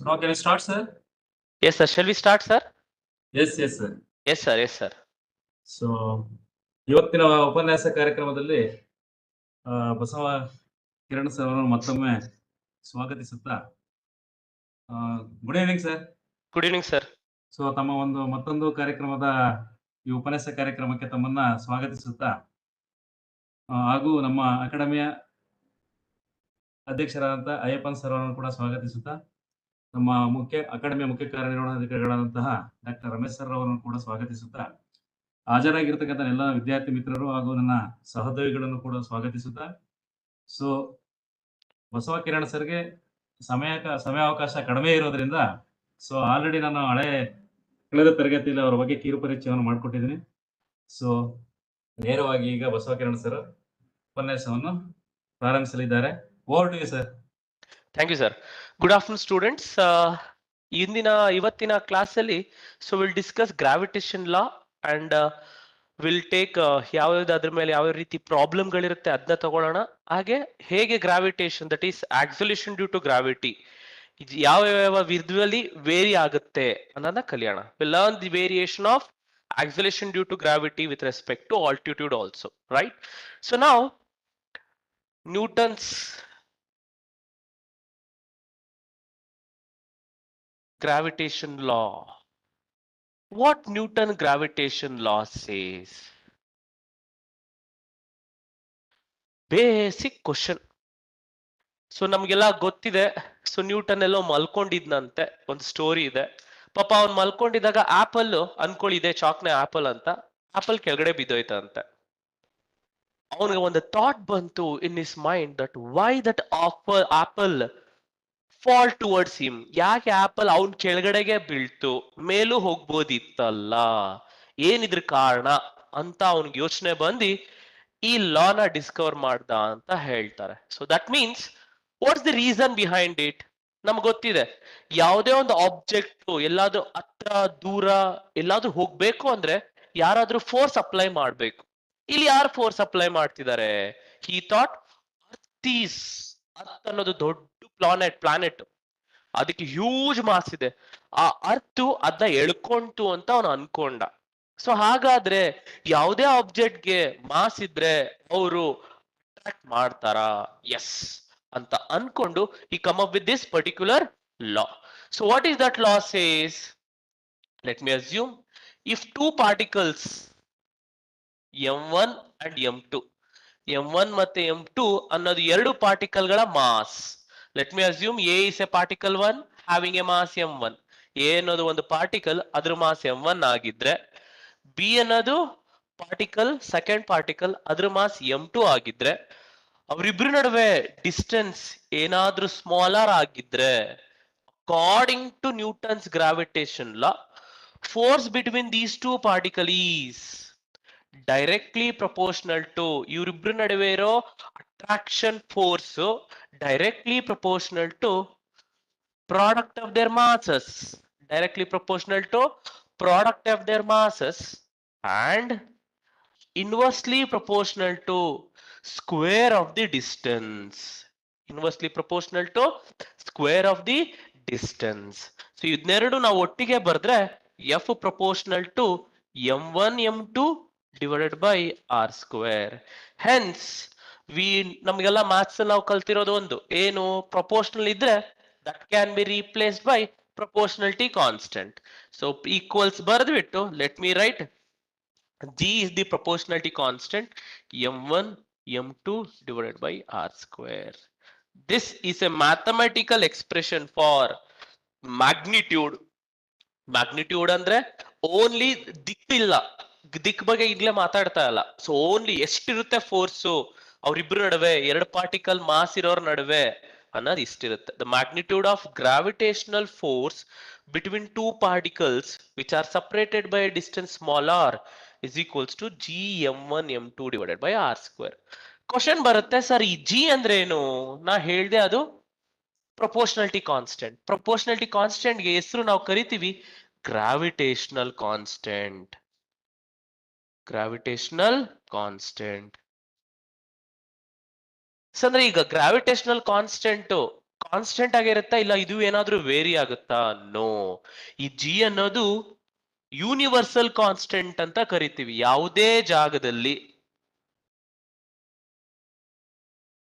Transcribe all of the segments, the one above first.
So now can I start, sir? Yes, sir. Shall we start, sir? Yes, sir. Yes, sir. Yes, sir. So ಇವತ್ತಿನ ಉಪನ್ಯಾಸ ಕಾರ್ಯಕ್ರಮದಲ್ಲಿ Basava Kiran sir ಅವರನ್ನು ಮತ್ತೊಮ್ಮೆ ಸ್ವಾಗತಿಸುತ್ತಾ good evening sir. Good evening, sir. So ತಮ್ಮ ಮತ್ತೊಂದು ಕಾರ್ಯಕ್ರಮದ ಈ ಉಪನ್ಯಾಸ ಕಾರ್ಯಕ್ರಮಕ್ಕೆ ತಮ್ಮನ್ನ ಸ್ವಾಗತಿಸುತ್ತಾ ಹಾಗೂ ನಮ್ಮ ಅಕಾಡೆಮಿಯ ಅಧ್ಯಕ್ಷರಾದಂಥ ಅಯ್ಯಪ್ಪನ್ ಸರ್ ಅವರನ್ನು ಕೂಡ ಸ್ವಾಗತಿಸುತ್ತಾ ನಮ್ಮ ಅಕಾಡೆಮಿಯ ಮುಖ್ಯ ಕಾರ್ಯನಿರ್ವಹಣಾಧಿಕಾರಿಗಳಾದಂತಹ ಡಾಕ್ಟರ್ ರಮೇಶ್ ಸರ್ ಅವರನ್ನು ಕೂಡ ಸ್ವಾಗತಿಸುತ್ತಾ ಹಾಜರಾಗಿರ್ತಕ್ಕಂಥ ಎಲ್ಲ ವಿದ್ಯಾರ್ಥಿ ಮಿತ್ರರು ಹಾಗೂ ನನ್ನ ಸಹೋದ್ಯೋಗಿಗಳನ್ನು ಕೂಡ ಸ್ವಾಗತಿಸುತ್ತಾ ಸೊ ಬಸವ ಕಿರಣ್ ಸರ್ಗೆ ಸಮಯಾವಕಾಶ ಕಡಿಮೆ ಇರೋದ್ರಿಂದ ಸೊ ಆಲ್ರೆಡಿ ನಾನು ಕಳೆದ ತರಗತಿಯಲ್ಲಿ ಅವರ ಬಗ್ಗೆ ಕಿರು ಪರಿಚಯವನ್ನು ಮಾಡಿಕೊಟ್ಟಿದ್ದೀನಿ. ಸೊ ನೇರವಾಗಿ ಈಗ ಬಸವ ಕಿರಣ್ ಸರ್ ಉಪನ್ಯಾಸವನ್ನು ಪ್ರಾರಂಭಿಸಲಿದ್ದಾರೆ. Over to you sir. Thank you sir. Good afternoon students. ಇವತ್ತಿನ ಕ್ಲಾಸ್ ಅಲ್ಲಿ so will discuss gravitation law and will take ಅದ್ರ ಮೇಲೆ ಯಾವ ರೀತಿ ಪ್ರಾಬ್ಲಮ್ಗಳಿರುತ್ತೆ ಅದನ್ನ ತಗೊಳ್ಳೋಣ. ಹಾಗೆ ಹೇಗೆ gravitation that is acceleration due to gravity ಯಾವ ವಿಧದಲ್ಲಿ ವೇರಿ ಆಗುತ್ತೆ ಅನ್ನೋದನ್ನ ಕಲಿಯೋಣ. Will learn the variation of acceleration due to gravity with respect to altitude also, right? So now Newton's gravitation law. What Newton gravitation law says? Basic question. So ನಮ್ಗೆಲ್ಲ ಗೊತ್ತಿದೆ. So Newton ಎಲ್ಲೋ ಮಲ್ಕೊಂಡಿದ್ನಂತೆ, ಒಂದು story ಇದೆ. ಪಾಪ ಅವ್ನು ಮಲ್ಕೊಂಡಿದ್ದಾಗ apple ಅನ್ಕೊಳ್ಳಿ ಇದೆ ಚಾಕ್ನೆ apple ಅಂತ, apple ಕೆಳಗಡೆ ಬಿದ್ದೋಯ್ತಂತೆ. ಅವನಿಗೆ ಒಂದು ಥಾಟ್ ಬಂತು in his mind that why that apple fall towards him. ಯಾಕೆ ಆಪಲ್ ಅವನ್ ಕೆಳಗಡೆಗೆ ಬೀಳ್ತು, ಮೇಲೂ ಹೋಗ್ಬೋದಿತ್ತಲ್ಲ, ಏನಿದ್ರ ಕಾರಣ ಅಂತ ಅವನಿಗೆ ಯೋಚನೆ ಬಂದು ಈ ಲಾನ ಡಿಸ್ಕವರ್ ಮಾಡ್ದ ಅಂತ ಹೇಳ್ತಾರೆ. So that means what's the reason behind it? ನಮ್ಗೆ ಗೊತ್ತಿದೆ, ಯಾವುದೇ ಒಂದು ಆಬ್ಜೆಕ್ಟ್ ಎಲ್ಲಾದ್ರೂ ಹತ್ರ ದೂರ ಎಲ್ಲಾದ್ರೂ ಹೋಗ್ಬೇಕು ಅಂದ್ರೆ ಯಾರಾದ್ರೂ ಫೋರ್ಸ್ ಅಪ್ಲೈ ಮಾಡ್ಬೇಕು. ಇಲ್ಲಿ ಯಾರು ಫೋರ್ಸ್ ಅಪ್ಲೈ ಮಾಡ್ತಿದ್ದಾರೆ? ಹಿ ಥಾಟ್ ಅರ್ತ್ ಅನ್ನೋದು ದೊಡ್ಡ ಪ್ಲಾನೆಟ್, ಅದಕ್ಕೆ ಹ್ಯೂಜ್ ಮಾಸ್ ಇದೆ, ಆ ಅರ್ತ್ ಅದನ್ನ ಎಳ್ಕೊಂತು ಅಂತ ಅವನು ಅನ್ಕೊಂಡ. ಸೊ ಹಾಗಾದ್ರೆ ಯಾವುದೇ ಆಬ್ಜೆಕ್ಟ್ಗೆ ಮಾಸ್ ಇದ್ರೆ ಅವರು ಅಟ್ರಾಕ್ಟ್ ಮಾಡ್ತಾರಾ? ಎಸ್ ಅಂತ ಅನ್ಕೊಂಡು he come up with this particular law. So what is that law says? Let me assume if two particles m1 and m2, m1 ಮತ್ತೆ m2 ಅನ್ನೋದು ಎರಡು ಪಾರ್ಟಿಕಲ್ ಗಳ mass. Let me assume a is a particle 1 having a mass m1. a ಅನ್ನೋದು ಒಂದು particle, ಅದ್ರ mass m1 ಆಗಿದ್ರೆ b ಅನ್ನೋದು second particle, ಅದ್ರ ಮಾಸ್ m2 ಆಗಿದ್ರೆ ಅವರಿಬ್ರು ನಡುವೆ ಡಿಸ್ಟೆನ್ಸ್ ಏನಾದ್ರೂ ಸ್ಮಾಲರ್ ಆಗಿದ್ರೆ according to Newton's gravitation law, force between these two particle is directly proportional to, ಇವರಿಬ್ರು ನಡುವೆ ಇರೋ attraction force directly proportional to product of their masses, directly proportional to product of their masses and inversely proportional to square of the distance. Inversely proportional to square of the distance. So ಇದನ್ನೆರಡು ನಾವು ಒಟ್ಟಿಗೆ ಬರೆದ್ರೆ f proportional to m1 m2 divided by r square. Hence ನಮಗೆಲ್ಲ maths ನಾವು ಕಲ್ತಿರೋದು ಒಂದು ಏನು, proportional ಇದ್ರೆ that can be replaced by proportionality constant. So equals ಬರೆದ್ಬಿಟ್ಟು let me write G is the proportionality constant m1 m2 divided by r square. This is a mathematical expression for magnitude. Magnitude ಅಂದ್ರೆ only ದಿಕ್ಕಿಲ್ಲ, ದಿಕ್ ಬಗ್ಗೆ ಈಗಲೇ ಮಾತಾಡ್ತಾ ಇಲ್ಲ. So only ಎಷ್ಟಿರುತ್ತೆ force ಅವ್ರಿಬ್ರು ನಡುವೆ, ಎರಡು particle mass ಇರೋರ್ ನಡುವೆ ಅನ್ನೋದು ಇಷ್ಟಿರುತ್ತೆ. The magnitude of gravitational force between two particles which are separated by a distance smaller is equals to g m1 m2 divided by r square. Question ಬರುತ್ತೆ, sir ಈ g ಅಂದ್ರೆ ಏನು? ನಾ ಹೇಳ್ದೆ ಅದು ಪ್ರಪೋರ್ಷನಾಲಿಟಿ ಕಾನ್ಸ್ಟೆಂಟ್. ಪ್ರಪೋರ್ಷನಾಲಿಟಿ ಕಾನ್ಸ್ಟೆಂಟ್ ಗೆ ಹೆಸರು ನಾವು ಕರಿತೀವಿ ಗ್ರಾವಿಟೇಷನಲ್ ಕಾನ್ಸ್ಟೆಂಟ್. ಗ್ರಾವಿಟೇಷನಲ್ ಕಾನ್ಸ್ಟೆಂಟ್ ಅಂದ್ರೆ ಈಗ ಗ್ರಾವಿಟೇಷನಲ್ ಕಾನ್ಸ್ಟೆಂಟ್ ಕಾನ್ಸ್ಟೆಂಟ್ ಆಗಿರುತ್ತಾ ಇಲ್ಲ ಇದು ಏನಾದ್ರೂ ವೇರಿ ಆಗುತ್ತಾ? ನೋ. ಈ ಜಿ ಅನ್ನೋದು ಯೂನಿವರ್ಸಲ್ ಕಾನ್ಸ್ಟೆಂಟ್ ಅಂತ ಕರಿತೀವಿ. ಯಾವುದೇ ಜಾಗದಲ್ಲಿ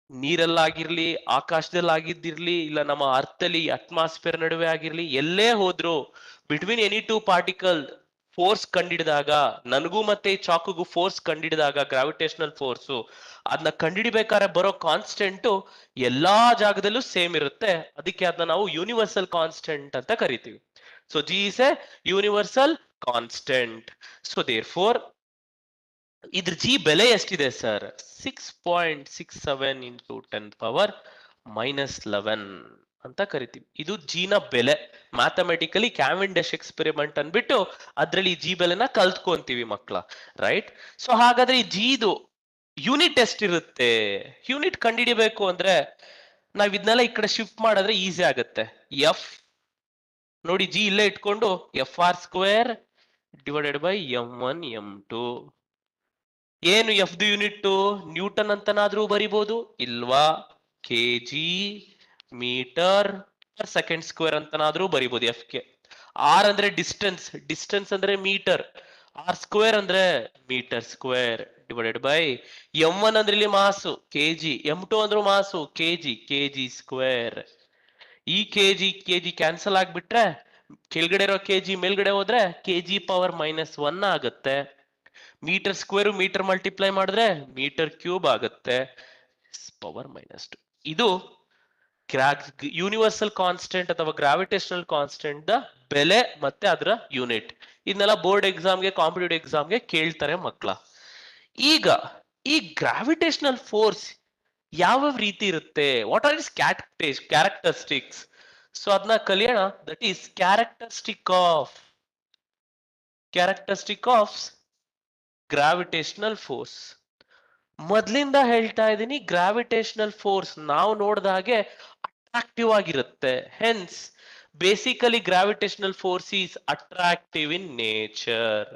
ನೀರಲ್ಲಾಗಿರ್ಲಿ, ಆಕಾಶದಲ್ಲಾಗಿದ್ದಿರ್ಲಿ, ಇಲ್ಲ ನಮ್ಮ ಅರ್ಥಲ್ಲಿ ಅಟ್ಮಾಸ್ಫಿಯರ್ ನಡುವೆ ಆಗಿರ್ಲಿ, ಎಲ್ಲೇ ಹೋದ್ರು between any two particle force ಕಂಡಿಡಿದಾಗ, ನನಗೂ ಮತ್ತೆ ಈ ಚಾಕುಗೂ ಫೋರ್ಸ್ ಕಂಡಿಡಿದಾಗ ಗ್ರಾವಿಟೇಷನಲ್ ಫೋರ್ಸು, ಅದನ್ನ ಕಂಡಿಡಿಬೇಕಾದ್ರೆ ಬರೋ ಕಾನ್ಸ್ಟೆಂಟ್ ಎಲ್ಲಾ ಜಾಗದಲ್ಲೂ ಸೇಮ್ ಇರುತ್ತೆ. ಅದಕ್ಕೆ ಅದನ್ನ ನಾವು ಯೂನಿವರ್ಸಲ್ ಕಾನ್ಸ್ಟೆಂಟ್ ಅಂತ ಕರಿತೀವಿ. So G is a universal constant. So therefore ಇದ್ರ ಜಿ ಬೆಲೆ ಎಷ್ಟಿದೆ ಸರ್? 6.67 ಇಂಟು 10⁻11 ಅಂತ ಕರಿತೀವಿ. ಇದು ಜಿ ನ ಬೆಲೆ. ಮ್ಯಾಥಮೆಟಿಕಲಿ ಕ್ಯಾವೆಂಡಿಶ್ ಎಕ್ಸ್ಪೆರಿಮೆಂಟ್ ಅನ್ಬಿಟ್ಟು ಅದ್ರಲ್ಲಿ ಜಿ ಬೆಲೆನ ಕಲ್ತ್ಕೊಂತೀವಿ ಮಕ್ಳ, ರೈಟ್? ಸೊ ಹಾಗಾದ್ರೆ ಈ ಜಿದು ಯೂನಿಟ್ ಎಷ್ಟಿರುತ್ತೆ? ಯೂನಿಟ್ ಕಂಡುಹಿಡಿಬೇಕು ಅಂದ್ರೆ ನಾವ್ ಇದನ್ನೆಲ್ಲ ಈ ಕಡೆ ಶಿಫ್ಟ್ ಮಾಡಿದ್ರೆ ಈಸಿ ಆಗುತ್ತೆ. ಎಫ್ ನೋಡಿ, ಜಿ ಇಲ್ಲೇ ಇಟ್ಕೊಂಡು FR² divided by M1 M2. ಏನು ಎಫ್ ದು ಯೂನಿಟ್? ನ್ಯೂಟನ್ ಅಂತನಾದ್ರೂ ಬರಿಬಹುದು, ಇಲ್ವಾ KG metre per second square ಅಂತನಾದ್ರೂ ಬರಿಬಹುದು ಎಫ್ ಗೆ. ಆರ್ ಅಂದ್ರೆ ಡಿಸ್ಟೆನ್ಸ್, ಡಿಸ್ಟೆನ್ಸ್ ಅಂದ್ರೆ ಮೀಟರ್, ಆರ್ ಸ್ಕ್ವೇರ್ ಅಂದ್ರೆ metre square divided by M1 ಅಂದ್ರೆ ಇಲ್ಲಿ ಮಾಸು ಕೆಜಿ, M2 ಅಂದ್ರೂ ಮಾಸು ಕೆಜಿ, ಕೆಜಿ ಸ್ಕ್ವೇರ್. ಈ ಕೆಜಿ ಕ್ಯಾನ್ಸಲ್ ಆಗ್ಬಿಟ್ರೆ ಕೆಳಗಡೆ ಇರೋ ಕೆಜಿ ಮೇಲ್ಗಡೆ ಹೋದ್ರೆ kg⁻⁻1 ಆಗುತ್ತೆ. ಮೀಟರ್ ಸ್ಕ್ವೇರ್ ಮೀಟರ್ ಮಲ್ಟಿಪ್ಲೈ ಮಾಡಿದ್ರೆ ಮೀಟರ್ ಕ್ಯೂಬ್ ಆಗುತ್ತೆ, π-2. ಇದು ಯೂನಿವರ್ಸಲ್ ಕಾನ್ಸ್ಟೆಂಟ್ ಅಥವಾ ಗ್ರಾವಿಟೇಷನಲ್ ಕಾನ್ಸ್ಟೆಂಟ್ ದ ಬೆಲೆ ಮತ್ತೆ ಅದರ ಯೂನಿಟ್. ಇದನ್ನೆಲ್ಲ ಬೋರ್ಡ್ ಎಕ್ಸಾಮ್ಗೆ, ಕಾಂಪಿಟೇಟಿವ್ ಎಕ್ಸಾಮ್ಗೆ ಕೇಳ್ತಾರೆ ಮಕ್ಕಳ. ಈಗ ಈ ಗ್ರಾವಿಟೇಷನಲ್ ಫೋರ್ಸ್ ಯಾವ ರೀತಿ ಇರುತ್ತೆ? What are is characteristics? So ಅದನ್ನ ಕಲಿಯೋಣ. That is characteristic of gravitational force. ಮೊದ್ಲಿಂದ ಹೇಳ್ತಾ ಇದ್ದೀನಿ, ಗ್ರಾವಿಟೇಷನಲ್ ಫೋರ್ಸ್ ನಾವು ನೋಡಿದ ಹಾಗೆ ಅಟ್ರಾಕ್ಟಿವ್ ಆಗಿರುತ್ತೆ. Hence basically gravitational force is attractive in nature.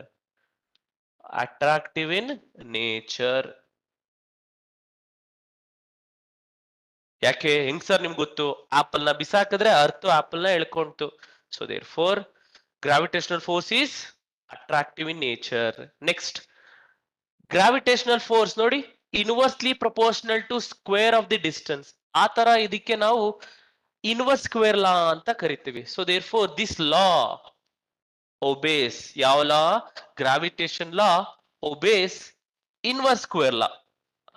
Attractive in nature. ಯಾಕೆ ಹೆಂಗ್ ಸರ್ ನಿಮ್ಗೆ ಗೊತ್ತು? ಆಪಲ್ ನ ಬಿಸಾಕಿದ್ರೆ ಅರ್ಥ ಆಪಲ್ ನ ಎಳ್ಕೊಂತು. So therefore gravitational force is attractive in nature. Next, gravitational force ನೋಡಿ, inversely proportional to square of the distance. ಆ ತರ ಇದಕ್ಕೆ ನಾವು ಇನ್ವರ್ಸ್ ಸ್ಕ್ವೇರ್ ಲಾ ಅಂತ ಕರಿತೀವಿ. So therefore this law obeys, ಯಾವ ಲಾ? Gravitation law obeys inverse square law.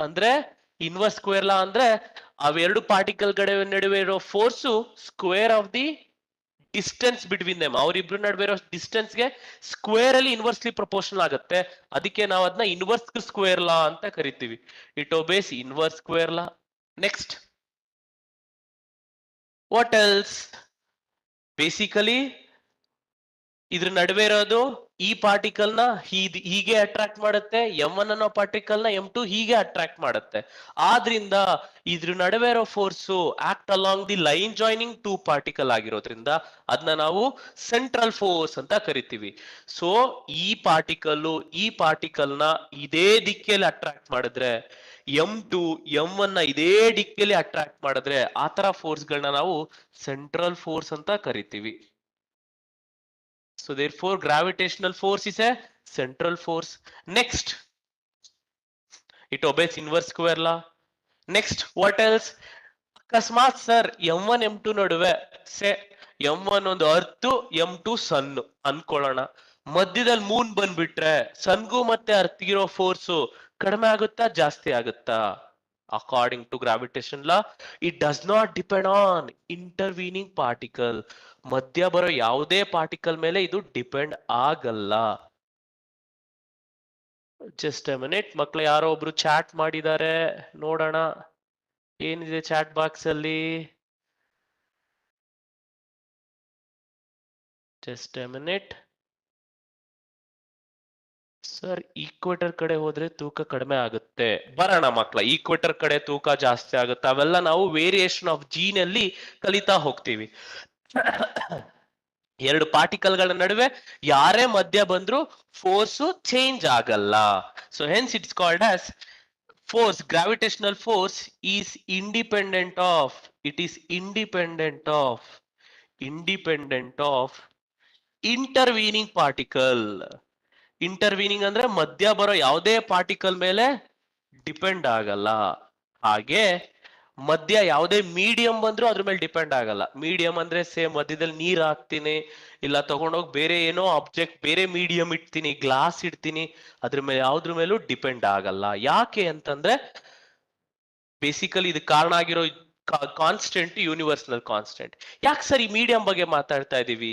ಅಂದ್ರೆ ಇನ್ವರ್ಸ್ ಸ್ಕ್ವೇರ್ ಲಾ ಅಂದ್ರೆ ಅವೆರಡು ಪಾರ್ಟಿಕಲ್ ನಡುವೆ ಇರೋ force square of the distance between them. ಅವರಿಬ್ರು ನಡುವೆ ಇರೋ ಡಿಸ್ಟೆನ್ಸ್ ಗೆ ಸ್ಕ್ವೇರ್ ಅಲ್ಲಿ ಇನ್ವರ್ಸ್ಲಿ ಪ್ರಪೋರ್ಷನಲ್ ಆಗುತ್ತೆ. ಅದಕ್ಕೆ ನಾವು ಅದನ್ನ ಇನ್ವರ್ಸ್ ಸ್ಕ್ವೇರ್ ಲಾ ಅಂತ ಕರಿತೀವಿ. It obeys inverse square law. Next, what else? Basically ಇದ್ರ ನಡುವೆ ಇರೋದು ಈ ಪಾರ್ಟಿಕಲ್ ನ ಹೀಗೆ ಅಟ್ರಾಕ್ಟ್ ಮಾಡುತ್ತೆ, M1 ಅನ್ನೋ ಪಾರ್ಟಿಕಲ್ ನ M2 ಹೀಗೆ ಅಟ್ರಾಕ್ಟ್ ಮಾಡುತ್ತೆ. ಆದ್ರಿಂದ ಇದ್ರ ನಡುವೆ ಇರೋ force act along the line joining two particle ಆಗಿರೋದ್ರಿಂದ ಅದನ್ನ ನಾವು ಸೆಂಟ್ರಲ್ ಫೋರ್ಸ್ ಅಂತ ಕರಿತೀವಿ. ಸೊ ಈ ಪಾರ್ಟಿಕಲ್ ನ ಇದೇ ದಿಕ್ಕಲ್ಲಿ ಅಟ್ರಾಕ್ಟ್ ಮಾಡಿದ್ರೆ, M2 M1 ನ ಇದೇ ದಿಕ್ಕಲ್ಲಿ ಅಟ್ರಾಕ್ಟ್ ಮಾಡಿದ್ರೆ, ಆ ತರ ಫೋರ್ಸ್ ಗಳನ್ನ ನಾವು ಸೆಂಟ್ರಲ್ ಫೋರ್ಸ್ ಅಂತ ಕರಿತೀವಿ. So therefore gravitational force is a central force. Next, it obeys inverse square law. Next, what else? ಅಕಸ್ಮಾತ್ ಸರ್ M1 M2 ನಡುವೆ M1 ಒಂದು ಅರ್ತ್, M2 ಸನ್ ಅನ್ಕೊಳ್ಳೋಣ. ಮಧ್ಯದಲ್ಲಿ ಮೂನ್ ಬಂದ್ಬಿಟ್ರೆ ಸನ್ಗೂ ಮತ್ತೆ ಅರ್ಥಗಿರೋ ಫೋರ್ಸು ಕಡಿಮೆ ಆಗುತ್ತಾ ಜಾಸ್ತಿ ಆಗುತ್ತಾ? According to gravitation law, it does not depend on intervening particle. ಮಧ್ಯ ಬರೋ ಯಾವುದೇ ಪಾರ್ಟಿಕಲ್ ಮೇಲೆ ಇದು ಡಿಪೆಂಡ್ ಆಗಲ್ಲ. ಜಸ್ಟ್ ಎ ಮಿನಿಟ್ ಮಕ್ಳು, ಯಾರೋ ಒಬ್ರು ಚಾಟ್ ಮಾಡಿದ್ದಾರೆ, ನೋಡೋಣ ಏನಿದೆ ಚಾಟ್ ಬಾಕ್ಸ್ ಅಲ್ಲಿ. Just A minute. Sir equator ಕಡೆ ಹೋದ್ರೆ ತೂಕ ಕಡಿಮೆ ಆಗುತ್ತೆ. ಬರೋಣ ಮಕ್ಳ, ಈಕ್ವೇಟರ್ ಕಡೆ ತೂಕ ಜಾಸ್ತಿ ಆಗುತ್ತೆ. ಅವೆಲ್ಲ ನಾವು ವೇರಿಯೇಷನ್ ಆಫ್ ಜಿ ನಲ್ಲಿ ಕಲಿತಾ ಹೋಗ್ತೀವಿ. ಎರಡು ಪಾರ್ಟಿಕಲ್ ಗಳ ನಡುವೆ ಯಾರೇ ಮಧ್ಯ ಬಂದ್ರು ಫೋರ್ಸ್ ಚೇಂಜ್ ಆಗಲ್ಲ. So hence it's called as force, gravitational force is independent of, it is independent of intervening particle. Intervening ಅಂದ್ರೆ ಮಧ್ಯ ಬರೋ ಯಾವುದೇ ಪಾರ್ಟಿಕಲ್ ಮೇಲೆ ಡಿಪೆಂಡ್ ಆಗಲ್ಲ. ಹಾಗೆ ಮಧ್ಯ ಯಾವುದೇ ಮೀಡಿಯಂ ಬಂದ್ರೂ ಅದ್ರ ಮೇಲೆ ಡಿಪೆಂಡ್ ಆಗಲ್ಲ. ಮೀಡಿಯಂ ಅಂದ್ರೆ ಸೇಮ್ ಮಧ್ಯದಲ್ಲಿ ನೀರ್ ಹಾಕ್ತೀನಿ, ಇಲ್ಲ ತಗೊಂಡೋಗಿ ಬೇರೆ ಏನೋ ಆಬ್ಜೆಕ್ಟ್ ಬೇರೆ ಮೀಡಿಯಂ ಇಡ್ತೀನಿ, ಗ್ಲಾಸ್ ಇಡ್ತೀನಿ, ಅದ್ರ ಮೇಲೆ ಯಾವ್ದ್ರ ಮೇಲೂ ಡಿಪೆಂಡ್ ಆಗಲ್ಲ. ಯಾಕೆ ಅಂತಂದ್ರೆ ಬೇಸಿಕಲಿ ಇದು ಕಾರಣ ಆಗಿರೋ ಕಾನ್ಸ್ಟೆಂಟ್ ಯೂನಿವರ್ಸಲ್ ಕಾನ್ಸ್ಟೆಂಟ್. ಯಾಕೆ ಸರ್ ಈ ಮೀಡಿಯಂ ಬಗ್ಗೆ ಮಾತಾಡ್ತಾ ಇದೀವಿ?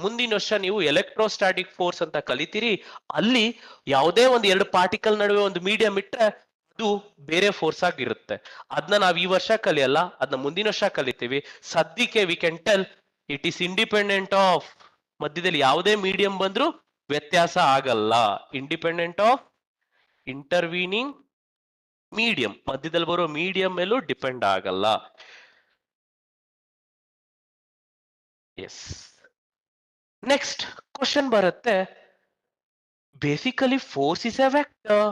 ಮುಂದಿನ ವರ್ಷ ನೀವು ಎಲೆಕ್ಟ್ರೋಸ್ಟಾಟಿಕ್ ಫೋರ್ಸ್ ಅಂತ ಕಲಿತೀರಿ. ಅಲ್ಲಿ ಯಾವುದೇ ಒಂದು ಎರಡು ಪಾರ್ಟಿಕಲ್ ನಡುವೆ ಒಂದು ಮೀಡಿಯಂ ಇಟ್ರೆ ಅದು ಬೇರೆ ಫೋರ್ಸ್ ಆಗಿರುತ್ತೆ. ಅದನ್ನ ನಾವು ಈ ವರ್ಷ ಕಲಿಯಲ್ಲ, ಅದನ್ನ ಮುಂದಿನ ವರ್ಷ ಕಲಿತೀವಿ. ಸದ್ಯಕ್ಕೆ we can tell it is independent of, ಮಧ್ಯದಲ್ಲಿ ಯಾವುದೇ ಮೀಡಿಯಂ ಬಂದ್ರೂ ವ್ಯತ್ಯಾಸ ಆಗಲ್ಲ. ಇಂಡಿಪೆಂಡೆಂಟ್ ಆಫ್ ಇಂಟರ್ವೀನಿಂಗ್ ಮೀಡಿಯಂ, ಮಧ್ಯದಲ್ಲಿ ಬರೋ ಮೀಡಿಯಂ ಮೇಲೂ ಡಿಪೆಂಡ್ ಆಗಲ್ಲ. ಎಸ್, ನೆಕ್ಸ್ಟ್ ಕ್ವಶನ್ ಬರುತ್ತೆ, basically force is a vector.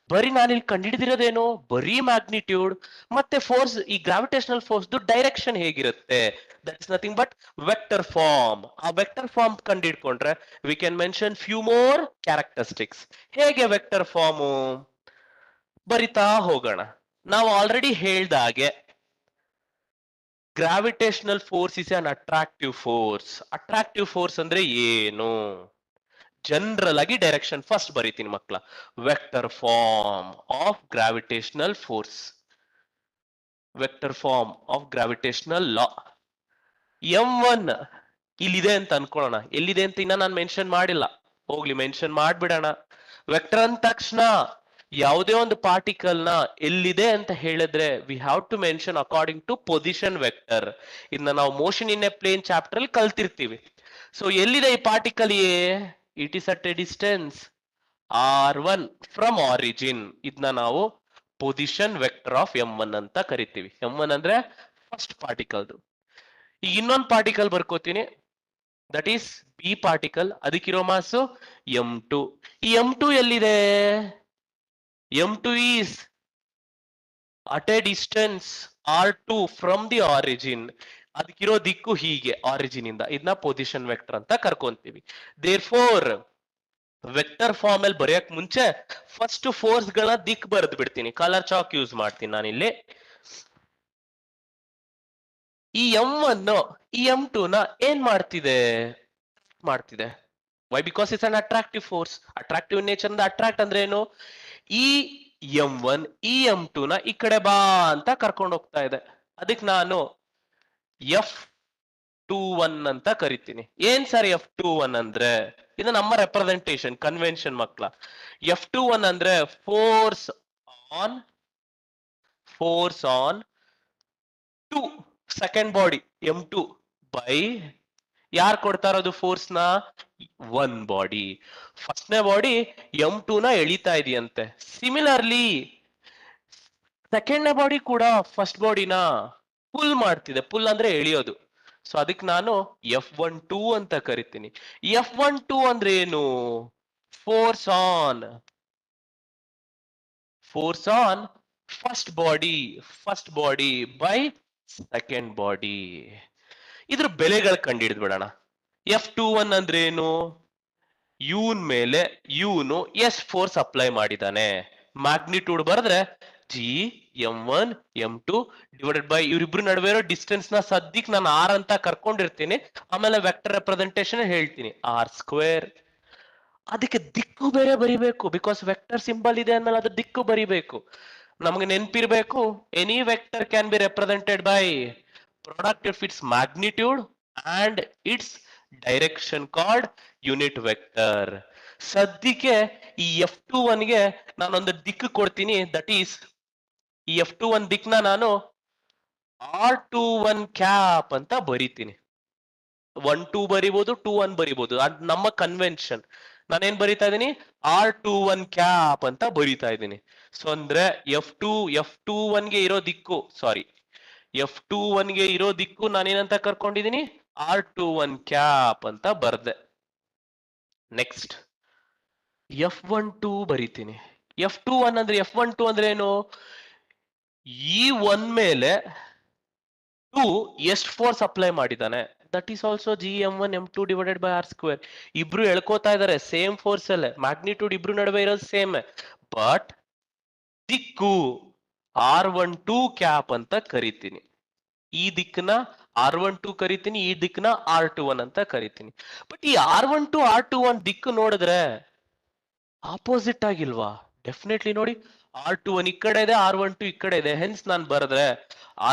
ಬರೀ ನಾನಿಲ್ಲಿ ಕಂಡುಹಿಡಿದಿರೋದೇನು, ಬರೀ ಮ್ಯಾಗ್ನಿಟ್ಯೂಡ್. ಮತ್ತೆ ಫೋರ್ಸ್, ಈ ಗ್ರಾವಿಟೇಷನಲ್ ಫೋರ್ಸ್ ಡೈರೆಕ್ಷನ್ ಹೇಗಿರುತ್ತೆ? That is nothing but vector form. ಆ ವೆಕ್ಟರ್ ಫಾರ್ಮ್ ಕಂಡುಹಿಡ್ಕೊಂಡ್ರೆ we can mention few more characteristics. ಹೇಗೆ ವೆಕ್ಟರ್ ಫಾರ್ಮು? ಬರಿತಾ ಹೋಗೋಣ. ನಾವು ಆಲ್ರೆಡಿ ಹೇಳ್ದ ಹಾಗೆ gravitational force is an attractive force. Attractive force ಅಂದ್ರೆ ಏನು? ಜನರಲ್ ಆಗಿ ಡೈರೆಕ್ಷನ್ ಫಸ್ಟ್ ಬರೀತೀನಿ ಮಕ್ಕಳ. Vector form of gravitational force, vector form of gravitational law. M1 ಇಲ್ಲಿದೆ ಅಂತ ಅನ್ಕೊಳ್ಳೋಣ. ಎಲ್ಲಿದೆ ಅಂತ ಇನ್ನ ನಾನು ಮೆನ್ಷನ್ ಮಾಡಿಲ್ಲ, ಹೋಗ್ಲಿ ಮೆನ್ಷನ್ ಮಾಡ್ಬಿಡೋಣ. ವೆಕ್ಟರ್ ಅಂದ ತಕ್ಷಣ ಯಾವುದೇ ಒಂದು ಪಾರ್ಟಿಕಲ್ ನ ಎಲ್ಲಿದೆ ಅಂತ ಹೇಳಿದ್ರೆ we have to mention according to position vector. ಇದನ್ನ ನಾವು motion in a plane chapter ಅಲ್ಲಿ ಕಲ್ತಿರ್ತೀವಿ. ಸೊ ಎಲ್ಲಿದೆ ಈ particle A? It is at a distance r1 from origin. ಇದನ್ನ ನಾವು ಪೊಸಿಷನ್ ವೆಕ್ಟರ್ ಆಫ್ M1 ಅಂತ ಕರಿತೀವಿ. M1 ಅಂದ್ರೆ ಫಸ್ಟ್ ಪಾರ್ಟಿಕಲ್ದು. ಈಗ ಇನ್ನೊಂದು ಪಾರ್ಟಿಕಲ್ ಬರ್ಕೋತೀನಿ, ದಟ್ ಈಸ್ ಬಿ ಪಾರ್ಟಿಕಲ್. ಅದಕ್ಕಿರೋ ಮಾಸು M2. ಈ M2 ಎಲ್ಲಿದೆ? M2 is at a distance r2 from the origin. ಅದಕ್ಕಿರೋ ದಿಕ್ಕು ಹೀಗೆ ಆರಿಜಿನ್ ಇಂದ. ಇದನ್ನ ಪೊಸಿಷನ್ ವೆಕ್ಟರ್ ಅಂತ ಕರ್ಕೊಂತೀವಿ. ದೇರ್ ಫೋರ್ ವೆಕ್ಟರ್ ಫಾರ್ಮ್ ಅಲ್ಲಿ ಬರೆಯಕ್ ಮುಂಚೆ ಫಸ್ಟ್ ಫೋರ್ಸ್ ಗಳ ದಿಕ್ ಬರೆದು ಬಿಡ್ತೀನಿ. ಕಲರ್ ಚಾಕ್ ಯೂಸ್ ಮಾಡ್ತೀನಿ ನಾನಿಲ್ಲಿ. ಈ M1 ಈ M2 ನ ಏನ್ ಮಾಡ್ತಿದೆ? Why? Because it's an attractive force. Attractive nature attract ಅಂದ್ರೆ ಏನು? ಈ M1 ಈ M2 ನ ಈ ಕಡೆ ಬಾ ಅಂತ ಕರ್ಕೊಂಡು ಹೋಗ್ತಾ ಇದೆ. ಅದಕ್ಕೆ ನಾನು F21 ಅಂತ ಕರಿತೀನಿ. ಏನ್ ಸರ್ F21 ಅಂದ್ರೆ? ಇದು ನಮ್ಮ ರೆಪ್ರೆಸೆಂಟೇಶನ್ ಕನ್ವೆನ್ಷನ್ ಮಕ್ಕಳ. F21 ಅಂದ್ರೆ force on 2 second body M2 by ಯಾರು ಕೊಡ್ತಾ ಇರೋದು ಫೋರ್ಸ್ ನ? One body. ಫಸ್ಟ್ನೇ ಬಾಡಿ M2 ನ ಎಳಿತಾ ಇದೆಯಂತೆ. ಸಿಮಿಲರ್ಲಿ ಸೆಕೆಂಡ್ನೇ ಬಾಡಿ ಕೂಡ ಫಸ್ಟ್ ಬಾಡಿನ ಪುಲ್ ಮಾಡ್ತಿದೆ. ಪುಲ್ ಅಂದ್ರೆ ಎಳಿಯೋದು. ಸೊ ಅದಕ್ಕೆ ನಾನು F12 ಅಂತ ಕರಿತೀನಿ. F12 ಅಂದ್ರೆ ಏನು? Force on first body by second body. ಇದ್ರ ಬೆಲೆಗಳು ಕಂಡು ಬಿಡೋಣ. F21 ಅಂದ್ರೆ ಏನು? ಯೂನ್ ಮೇಲೆ ಯೂನು ಎಸ್ ಫೋರ್ಸ್ ಅಪ್ಲೈ ಮಾಡಿದಾನೆ. ಮ್ಯಾಗ್ನಿಟ್ಯೂಡ್ ಬರೆದ್ರೆ G(M1 M2) ಡಿವೈಡೆಡ್ ಬೈ ಇವರಿಬ್ರು ನಡುವೆ ಇರೋ ಡಿಸ್ಟೆನ್ಸ್ ನ ಸದ್ಯಕ್ಕೆ ನಾನು R ಅಂತ ಕರ್ಕೊಂಡಿರ್ತೀನಿ. ಆಮೇಲೆ ವೆಕ್ಟರ್ ರೆಪ್ರೆಸೆಂಟೇಶನ್ ಹೇಳ್ತೀನಿ, R². ಅದಕ್ಕೆ ದಿಕ್ಕು ಬೇರೆ ಬರಿಬೇಕು. ಬಿಕಾಸ್ ವೆಕ್ಟರ್ ಸಿಂಬಲ್ ಇದೆ ಅಂದ್ಮೇಲೆ ಅದ್ರ ದಿಕ್ಕು ಬರಿಬೇಕು. ನಮ್ಗೆ ನೆನ್ಪಿರ್ಬೇಕು, any vector can be represented by product of its magnitude and its direction called unit vector. ಸದ್ಯಕ್ಕೆ ಈ F21 ಗೆ ನಾನೊಂದು ದಿಕ್ಕು ಕೊಡ್ತೀನಿ. ದಟ್ ಈಸ್ ಈ F21 ದಿಕ್ನ ನಾನು R21 ಕ್ಯಾಪ್ ಅಂತ ಬರಿತೀನಿ. 1-2 ಬರಿಬಹುದು, 2-1 ಬರಿಬಹುದು. ಅದ್ ನಮ್ಮ ಕನ್ವೆನ್ಷನ್. ನಾನೇನ್ ಬರಿತಾ ಇದ್ದೀನಿ? R21 ಕ್ಯಾಪ್ ಅಂತ ಬರಿತಾ ಇದ್ದೀನಿ. ಸೊ ಅಂದ್ರೆ F21 ಗೆ ಇರೋ ದಿಕ್ಕು, F21 ಗೆ ಇರೋ ದಿಕ್ಕು ನಾನೇನಂತ ಕರ್ಕೊಂಡಿದ್ದೀನಿ? R21 ಕ್ಯಾಪ್ ಅಂತ ಬರ್ದೆ. ನೆಕ್ಸ್ಟ್ F12 ಬರಿತೀನಿ. F21 ಅಂದ್ರೆ F12 ಅಂದ್ರೆ ಏನು? ಈ ಒನ್ ಮೇಲೆ 2 ಎಷ್ಟು ಫೋರ್ಸ್ ಅಪ್ಲೈ ಮಾಡಿದ್ದಾನೆ, that is also Gm1m2 divided by R square. ಇಬ್ರು ಎಳ್ಕೋತಾ ಇದಾರೆ ಸೇಮ್ ಫೋರ್ಸ್ ಅಲ್ಲೇ, ಮ್ಯಾಗ್ನಿಟ್ಯೂಡ್ ಇಬ್ರು ನಡುವೆ ಇರೋದು ಸೇಮ್, ಬಟ್ ದಿಕ್ಕು R12 ಕ್ಯಾಪ್ ಅಂತ ಕರಿತೀನಿ. ಈ ದಿಕ್ಕನ್ನ R12 ಕರಿತೀನಿ, ಈ ದಿಕ್ಕನ್ನ R21 ಅಂತ ಕರಿತೀನಿ. ಬಟ್ ಈ R12 R21 ದಿಕ್ಕು ನೋಡಿದ್ರೆ ಆಪೋಸಿಟ್ ಆಗಿಲ್ವಾ? ಡೆಫಿನೆಟ್ಲಿ ನೋಡಿ, R21 ಈ ಕಡೆ ಇದೆ, R12 ಈ ಕಡೆ ಇದೆ. ಹೆನ್ಸ್ ನಾನು ಬರೆದ್ರೆ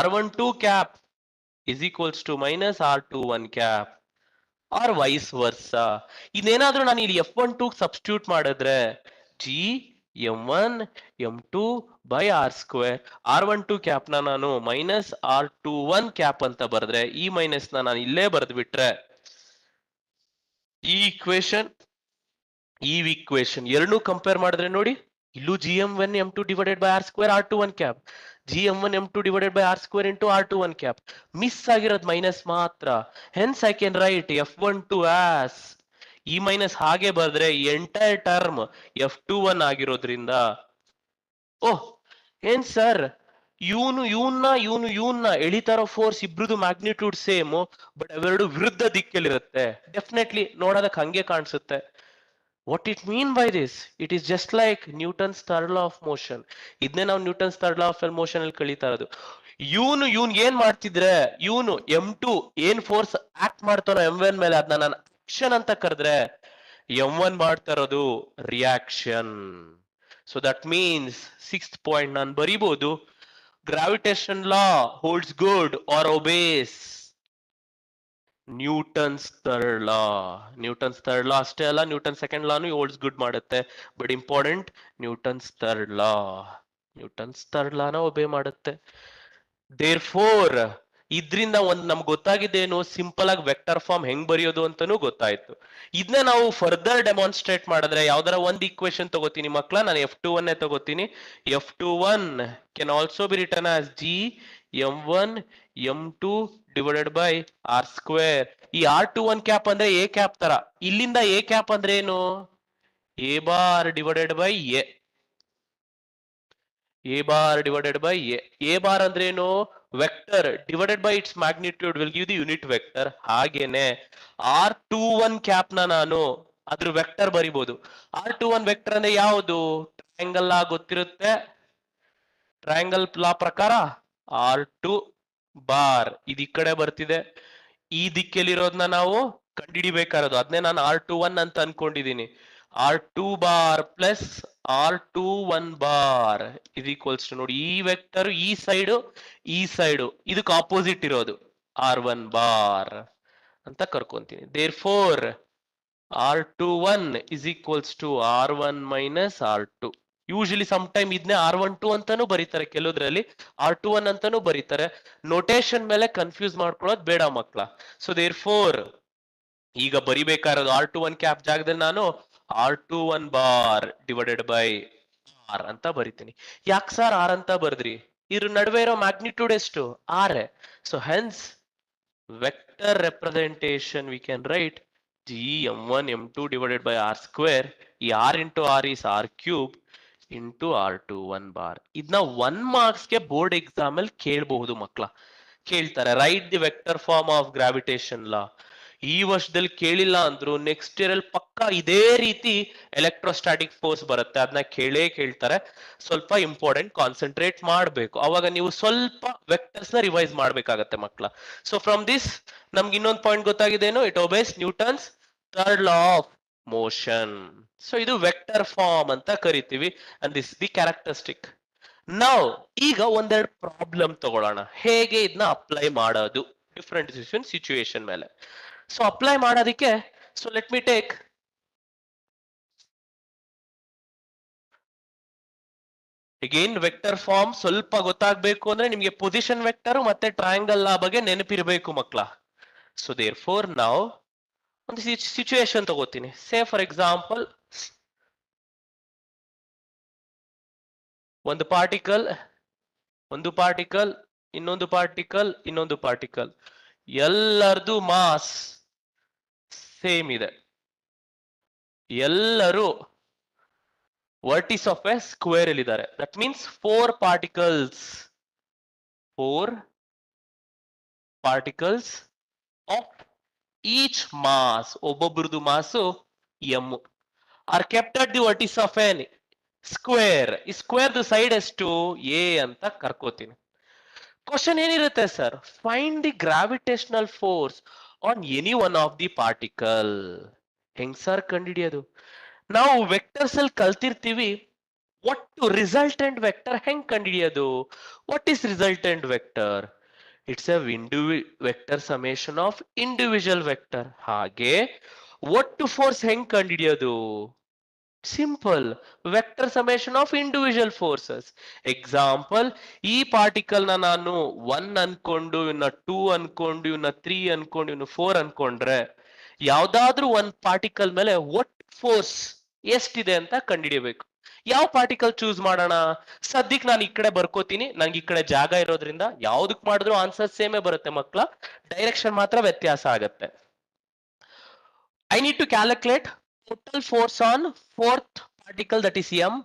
R12 cap is equals to minus R21 cap or vice versa. ಇದೇನಾದ್ರೂ ನಾನು ಇಲ್ಲಿ F12 ಸಬ್ಸ್ಟಿಟ್ಯೂಟ್ ಮಾಡಿದ್ರೆ Gm1m2 by R square, R12 cap ನಾನು ಮೈನಸ್ R21 ಕ್ಯಾಪ್ ಅಂತ ಬರೆದ್ರೆ ಈ ಮೈನಸ್ ನಾನು ಇಲ್ಲೇ ಬರೆದು ಬಿಟ್ರೆ ಈ ಈಕ್ವೇಶನ್ ಎರಡನ್ನೂ ಕಂಪೇರ್ ಮಾಡಿದ್ರೆ ನೋಡಿ, ಇಲ್ಲೂ Gm1m2 divided by R square R21 cap, Gm1m2 divided by R square into R21 cap. Miss ಆಗಿರೋದು ಮೈನಸ್ ಮಾತ್ರ. Hence I can write F12 as, ಈ ಮೈನಸ್ ಹಾಗೆ ಬರೆದ್ರೆ ಎಂಟೈರ್ ಟರ್ಮ್ F21 ಆಗಿರೋದ್ರಿಂದ, ಓಹ್ ಏನ್ ಸರ್ ಇವನ್ನ ಎಳಿತಾರೋ ಫೋರ್ಸ್ ಇಬ್ರದು ಮ್ಯಾಗ್ನಿಟ್ಯೂಡ್ ಸೇಮ್, ಬಟ್ ಅವೆರಡು ವಿರುದ್ಧ ದಿಕ್ಕಲ್ಲಿರುತ್ತೆ. ಡೆಫಿನೆಟ್ಲಿ ನೋಡೋದಕ್ಕೆ ಹಂಗೆ ಕಾಣಿಸುತ್ತೆ. What it mean by this? It is just like Newton's third law of motion. ಇದನ್ನೇ ನಾವು Newton's third law of motion ಅಲ್ಲಿ ಕಳೀತಾ ಇರೋದು. ಇವನ್ ಏನ್ ಮಾಡ್ತಿದ್ರೆ, ಇವನು M2 ಏನ್ ಫೋರ್ಸ್ ಆಕ್ಟ್ ಮಾಡ್ತಾನೋ M1 ಮೇಲೆ, ಅದನ್ನ ನಾನು ಆಕ್ಷನ್ ಅಂತ ಕರೆದ್ರೆ M1 ಮಾಡ್ತಾ ಇರೋದು reaction. So that means sixth point ನಾನು ಬರೀಬಹುದು, gravitation law holds good or obeys Newton's third law. Newton's third law ಅಷ್ಟೇ ಅಲ್ಲ, ನ್ಯೂಟನ್ ಸೆಕೆಂಡ್ ಲಾನು ಹೋಲ್ಡ್ಸ್ ಗುಡ್ ಮಾಡುತ್ತೆ. But important Newton's third law, Newton's third ಲಾನ ಒಬೇ ಮಾಡುತ್ತೆ. ದೇರ್ ಫೋರ್ ಇದ್ರಿಂದ ಒಂದ್ ನಮ್ಗೆ ಗೊತ್ತಾಗಿದ್ದೇನು, ಸಿಂಪಲ್ ಆಗಿ ವೆಕ್ಟರ್ ಫಾರ್ಮ್ ಹೆಂಗ್ ಬರೆಯೋದು ಅಂತಾನೂ ಗೊತ್ತಾಯ್ತು. ಇದನ್ನ ನಾವು ಫರ್ದರ್ ಡೆಮಾನ್ಸ್ಟ್ರೇಟ್ ಮಾಡಿದ್ರೆ ಯಾವ್ದಾರ ಒಂದ್ ಈಕ್ವೇಶನ್ ತಗೋತೀನಿ ಮಕ್ಳ, ನಾನು F21 ತಗೋತೀನಿ. F21 can also be written as Gm1m2 divided by R square. ಈ R21 ಕ್ಯಾಪ್ ಅಂದ್ರೆ ಎ ಕ್ಯಾಪ್ ತರ, ಇಲ್ಲಿಂದ ಎ ಕ್ಯಾಪ್ ಅಂದ್ರೆ ಏನು, A bar divided by A bar divided by A bar ಅಂದ್ರೆ ಏನು, vector divided by it's magnitude will give the unit vector. ಹಾಗೇನೆ R21 cap ನಾನು ಅದ್ರ ವೆಕ್ಟರ್ ಬರಿಬಹುದು. R21 ವೆಕ್ಟರ್ ಅಂದ್ರೆ ಯಾವುದು, ಟ್ರಯಾಂಗಲ್ ಲಾ ಗೊತ್ತಿರುತ್ತೆ, ಟ್ರಯಾಂಗಲ್ ಲಾ ಪ್ರಕಾರ R2 ಬಾರ್ ಇದು ಈ ಕಡೆ ಬರ್ತಿದೆ, ಈ ದಿಕ್ಕಲ್ಲಿರೋದನ್ನ ನಾವು ಕಂಡುಹಿಡಿಬೇಕಾರದು, ಅದನ್ನೇ ನಾನು R21 ಅಂತ ಅನ್ಕೊಂಡಿದೀನಿ. R2 bar plus R21 bar ಇದು ಈಕ್ವಲ್ಸ್ ಟು, ನೋಡಿ ಈ ವೆಕ್ಟರ್ ಈ ಸೈಡು ಇದಕ್ಕೆ ಆಪೋಸಿಟ್ ಇರೋದು R1 ಬಾರ್ ಅಂತ ಕರ್ಕೊಂತೀನಿ. Therefore R21 is equals to R1 minus R2. Usually some time ಇದನ್ನೇ R12 ಅಂತಾನೂ ಬರೀತಾರೆ, ಕೆಲವುದ್ರಲ್ಲಿ R21 ಅಂತಾನೂ ಬರೀತಾರೆ. ನೋಟೇಶನ್ ಮೇಲೆ ಕನ್ಫ್ಯೂಸ್ ಮಾಡ್ಕೊಳ್ಳೋದು ಬೇಡ ಮಕ್ಳ. ಸೊ ದೇರ್ ಫೋರ್ ಈಗ ಬರಿಬೇಕಾಗಿರೋದು R21 ಕ್ಯಾಪ್ ಜಾಗದಲ್ಲಿ ನಾನು R21 bar divided by R ಅಂತ ಬರಿತೀನಿ. ಯಾಕೆ ಸರ್ ಆರ್ ಅಂತ ಬರ್ದ್ರಿ, ಇದ್ರ ನಡುವೆ ಇರೋ ಮ್ಯಾಗ್ನಿಟ್ಯೂಡ್ ಎಷ್ಟು, R. So hence vector representation we can write Gm1m2 divided by r square. ಈ r into r is r cube into R21 bar. ಇದನ್ನ 1 ಮಾರ್ಕ್ಸ್ಗೆ ಬೋರ್ಡ್ ಎಕ್ಸಾಮ್ ಅಲ್ಲಿ ಕೇಳಬಹುದು ಮಕ್ಳ, ಕೇಳ್ತಾರೆ. Write the vector form of gravitation law. ಈ ವರ್ಷದಲ್ಲಿ ಕೇಳಿಲ್ಲ ಅಂದ್ರು ನೆಕ್ಸ್ಟ್ ಇಯರ್ ಅಲ್ಲಿ ಪಕ್ಕಾ ಇದೇ ರೀತಿ ಎಲೆಕ್ಟ್ರೋಸ್ಟಾಟಿಕ್ ಫೋರ್ಸ್ ಬರುತ್ತೆ, ಅದನ್ನ ಕೇಳ್ತಾರೆ. ಸ್ವಲ್ಪ ಇಂಪಾರ್ಟೆಂಟ್, ಕಾನ್ಸಂಟ್ರೇಟ್ ಮಾಡಬೇಕು, ಅವಾಗ ನೀವು ಸ್ವಲ್ಪ ವೆಕ್ಟರ್ಸ್ ನ ರಿವೈಸ್ ಮಾಡ್ಬೇಕಾಗತ್ತೆ ಮಕ್ಳ. ಸೊ ಫ್ರಮ್ ದಿಸ್ ನಮ್ಗೆ ಇನ್ನೊಂದು ಪಾಯಿಂಟ್ ಗೊತ್ತಾಗಿದ್ದೇನು, it obeys Newton's third law of motion. So ಇದು ವೆಕ್ಟರ್ ಫಾರ್ಮ್ ಅಂತ ಕರಿತೀವಿ, ಅಂಡ್ ದಿಸ್ ದಿ ಕ್ಯಾರೆಕ್ಟರಿಸ್ಟಿಕ್. ನಾವು ಈಗ ಒಂದೆರಡು ಪ್ರಾಬ್ಲಮ್ ತಗೊಳ್ಳೋಣ, ಹೇಗೆ ಇದನ್ನ ಅಪ್ಲೈ ಮಾಡೋದು ಡಿಫ್ರೆಂಟ್ ಸಿಚುವೇಶನ್ ಮೇಲೆ. ಸೊ ಅಪ್ಲೈ ಮಾಡೋದಕ್ಕೆ, so let me take again vector form. ಸ್ವಲ್ಪ ಗೊತ್ತಾಗ್ಬೇಕು ಅಂದ್ರೆ ನಿಮ್ಗೆ ಪೊಸಿಷನ್ ವೆಕ್ಟರ್ ಮತ್ತೆ ಟ್ರಯಾಂಗಲ್ ಲಾ ಬಗ್ಗೆ ನೆನಪಿರ್ಬೇಕು ಮಕ್ಳ. ಸೊ ದೇರ್ ಫೋರ್ ನಾವು ಒಂದು ಸಿಚುವೇಶನ್ ತಗೋತೀನಿ. ಸೇ ಫಾರ್ ಎಕ್ಸಾಂಪಲ್ ಒಂದು ಪಾರ್ಟಿಕಲ್, ಇನ್ನೊಂದು ಪಾರ್ಟಿಕಲ್, ಎಲ್ಲರದು ಮಾಸ್ ಸೇಮ್ ಇದೆ, ಎಲ್ಲರೂ ವರ್ಟಿಸ್ ಆಫ್ ಎ ಸ್ಕ್ವೇರ್ ಇಲ್ಲಿದ್ದಾರೆ. That means 4 particles, 4 particles of each mass, ಒಬ್ಬೊಬ್ರದ್ದು mass m, are kept at the vertices of an square. ಈ ಸ್ಕ್ವೇರ್ ಸೈಡ್ ಎಷ್ಟು ಎ ಅಂತ ಕರ್ಕೋತೀನಿ. ಕ್ವಶನ್ ಏನಿರುತ್ತೆ sir, find the gravitational force on any one of the particle. ಹೆಂಗ್ sir ಕಂಡಿಡಿಯೋದು? ನಾವು vectors ಅಲ್ಲಿ ಕಲ್ತಿರ್ತೀವಿ ಒಟ್ಟು ರಿಸಲ್ಟೆಂಟ್ ವೆಕ್ಟರ್ ಹೆಂಗ್ ಕಂಡಿಡಿಯೋದು. What is resultant vector? It's a vector summation of individual vector. ಹಾಗೆ ಒಟ್ಟು ಫೋರ್ಸ್ ಹೆಂಗ್ ಕಂಡಿಡಿಯೋದು? Simple, vector summation of individual forces. Example, ಈ ಪಾರ್ಟಿಕಲ್ ನಾನು 1 ಅನ್ಕೊಂಡು, ಇವನ್ನ 2 ಅನ್ಕೊಂಡು, ಇವನ್ನ 3 ಅನ್ಕೊಂಡು, ಇವನ್ನ 4 ಅನ್ಕೊಂಡ್ರೆ ಯಾವ್ದಾದ್ರೂ ಒಂದ್ ಪಾರ್ಟಿಕಲ್ ಮೇಲೆ ಒಟ್ಟು ಫೋರ್ಸ್ ಎಷ್ಟಿದೆ ಅಂತ ಕಂಡುಹಿಡಿಯಬೇಕು. ಯಾವ ಪಾರ್ಟಿಕಲ್ ಚೂಸ್ ಮಾಡೋಣ? ಸದ್ಯಕ್ಕೆ ನಾನು ಈ ಕಡೆ ಬರ್ಕೋತೀನಿ, ನಂಗೆ ಈ ಕಡೆ ಜಾಗ ಇರೋದ್ರಿಂದ ಯಾವ್ದಕ್ ಮಾಡಿದ್ರು ಆನ್ಸರ್ ಸೇಮೇ ಬರುತ್ತೆ ಮಕ್ಕಳ, ಡೈರೆಕ್ಷನ್ ಮಾತ್ರ ವ್ಯತ್ಯಾಸ ಆಗತ್ತೆ. I need to calculate total force on fourth particle, that is M,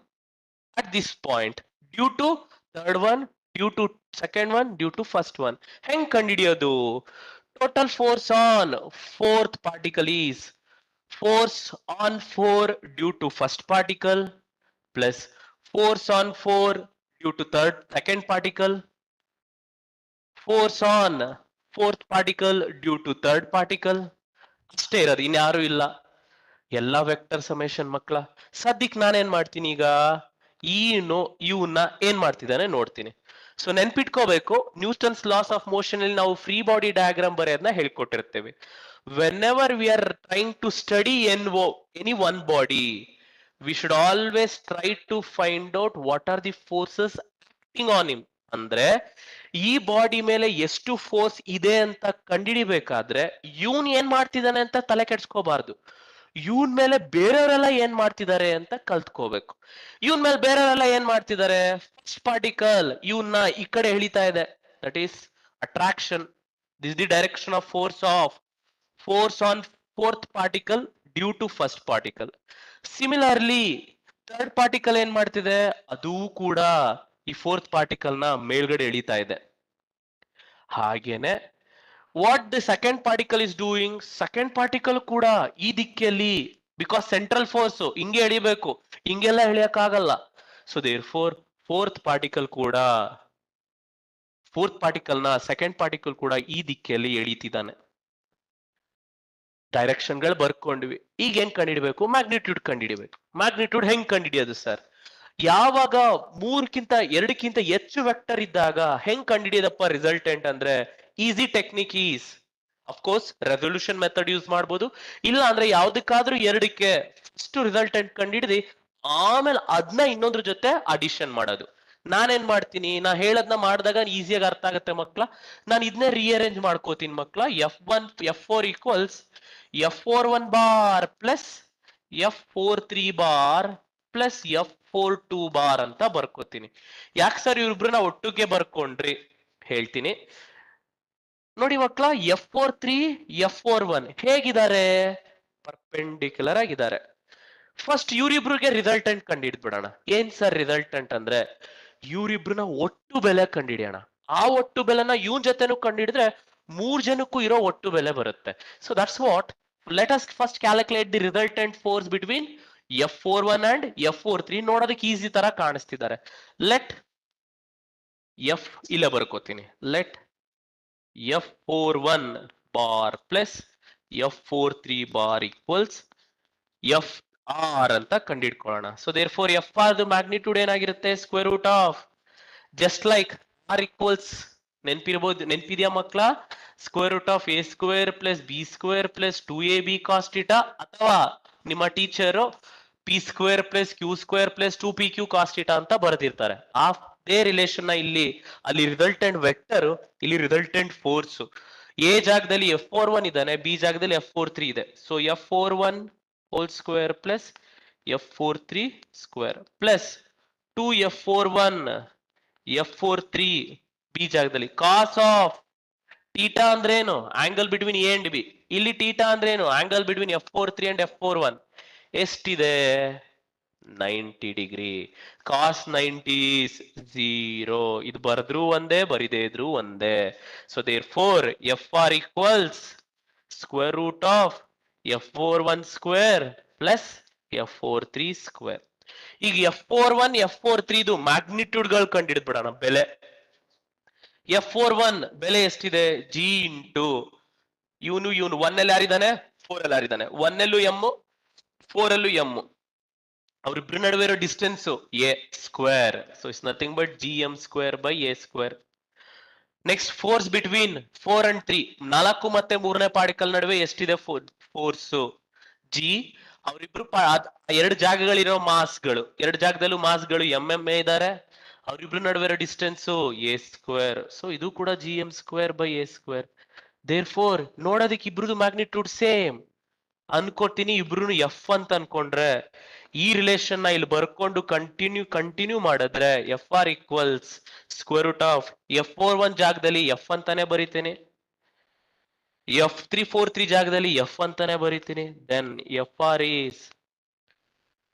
at this point, due to third one, due to second one, due to first one. Heng ಕಂಡುಹಿಡಿಯೋದು? Total force on fourth particle is force on 4 due to first particle plus force on 4 due to second particle, force on fourth particle due to third particle. ಅಷ್ಟೇ ಇರೋದು, ಇನ್ಯಾರು ಇಲ್ಲ. ಎಲ್ಲಾ vector summation ಮಕ್ಕಳ. ಸದ್ಯಕ್ಕೆ ನಾನೇನ್ ಮಾಡ್ತೀನಿ, ಈಗ ಇವನ್ನ ಏನ್ ಮಾಡ್ತಿದ್ದಾನೆ ನೋಡ್ತೀನಿ. ಸೊ ನೆನ್ಪಿಟ್ಕೋಬೇಕು, ನ್ಯೂಟನ್ಸ್ ಲಾಸ್ ಆಫ್ ಮೋಷನ್ ಅಲ್ಲಿ ನಾವು ಫ್ರೀ ಬಾಡಿ ಡಯಾಗ್ರಾಮ್ ಬರೆಯೋದನ್ನ ಹೇಳ್ಕೊಟ್ಟಿರ್ತೇವೆ. Whenever we are trying to study any one body, we should always try to find out what are the forces acting on him. ಅಂದ್ರೆ ಈ body ಮೇಲೆ ಎಷ್ಟು force ಇದೆ ಅಂತ ಕಂಡಿಡಿಬೇಕಾದ್ರೆ ಇವನ್ ಏನ್ ಮಾಡ್ತಿದ್ದಾನೆ ಅಂತ ತಲೆ ಕೆಡ್ಸ್ಕೋಬಾರ್ದು. ಇವನ್ ಮೇಲೆ ಬೇರೆಯವರೆಲ್ಲ ಏನ್ ಮಾಡ್ತಿದ್ದಾರೆ ಅಂತ ಕಲ್ತ್ಕೋಬೇಕು. ಇವನ್ ಮೇಲೆ ಬೇರೆಯವರೆಲ್ಲ ಏನ್ ಮಾಡ್ತಿದ್ದಾರೆ, ಫಸ್ಟ್ ಪಾರ್ಟಿಕಲ್ ಇವನ್ನ ಈ ಕಡೆ ಎಳಿತಾ ಇದೆ, that is attraction. This the direction of force on fourth particle due to first particle. Similarly third particle ಏನ್ ಮಾಡ್ತಿದೆ, ಅದು ಕೂಡ ಈ ಫೋರ್ತ್ ಪಾರ್ಟಿಕಲ್ ನ ಮೇಲ್ಗಡೆ ಎಳಿತಾ ಇದೆ. ಹಾಗೇನೆ what the second particle is doing, second particle ಕೂಡ ಈ ದಿಕ್ಕಲ್ಲಿ, ಬಿಕಾಸ್ ಸೆಂಟ್ರಲ್ ಫೋರ್ಸ್ ಹಿಂಗೆ ಎಳಿಬೇಕು, ಹಿಂಗೆಲ್ಲ ಎಳಿಯಕ್ಕಾಗಲ್ಲ. ಸೊ ದೇರ್ ಫೋರ್ತ್ ಪಾರ್ಟಿಕಲ್ ನ ಸೆಕೆಂಡ್ ಪಾರ್ಟಿಕಲ್ ಕೂಡ ಈ ದಿಕ್ಕಲ್ಲಿ ಎಳಿತಿದ್ದಾನೆ. ಡೈರೆಕ್ಷನ್ ಗಳು ಬರ್ಕೊಂಡ್ವಿ. ಈಗ ಏನ್ ಕಂಡಿಡಿಬೇಕು, ಮ್ಯಾಗ್ನಿಟ್ಯೂಡ್ ಕಂಡಿಡಿಬೇಕು. ಮ್ಯಾಗ್ನಿಟ್ಯೂಡ್ ಹೆಂಗ್ ಕಂಡಿಡಿಯೋದು ಸರ್? ಯಾವಾಗ 2ಕ್ಕಿಂತ ಹೆಚ್ಚು ವೆಕ್ಟರ್ ಇದ್ದಾಗ ಹೆಂಗ್ ಕಂಡಿಡಿಯೋದಪ್ಪ ರಿಸಲ್ಟೆಂಟ್ ಅಂದ್ರೆ, easy technique is of course resolution method use ಮಾಡ್ಬೋದು, ಇಲ್ಲ ಅಂದ್ರೆ ಯಾವ್ದಕ್ಕಾದ್ರೂ 2ಕ್ಕೆ ಫಸ್ಟ್ ರಿಸಲ್ಟೆಂಟ್ ಕಂಡಿಡಿದು ಆಮೇಲೆ ಅದನ್ನ ಇನ್ನೊಂದ್ರ ಜೊತೆ ಅಡಿಷನ್ ಮಾಡೋದು. ನಾನೇನ್ ಮಾಡ್ತೀನಿ, ನಾ ಹೇಳದ್ನ ಮಾಡಿದಾಗ ಈಸಿಯಾಗಿ ಅರ್ಥ ಆಗತ್ತೆ ಮಕ್ಳ. ನಾನು ಇದನ್ನೇ ರಿಅರೇಂಜ್ ಮಾಡ್ಕೋತೀನಿ ಮಕ್ಳ. F4 equals F41 bar plus F43 bar plus F42 bar ಅಂತ ಬರ್ಕೋತೀನಿ. ಯಾಕೆ ಸರ್ ಇವ್ರಿಬ್ರನ್ನ ಒಟ್ಟಿಗೆ ಬರ್ಕೊಂಡ್ರಿ ಹೇಳ್ತೀನಿ ನೋಡಿ ಮಕ್ಳ. F43 F41 ಹೇಗಿದ್ದಾರೆ, ಪರ್ಪೆಂಡಿಕ್ಯುಲರ್ ಆಗಿದ್ದಾರೆ. ಫಸ್ಟ್ ಇವ್ರಿಬ್ರಿಗೆ ರಿಸಲ್ಟೆಂಟ್ ಕಂಡಿಡ್ಬಿಡೋಣ. ಏನ್ ಸರ್ ರಿಸಲ್ಟೆಂಟ್ ಅಂದ್ರೆ, ಇವ್ರಿಬ್ರನ್ನ ಒಟ್ಟು ಬೆಲೆ ಕಂಡಿಡಿಯೋಣ. ಆ ಒಟ್ಟು ಬೆಲೆನ ಇವನ್ ಜೊತೆನೂ ಕಂಡಿಡಿದ್ರೆ 3 ಜನಕ್ಕೂ ಇರೋ ಒಟ್ಟು ಬೆಲೆ ಬರುತ್ತೆ. So that's what, let us first calculate the resultant force between F41 and F43. ನೋಡೋದಕ್ಕೆ ಈಸಿ ತರ ಕಾಣಿಸ್ತಿದ್ದಾರೆ. ಲೆಟ್ ಇಲ್ಲ ಬರ್ಕೋತೀನಿ, let F41 bar plus F43 bar equals FR ಅಂತ ಕಂಡಿಡ್ಕೊಳ್ಳೋಣ. So therefore FR magnitude ಏನಾಗಿರುತ್ತೆ, square root of, just like R equals ನೆನ್ಪಿದ್ಯಾ ಮಕ್ಳ, square root of A square plus B square plus 2AB cos theta, ಅಥವಾ ನಿಮ್ಮ teacher P square plus Q square plus 2PQ cos theta ಅಂತ ಬರೆದಿರ್ತಾರೆ. ಅದೇ relation ಇಲ್ಲಿ ಅಲ್ಲಿ resultant vector, ಇಲ್ಲಿ resultant force. A ಜಾಗದಲ್ಲಿ F41 ಇದ್ದಾನೆ, ಬಿ ಜಾಗದಲ್ಲಿ F43 ಇದೆ. So F41 whole square plus F43 square plus 2F41 F43 B ಜಾಗದಲ್ಲಿ cos of theta ಅಂದ್ರೇನು, angle between A and B. ಇಲ್ಲಿ theta ಅಂದ್ರೇನು, angle between F43 and F41. ಎಷ್ಟಿದೆ 90 degree. Cos 90 is 0. ಇದು ಬರೆದ್ರು ಒಂದೇ, ಬರಿದೇ ಇದ್ರು ಒಂದೇ. So therefore F R equals square root of F41 square plus F43 square. ಈಗ F41 F43 ಇದು ಮ್ಯಾಗ್ನಿಟ್ಯೂಡ್ ಗಳು ಕಂಡಿಡ್ಬಿಡೋಣ ಬೆಲೆ. F41 ಬೆಲೆ ಎಷ್ಟಿದೆ? G ಇಂಟು ಇವನು 1 ಅಲ್ಲಿ ಯಾರಿದ್ದಾನೆ? 4 ಅಲ್ಲಿ ಯಾರಿದ್ದಾನೆ? 1 ಅಲ್ಲೂ ಎಮ್, 4 ಅಲ್ಲೂ ಎಮ್. ಅವರಿಬ್ರು ನಡುವೆ ಇರೋ distance A square. So it's nothing but GM square by a square. Next force between 4 and 3, 4 ಮತ್ತೆ 3ನೇ ಪಾರ್ಟಿಕಲ್ ನಡುವೆ ಎಷ್ಟಿದೆ ಫೋರ್ಸ್? ಜಿ. ಅವರಿಬ್ರು ಎರಡು ಜಾಗಗಳಿರೋ ಮಾಸ್ಗಳು, ಎರಡು ಜಾಗದಲ್ಲೂ ಮಾಸ್ಗಳು ಎಂ ಇದ್ದಾರೆ. ಅವರಿಬ್ರು ನಡುವೆ ಇರೋ ಡಿಸ್ಟೆನ್ಸ್ ಎ ಸ್ಕ್ವೇರ್. ಸೊ ಇದು ಕೂಡ GM square by a square. Therefore ನೋಡೋದಕ್ಕೆ ಇಬ್ರದು ಮ್ಯಾಗ್ನಿಟ್ಯೂಡ್ ಸೇಮ್ ಅನ್ಕೋತೀನಿ. ಇಬ್ರು ಎಫ್ ಅಂತ ಅನ್ಕೊಂಡ್ರೆ ಈ ರಿಲೇಷನ್ ನ ಇಲ್ಲಿ ಬರ್ಕೊಂಡು ಕಂಟಿನ್ಯೂ ಮಾಡಿದ್ರೆ F R equals square root of F41 ಜಾಗದಲ್ಲಿ ಎಫ್ ಅಂತಾನೆ ಬರೀತೇನೆ, F343 ಜಾಗದಲ್ಲಿ ಎಫ್ ಅಂತಾನೆ ಬರೀತೀನಿ. Then F R is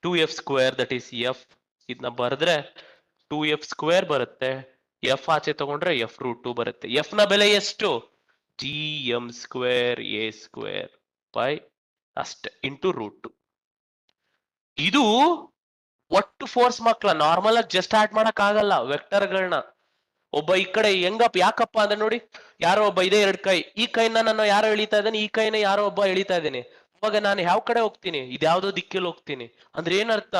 2F square, that is F. ಇದನ್ನ ಬರೆದ್ರೆ 2F ಸ್ಕ್ವೇರ್ ಬರುತ್ತೆ. ಎಫ್ ಆಚೆ ತಗೊಂಡ್ರೆ F√2 ಬರುತ್ತೆ. ಎಫ್ ನ ಬೆಲೆ ಎಷ್ಟು? GM square A square by ಅಷ್ಟೇ ಇಂಟು √2. ಇದು ಒಟ್ಟು ಫೋರ್ಸ್ ಮಕ್ಳ. ನಾರ್ಮಲ್ ಆಗಿ ಜಸ್ಟ್ ಆಡ್ ಮಾಡಕ್ ಆಗಲ್ಲ ವೆಕ್ಟರ್ಗಳನ್ನ. ಒಬ್ಬ ಈ ಕಡೆ ಹೆಂಗಪ್ಪ ಯಾಕಪ್ಪ ಅಂದ್ರೆ ನೋಡಿ, ಯಾರೋ ಒಬ್ಬ ಇದೆ ಎರಡು ಕೈ, ಈ ಕೈನ ನಾನು ಯಾರೋ ಎಳಿತಾ ಇದ್ದೇನೆ, ಈ ಕೈನ ಯಾರೋ ಒಬ್ಬ ಎಳಿತಾ ಇದ್ದೇನೆ. ಅವಾಗ ನಾನು ಯಾವ ಕಡೆ ಹೋಗ್ತೀನಿ? ಇದ್ಯಾವುದೋ ದಿಕ್ಕಲ್ಲಿ ಹೋಗ್ತೀನಿ. ಅಂದ್ರೆ ಏನರ್ಥ?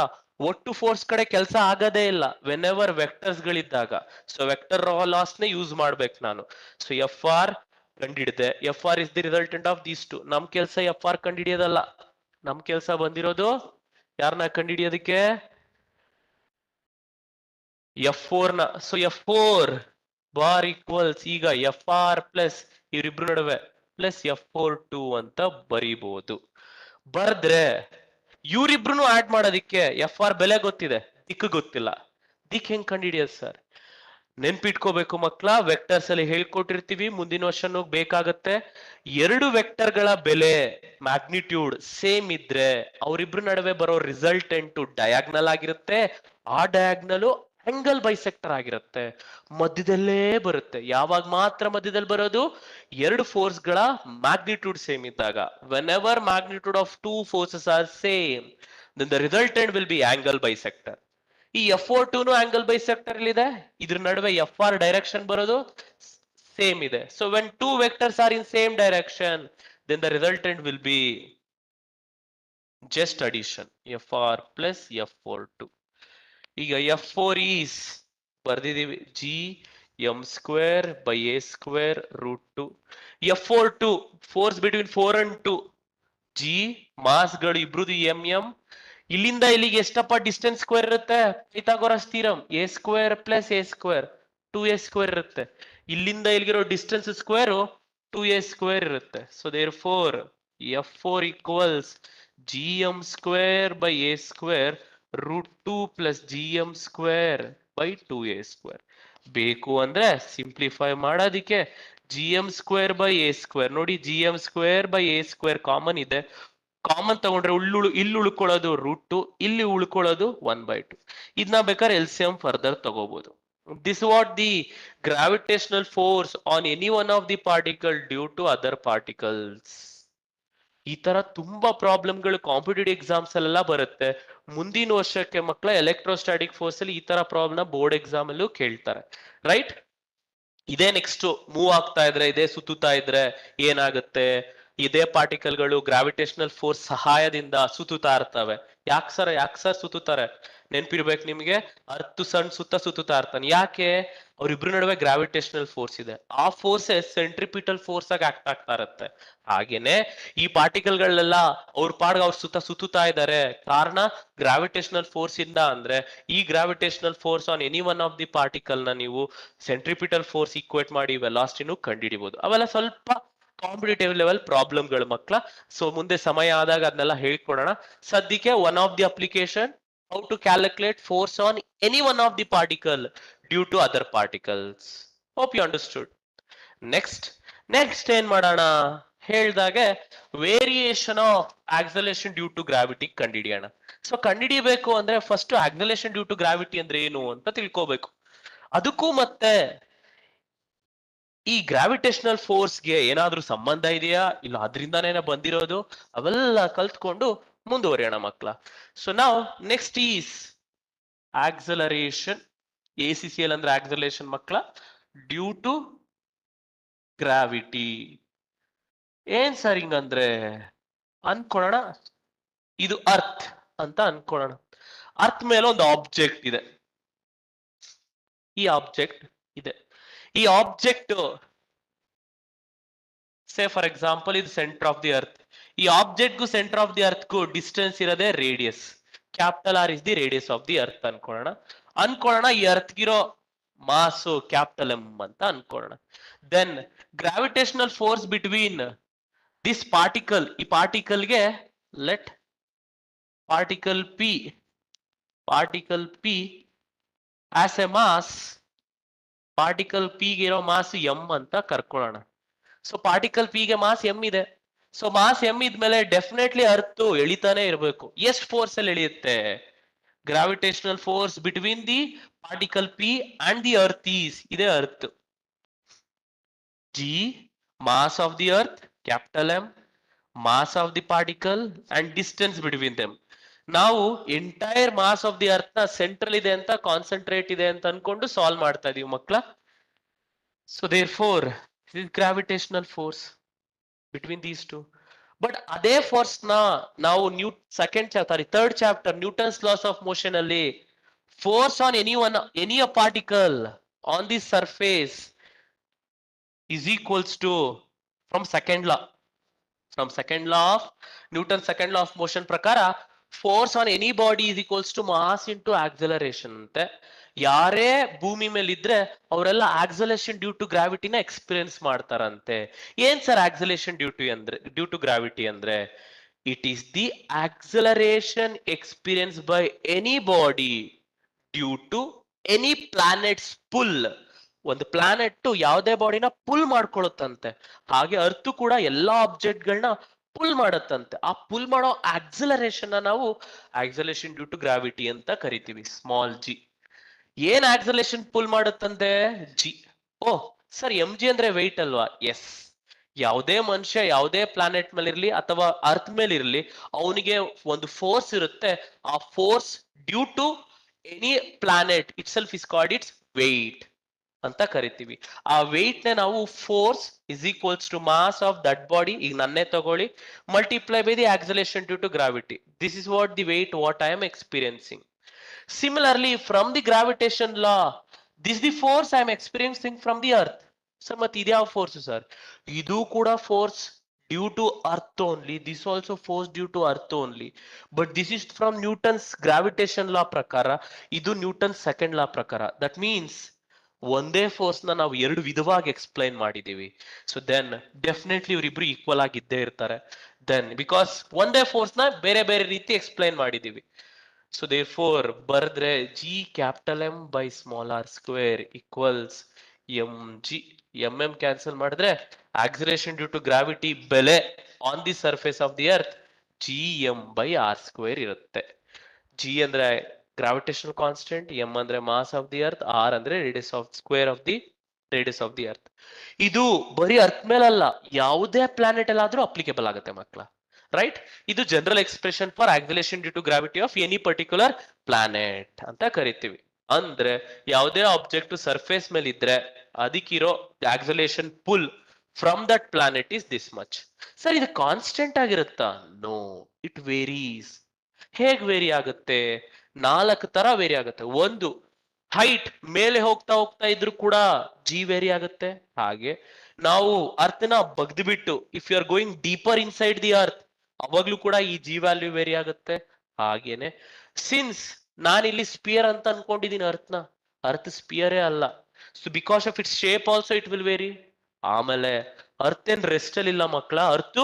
ಒಟ್ಟು ಫೋರ್ಸ್ ಕಡೆ ಕೆಲಸ ಆಗದೇ ಇಲ್ಲ ವೆನ್ ಎವರ್ ವೆಕ್ಟರ್ಸ್ ಗಳಿದ್ದಾಗ. ಸೊ ವೆಕ್ಟರ್ ಲಾಸ್ ನೇ ಯೂಸ್ ಮಾಡ್ಬೇಕು ನಾನು. ಸೊ ಎಫ್ ಆರ್ ಕಂಡಿಡಿದೆ. F R is the resultant of these two. ನಮ್ ಕೆಲಸ ಎಫ್ ಆರ್ ಕಂಡಿಡಿಯೋದಲ್ಲ, ನಮ್ ಕೆಲಸ ಬಂದಿರೋದು ಯಾರನ್ನ ಕಂಡಿಡಿಯೋದಕ್ಕೆ? F4 ನ. ಸೊ F4 ಬಾರ್ ಈಕ್ವಲ್ಸ್ ಈಗ ಎಫ್ ಆರ್ ಪ್ಲಸ್ ಇವರಿಬ್ರು ನಡುವೆ ಪ್ಲಸ್ F42 ಅಂತ ಬರೀಬಹುದು. ಬರ್ದ್ರೆ ಇವರಿಬ್ರು ಆಡ್ ಮಾಡೋದಿಕ್ಕೆ ಎಫ್ ಆರ್ ಬೆಲೆ ಗೊತ್ತಿದೆ, ದಿಕ್ಕು ಗೊತ್ತಿಲ್ಲ. ದಿಕ್ ಹೆಂಗ್ ಕಂಡಿಡಿಯೋದು ಸರ್? ನೆನ್ಪಿಟ್ಕೋಬೇಕು ಮಕ್ಳ, ವೆಕ್ಟರ್ಸ್ ಅಲ್ಲಿ ಹೇಳ್ಕೊಟ್ಟಿರ್ತೀವಿ, ಮುಂದಿನ ವರ್ಷನೂ ಬೇಕಾಗತ್ತೆ. ಎರಡು ವೆಕ್ಟರ್ ಗಳ ಬೆಲೆ ಮ್ಯಾಗ್ನಿಟ್ಯೂಡ್ ಸೇಮ್ ಇದ್ರೆ ಅವರಿಬ್ರು ನಡುವೆ ಬರೋ ರಿಸಲ್ಟೆಂಟ್ ಡಯಾಗ್ನಲ್ ಆಗಿರುತ್ತೆ. ಆ ಡಯಾಗ್ನಲ್ ಆಂಗಲ್ ಬೈಸೆಕ್ಟರ್ ಆಗಿರುತ್ತೆ. ಮಧ್ಯದಲ್ಲೇ ಬರುತ್ತೆ. ಯಾವಾಗ ಮಾತ್ರ ಮಧ್ಯದಲ್ಲಿ ಬರೋದು? ಎರಡು ಫೋರ್ಸ್ ಗಳ ಮ್ಯಾಗ್ನಿಟ್ಯೂಡ್ ಸೇಮ್ ಇದ್ದಾಗ. Whenever magnitude of two forces are same, then the resultant will be angle bisector. ಈ F42 ಆಂಗಲ್ ಬೈಸೆಕ್ಟರ್ ಇದೆ. ಇದ್ರ ನಡುವೆ ಎಫ್ ಆರ್ ಡೈರೆಕ್ಷನ್ ಬರೋದು ಸೇಮ್ ಇದೆ. So when two vectors are in same direction, then the resultant will be just addition F R plus F42. ಈಗ F4 is ಬರ್ದಿದೀವಿ GM square by a square √2. F42 force between 4 and 2. G ಮಾಸ್ಗಳು ಇಬ್ರುದು m. ಇಲ್ಲಿಂದ ಇಲ್ಲಿಗೆ ಎಷ್ಟಪ್ಪ distance square ಇರುತ್ತೆ? Pythagoras theorem a square plus a square 2a square ಇರುತ್ತೆ. ಇಲ್ಲಿಂದ ಇಲ್ಲಿಗಿರೋ ಡಿಸ್ಟೆನ್ಸ್ ಸ್ಕ್ವೇರ್ 2a ಸ್ಕ್ವೇರ್ ಇರುತ್ತೆ. So therefore F4 equals GM square by a square √2 plus GM square by 2a square. ಬೇಕು ಅಂದ್ರೆ simplify ಮಾಡೋದಿಕ್ಕೆ GM square by a square, ನೋಡಿ GM square by a square common ಇದೆ. Common ತಗೊಂಡ್ರೆ ಇಲ್ಲಿ ಉಳ್ಕೊಳ್ಳೋದು √2, ಇಲ್ಲಿ ಉಳ್ಕೊಳ್ಳೋದು 1/2. ಇದನ್ನ ಬೇಕಾದ್ರೆ LCM ಫರ್ದರ್ ತಗೋಬಹುದು. This what the gravitational force on any one of the particle due to other particles. ಈ ತರ ತುಂಬಾ ಪ್ರಾಬ್ಲಮ್ಗಳು ಕಾಂಪಿಟೇಟಿವ್ ಎಕ್ಸಾಮ್ಸ್ ಅಲ್ಲೆಲ್ಲ ಬರುತ್ತೆ. ಮುಂದಿನ ವರ್ಷಕ್ಕೆ ಮಕ್ಕಳ ಎಲೆಕ್ಟ್ರೋಸ್ಟಾಟಿಕ್ ಫೋರ್ಸ್ ಅಲ್ಲಿ ಈ ತರ ಪ್ರಾಬ್ಲಮ್ ಬೋರ್ಡ್ ಎಕ್ಸಾಮ್ ಅಲ್ಲೂ ಕೇಳ್ತಾರೆ. ರೈಟ್? ಇದೇ ನೆಕ್ಸ್ಟ್ ಮೂವ್ ಆಗ್ತಾ ಇದ್ರೆ, ಇದೇ ಸುತ್ತುತ್ತಾ ಇದ್ರೆ ಏನಾಗುತ್ತೆ? ಇದೇ ಪಾರ್ಟಿಕಲ್ಗಳು ಗ್ರಾವಿಟೇಷನಲ್ ಫೋರ್ಸ್ ಸಹಾಯದಿಂದ ಸುತ್ತುತ್ತಾ ಇರ್ತವೆ. ಯಾಕೆ ಸರ್ ಸುತ್ತುತ್ತಾರೆ? ನೆನ್ಪಿರ್ಬೇಕು ನಿಮ್ಗೆ, ಅರ್ಥ ಸಣ್ಣ ಸುತ್ತುತ್ತಾ ಇರ್ತಾನೆ. ಯಾಕೆ? ಅವ್ರಿಬ್ರು ನಡುವೆ ಗ್ರಾವಿಟೇಷನಲ್ ಫೋರ್ಸ್ ಇದೆ. ಆ ಫೋರ್ಸಸ್ ಸೆಂಟ್ರಿಪಿಟಲ್ ಫೋರ್ಸ್ ಆಗಿ ಆಕ್ಟ್ ಆಗ್ತಾ ಇರುತ್ತೆ. ಹಾಗೇನೆ ಈ ಪಾರ್ಟಿಕಲ್ಗಳೆಲ್ಲ ಅವ್ರ ಪಾಡ್ಗೆ ಅವ್ರ ಸುತ್ತುತ್ತಾ ಇದ್ದಾರೆ. ಕಾರಣ ಗ್ರಾವಿಟೇಷನಲ್ ಫೋರ್ಸ್ ಇಂದ. ಅಂದ್ರೆ ಈ gravitational force on any one of the particle ನ ನೀವು ಸೆಂಟ್ರಿಪಿಟಲ್ ಫೋರ್ಸ್ ಈಕ್ವೇಟ್ ಮಾಡಿ ವೆಲಾಸಿಟಿನೂ ಕಂಡುಹಿಡಿಬಹುದು. ಅವೆಲ್ಲ ಸ್ವಲ್ಪ ಕಾಂಪಿಟೇಟಿವ್ ಲೆವೆಲ್ ಪ್ರಾಬ್ಲಮ್ಗಳು ಮಕ್ಕಳ. ಸೊ ಮುಂದೆ ಸಮಯ ಆದಾಗ ಅದನ್ನೆಲ್ಲ ಹೇಳ್ಕೊಡೋಣ. ಸದ್ಯಕ್ಕೆ one of the application, how to calculate force on any one of the particle due to other particles. Hope you understood. Next ಏನ್ ಮಾಡೋಣ? ಹೇಳ್ದಾಗೆ variation of acceleration due to gravity ಕಂಡಿಡಿಯೋಣ. ಸೊ ಕಂಡಿಡಿಬೇಕು ಅಂದ್ರೆ first acceleration due to gravity ಅಂದ್ರೆ ಏನು ಅಂತ ತಿಳ್ಕೋಬೇಕು. ಅದಕ್ಕೂ ಮತ್ತೆ ಈ ಗ್ರಾವಿಟೇಷನಲ್ ಫೋರ್ಸ್ಗೆ ಏನಾದ್ರೂ ಸಂಬಂಧ ಇದೆಯಾ, ಇಲ್ಲ ಅದರಿಂದಾನೇ ಬಂದಿರೋದು, ಅವೆಲ್ಲ ಕಲ್ತ್ಕೊಂಡು ಮುಂದುವರಿಯೋಣ ಮಕ್ಕಳ. ಸೊ ನಾವು ನೆಕ್ಸ್ಟ್ ಈಸ್ ಆಕ್ಸಲರೇಷನ್. ACCL ಅಂದ್ರೆ ಆಕ್ಸಲೇಷನ್ ಮಕ್ಕಳ, ಡ್ಯೂ ಟು ಗ್ರಾವಿಟಿ. ಏನ್ ಸರ್ ಹಿಂಗಂದ್ರೆ ಅನ್ಕೊಳ್ಳೋಣ, ಇದು ಅರ್ತ್ ಅಂತ ಅನ್ಕೊಳ್ಳೋಣ. ಅರ್ತ್ ಮೇಲೆ ಒಂದು ಆಬ್ಜೆಕ್ಟ್ ಇದೆ, ಈ ಆಬ್ಜೆಕ್ಟ್ ಇದೆ. ಈ ಆಬ್ಜೆಕ್ಟ್ ಸೇ ಫಾರ್ ಎಕ್ಸಾಂಪಲ್ ಇದು ಸೆಂಟರ್ ಆಫ್ ದಿ ಅರ್ತ್. ಈ ಆಬ್ಜೆಕ್ಟ್ಗೂ ಸೆಂಟರ್ ಆಫ್ ದಿ ಅರ್ತ್ಗೂ ಡಿಸ್ಟೆನ್ಸ್ ಇರೋದೇ radius. Capital R is the radius of the earth ಅನ್ಕೊಳ್ಳೋಣ. ಈ ಅರ್ತ್ಗಿರೋ ಮಾಸು ಕ್ಯಾಪಿಟಲ್ ಎಂ ಅಂತ ಅನ್ಕೊಳ್ಳೋಣ. Then gravitational force between this particle, ಈ ಪಾರ್ಟಿಕಲ್ಗೆ let particle P as a mass, particle P ಗೆ ಇರೋ ಮಾಸ್ ಎಂ ಅಂತ ಕರ್ಕೊಳ್ಳೋಣ. ಸೊ ಪಾರ್ಟಿಕಲ್ ಪಿ ಗೆ ಮಾಸ್ ಎಂ ಇದೆ. ಸೊ ಮಾಸ್ ಎಂ ಇದ್ಮೇಲೆ ಡೆಫಿನೆಟ್ಲಿ ಅರ್ತ್ ಎಳಿತಾನೆ ಇರಬೇಕು. ಎಷ್ಟು ಫೋರ್ಸ್ ಅಲ್ಲಿ ಎಳೆಯುತ್ತೆ? Gravitational force between the particle P and the earth is, ಇದೆ earth. G mass of the earth capital M, mass of the particle and distance between them. ನಾವು entire mass of the earth ನ central ಇದೆ ಅಂತ, concentrate ಇದೆ ಅಂತ ಅನ್ಕೊಂಡು solve ಮಾಡ್ತಾ ಇದೀವಿ ಮಕ್ಕಳ. So therefore gravitational force between these two. But ಅದೇ ಫೋರ್ಸ್ ನ ನಾವು third chapter Newton's laws of motion ಅಲ್ಲಿ force on any particle on the surface is equals to from second law of Newton's second law of motion ಪ್ರಕಾರ force on any body is equals to mass into acceleration ಅಂತೆ. ಯಾರೇ ಭೂಮಿ ಮೇಲೆ ಇದ್ರೆ ಅವರೆಲ್ಲ acceleration due to ಗ್ರಾವಿಟಿನ experience ಮಾಡ್ತಾರಂತೆ. ಏನ್ sir acceleration due to gravity ಅಂದ್ರೆ it is the acceleration experience by any body due to any planet's pull. ಒಂದು ಪ್ಲಾನೆಟ್ ಯಾವುದೇ ಬಾಡಿನ ಪುಲ್ ಮಾಡ್ಕೊಳ್ಳುತ್ತಂತೆ, ಹಾಗೆ ಅರ್ತ್ ಕೂಡ ಎಲ್ಲಾ ಆಬ್ಜೆಕ್ಟ್ ಗಳನ್ನ ಪುಲ್ ಮಾಡತ್ತಂತೆ. ಆ ಪುಲ್ ಮಾಡೋ ಆಕ್ಸಲರೇಷನ್ ನಾವು ಆಕ್ಸಲೇಷನ್ ಡ್ಯೂ ಟು ಗ್ರಾವಿಟಿ ಅಂತ ಕರಿತೀವಿ, ಸ್ಮಾಲ್ ಜಿ. ಏನ್ ಆಕ್ಸಲೇಷನ್ ಪುಲ್ ಮಾಡುತ್ತಂತೆ? ಜಿ. ಓ ಸರ್ ಎಂ ಜಿ ಅಂದ್ರೆ ವೆಯ್ಟ್ ಅಲ್ವಾ? ಎಸ್. ಯಾವುದೇ ಮನುಷ್ಯ ಯಾವುದೇ ಪ್ಲಾನೆಟ್ ಮೇಲೆ ಇರ್ಲಿ ಅಥವಾ ಅರ್ತ್ ಮೇಲೆ ಇರ್ಲಿ, ಅವನಿಗೆ ಒಂದು ಫೋರ್ಸ್ ಇರುತ್ತೆ. ಆ force due to any planet itself is called its weight ಅಂತ ಕರಿತೀವಿ. ಆ ವೆಯ್ಟ್ ನ ನಾವು force is equals to mass of that body, ಈಗ ನನ್ನೇ ತಗೊಳ್ಳಿ, multiply by the acceleration due to gravity. This is what the weight what I am experiencing. Similarly, from the gravitation law, this is the force I am experiencing from the earth. Sir, but this is force, sir. Idu kuda force due to earth only. This also force due to earth only. But this is from Newton's gravitation law prakara. Idu Newton's second law prakara. That means ಒಂದೇ force ನ ನಾವು ಎರಡು ವಿಧವಾಗಿ explain ಮಾಡಿದೀವಿ. So then definitely ಇವರಿಬ್ರು equal ಆಗಿ ಇದ್ದೇ ಇರ್ತಾರೆ. ದೆನ್ ಬಿಕಾಸ್ ಒಂದೇ ಫೋರ್ಸ್ ನ ಬೇರೆ ಬೇರೆ ರೀತಿ ಎಕ್ಸ್ಪ್ಲೈನ್ ಮಾಡಿದೀವಿ. ಸೊ therefore ಬರೆದ್ರೆ G capital M by small r square equals m g. M m cancel ಮಾಡಿದ್ರೆ ಆಕ್ಸಲೇಷನ್ ಡ್ಯೂ ಟು ಗ್ರಾವಿಟಿ ಬೆಲೆ on the surface of the earth G M by R square ಇರುತ್ತೆ. G ಅಂದ್ರೆ gravitational constant, M ಅಂದ್ರೆ mass of the earth, R ಅಂದ್ರೆ radius of square of the radius of the earth. ಇದು ಬರೀ earth ಮೇಲಲ್ಲ, ಯಾವುದೇ planet ಅಲ್ಲಾದ್ರೂ applicable ಆಗುತ್ತೆ ಮಕ್ಕಳ. Right? ಇದು general expression for acceleration due to gravity of any particular planet ಅಂತ ಕರಿತೀವಿ. ಅಂದ್ರೆ ಯಾವುದೇ ಆಬ್ಜೆಕ್ಟ್ ಸರ್ಫೇಸ್ ಮೇಲೆ ಇದ್ರೆ ಅದಕ್ಕಿರೋ acceleration pull from that planet is this much. Sir ಇದು ಕಾನ್ಸ್ಟೆಂಟ್ ಆಗಿರುತ್ತಾ? No, it varies. ಹೇಗ್ ವೇರಿ ಆಗುತ್ತೆ? 4 ತರ ವೇರಿ ಆಗುತ್ತೆ. ಒಂದು, ಹೈಟ್ ಮೇಲೆ ಹೋಗ್ತಾ ಹೋಗ್ತಾ ಇದ್ರು ಕೂಡ ಜಿ ವೇರಿ ಆಗುತ್ತೆ. ಹಾಗೆ ನಾವು ಅರ್ತ್ ನ ಬಗ್ದು ಬಿಟ್ಟು if you are going deeper inside the earth, ಅವಾಗ್ಲೂ ಕೂಡ ಈ ಜಿ ವ್ಯಾಲ್ಯೂ ವೇರಿ ಆಗುತ್ತೆ. ಹಾಗೇನೆ ಸಿನ್ಸ್ ನಾನಿಲ್ಲಿ ಸ್ಪಿಯರ್ ಅಂತ ಅನ್ಕೊಂಡಿದೀನಿ ಅರ್ತ್ ಸ್ಪಿಯರೇ ಅಲ್ಲ. So because of its shape also it will vary. ಆಮೇಲೆ ಅರ್ತ್ ಏನ್ ರೆಸ್ಟ್ ಅಲ್ಲಿ ಇಲ್ಲ ಮಕ್ಕಳ, ಅರ್ತ್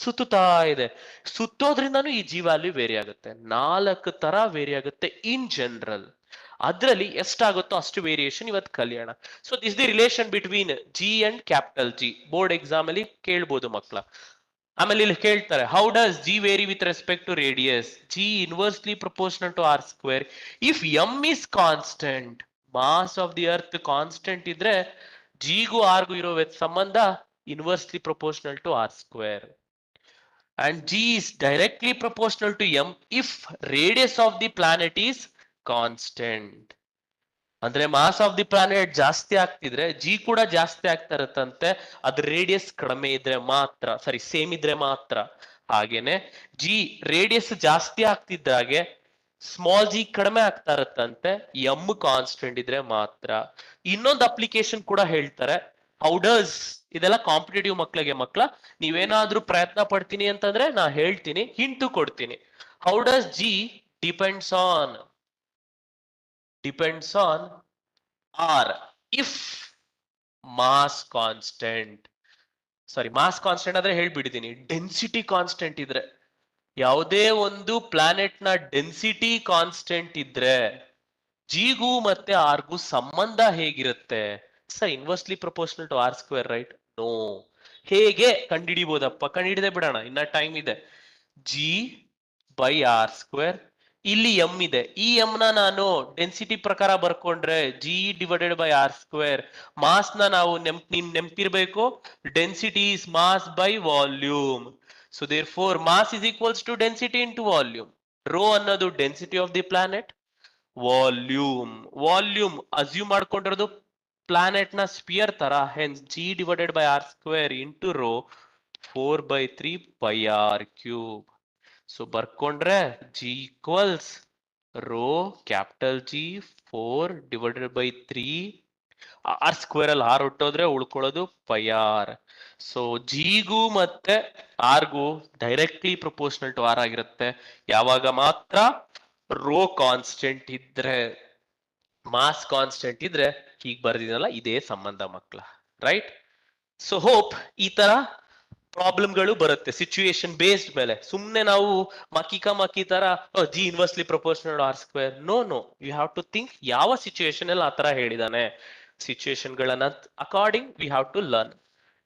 ಸುತ್ತುತ್ತಾ ಇದೆ. ಸುತ್ತೋದ್ರಿಂದನೂ ಈ ಜಿ ವ್ಯಾಲ್ಯೂ ವೇರಿ ಆಗುತ್ತೆ. 4 ತರ ವೇರಿ ಆಗುತ್ತೆ ಇನ್ ಜನರಲ್. ಅದ್ರಲ್ಲಿ ಎಷ್ಟಾಗುತ್ತೋ ಅಷ್ಟು ವೇರಿಯೇಷನ್ ಇವತ್ತು ಕಲಿಯೋಣ. So this the relation between G and capital G. Board exam ಅಲ್ಲಿ ಕೇಳ್ಬೋದು ಮಕ್ಕಳ. ಆಮೇಲೆ ಇಲ್ಲಿ ಕೇಳ್ತಾರೆ, how does G vary with respect to radius? G inversely proportional to R square. If M is constant, mass of the earth constant ಇದ್ರೆ ಜಿಗೂ ಆರ್ಗೂ ಇರೋ ಸಂಬಂಧ inversely proportional to R square. And G is directly proportional to M if radius of the planet is constant. ಅಂದ್ರೆ mass of the planet ಜಾಸ್ತಿ ಆಗ್ತಿದ್ರೆ G ಕೂಡ ಜಾಸ್ತಿ ಆಗ್ತಾ ಇರುತ್ತಂತೆ, ಅದ್ರ ರೇಡಿಯಸ್ ಕಡಿಮೆ ಇದ್ರೆ ಮಾತ್ರ, ಸರಿ ಸೇಮ್ ಇದ್ರೆ ಮಾತ್ರ. ಹಾಗೇನೆ ಜಿ ರೇಡಿಯಸ್ ಜಾಸ್ತಿ ಆಗ್ತಿದ್ದಾಗೆ ಸ್ಮಾಲ್ ಜಿ ಕಡಿಮೆ ಆಗ್ತಾ ಇರುತ್ತಂತೆ, ಎಮ್ ಕಾನ್ಸ್ಟೆಂಟ್ ಇದ್ರೆ ಮಾತ್ರ. ಇನ್ನೊಂದು ಅಪ್ಲಿಕೇಶನ್ ಕೂಡ ಹೇಳ್ತಾರೆ, ಹೌ ಡಸ್, ಇದೆಲ್ಲ ಕಾಂಪಿಟೇಟಿವ್ ಮಕ್ಕಳ ನೀವೇನಾದ್ರೂ ಪ್ರಯತ್ನ ಪಡ್ತೀನಿ ಅಂತಂದ್ರೆ ನಾ ಹೇಳ್ತೀನಿ, ಹಿಂಟು ಕೊಡ್ತೀನಿ. How does G depends on R if mass constant, sorry mass constant ಆದ್ರೆ ಹೇಳ್ಬಿಡ್ತೀನಿ, ಡೆನ್ಸಿಟಿ ಕಾನ್ಸ್ಟೆಂಟ್ ಇದ್ರೆ, ಯಾವುದೇ ಒಂದು ಪ್ಲಾನೆಟ್ ನ ಡೆನ್ಸಿಟಿ ಕಾನ್ಸ್ಟೆಂಟ್ ಇದ್ರೆ ಜಿಗೂ ಮತ್ತೆ ಆರ್ಗೂ ಸಂಬಂಧ ಹೇಗಿರುತ್ತೆ? Sir inversely proportional to R square, right? No. ಹೇಗೆ ಕಂಡಿಡಿಬಹುದಪ್ಪ? ಕಂಡಿಡಿದೆ ಬಿಡೋಣ, ಇನ್ನ ಟೈಮ್ ಇದೆ. ಜಿ ಬೈ ಆರ್ ಸ್ಕ್ವೇರ್, ಇಲ್ಲಿ ಎಂ ಇದೆ, ಈ ಎಂ ನ ನಾನು ಡೆನ್ಸಿಟಿ ಪ್ರಕಾರ ಬರ್ಕೊಂಡ್ರೆ g divided by R square. Mass ನ ನಾವು ನೆನ್ಪಿರ್ಬೇಕು, density is mass by volume. So therefore mass is equals to density into volume. Rho ಅನ್ನೋದು density of the planet, volume assume ಮಾಡ್ಕೊಂಡಿರೋದು ಪ್ಲಾನೆಟ್ ನ ಸ್ಪಿಯರ್ ತರ, hence g divided by R square into rho 4/3 pi R cube. So ಬರ್ಕೊಂಡ್ರೆ g equals rho capital G 4/3 R square ಅಲ್ಲಿ R ಹೊಟ್ಟೋದ್ರೆ ಉಳ್ಕೊಳ್ಳೋದು pi R. So ಜಿಗೂ ಮತ್ತೆ ಆರ್ಗೂ ಡೈರೆಕ್ಟ್ಲಿ ಪ್ರಪೋರ್ಷನಲ್ ಟು ಆರ್ ಆಗಿರುತ್ತೆ ಯಾವಾಗ ಮಾತ್ರ ರೋ ಕಾನ್ಸ್ಟೆಂಟ್ ಇದ್ರೆ. ಮಾಸ್ ಕಾನ್ಸ್ಟೆಂಟ್ ಇದ್ರೆ ಹೀಗೆ ಬರ್ದಿದಲ್ಲ, ಇದೇ ಸಂಬಂಧ ಮಕ್ಕಳ, ರೈಟ್? ಸೊ ಹೋಪ್ ಈ ತರ ಪ್ರಾಬ್ಲಮ್ಗಳು ಬರುತ್ತೆ ಸಿಚುಯೇಷನ್ ಬೇಸ್ಡ್ ಮೇಲೆ. ಸುಮ್ನೆ ನಾವು ಮಕ್ಕಿ ತರ g inversely proportional R square, no, you have to think ಯಾವ ಸಿಚುಯೇಷನ್ ಅಲ್ಲಿ ಆತರ ಹೇಳಿದಾನೆ. ಸಿಚುಯೇಷನ್ ಗಳನ್ನ according we have to learn.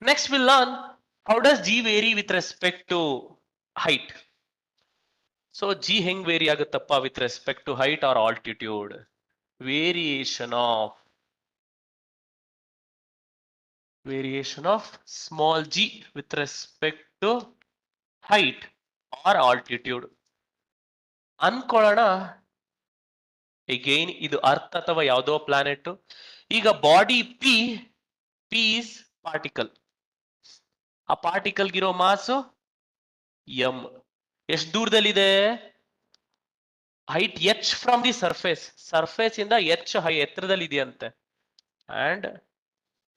Next will learn how does G vary with respect to height. So g ಹೆಂಗ್ ವೇರಿ ಆಗುತ್ತಪ್ಪ with respect to height or altitude? Variation of small g with respect to height or altitude ಅನ್ಕೊಳ್ಳೋಣ. Again ಇದು earth ಅಥವಾ ಯಾವುದೋ planet. ಈಗ body P is particle, ಆ particle ಗಿರೋ mass M. ಎಷ್ಟು ದೂರದಲ್ಲಿದೆ? Height H from the surface ಇಂದ ಎಚ್ ಎತ್ತರದಲ್ಲಿ ಇದೆಯಂತೆ. ಅಂಡ್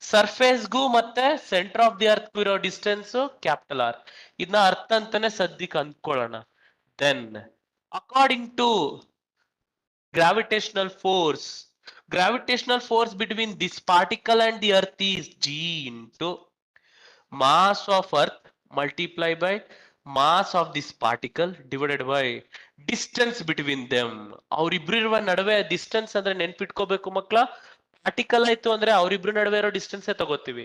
ಸರ್ಫೇಸ್ಗೂ ಮತ್ತೆ ಸೆಂಟರ್ ಆಫ್ ದಿ ಅರ್ತ್ ಇರೋ ಡಿಸ್ಟೆನ್ಸ್ ಕ್ಯಾಪಿಟಲ್ ಆರ್. ಇದನ್ನ ಅರ್ಥ ಅಂತಾನೆ ಸದ್ಯಕ್ಕೆ ಅಂದ್ಕೊಳ್ಳೋಣ. Then according to gravitational force between this particle and the earth is G into mass of earth multiply by mass of this particle divided by distance between them. ಅವ್ರಿಬ್ರಿರುವ ನಡುವೆ distance ಅಂದ್ರೆ ನೆನ್ಪಿಟ್ಕೋಬೇಕು ಮಕ್ಕಳ, particle ಆಯ್ತು ಅಂದ್ರೆ ಅವ್ರಿಬ್ರು ನಡುವೆ ಇರೋ ಡಿಸ್ಟೆನ್ಸ್ ತಗೋತೀವಿ.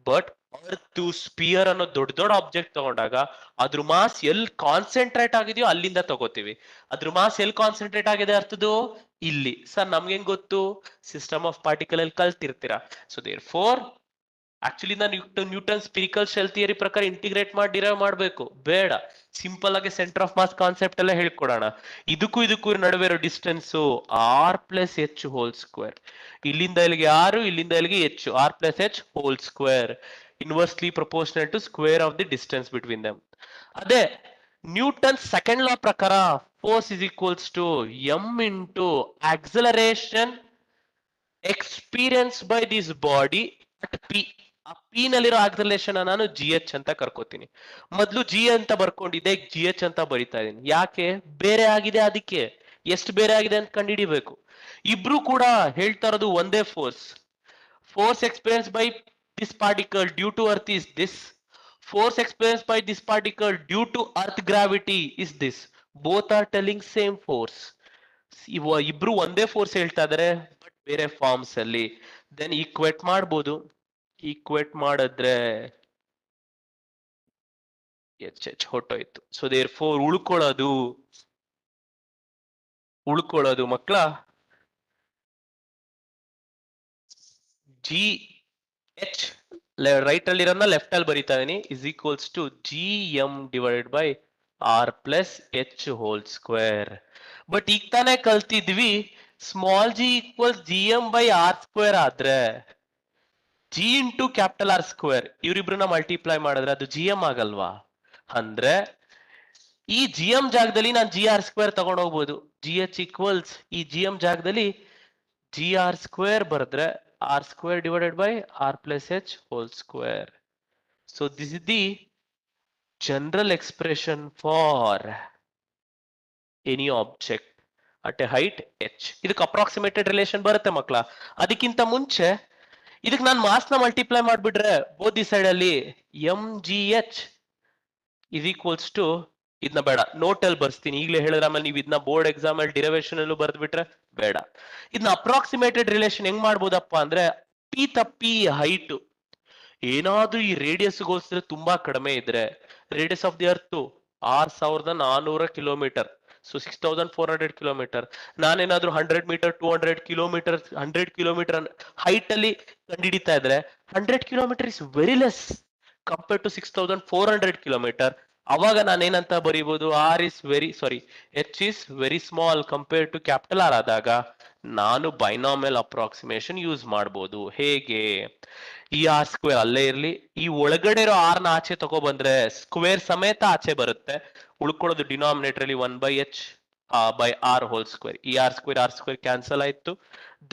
ಬಟ್ ಅರ್ತ್ ಸ್ಪಿಯರ್ ಅನ್ನೋ ದೊಡ್ಡ ಆಬ್ಜೆಕ್ಟ್ ತಗೊಂಡಾಗ ಅದ್ರ ಮಾಸ್ ಎಲ್ಲಿ ಕಾನ್ಸಂಟ್ರೇಟ್ ಆಗಿದೆಯೋ ಅಲ್ಲಿಂದ ತಗೋತೀವಿ. ಅದ್ರ ಮಾಸ್ ಎಲ್ಲಿ ಕಾನ್ಸಂಟ್ರೇಟ್ ಆಗಿದೆ ಅರ್ಥದ್ದು ಇಲ್ಲಿ. ಸರ್ ನಮ್ಗೆ ಹೆಂಗ್ ಗೊತ್ತು? ಸಿಸ್ಟಮ್ ಆಫ್ ಪಾರ್ಟಿಕಲ್ ಅಲ್ಲಿ ಕಲ್ತಿರ್ತೀರಾ. ಸೊ ದೇರ್ ಫೋರ್ ಆಕ್ಚುಲಿ ನಾನು ನ್ಯೂಟನ್ ಸ್ಪಿರಿಕಲ್ ಶೆಲ್ ಥಿಯರಿ ಪ್ರಕಾರ ಇಂಟಿಗ್ರೇಟ್ ಮಾಡಿ ಡಿರೈವ್ ಮಾಡ್ಬೇಕು, ಬೇಡ. ಸಿಂಪಲ್ ಆಗಿ ಸೆಂಟರ್ ಆಫ್ ಮಾಸ್ ಕಾನ್ಸೆಪ್ಟ್ ಎಲ್ಲ ಹೇಳ್ಕೊಡೋಣ. ಇದಕ್ಕೂ ನಡುವೆ ಇರೋ distance R plus H whole square. ಇಲ್ಲಿಂದ ಇಲ್ಲಿಗೆ ಆರು, ಇಲ್ಲಿಂದ ಇಲ್ಲಿಗೆ H, R plus H whole square inversely proportional to square of the distance between them. ಅದೇ ನ್ಯೂಟನ್ ಸೆಕೆಂಡ್ ಲಾ ಪ್ರಕಾರ force is equals to M into acceleration experience by this body at P. ಆ P ನಲ್ಲಿರೋ acceleration ನಾನು G H ಅಂತ ಕರ್ಕೋತೀನಿ. ಮೊದ್ಲು G ಅಂತ ಬರ್ಕೊಂಡಿದ್ದೆ, G H ಅಂತ ಬರಿತಾ ಇದೀನಿ. ಯಾಕೆ? ಬೇರೆ ಆಗಿದೆ, ಅದಕ್ಕೆ. ಎಷ್ಟು ಬೇರೆ ಆಗಿದೆ ಅಂತ ಕಂಡುಹಿಡಿಬೇಕು. ಇಬ್ರು ಕೂಡ ಹೇಳ್ತಾ ಇರೋದು ಒಂದೇ force experience by this particle due to earth is this, force experience by this particle due to earth gravity is this. Both are telling same force. ಇಬ್ರು ಒಂದೇ ಫೋರ್ಸ್ ಹೇಳ್ತಾ ಇದಾರೆ ಬಟ್ ಬೇರೆ ಫಾರ್ಮ್ಸ್ ಅಲ್ಲಿ. ದೆನ್ ಈಕ್ವೇಟ್ ಮಾಡ್ಬೋದು. Equate ಮಾಡಿದ್ರೆ H H ಹೊಟ್ಟೋಯ್ತು. So therefore ಉಳ್ಕೊಳ್ಳೋದು ಮಕ್ಕಳ ಜಿ ಎಚ್ ರೈಟ್ ಅಲ್ಲಿ ಇರೋದನ್ನ ಲೆಫ್ಟ್ ಅಲ್ಲಿ ಬರೀತಾ ಇದೀನಿ is equals to G M divided by R plus H whole square. But ಈಗ ತಾನೇ ಕಲ್ತಿದ್ವಿ small G equals G M by R square ಆದ್ರೆ G into capital R square ಇವರಿಬ್ರನ್ನ ಮಲ್ಟಿಪ್ಲೈ ಮಾಡಿದ್ರೆ ಅದು ಜಿ ಎಂ ಆಗಲ್ವಾ? ಅಂದ್ರೆ ಈ ಜಿ ಎಂ ಜಾಗದಲ್ಲಿ ನಾನು ಜಿ ಆರ್ ಸ್ಕ್ವೇರ್ ತಗೊಂಡು ಹೋಗ್ಬೋದು. ಜಿ ಎಚ್ ಈಕ್ವಲ್ಸ್ ಈ ಜಿ ಎಂ ಜಾಗದಲ್ಲಿ ಜಿ ಆರ್ ಸ್ಕ್ವೇರ್ ಬರೆದ್ರೆ R square divided by R plus H whole square. So this is the general expression for any object at a height H. ಇದಕ್ಕೆ approximated relation ಬರುತ್ತೆ ಮಕ್ಕಳ. ಅದಕ್ಕಿಂತ ಮುಂಚೆ ಇದಕ್ಕೆ ನಾನು ಮಾಸ್ ನ ಮಲ್ಟಿಪ್ಲೈ ಮಾಡ್ಬಿಟ್ರೆ ಬೋತ್ ದಿ ಸೈಡ್ ಅಲ್ಲಿ M G H is equals to ಇದನ್ನ ಬೇಡ ನೋಟ್ ಅಲ್ಲಿ ಬರ್ಸ್ತೀನಿ ಈಗಲೇ ಹೇಳಿದ್ರೆ ಆಮೇಲೆ ನೀವು ಇದನ್ನ ಬೋರ್ಡ್ ಎಕ್ಸಾಮ್ ಅಲ್ಲಿ ಡಿರೈವೇಶನ್ ಅಲ್ಲೂ ಬರ್ದ್ಬಿಟ್ರೆ ಬೇಡ. ಇದನ್ನ ಅಪ್ರಾಕ್ಸಿಮೇಟೆಡ್ ರಿಲೇಷನ್ ಹೆಂಗ್ ಮಾಡ್ಬೋದಪ್ಪ ಅಂದ್ರೆ ಪಿ ತಪ್ಪಿ ಹೈಟ್ ಏನಾದ್ರೂ ಈ ರೇಡಿಯಸ್ ಗೋಸ್ಕರ ತುಂಬಾ ಕಡಿಮೆ ಇದ್ರೆ radius of the earth 6400 kilometre. So 6400 kilometre. ನಾನೇನಾದ್ರೂ 100 ಮೀಟರ್ 200 ಕಿಲೋಮೀಟರ್ 100 ಕಿಲೋಮೀಟರ್ ಹೈಟ್ ಅಲ್ಲಿ ಕಂಡುಹಿಡಿತಾ ಇದ್ರೆ 100 kilometre is very less compared to 6400 kilometre. ಅವಾಗ ನಾನೇನಂತ ಬರೀಬಹುದು H is very small compared to capital R ಆದಾಗ ನಾನು ಬೈನಾಮಿಯಲ್ ಅಪ್ರಾಕ್ಸಿಮೇಷನ್ ಯೂಸ್ ಮಾಡ್ಬೋದು. ಹೇಗೆ? ಈ ಆರ್ ಸ್ಕ್ವೇರ್ ಅಲ್ಲೇ ಇರ್ಲಿ, ಈ ಒಳಗಡೆ ಇರೋ ಆರ್ ನ ಆಚೆ ತಗೋ ಬಂದ್ರೆ ಸ್ಕ್ವೇರ್ ಸಮೇತ ಆಚೆ ಬರುತ್ತೆ. ಉಳ್ಕೊಳ್ಳೋದು ಡಿನಾಮಿನೇಟರ್ ಅಲ್ಲಿ 1/h by R whole square. ಈ ಆರ್ ಸ್ಕ್ವೇರ್ ಕ್ಯಾನ್ಸಲ್ ಆಯ್ತು.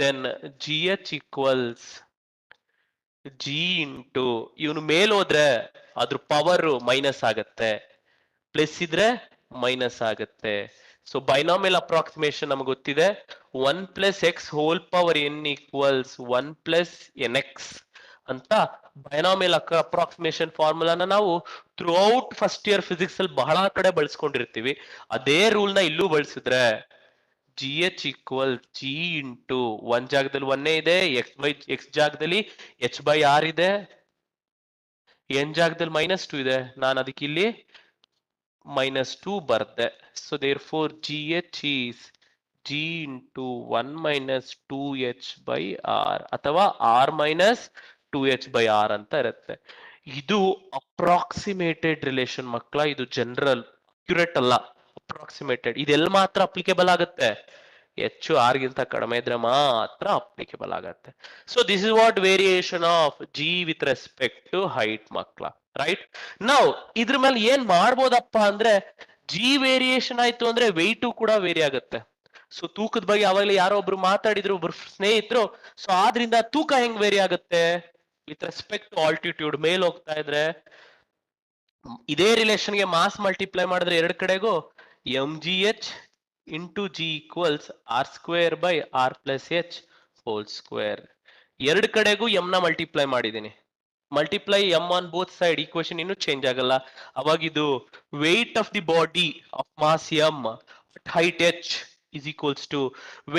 Then G H equals G into ಇವನು ಮೇಲ್ ಹೋದ್ರೆ ಅದ್ರ ಪವರ್ ಮೈನಸ್ ಆಗತ್ತೆ, ಪ್ಲಸ್ ಇದ್ರೆ ಮೈನಸ್ ಆಗತ್ತೆ. ಸೊ ಬೈನಾಮಿಯಲ್ ಅಪ್ರಾಕ್ಸಿಮೇಷನ್ ನಮ್ಗೆ ಗೊತ್ತಿದೆ 1 + x whole power n equals 1 + nx ಅಂತ ಬೈನಾಮಿಯಲ್ ಅಪ್ರಾಕ್ಸಿಮೇಷನ್ ಫಾರ್ಮುಲಾನ ನಾವು throughout first year physics ಅಲ್ಲಿ ಬಹಳ ಕಡೆ ಬಳಸ್ಕೊಂಡಿರ್ತೀವಿ. ಅದೇ ರೂಲ್ ನ ಇಲ್ಲೂ ಬಳಸಿದ್ರೆ G H equal G into 1 ಜಾಗದಲ್ಲಿ 1 ಇದೆ, ಎಕ್ಸ್ ಜಾಗದಲ್ಲಿ h/r ಇದೆ, n ಜಾಗದಲ್ಲಿ -2 ಇದೆ. ನಾನು ಅದಕ್ಕೆ ಇಲ್ಲಿ -2 ಬರ್ದೆ. So therefore G H is G into 1 - 2h/r ಅಥವಾ r - 2h/r ಅಂತ ಇರುತ್ತೆ. ಇದು ಅಪ್ರಾಕ್ಸಿಮೇಟೆಡ್ ರಿಲೇಷನ್ ಮಕ್ಕಳ. ಇದು ಜನರಲ್ ಅಕ್ಯುರೇಟ್ ಅಲ್ಲ, ಅಪ್ರಾಕ್ಸಿಮೇಟೆಡ್. ಇದೆಲ್ಲ ಮಾತ್ರ ಅಪ್ಲಿಕೇಬಲ್ ಆಗುತ್ತೆ ಹೆಚ್ಚು ಆರ್ ಗಿಂತ ಕಡಿಮೆ ಇದ್ರೆ ಮಾತ್ರ ಅಪ್ಲಿಕೇಬಲ್ ಆಗತ್ತೆ. So this is what variation of G with respect to height ಮಕ್ಕಳ. ರೈಟ್ ನಾವು ಇದ್ರ ಮೇಲೆ ಏನ್ ಮಾಡ್ಬೋದಪ್ಪ ಅಂದ್ರೆ ಜಿ ವೇರಿಯೇಷನ್ ಆಯ್ತು ಅಂದ್ರೆ ವೆಯ್ಟು ಕೂಡ ವೇರಿ ಆಗುತ್ತೆ. ಸೊ ತೂಕದ ಬಗ್ಗೆ ಅವಾಗಲೇ ಯಾರೋ ಒಬ್ರು ಮಾತಾಡಿದ್ರು, ಒಬ್ರು ಸ್ನೇಹಿತರು. ಸೊ ಆದ್ರಿಂದ ತೂಕ ಹೆಂಗ್ ವೇರಿ ಆಗುತ್ತೆ ವಿತ್ ರೆಸ್ಪೆಕ್ಟ್ ಟು ಆಲ್ಟಿಟ್ಯೂಡ್. ಮೇಲ್ ಹೋಗ್ತಾ ಇದ್ರೆ ಇದೇ ರಿಲೇಷನ್ಗೆ ಮಾಸ್ ಮಲ್ಟಿಪ್ಲೈ ಮಾಡಿದ್ರೆ ಎರಡು ಕಡೆಗೂ M G H into G equals R square by R plus H whole square. ಎರಡು ಕಡೆಗೂ ಎಂ ನ ಮಲ್ಟಿಪ್ಲೈ ಮಾಡಿದ್ದೀನಿ. Multiply M on both side, equation ಇನ್ನೂ ಚೇಂಜ್ ಆಗಲ್ಲ. ಅವಾಗ ಇದು weight of the body of mass M at height H is equals to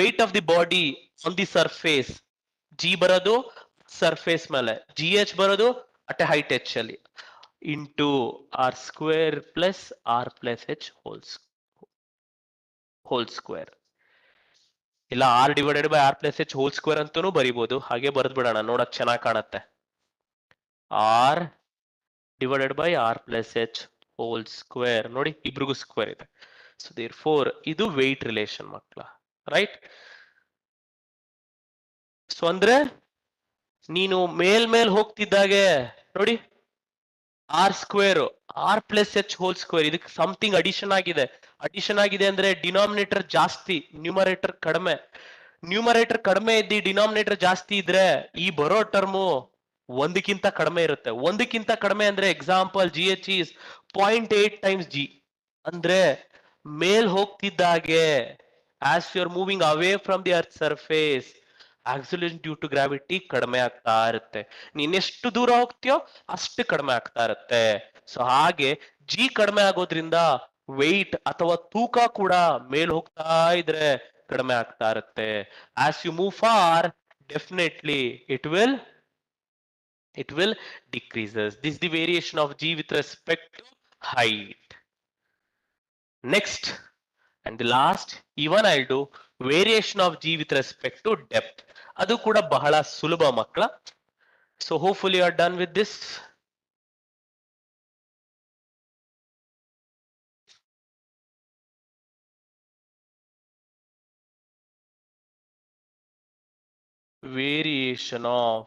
weight of the body on the surface. G ಬರೋದು surface ಮೇಲೆ, G H ಬರೋದು at a height H ಅಲ್ಲಿ, into R square plus R plus H whole square. ಇಲ್ಲ R divided by R plus H whole square ಅಂತಾನೂ ಬರಿಬಹುದು. ಹಾಗೆ ಬರೆದ್ ಬಿಡೋಣ, ನೋಡಕ್ ಚೆನ್ನಾಗಿ ಕಾಣತ್ತೆ. R divided by R plus H whole square. ನೋಡಿ ಇಬ್ರಿಗೂ ಸ್ಕ್ವೇರ್ ಇದೆ. ಸೊ ದೇರ್ ಫೋರ್ ಇದು ವೆಯ್ಟ್ ರಿಲೇಷನ್ ಮಕ್ಕಳ. ರೈಟ್. ಸೊ ಅಂದ್ರೆ ನೀನು ಮೇಲ್ ಹೋಗ್ತಿದ್ದಾಗೆ ನೋಡಿ R square R plus H whole square ಇದಕ್ಕೆ ಸಮಥಿಂಗ್ ಅಡಿಷನ್ ಆಗಿದೆ ಅಂದ್ರೆ ಡಿನಾಮಿನೇಟರ್ ಜಾಸ್ತಿ, ನ್ಯೂಮರೇಟರ್ ಕಡಿಮೆ. ನ್ಯೂಮರೇಟರ್ ಕಡಿಮೆ ಇದ್ದಿ ಡಿನಾಮಿನೇಟರ್ ಜಾಸ್ತಿ ಇದ್ರೆ ಈ ಬರೋ ಟರ್ಮು ಒಂದಕ್ಕಿಂತ ಕಡಿಮೆ ಇರುತ್ತೆ. ಒಂದಕ್ಕಿಂತ ಕಡಿಮೆ ಅಂದ್ರೆ example G H is 0.8 times G. ಅಂದ್ರೆ ಮೇಲ್ ಹೋಗ್ತಿದ್ದಾಗೆ as you are moving away from the earth surface acceleration due to gravity ಕಡಿಮೆ ಆಗ್ತಾ ಇರುತ್ತೆ. ನೀನ್ ಎಷ್ಟು ದೂರ ಹೋಗ್ತೀಯೋ ಅಷ್ಟು ಕಡಿಮೆ ಆಗ್ತಾ ಇರುತ್ತೆ. ಸೊ ಹಾಗೆ ಜಿ ಕಡಿಮೆ ಆಗೋದ್ರಿಂದ ವೆಯ್ಟ್ ಅಥವಾ ತೂಕ ಕೂಡ ಮೇಲ್ ಹೋಗ್ತಾ ಇದ್ರೆ ಕಡಿಮೆ ಆಗ್ತಾ ಇರುತ್ತೆ. As you move far definitely it will decreases. This is the variation of g with respect to height. Next and the last, even I'll do variation of g with respect to depth. ಅದು ಕೂಡ ಬಹಳ ಸುಲಭ ಮಕ್ಕಳ. So hopefully you are done with this. Variation of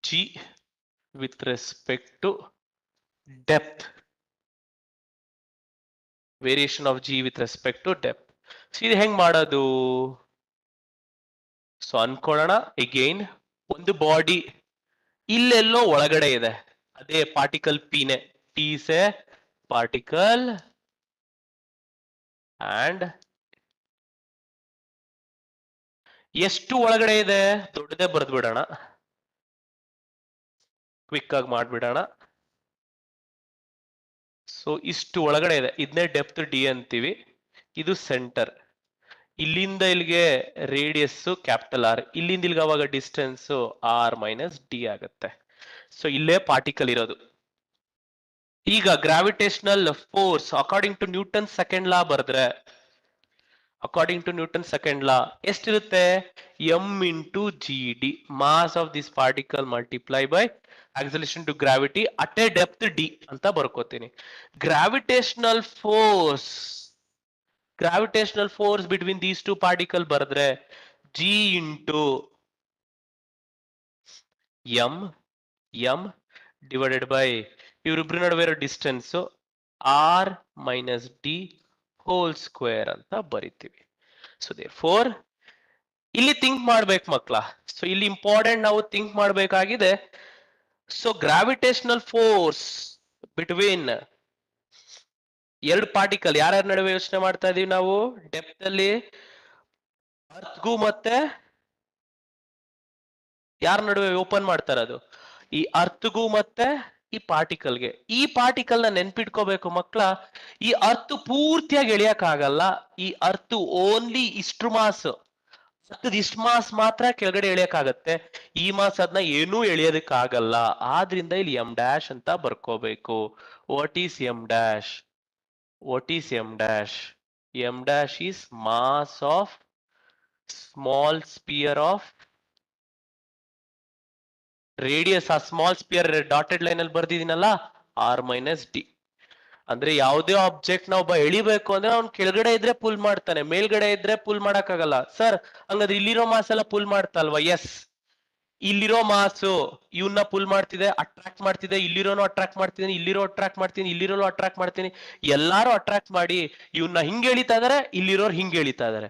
g with respect to depth. Variation of g with respect to depth. So ಇದು ಹೆಂಗ್ ಮಾಡೋದು? So ಅನ್ಕೊಳ್ಳೋಣ again ಒಂದು ಬಾಡಿ ಇಲ್ಲೆಲ್ಲೋ ಒಳಗಡೆ ಇದೆ, ಅದೇ ಪಾರ್ಟಿಕಲ್ ಪಿನೆ. T is a particle and ಎಷ್ಟು ಒಳಗಡೆ ಇದೆ ದೊಡ್ಡದೇ ಬರೆದು ಬಿಡೋಣ, ಕ್ವಿಕ್ ಆಗಿ ಮಾಡ್ಬಿಡೋಣ. ಸೊ ಇಷ್ಟು ಒಳಗಡೆ ಇದೆ, ಇದನ್ನೇ ಡೆಪ್ತ್ ಡಿ ಅಂತೀವಿ. ಇದು ಸೆಂಟರ್, ಇಲ್ಲಿಂದ ಇಲ್ಲಿಗೆ ರೇಡಿಯಸ್ ಕ್ಯಾಪಿಟಲ್ ಆರ್, ಇಲ್ಲಿಂದ ಇಲ್ಲಿಗೆ ಅವಾಗ ಡಿಸ್ಟೆನ್ಸ್ ಆರ್ ಮೈನಸ್ ಡಿ ಆಗುತ್ತೆ. ಸೊ ಇಲ್ಲೇ ಪಾರ್ಟಿಕಲ್ ಇರೋದು. ಈಗ gravitational force according to Newton second law ಬರೆದ್ರೆ, according to Newton second law ಎಷ್ಟಿರುತ್ತೆ? M into G D, mass of this particle multiply by acceleration to gravity at a depth D ಅಂತ ಬರ್ಕೋತೀನಿ. Gravitational force between these two particle ಬರೆದ್ರೆ G into M divided by ಇವರಿಬ್ರು ನಡುವೆ ಇರೋ distance R minus D whole square ಅಂತ ಬರಿತೀವಿ. So there four ಇಲ್ಲಿ think ಮಾಡ್ಬೇಕು ಮಕ್ಕಳ. ಸೊ ಇಲ್ಲಿ ಇಂಪಾರ್ಟೆಂಟ್ ನಾವು ಥಿಂಕ್ ಮಾಡಬೇಕಾಗಿದೆ. ಸೊ ಗ್ರಾವಿಟೇಷನಲ್ ಫೋರ್ಸ್ ಬಿಟ್ವೀನ್ ಎರಡು ಪಾರ್ಟಿಕಲ್ ಯಾರ್ಯಾರ ನಡುವೆ ಯೋಚನೆ ಮಾಡ್ತಾ ಇದೀವಿ ನಾವು? ಡೆಪ್ತ್ ಅಲ್ಲಿ ಅರ್ತ್ಗೂ ಮತ್ತೆ ಯಾರ ನಡುವೆ ಓಪನ್ ಮಾಡ್ತಾ ಇರೋದು? ಈ ಅರ್ತ್ಗೂ ಮತ್ತೆ ಈ ಪಾರ್ಟಿಕಲ್ಗೆ. ಈ ಪಾರ್ಟಿಕಲ್ ನ ನೆನ್ಪಿಟ್ಕೋಬೇಕು ಮಕ್ಕಳ. ಈ ಅರ್ತ್ ಪೂರ್ತಿಯಾಗಿ ಎಳಿಯಕ್ ಆಗಲ್ಲ. ಈ ಅರ್ತ್ ಓನ್ಲಿ ಇಷ್ಟು ಮಾಸ್, ಇಷ್ಟು ಮಾಸ್ ಮಾತ್ರ ಕೆಳಗಡೆ ಎಳಿಯಕ್ಕಾಗತ್ತೆ. ಈ ಮಾಸ್ ಅದನ್ನ ಏನೂ ಎಳಿಯೋದಕ್ಕೆ ಆಗಲ್ಲ. ಆದ್ರಿಂದ ಇಲ್ಲಿ ಎಂ ಡ್ಯಾಶ್ ಅಂತ ಬರ್ಕೋಬೇಕು. What is M dash? M dash is mass of small sphere of radius. ಆ ಸ್ಮಾಲ್ ಸ್ಪಿಯರ್ ಡಾಟೆಡ್ ಲೈನ್ ಅಲ್ಲಿ ಬರ್ದಿದ್ದೀನಲ್ಲ, ಆರ್ ಮೈನಸ್ ಡಿ. ಅಂದ್ರೆ ಯಾವುದೇ ಆಬ್ಜೆಕ್ಟ್ ನಾವು ಎಳಿಬೇಕು ಅಂದ್ರೆ ಅವ್ನು ಕೆಳಗಡೆ ಇದ್ರೆ ಪುಲ್ ಮಾಡ್ತಾನೆ, ಮೇಲ್ಗಡೆ ಇದ್ರೆ ಪುಲ್ ಮಾಡಕ್ ಆಗಲ್ಲ. ಸರ್ ಹಂಗಾದ್ರೆ ಇಲ್ಲಿರೋ ಮಾಸ್ ಎಲ್ಲ ಪುಲ್ ಮಾಡ್ತಲ್ವಾ? ಎಸ್, ಇಲ್ಲಿರೋ ಮಾಸು ಇವನ್ನ ಪುಲ್ ಮಾಡ್ತಿದೆ, ಅಟ್ರಾಕ್ಟ್ ಮಾಡ್ತಿದೆ. ಇಲ್ಲಿರೋನು ಅಟ್ರಾಕ್ಟ್ ಮಾಡ್ತೀನಿ, ಇಲ್ಲಿರೋ ಅಟ್ರಾಕ್ಟ್ ಮಾಡ್ತೀನಿ, ಇಲ್ಲಿರೋನು ಅಟ್ರಾಕ್ಟ್ ಮಾಡ್ತೀನಿ. ಎಲ್ಲಾರು ಅಟ್ರಾಕ್ಟ್ ಮಾಡಿ ಇವನ್ನ ಹಿಂಗ್ ಎಳಿತಾ ಇದಾರೆ, ಇಲ್ಲಿರೋರು ಹಿಂಗ್ ಎಳಿತಾ ಇದಾರೆ.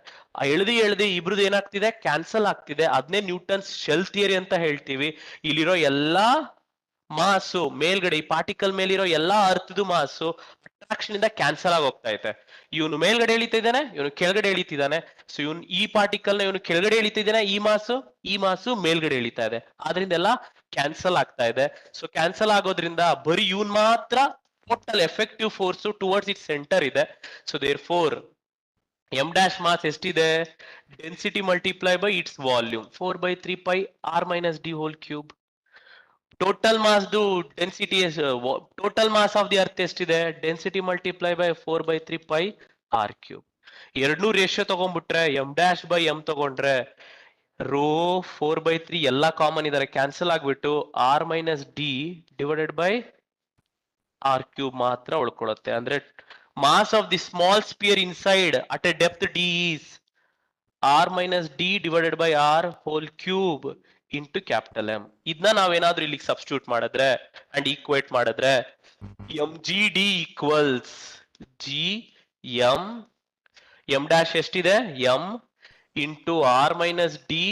ಎಳ್ದಿ ಇಬ್ರದ್ದು ಏನಾಗ್ತಿದೆ? ಕ್ಯಾನ್ಸಲ್ ಆಗ್ತಿದೆ. ಅದನ್ನೇ ನ್ಯೂಟನ್ಸ್ ಶೆಲ್ ಥಿಯರಿ ಅಂತ ಹೇಳ್ತೀವಿ. ಇಲ್ಲಿರೋ ಎಲ್ಲಾ ಮಾಸು ಮೇಲ್ಗಡೆ, ಈ ಪಾರ್ಟಿಕಲ್ ಮೇಲಿರೋ ಎಲ್ಲಾ ಅರ್ಥದ ಮಾಸು ಅಟ್ರಾಕ್ಷನ್ ಇಂದ ಕ್ಯಾನ್ಸಲ್ ಆಗಿ ಹೋಗ್ತಾ ಇದೆ. ಇವನು ಮೇಲ್ಗಡೆ ಎಳಿತಾ ಇದ್ದಾನೆ, ಇವನು ಕೆಳಗಡೆ ಎಳಿತಿದ್ದಾನೆ. ಸೊ ಇವನು ಈ ಪಾರ್ಟಿಕಲ್ ನ ಇವನು ಕೆಳಗಡೆ ಎಳಿತಿದ್ದಾನೆ, ಈ ಮಾಸು ಮೇಲ್ಗಡೆ ಎಳಿತಾ ಇದೆ. ಆದ್ರಿಂದ ಎಲ್ಲ ಕ್ಯಾನ್ಸಲ್ ಆಗ್ತಾ ಇದೆ. ಸೊ ಕ್ಯಾನ್ಸಲ್ ಆಗೋದ್ರಿಂದ ಬರೀ ಇವನ್ ಮಾತ್ರ total effective force towards it centre ಇದೆ. So therefore M dash mass ಎಷ್ಟಿದೆ? Density multiply by its volume 4/3 pi R minus D whole cube. Total mass density, total mass of the earth ಎಷ್ಟಿದೆ? Density multiply by 4/3 pi R cube. ಎರಡ್ನೂ ratio ತಗೊಂಡ್ಬಿಟ್ರೆ M dash by M ತಗೊಂಡ್ರೆ rho 4/3 ಎಲ್ಲ common ಇದಾರೆ, cancel ಆಗ್ಬಿಟ್ಟು R minus D divided by R cube ಮಾತ್ರ ಉಳ್ಕೊಳ್ಳುತ್ತೆ. ಅಂದ್ರೆ mass of the small sphere inside at a depth D is R minus D divided by R whole cube into capital M. ಇದನ್ನ ನಾವೇನಾದ್ರೂ ಇಲ್ಲಿಗೆ substitute ಮಾಡಿದ್ರೆ and equate ಮಾಡಿದ್ರೆ M G D equals G M dash ಎಷ್ಟಿದೆ? M into R minus D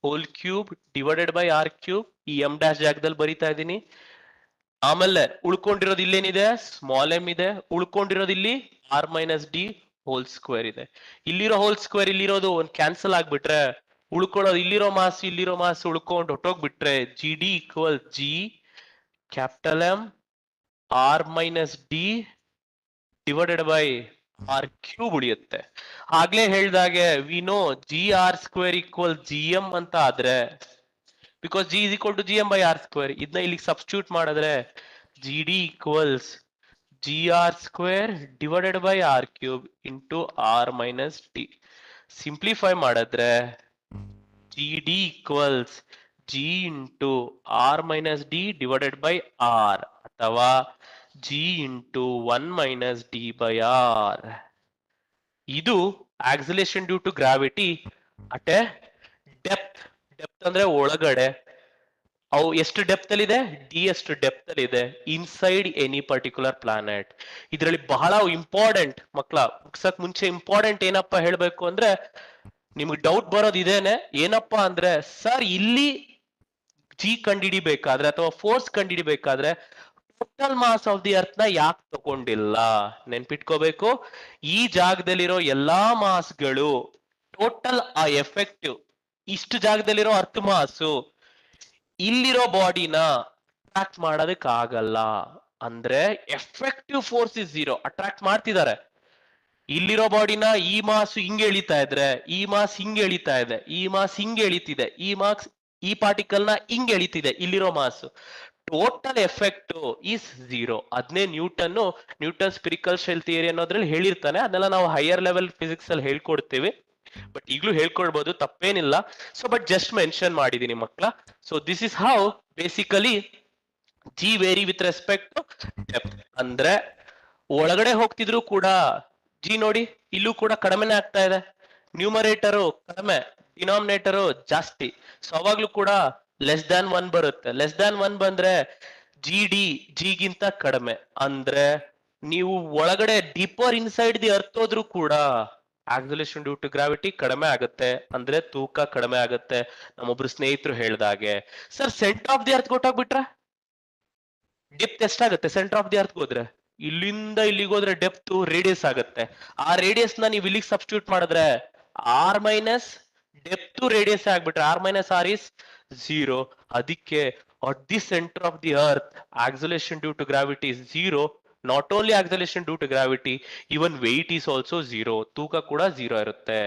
whole cube divided by R cube. ಈ M dash ಜಾಗದಲ್ಲಿ ಬರೀತಾ ಇದ್ದೀನಿ. ಆಮೇಲೆ ಉಳ್ಕೊಂಡಿರೋದು ಇಲ್ಲೇನಿದೆ? ಸ್ಮಾಲ್ ಎಂ ಇದೆ. ಉಳ್ಕೊಂಡಿರೋದು ಇಲ್ಲಿ R minus D whole square ಇದೆ. ಇಲ್ಲಿರೋ ಹೋಲ್ ಸ್ಕ್ವೇರ್ ಇಲ್ಲಿರೋದು ಒಂದು ಕ್ಯಾನ್ಸಲ್ ಆಗ್ಬಿಟ್ರೆ ಉಳ್ಕೊಳ್ಳೋದು ಇಲ್ಲಿರೋ ಮಾಸ್ ಉಳ್ಕೊಂಡು ಹೊಟ್ಟೋಗ್ಬಿಟ್ರೆ G D equal G capital M R minus D divided by R cube ಉಳಿಯುತ್ತೆ. ಆಗ್ಲೇ ಹೇಳ್ದಾಗೆ we know G R square equal G M ಅಂತ ಆದ್ರೆ, because G is equal to G M by R square, ಇದನ್ನ ಇಲ್ಲಿಗೆ substitute ಮಾಡಿದ್ರೆ G D equals G R square divided by R cube into R minus D. Simplify ಮಾಡಿದ್ರೆ G D equals G into R minus D divided by R, ಅಥವಾ G into 1 minus D by R. ಇದು acceleration due to gravity at a depth. Depth ಅಂದ್ರೆ ಒಳಗಡೆ, ಅವು ಎಷ್ಟು depth ಅಲ್ಲಿ ಇದೆ, D ಎಷ್ಟು ಡೆಪ್ತ್ ಅಲ್ಲಿ ಇದೆ ಇನ್ಸೈಡ್ ಎನಿ ಪರ್ಟಿಕ್ಯುಲರ್ ಪ್ಲಾನೆಟ್. ಇದರಲ್ಲಿ ಬಹಳ ಇಂಪಾರ್ಟೆಂಟ್ ಮಕ್ಕಳ, ಮುಗ್ಸಕ್ ಮುಂಚೆ ಇಂಪಾರ್ಟೆಂಟ್ ಏನಪ್ಪಾ ಹೇಳ್ಬೇಕು ಅಂದ್ರೆ, ನಿಮ್ಗೆ ಡೌಟ್ ಬರೋದು ಇದೇನೆ, ಏನಪ್ಪಾ ಅಂದ್ರೆ ಸರ್ ಇಲ್ಲಿ ಜಿ ಕಂಡಿಡಿಬೇಕಾದ್ರೆ ಅಥವಾ ಫೋರ್ಸ್ ಕಂಡಿಡಿಬೇಕಾದ್ರೆ total mass of the earth ನ ಯಾಕೆ ತಗೊಂಡಿಲ್ಲ? ನೆನ್ಪಿಟ್ಕೋಬೇಕು, ಈ ಜಾಗದಲ್ಲಿರೋ ಎಲ್ಲಾ ಮಾಸ್ಗಳು ಟೋಟಲ್ ಆ ಎಫೆಕ್ಟಿವ್ ಇಷ್ಟು ಜಾಗದಲ್ಲಿರೋ ಅರ್ತ್ ಮಾಸು ಇಲ್ಲಿರೋ ಬಾಡಿನ ಅಟ್ರಾಕ್ಟ್ ಮಾಡೋದಕ್ಕೆ ಆಗಲ್ಲ. ಅಂದ್ರೆ effective force is zero. Attract ಮಾಡ್ತಿದ್ದಾರೆ ಇಲ್ಲಿರೋ ಬಾಡಿನ, ಈ ಮಾಸ್ ಹಿಂಗೆ ಎಳಿತಾ ಇದ್ರೆ ಈ ಮಾಸ್ ಹಿಂಗೆ ಎಳಿತಾ ಇದೆ, ಈ ಮಾಸ್ ಹಿಂಗೆ ಎಳಿತಿದೆ, ಈ ಪಾರ್ಟಿಕಲ್ ನ ಹಿಂಗೆ ಎಳಿತಿದೆ ಇಲ್ಲಿರೋ mass. Total effect is zero. ಅದನ್ನೇ ನ್ಯೂಟನ್ ಸ್ಪಿರಿಕಲ್ ಶೆಲ್ ಥಿಯರಿ ಅನ್ನೋದ್ರಲ್ಲಿ ಹೇಳಿರ್ತಾನೆ. ಅದನ್ನೆಲ್ಲ ನಾವು ಹೈಯರ್ ಲೆವೆಲ್ ಫಿಸಿಕ್ಸ್ ಅಲ್ಲಿ ಹೇಳ್ಕೊಡ್ತೀವಿ, ಬಟ್ ಈಗಲೂ ಹೇಳ್ಕೊಳ್ಬಹುದು, ತಪ್ಪೇನಿಲ್ಲ. ಸೊ ಬಟ್ ಜಸ್ಟ್ ಮೆನ್ಷನ್ ಮಾಡಿದೀನಿ ಮಕ್ಕಳ. So this is how basically G vary with respect to depth. ಅಂದ್ರೆ ಒಳಗಡೆ ಹೋಗ್ತಿದ್ರು ಕೂಡ ಜಿ ನೋಡಿ ಇಲ್ಲೂ ಕೂಡ ಕಡಿಮೆನೆ ಆಗ್ತಾ ಇದೆ. ನ್ಯೂಮರೇಟರು ಕಡಿಮೆ, ಡಿನಾಮಿನೇಟರು ಜಾಸ್ತಿ. ಸೊ ಅವಾಗ್ಲೂ ಕೂಡ ಲೆಸ್ ದ್ಯಾನ್ 1 ಬರುತ್ತೆ. ಲೆಸ್ ದ್ಯಾನ್ 1 ಬಂದ್ರೆ ಜಿ ಡಿ ಜಿಗಿಂತ ಕಡಿಮೆ. ಅಂದ್ರೆ ನೀವು ಒಳಗಡೆ ಡೀಪರ್ ಇನ್ಸೈಡ್ ದಿ ಅರ್ತ್ ಹೋದ್ರೂ ಕೂಡ ಆಕ್ಸಿಲೇಷನ್ ಡ್ಯೂ ಟು ಗ್ರಾವಿಟಿ ಕಡಿಮೆ ಆಗುತ್ತೆ, ಅಂದ್ರೆ ತೂಕ ಕಡಿಮೆ ಆಗುತ್ತೆ. ನಮ್ಮೊಬ್ರು ಸ್ನೇಹಿತರು ಹೇಳ್ದಾಗೆ, sir centre of the earth ಕೊಟ್ಟೋಗ್ಬಿಟ್ರೆ ಡೆಪ್ತ್ ಎಷ್ಟಾಗುತ್ತೆ? ಸೆಂಟರ್ ಆಫ್ ದಿ ಅರ್ತ್ ಹೋದ್ರೆ ಇಲ್ಲಿಂದ ಇಲ್ಲಿಗೆ ಹೋದ್ರೆ ಡೆಪ್ತ್ ರೇಡಿಯಸ್ ಆಗುತ್ತೆ. ಆ ರೇಡಿಯಸ್ ನ ನೀವು ಇಲ್ಲಿಗೆ ಸಬ್ಸ್ಟಿಟ್ಯೂಟ್ ಮಾಡಿದ್ರೆ ಆರ್ ಮೈನಸ್ ಡೆಪ್ತ್ ರೇಡಿಯಸ್ ಆಗ್ಬಿಟ್ರೆ R minus R is zero. ಅದಕ್ಕೆ at the centre of the earth acceleration due to gravity is zero. Not only acceleration due to gravity, even weight is also zero. ತೂಕ ಕೂಡ zero ಇರುತ್ತೆ.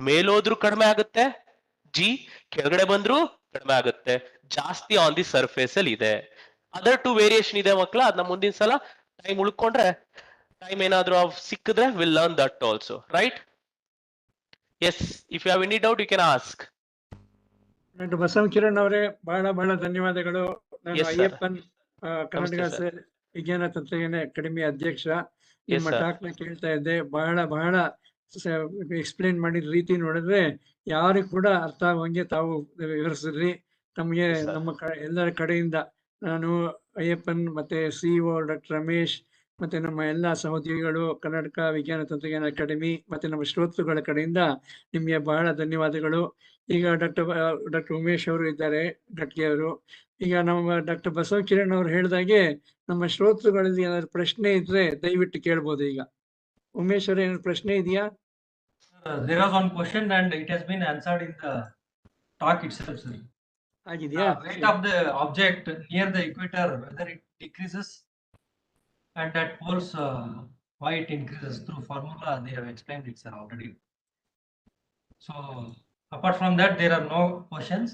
ಮೇಲೋದ್ರೂ ಕಡಿಮೆ ಆಗುತ್ತೆ G, ಕೆಳಗಡೆ ಬಂದ್ರು ಕಡಿಮೆ ಆಗುತ್ತೆ. ಜಾಸ್ತಿ ಆನ್ ದಿ ಸರ್ಫೇಸ್ ಅಲ್ಲಿ ಇದೆ. ಅದರ್ ಟು ವೇರಿಯೇಷನ್ ಇದೆ ಮಕ್ಕಳ. ಅದನ್ನ ಮುಂದಿನ ಸಲ ಟೈಮ್ ಉಳ್ಕೊಂಡ್ರೆ, ಟೈಮ್ ಏನಾದ್ರೂ ಸಿಕ್ಕಿದ್ರೆ will learn that also, right? Yes, if you have any doubt you can ask. Doctor Basavakiran ಅವರೇ, ಬಹಳ ಬಹಳ ಧನ್ಯವಾದಗಳು. ನಾನು Yes, sir. ಅಯ್ಯಪ್ಪನ್ ಕರ್ನಾಟಕ ನಮಸ್ತೆ, ವಿಜ್ಞಾನ ತಂತ್ರಜ್ಞಾನ ಅಕಾಡೆಮಿ ಅಧ್ಯಕ್ಷ. ನಿಮ್ಮ sir. ಟಾಕ್ ನ ಕೇಳ್ತಾ ಇದ್ದೆ. ಬಹಳ ಬಹಳ ಎಕ್ಸ್ಪ್ಲೇನ್ ಮಾಡಿದ ರೀತಿ ನೋಡಿದ್ರೆ ಯಾರಿಗೂ ಕೂಡ ಅರ್ಥ ಆಗುವಂಗೆ ತಾವು ವಿವರಿಸಿದ್ರಿ. ತಮಗೆ Yes, sir. ನಮ್ಮ ಎಲ್ಲರ ಕಡೆಯಿಂದ ನಾನು ಅಯ್ಯಪ್ಪನ್ ಮತ್ತೆ ಸಿಇಒ ಡಾಕ್ಟರ್ ರಮೇಶ್ ಮತ್ತೆ ನಮ್ಮ ಎಲ್ಲ ಸಹೋದ್ಯೋಗಿಗಳು, ಕರ್ನಾಟಕ ವಿಜ್ಞಾನ ತಂತ್ರಜ್ಞಾನ ಅಕಾಡೆಮಿ ಮತ್ತೆ ನಮ್ಮ ಶ್ರೋತೃಗಳ ಕಡೆಯಿಂದ ನಿಮಗೆ ಬಹಳ ಧನ್ಯವಾದಗಳು. ಈಗ ಡಾಕ್ಟರ್ ಉಮೇಶ್ ಅವರು ಇದ್ದಾರೆ, ಘಟ್ಗೆ ಅವರು. ಈಗ ನಮ್ಮ ಡಾಕ್ಟರ್ ಬಸವಕಿರಣ್ ಅವರು ಹೇಳಿದಾಗೆ ನಮ್ಮ ಶ್ರೋತೃಗಳಲ್ಲಿ ಏನಾದ್ರು ಪ್ರಶ್ನೆ ಇದ್ರೆ ದಯವಿಟ್ಟು ಕೇಳ್ಬೋದು. ಈಗ ಉಮೇಶ್ ಅವ್ರ ಏನಾದ್ರು ಪ್ರಶ್ನೆ ಇದೆಯಾ? There was one question and it has been answered in the talk itself, sir. ಆಗಿದೆಯಾ? Weight of the object near the equator, whether it decreases, and at poles, why it increases through formula, they have explained it, sir, already. So apart from that, there are no questions.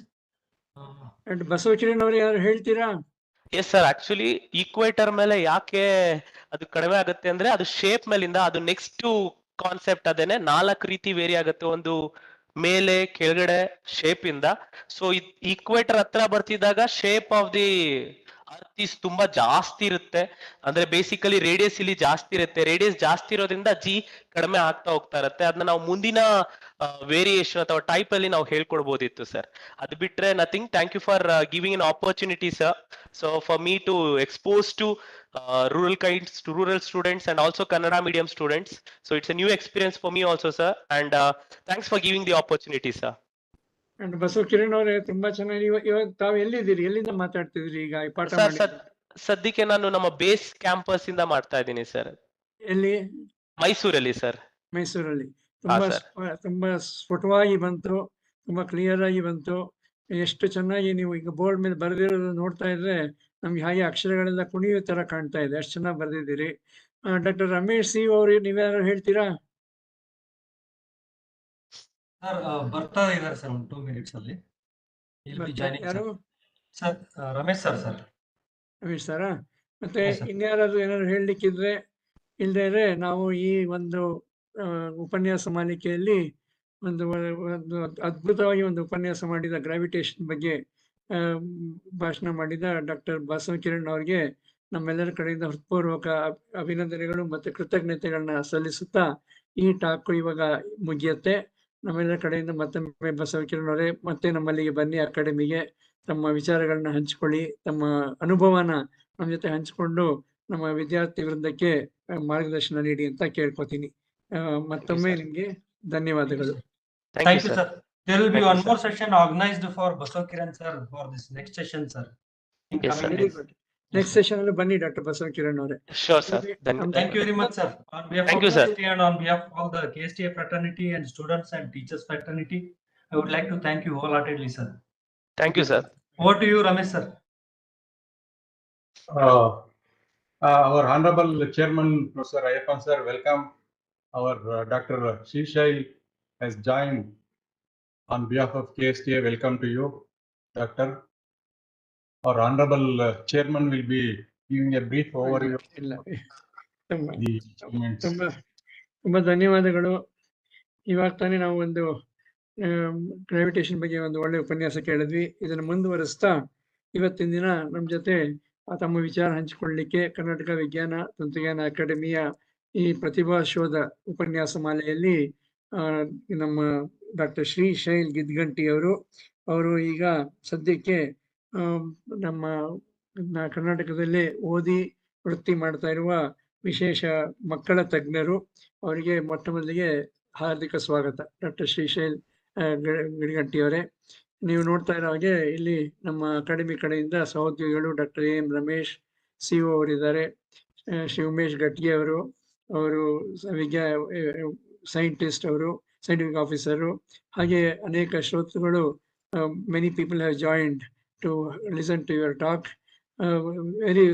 Doctor Basavakiran ಅವ್ರು ಯಾರು ಹೇಳ್ತೀರಾ? Yes sir, actually equator ಮೇಲೆ ಯಾಕೆ ಅದು ಕಡಿಮೆ ಆಗುತ್ತೆ ಅಂದ್ರೆ ಅದು ಶೇಪ್ ಮೇಲಿಂದ, ಅದು ನೆಕ್ಸ್ಟ್ ಕಾನ್ಸೆಪ್ಟ್ ಅದೇನೆ. 4 ರೀತಿ ವೇರಿ ಆಗುತ್ತೆ, ಒಂದು ಮೇಲೆ ಕೆಳಗಡೆ ಶೇಪ್ ಇಂದ. ಸೊ ಈಕ್ವೇಟರ್ ಹತ್ರ ಬರ್ತಿದ್ದಾಗ shape of the earth is ತುಂಬಾ ಜಾಸ್ತಿ ಇರುತ್ತೆ. ಅಂದ್ರೆ ಬೇಸಿಕಲಿ ರೇಡಿಯಸ್ ಇಲ್ಲಿ ಜಾಸ್ತಿ ಇರುತ್ತೆ. ರೇಡಿಯಸ್ ಜಾಸ್ತಿ ಇರೋದ್ರಿಂದ ಜಿ ಕಡಿಮೆ ಆಗ್ತಾ ಹೋಗ್ತಾ ಇರುತ್ತೆ. ಅದನ್ನ ನಾವು ಮುಂದಿನ ವೇರಿಯೇಷನ್ ಅಥವಾ ಟೈಪ್ ಅಲ್ಲಿ ನಾವು ಹೇಳ್ಕೊಡ್ಬೋದಿತ್ತು ಸರ್. ಅದು ಬಿಟ್ರೆ nothing. Thank you for giving an opportunity sir. So for me to expose to rural students and also Kannada medium students. So it's a new experience for me also, sir. And thanks for giving the opportunity, sir. And Basavakiran ಅವರೇ, ತುಂಬಾ ಚೆನ್ನಾಗಿ. ಇವಾಗ ತಾವು ಎಲ್ಲಿದ್ದೀರಿ? ಎಲ್ಲಿಂದ ಮಾತಾಡ್ತಿದ್ರಿ ಈಗ ಈ ಪಾಠ? ಸದ್ಯಕ್ಕೆ ನಾನು ನಮ್ಮ ಬೇಸ್ ಕ್ಯಾಂಪಸ್ ಇಂದ ಮಾಡ್ತಾ ಇದ್ದೀನಿ ಸರ್. ಎಲ್ಲಿ? ಮೈಸೂರಲ್ಲಿ ಸರ್. ಮೈಸೂರಲ್ಲಿ. ತುಂಬಾ ಸ್ಫುಟವಾಗಿ ಬಂತು, ತುಂಬಾ ಕ್ಲಿಯರ್ ಆಗಿ ಬಂತು. ಎಷ್ಟು ಚೆನ್ನಾಗಿ ನೀವು ಈಗ ಬೋರ್ಡ್ ಮೇಲೆ ಬರೆದಿರೋದು ನೋಡ್ತಾ ಇದ್ರೆ ನಮ್ಗೆ ಹಾಗೆ ಅಕ್ಷರಗಳೆಲ್ಲ ಕುಣಿಯೋ ತರ ಕಾಣ್ತಾ ಇದೆ. ಅಷ್ಟು ಚೆನ್ನಾಗಿ ಬರೆದಿದ್ದೀರಿ. ಡಾಕ್ಟರ್ ರಮೇಶ್ ಸಿ ಅವರು ನೀವ್ಯಾರು ಹೇಳ್ತೀರಾ? ಸರ್ ಬರ್ತಾ ಇದ್ದಾರೆ ಸರ್ ಒಂದು 2 minutes ಅಲ್ಲಿ. He'll be joining ಯಾರು? Sir Ramesh sir Ramesh sir? ಮತ್ತೆ Yes, sir. ಇನ್ಯಾರಾದ್ರೂ ಏನಾದ್ರು ಹೇಳಲಿಕ್ಕಿದ್ರೆ, ಇಲ್ಲದೆ ಇದ್ರೆ ನಾವು ಈ ಒಂದು ಉಪನ್ಯಾಸ ಮಾಲಿಕೆಯಲ್ಲಿ ಒಂದು ಅದ್ಭುತವಾಗಿ ಒಂದು ಉಪನ್ಯಾಸ ಮಾಡಿದ ಗ್ರಾವಿಟೇಷನ್ ಬಗ್ಗೆ ಭಾಷಣ ಮಾಡಿದ ಡಾಕ್ಟರ್ ಬಸವಕಿರಣ್ ಅವರಿಗೆ ನಮ್ಮೆಲ್ಲರ ಕಡೆಯಿಂದ ಹೃತ್ಪೂರ್ವಕ ಅಭಿನಂದನೆಗಳು ಮತ್ತು ಕೃತಜ್ಞತೆಗಳನ್ನ ಸಲ್ಲಿಸುತ್ತಾ ಈ ಟಾಕ್ ಇವಾಗ ಮುಗಿಯುತ್ತೆ. ನಮ್ಮೆಲ್ಲರ ಕಡೆಯಿಂದ ಮತ್ತೊಮ್ಮೆ ಬಸವಕಿರಣ್ ಅವರೇ ಮತ್ತೆ ನಮ್ಮಲ್ಲಿಗೆ ಬನ್ನಿ ಅಕಾಡೆಮಿಗೆ, ತಮ್ಮ ವಿಚಾರಗಳನ್ನ ಹಂಚಿಕೊಳ್ಳಿ, ತಮ್ಮ ಅನುಭವನ ನಮ್ಮ ಜೊತೆ ಹಂಚಿಕೊಂಡು ನಮ್ಮ ವಿದ್ಯಾರ್ಥಿ ವೃಂದಕ್ಕೆ ಮಾರ್ಗದರ್ಶನ ನೀಡಿ ಅಂತ ಕೇಳ್ಕೊತೀನಿ. ಮತ್ತೊಮ್ಮೆ ನಿಮ್ಗೆ ಧನ್ಯವಾದಗಳು. Thank you, sir. There will be one more session organized for Basavakiran sir for this next session, sir. Next session ಅಲ್ಲಿ ಬನ್ನಿ ಡಾಕ್ಟರ್ ಬಸವಕಿರಣ್ ಅವರೇ. Sure, sir. Thank you very much, sir. On behalf Thank of you, sir. KSTA and on behalf of all the KSTA fraternity and students and teachers fraternity, I would like to thank you wholeheartedly, sir. Thank you, sir. Over to you, Ramesh sir. Our Honorable Chairman, Professor Ayappan sir, welcome. Our Dr. Shishai has joined on behalf of KSTA. Welcome to you, Doctor. Our Honorable Chairman will be giving a brief overview of the achievements. ತುಂಬಾ ಧನ್ಯವಾದಗಳು. ಇವಾಗ ತಾನೇ ನಾವು ಒಂದು gravitation ಬಗ್ಗೆ ಒಂದು ಒಳ್ಳೆ ಉಪನ್ಯಾಸ ಕೇಳಿದ್ವಿ. ಇದನ್ನು ಮುಂದುವರಿಸ್ತಾ ಇವತ್ತಿನ ದಿನ ನಮ್ಮ ಜೊತೆ ತಮ್ಮ ವಿಚಾರ ಹಂಚಿಕೊಳ್ಳಲಿಕ್ಕೆ ಕರ್ನಾಟಕ ವಿಜ್ಞಾನ ತಂತ್ರಜ್ಞಾನ ಅಕಾಡೆಮಿಯ ಈ ಪ್ರತಿಭಾ ಶೋಧ ಉಪನ್ಯಾಸ ಮಾಲೆಯಲ್ಲಿ ನಮ್ಮ ಡಾಕ್ಟರ್ ಶ್ರೀಶೈಲ್ ಗಿದ್ಗಂಟಿ ಅವರು ಈಗ ಸದ್ಯಕ್ಕೆ ನಮ್ಮ ಕರ್ನಾಟಕದಲ್ಲೇ ಓದಿ ವೃತ್ತಿ ಮಾಡ್ತಾ ಇರುವ ವಿಶೇಷ ಮಕ್ಕಳ ತಜ್ಞರು. ಅವರಿಗೆ ಮೊಟ್ಟ ಮೊದಲಿಗೆ ಹಾರ್ದಿಕ ಸ್ವಾಗತ ಡಾಕ್ಟರ್ ಶ್ರೀಶೈಲ್ ಗಿಡ್ಗಂಟಿ ಅವರೇ. ನೀವು ನೋಡ್ತಾ ಇರೋ ಹಾಗೆ ಇಲ್ಲಿ ನಮ್ಮ ಅಕಾಡೆಮಿ ಕಡೆಯಿಂದ ಸಹೋದ್ಯೋಗಿಗಳು ಡಾಕ್ಟರ್ ಎಂ ರಮೇಶ್ CO ಅವರಿದ್ದಾರೆ, ಶ್ರೀ ಉಮೇಶ್ ಗಟ್ಗೆ ಅವರು ಸೈಂಟಿಸ್ಟ್, ಅವರು ಸೈಂಟಿಫಿಕ್ ಆಫೀಸರು, ಹಾಗೆ ಅನೇಕ ಶ್ರೋತೃಗಳು. Many people have joined to listen to your talk. Very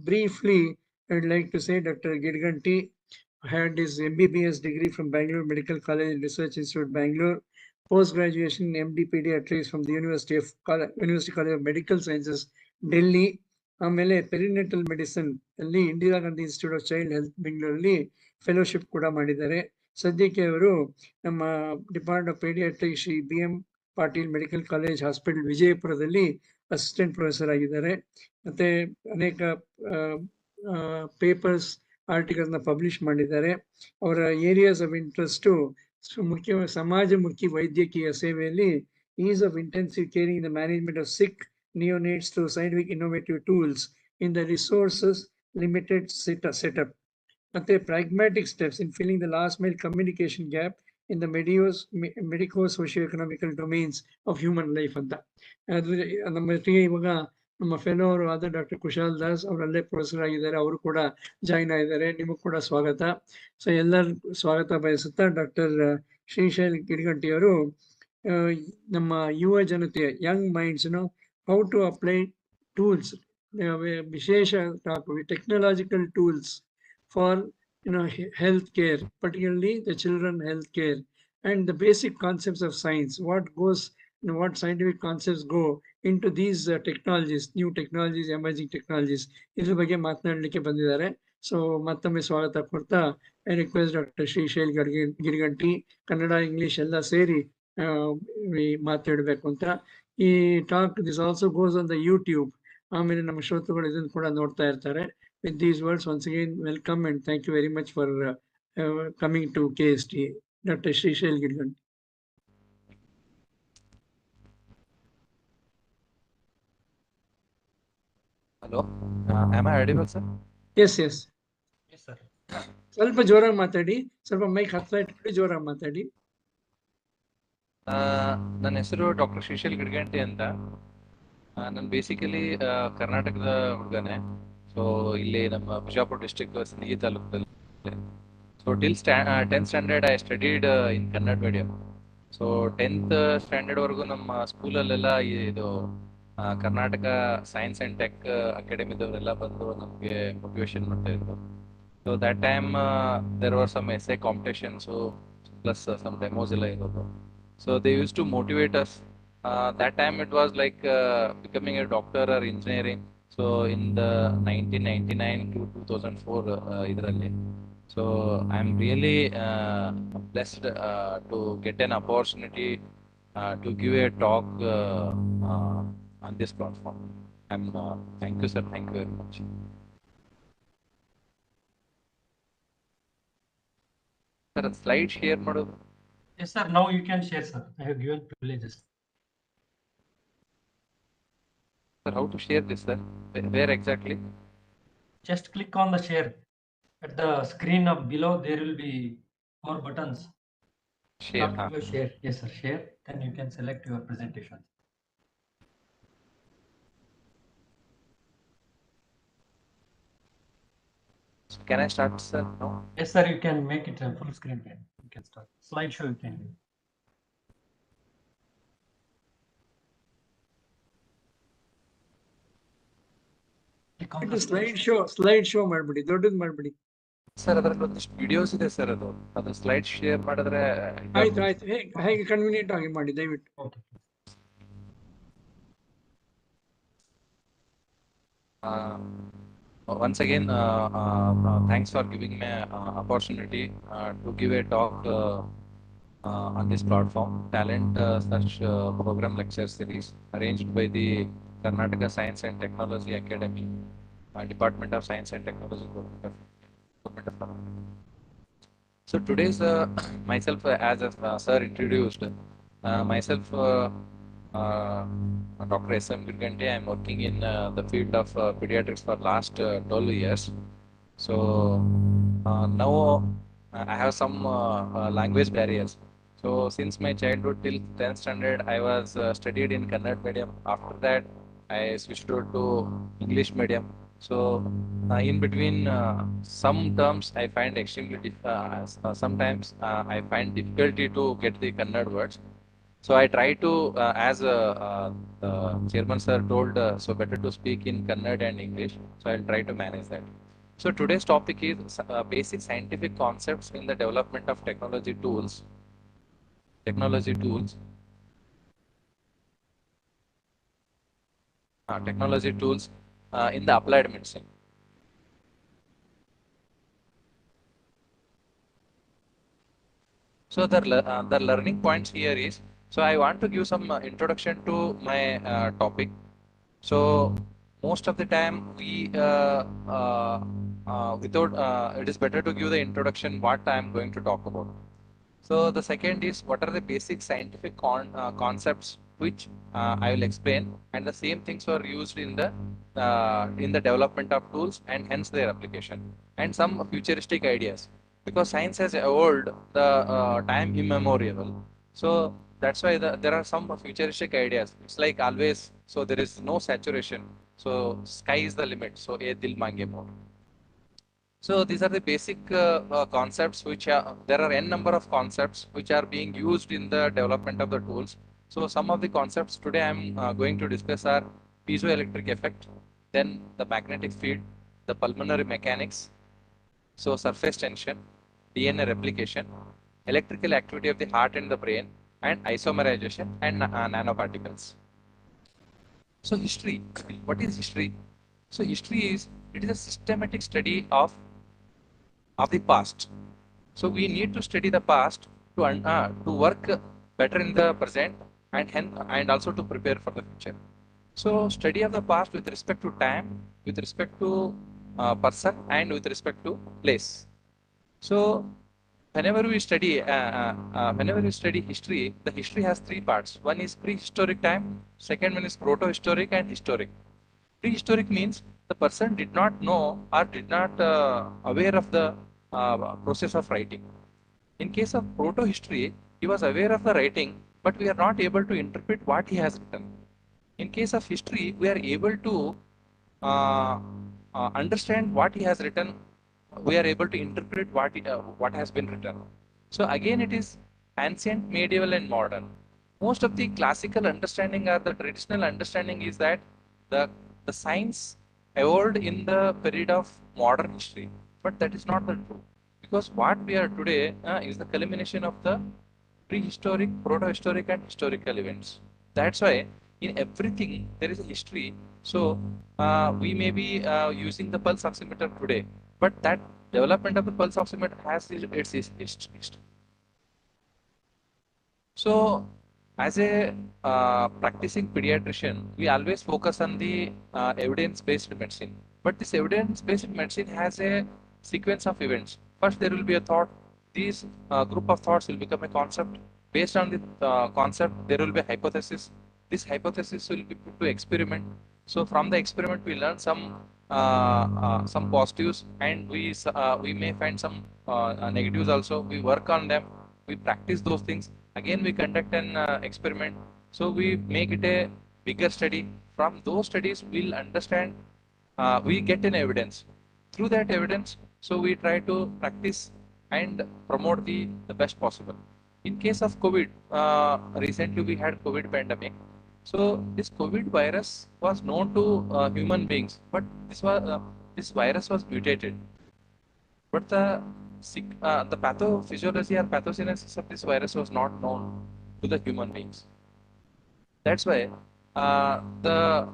briefly I would like to say Dr. Gidganti had his MBBS degree from Bangalore Medical College and Research Institute, Bangalore. Post-graduation MD Pediatrics from the University College of Medical Sciences, Delhi. ಆಮೇಲೆ ಪೆರಿನೆಟಲ್ medicine ಅಲ್ಲಿ Indira Gandhi institute of child health ಬೆಂಗಳೂರಲ್ಲಿ fellowship ಕೂಡ ಮಾಡಿದ್ದಾರೆ. ಸದ್ಯಕ್ಕೆ ಅವರು ನಮ್ಮ department of paediatric Shri BM Patil medical college hospital ವಿಜಯಪುರದಲ್ಲಿ assistant professor ಆಗಿದ್ದಾರೆ. ಮತ್ತೆ ಅನೇಕ ಪೇಪರ್ಸ್ ಆರ್ಟಿಕಲ್ಸ್ನ ಪಬ್ಲಿಷ್ ಮಾಡಿದ್ದಾರೆ. ಅವರ ಏರಿಯಾಸ್ ಆಫ್ ಇಂಟ್ರೆಸ್ಟು ಮುಖ್ಯವಾಗಿ ಸಮಾಜಮುಖಿ ವೈದ್ಯಕೀಯ ಸೇವೆಯಲ್ಲಿ is of intensive caring the management of sick neonates through scientific innovative tools in the resources limited setup. ಮತ್ತೆ pragmatic steps in filling the last mile communication gap in the medico-socio-economical domains of human life ಅಂತ. ನಮ್ಮ ಜೊತೆಗೆ ಇವಾಗ ನಮ್ಮ fellow ಅವರು ಆದ doctor Kushal Das ಅವರಲ್ಲೇ professor ಆಗಿದ್ದಾರೆ, ಅವರು ಕೂಡ ಜಾಯ್ನ್ ಆಗಿದ್ದಾರೆ. ನಿಮಗೂ ಕೂಡ ಸ್ವಾಗತ. ಸೊ ಎಲ್ಲರೂ ಸ್ವಾಗತ ಬಯಸುತ್ತಾ ಡಾಕ್ಟರ್ ಶ್ರೀಶೈಲ್ ಗಿಡ್ಗಂಟಿ ಅವರು ನಮ್ಮ ಯುವ ಜನತೆಯ Young ಮೈಂಡ್ಸ್ನು how to apply tools, ವಿಶೇಷ technological tools for healthcare, particularly the children healthcare, and the basic concepts of science, what scientific concepts go into these technologies, new technologies, emerging technologies. ಇದ್ರ ಬಗ್ಗೆ ಮಾತನಾಡಲಿಕ್ಕೆ ಬಂದಿದ್ದಾರೆ. So ಮತ್ತೊಮ್ಮೆ ಸ್ವಾಗತ ಕೊಡ್ತಾ I request doctor Shrishail Gidganti Kannada English ಎಲ್ಲ ಸೇರಿ ಮಾತಾಡಬೇಕು ಅಂತ. ಈ talk this also goes on the YouTube. ಆಮೇಲೆ ನಮ್ಮ ಶ್ರೋತೃಗಳು ಇದನ್ನು ಕೂಡ ನೋಡ್ತಾ ಇರ್ತಾರೆ. With these words once again welcome and thank you very much for coming to KSTA. Doctor Shrishail Gidganti. Hello, am I audible, sir? Yes yes sir. ಸ್ವಲ್ಪ ಜೋರಾಗಿ ಮಾತಾಡಿ, ಸ್ವಲ್ಪ ಮೈಕ್ ಹತ್ರ ಇಟ್ಬಿಟ್ಟು ಜೋರಾಗಿ ಮಾತಾಡಿ. ನನ್ನ ಹೆಸರು ಡಾಕ್ಟರ್ ಶ್ರೀಶೈಲ್ ಗಿಡ್ಗಂಟಿ ಅಂತ. ನಾನು ಬೇಸಿಕಲಿ ಕರ್ನಾಟಕದ ಹುಡುಗನೇ. ಸೊ ಇಲ್ಲಿ ನಮ್ಮ ಬಿಜಾಪುರ ಡಿಸ್ಟ್ರಿಕ್ಟ್ ಸಿಂದಗಿ ತಾಲೂಕಲ್ಲಿ. So till 10th standard I studied in Kannada medium. So 10th standard ವರೆಗೂ ನಮ್ಮ ಸ್ಕೂಲಲ್ಲೆಲ್ಲ ಇದು ಕರ್ನಾಟಕ ಸೈನ್ಸ್ ಆ್ಯಂಡ್ ಟೆಕ್ ಅಕಾಡೆಮಿದವರೆಲ್ಲ ಬಂದು ನಮಗೆ ಮೋಟಿವೇಶನ್ ಮಾಡ್ತಾ ಇದ್ರು. So that time there were some essay competitions, so plus some demos. So they used to motivate us. That time it was like becoming a doctor or engineering. So in the 1999 to 2004 idರಲ್ಲಿ. So I'm really blessed to get an opportunity to give a talk on this platform. I'm thank you, sir. Thank you very much. Sir, slide share ಮಾಡೋದು. Yes, sir. Now you can share, sir. I have given privileges. Sir, how to share this, sir? Where exactly? Just click on the share. At the screen of below, there will be 4 buttons. Share. Top below share. Yes, sir. Share. Then you can select your presentation. So can I start, sir? No? Yes, sir. You can make it a full screen. You can start. Slideshow you can do. Click on the slide show ಮಾಡ್ಬಿಡಿ, ದೊಡ್ಡದು ಮಾಡ್ಬಿಡಿ. Sir ಅದರಲ್ಲಿ ಒಂದಿಷ್ಟು videos ಇದೆ sir, ಅದು slide share ಮಾಡಿದ್ರೆ ಆಯ್ತು ಆಯ್ತು, ಹೇಗೆ ಕನ್ವೀನಿಯಂಟ್ ಆಗಿ ಮಾಡಿ ದಯವಿಟ್ಟು. Okay. Once again, thanks for giving me opportunity to give a talk on this platform, Talent Search Program Lecture Series, arranged by the Karnataka Science and Technology Academy, Department of Science and Technology, Government of Karnataka. So today's myself, as sir introduced, myself Dr. S.M. Girgante. I am working in the field of pediatrics for last 12 years. So now I have some language barriers. So since my childhood till 10th standard, I was studied in Kannada medium. After that, I switched to English medium. So in between, some terms I find extremely sometimes I find difficulty to get the Kannada words. So I try to, as the chairman sir told, so better to speak in Kannada and English. So I'll try to manage that. So today's topic is basic scientific concepts in the development of technology tools. Technology tools in the applied medicine. So the learning points here is, so I want to give some introduction to my topic. So most of the time we without it is better to give the introduction what I am going to talk about. So the second is, what are the basic scientific concepts which I will explain, and the same things were used in the development of tools and hence their application, and some futuristic ideas, because science has evolved the time immemorial. So that's why there are some futuristic ideas. It's like always, so there is no saturation. So sky is the limit. So a dil mange more. So these are the basic concepts which there are n number of concepts which are being used in the development of the tools. So some of the concepts today I am going to discuss are piezoelectric effect, then the magnetic field, the pulmonary mechanics, so surface tension, DNA replication, electrical activity of the heart and the brain, and isomerization and nanoparticles. So history, what is history? So history is, it is a systematic study of the past. So we need to study the past to work better in the present, and also to prepare for the future. So study of the past with respect to time, with respect to person, and with respect to place. So whenever we study history, the history has three parts. One is prehistoric time, second one is protohistoric, and historic. Prehistoric means the person did not know or did not aware of the process of writing. In case of proto-history, he was aware of the writing, but we are not able to interpret what he has written. In case of history, we are able to understand what he has written. We are able to interpret what has been written. So again, it is ancient, medieval, and modern. Most of the classical understanding or the traditional understanding is that the science evolved in the period of modern history. but that is not the true, because what we are today is the culmination of the prehistoric, protohistoric, and historical events. That's why in everything there is a history. So we may be using the pulse oximeter today, but that development of the pulse oximeter has its history. So, as a practicing pediatrician, we always focus on the evidence-based medicine. But this evidence-based medicine has a sequence of events. First, there will be a thought. These group of thoughts will become a concept. Based on the concept, there will be a hypothesis. This hypothesis will be put to experiment. So, from the experiment, we learn some positives, and we may find some negatives also. We work on them. We practice those things. Again, we conduct an experiment. So we make it a bigger study. From those studies, we'll understand, we get an evidence. Through that evidence, so we try to practice and promote the best possible. In case of COVID, recently we had COVID pandemic. So this COVID virus was known to human beings, but this virus was mutated. But the pathophysiology or pathogenesis of this virus was not known to the human beings. That's why the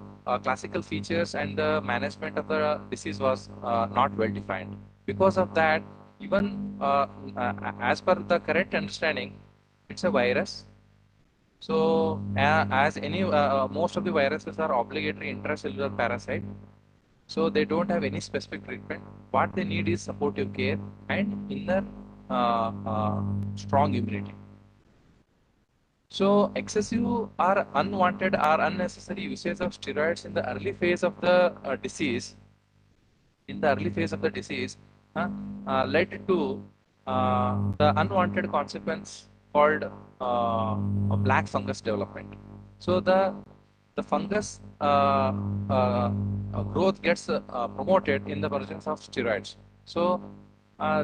classical features and the management of the disease was not well defined. Because of that, even as per the correct understanding, it's a virus. So as any most of the viruses are obligatory intracellular parasite. So they don't have any specific treatment. What they need is supportive care and inner strong immunity. So excessive or unwanted or unnecessary usage of steroids in the early phase of the disease, led to the unwanted consequence called a black fungus development. So the fungus growth gets promoted in the presence of steroids. So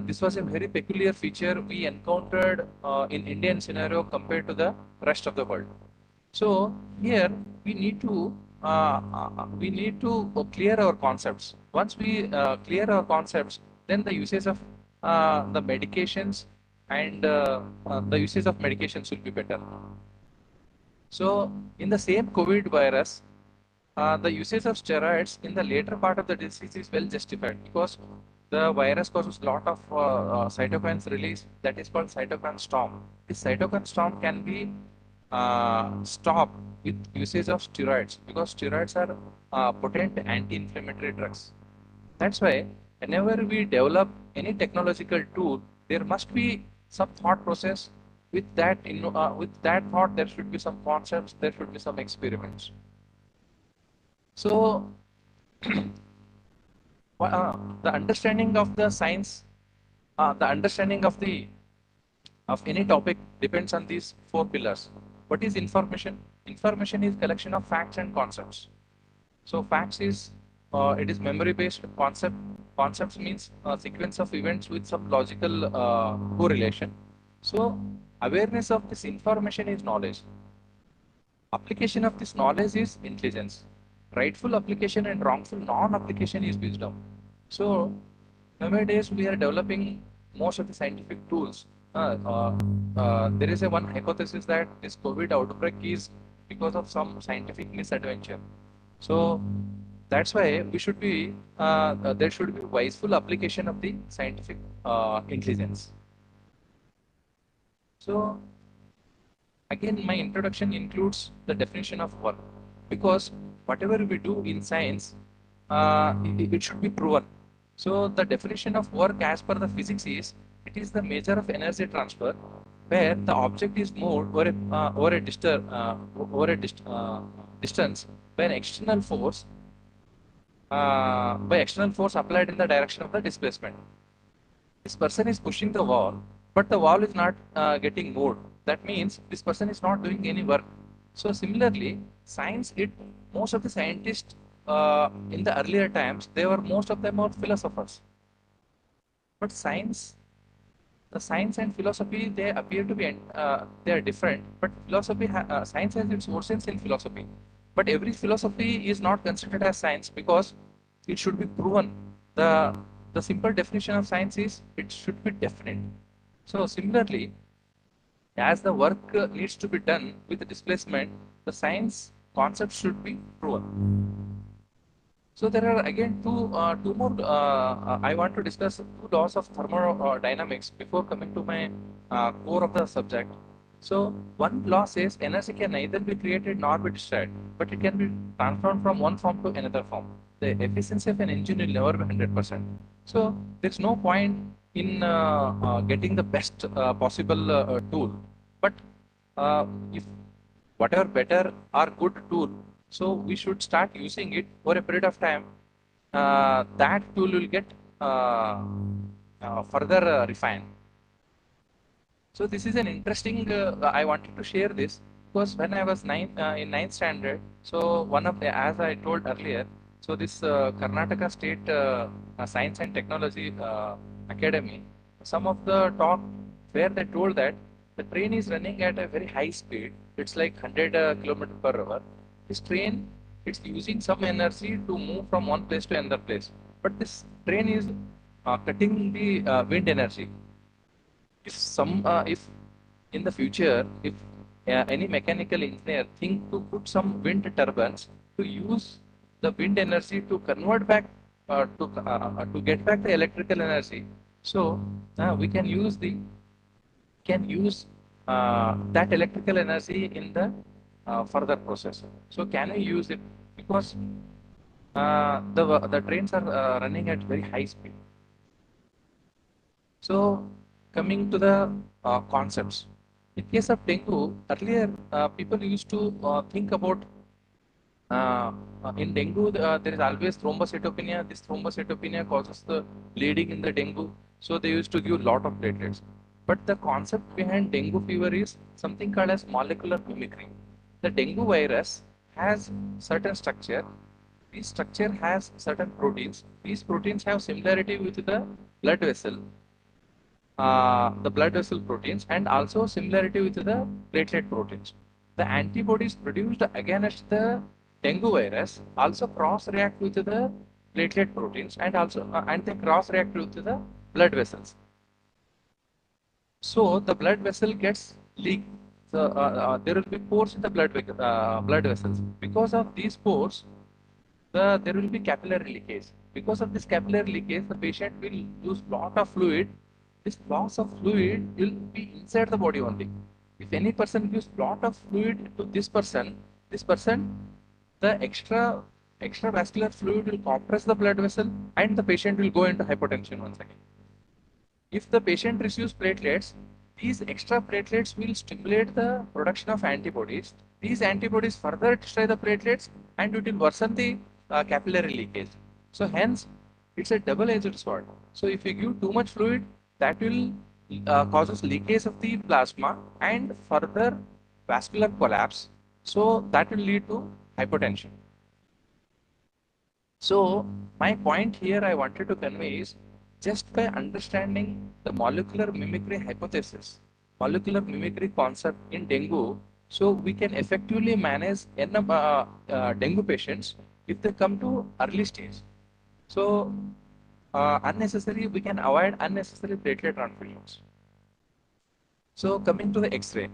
this was a very peculiar feature we encountered in Indian scenario compared to the rest of the world. So here we need to clear our concepts. Once we clear our concepts, then the usage of the medications and the usage of medications will be better. So in the same COVID virus, the usage of steroids in the later part of the disease is well justified, because the virus causes a lot of cytokines release, that is called cytokine storm. This cytokine storm can be stopped with usage of steroids, because steroids are potent anti-inflammatory drugs. That's why whenever we develop any technological tool, there must be some thought process. With that thought, there should be some concepts, there should be some experiments. So the understanding of the science, the understanding of any topic depends on these four pillars. What is information? Information is collection of facts and concepts. So facts is it is memory based. Concepts means a sequence of events with some logical correlation. So awareness of this information is knowledge. Application of this knowledge is intelligence. Rightful application and wrongful non-application is wisdom. So nowadays we are developing most of the scientific tools. There is one hypothesis that this COVID outbreak is because of some scientific misadventure. So that's why we should be there should be wiseful application of the scientific intelligence. So again, my introduction includes the definition of work, because whatever we do in science, it should be proven. So the definition of work as per the physics is, it is the measure of energy transfer where the object is moved over a distance by an external force applied in the direction of the displacement. This person is pushing the wall, but the wall is not getting moved. That means this person is not doing any work. So similarly, science, most of the scientists in the earlier times, most of them were philosophers. But the science and philosophy, they appear to be they are different. But science has its origins in philosophy. But every philosophy is not considered as science, because it should be proven. The the simple definition of science is it should be definite. So similarly, as the work needs to be done with displacement, the science concept should be proven. So there are again two more. I want to discuss two laws of thermodynamics before coming to my core of the subject. So one law says energy can neither be created nor be destroyed, but it can be transformed from one form to another form. The efficiency of an engine will never be 100%. So there's no point in getting the best possible tool, but if whatever better or good tool, so we should start using it for a period of time. That tool will get further refined. So this is an interesting. I wanted to share this because when I was in ninth standard, so one of the, as I told earlier, so this Karnataka State Science and Technology Academy, some of the talk where they told that the train is running at a very high speed. It's like 100 kilometers per hour. This train, it's using some energy to move from one place to another place. But this train is cutting the wind energy. If in the future, if any mechanical engineer think to put some wind turbines to use the wind energy to convert back to get back the electrical energy, so we can use that electrical energy in the further process. So can we use it because the trains are running at very high speed. So coming to the concepts. In case of dengue, earlier people used to think about in dengue, there is always thrombocytopenia. This thrombocytopenia causes the bleeding in the dengue. So they used to give lot of platelets. But the concept behind dengue fever is something called as molecular mimicry. The dengue virus has certain structure. This structure has certain proteins. These proteins have similarity with the blood vessel proteins and also similarity with the platelet proteins. The antibodies produced against the dengue virus also cross-react with the platelet proteins and also and they cross-react with the blood vessels. So the blood vessel gets leaked. So there will be pores in the blood vessels. Because of these pores, there will be capillary leakage. Because of this capillary leakage, the patient will lose lot of fluid. This loss of fluid will be inside the body only. If any person gives lot of fluid to this person, the extravascular fluid will compress the blood vessel and the patient will go into hypotension once again. If the patient receives platelets, these extra platelets will stimulate the production of antibodies. These antibodies further destroy the platelets and it will worsen the capillary leakage. So hence, it's a double-edged sword. So if you give too much fluid, that will causes leakage of the plasma and further vascular collapse. So that will lead to hypotension. So my point here I wanted to convey is just by understanding the molecular mimicry hypothesis, molecular mimicry concept in dengue, so we can effectively manage dengue patients if they come to early stage. So we can avoid unnecessary platelet transfusions. So coming to the X-ray.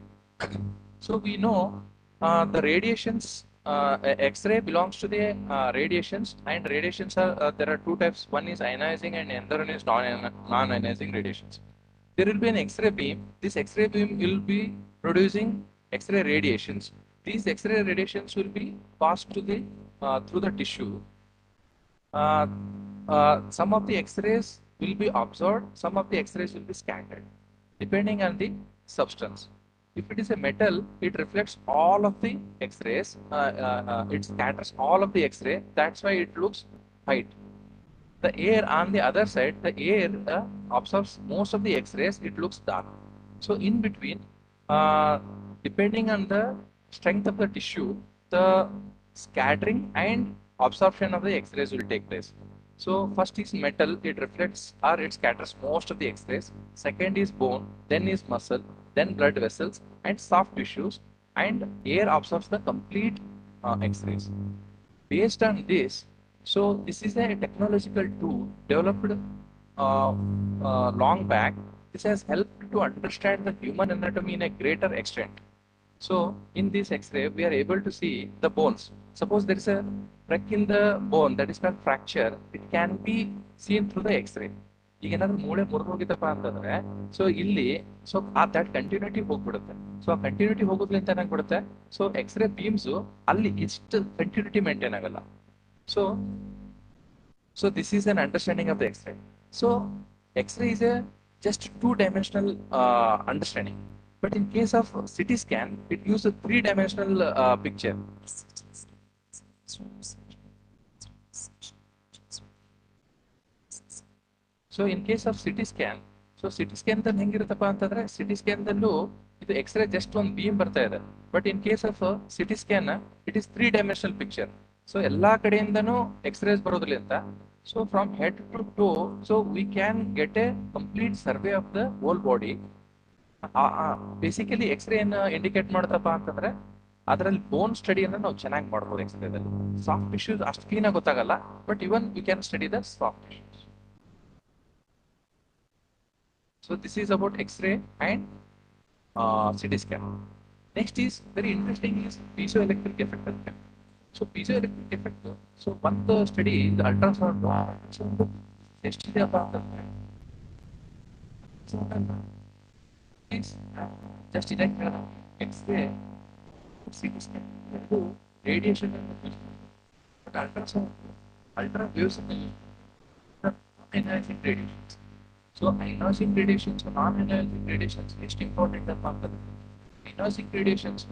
So we know the radiations, X-ray belongs to the radiations, and radiations are, there are two types. One is ionizing and another one is non-ionizing radiations. There will be an X-ray beam. This X-ray beam will be producing X-ray radiations. These X-ray radiations will be passed to the through the tissue. Some of the X-rays will be absorbed, some of the X-rays will be scattered, depending on the substance. If it is a metal, it reflects all of the X-rays, it scatters all of the X-ray, that's why it looks white. The air on the other side, the air absorbs most of the X-rays, it looks dark. So in between, depending on the strength of the tissue, the scattering and absorption of the X-rays will take place. So first is metal, it reflects or it scatters most of the X-rays. Second is bone, then is muscle, then blood vessels and soft tissues, and air absorbs the complete X-rays. Based on this, so this is a technological tool developed long back, this has helped to understand the human anatomy in a greater extent. So in this X-ray, we are able to see the bones. Suppose there is a break in the bone that is called fracture. It can be seen through the X-ray. ಈಗ ಏನಾದ್ರು ಮೂಳೆ ಮುರಿದೋಗಿದ್ದಪ್ಪ ಅಂತಂದ್ರೆ so ಇಲ್ಲಿ so that continuity ಹೋಗ್ಬಿಡುತ್ತೆ. So ಆ continuity ಹೋಗೋದ್ರಿಂದ ಏನಾಗ್ಬಿಡುತ್ತೆ, so x ray beans ಅಲ್ಲಿ ಇಷ್ಟು ಕಂಟಿನ್ಯೂಟಿ ಮೇಂಟೈನ್ ಆಗಲ್ಲ. So this is an understanding of the X-ray. So X-ray is a just two-dimensional understanding. But in case of CT scan, it uses a three-dimensional picture. So in case of CT scan, so CT scan then ಹೆಂಗಿರುತ್ತಪ್ಪ ಅಂತಂದ್ರೆ CT scan ದಲ್ಲೂ ಇದು X-ray just ಒಂದು beam ಬರ್ತಾ ಇದೆ. But in case of CT scan, it is three-dimensional picture. So ಎಲ್ಲಾ ಕಡೆಯಿಂದನೂ X-rays ಬರೋದ್ರಿಂದ, so from head to toe, so we can get a complete survey of the whole body. Basically x-ray ಏನು indicate ಮಾಡುತ್ತಪ್ಪ ಅಂತಂದ್ರೆ ಅದರಲ್ಲಿ bone ಸ್ಟಡಿಯನ್ನು ನಾವು ಚೆನ್ನಾಗಿ ಮಾಡ್ಬೋದು. ಎಕ್ಸ್ರೇದಲ್ಲಿ ಸಾಫ್ಟ್ ಟಿಶ್ಯೂಸ್ ಅಷ್ಟು ಕ್ಲೀನ್ ಆಗಿ ಗೊತ್ತಾಗಲ್ಲ, but even you can study the soft tissues. So this is about x-ray and CT scan. Next is very interesting is piezoelectric effect ಅಂತ. So piezoelectric effect, so ಒಂದು study ಇದು ultrasound ಎಷ್ಟಿದೆ ಅಪ್ಪ ಅಂತಂದ್ರೆ just detect X-ray, CT scan, radiation, but ultrasound, ultra waves ionizing radiations. So ionizing radiations, non-ionizing radiations, most important ಅಂತ ionizing radiations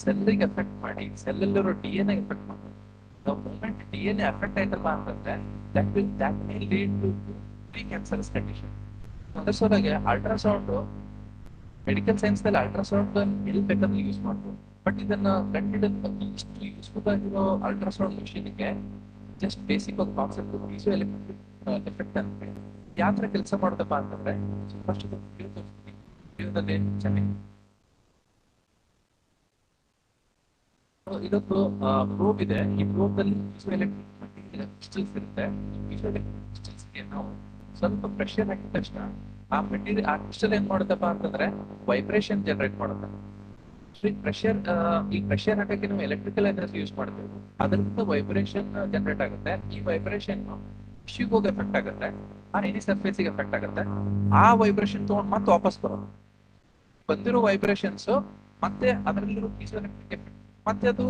ಸೆಲ್ಲಿಗೆ effect ಮಾಡಿ, ಸೆಲ್ಲಲ್ಲಿರೋ DNA effect ಮಾಡಿ. The moment DNA effect ಆಯ್ತಲ್ಲ ಅಂತಂದ್ರೆ that may lead to pre-cancerous condition. ಅದರ ಸಲುವಾಗಿ ultrasound medical science ದಲ್ಲಿ ultrasound ಎಲ್ಲಿ ಬೇಕಾದ್ರೆ ಯೂಸ್ ಮಾಡ್ಬೋದು. ಬಟ್ ಇದನ್ನ ಕಂಡುಹಿಡಿದ ಇಷ್ಟು ಯೂಸ್ಫುಲ್ ಆಗಿರೋ ಅಲ್ಟ್ರಾಸೌಂಡ್ ಮಿಷಿನ್ಗೆ ಜಸ್ಟ್ ಬೇಸಿಕ್ ಒಂದು ಕಾನ್ಸೆಪ್ಟ್ ಪೀಸೋ ಎಲೆಕ್ಟ್ರಿಕ್ ಎಫೆಕ್ಟ್ ಅಂತ ಯಾವ ತರ ಕೆಲಸ ಮಾಡುತ್ತಪ್ಪ ಅಂತಂದ್ರೆ, ಫಸ್ಟ್ ಜೀವನದಲ್ಲಿ ಚೆನ್ನಾಗಿ ಇದೊಂದು ಪ್ರೋಬ್ ಇದೆ. ಈ ಪ್ರೋಬ್ ದಲ್ಲಿ ಪೀಸೋ ಎಲೆಕ್ಟ್ರಿಕ್ ಕ್ರಿಸ್ಟಲ್ಸ್ ಇರುತ್ತೆ. ಪೀಸೋ ಎಲೆಕ್ಟ್ರಿಕ್ ಕ್ರಿಸ್ಟಲ್ಸ್ಗೆ ನಾವು ಸ್ವಲ್ಪ ಪ್ರೆಷರ್ ಹಾಕಿದ ತಕ್ಷಣ ಆ ಮೆಟೀರಿಯಲ್ ಆ ಕ್ರಿಸ್ಟಲ್ ಏನ್ ಮಾಡುತ್ತಪ್ಪ ಅಂತಂದ್ರೆ ವೈಬ್ರೇಷನ್ ಜನರೇಟ್ ಮಾಡುತ್ತೆ. ಈ ಪ್ರೆಷರ್ ಹಾಕಕ್ಕೆ ನಾವು ಎಲೆಕ್ಟ್ರಿಕಲ್ ಎನರ್ಜಿ ಯೂಸ್ ಮಾಡ್ತೀವಿ, ಅದರಿಂದ ವೈಬ್ರೇಷನ್ ಜನರೇಟ್ ಆಗುತ್ತೆ. ಈ ವೈಬ್ರೇಷನ್ ಟಿಶ್ಯೂಗೆ ಹೋಗಿ ಎಫೆಕ್ಟ್ ಆಗುತ್ತೆ, ಆ ಎನಿ ಸರ್ಫೇಸಿಗೆ ಎಫೆಕ್ಟ್ ಆಗುತ್ತೆ. ಆ ವೈಬ್ರೇಷನ್ ತಗೊಂಡು ಮತ್ತೆ ವಾಪಸ್ ಬರೋದು, ಬಂದಿರೋ ವೈಬ್ರೇಷನ್ಸ್ ಮತ್ತೆ ಅದರಲ್ಲಿರೋ ಪೀಸೋ ಎಲೆಕ್ಟ್ರಿಕ್ ಎಫೆಕ್ಟ್ ಮತ್ತೆ ಅದು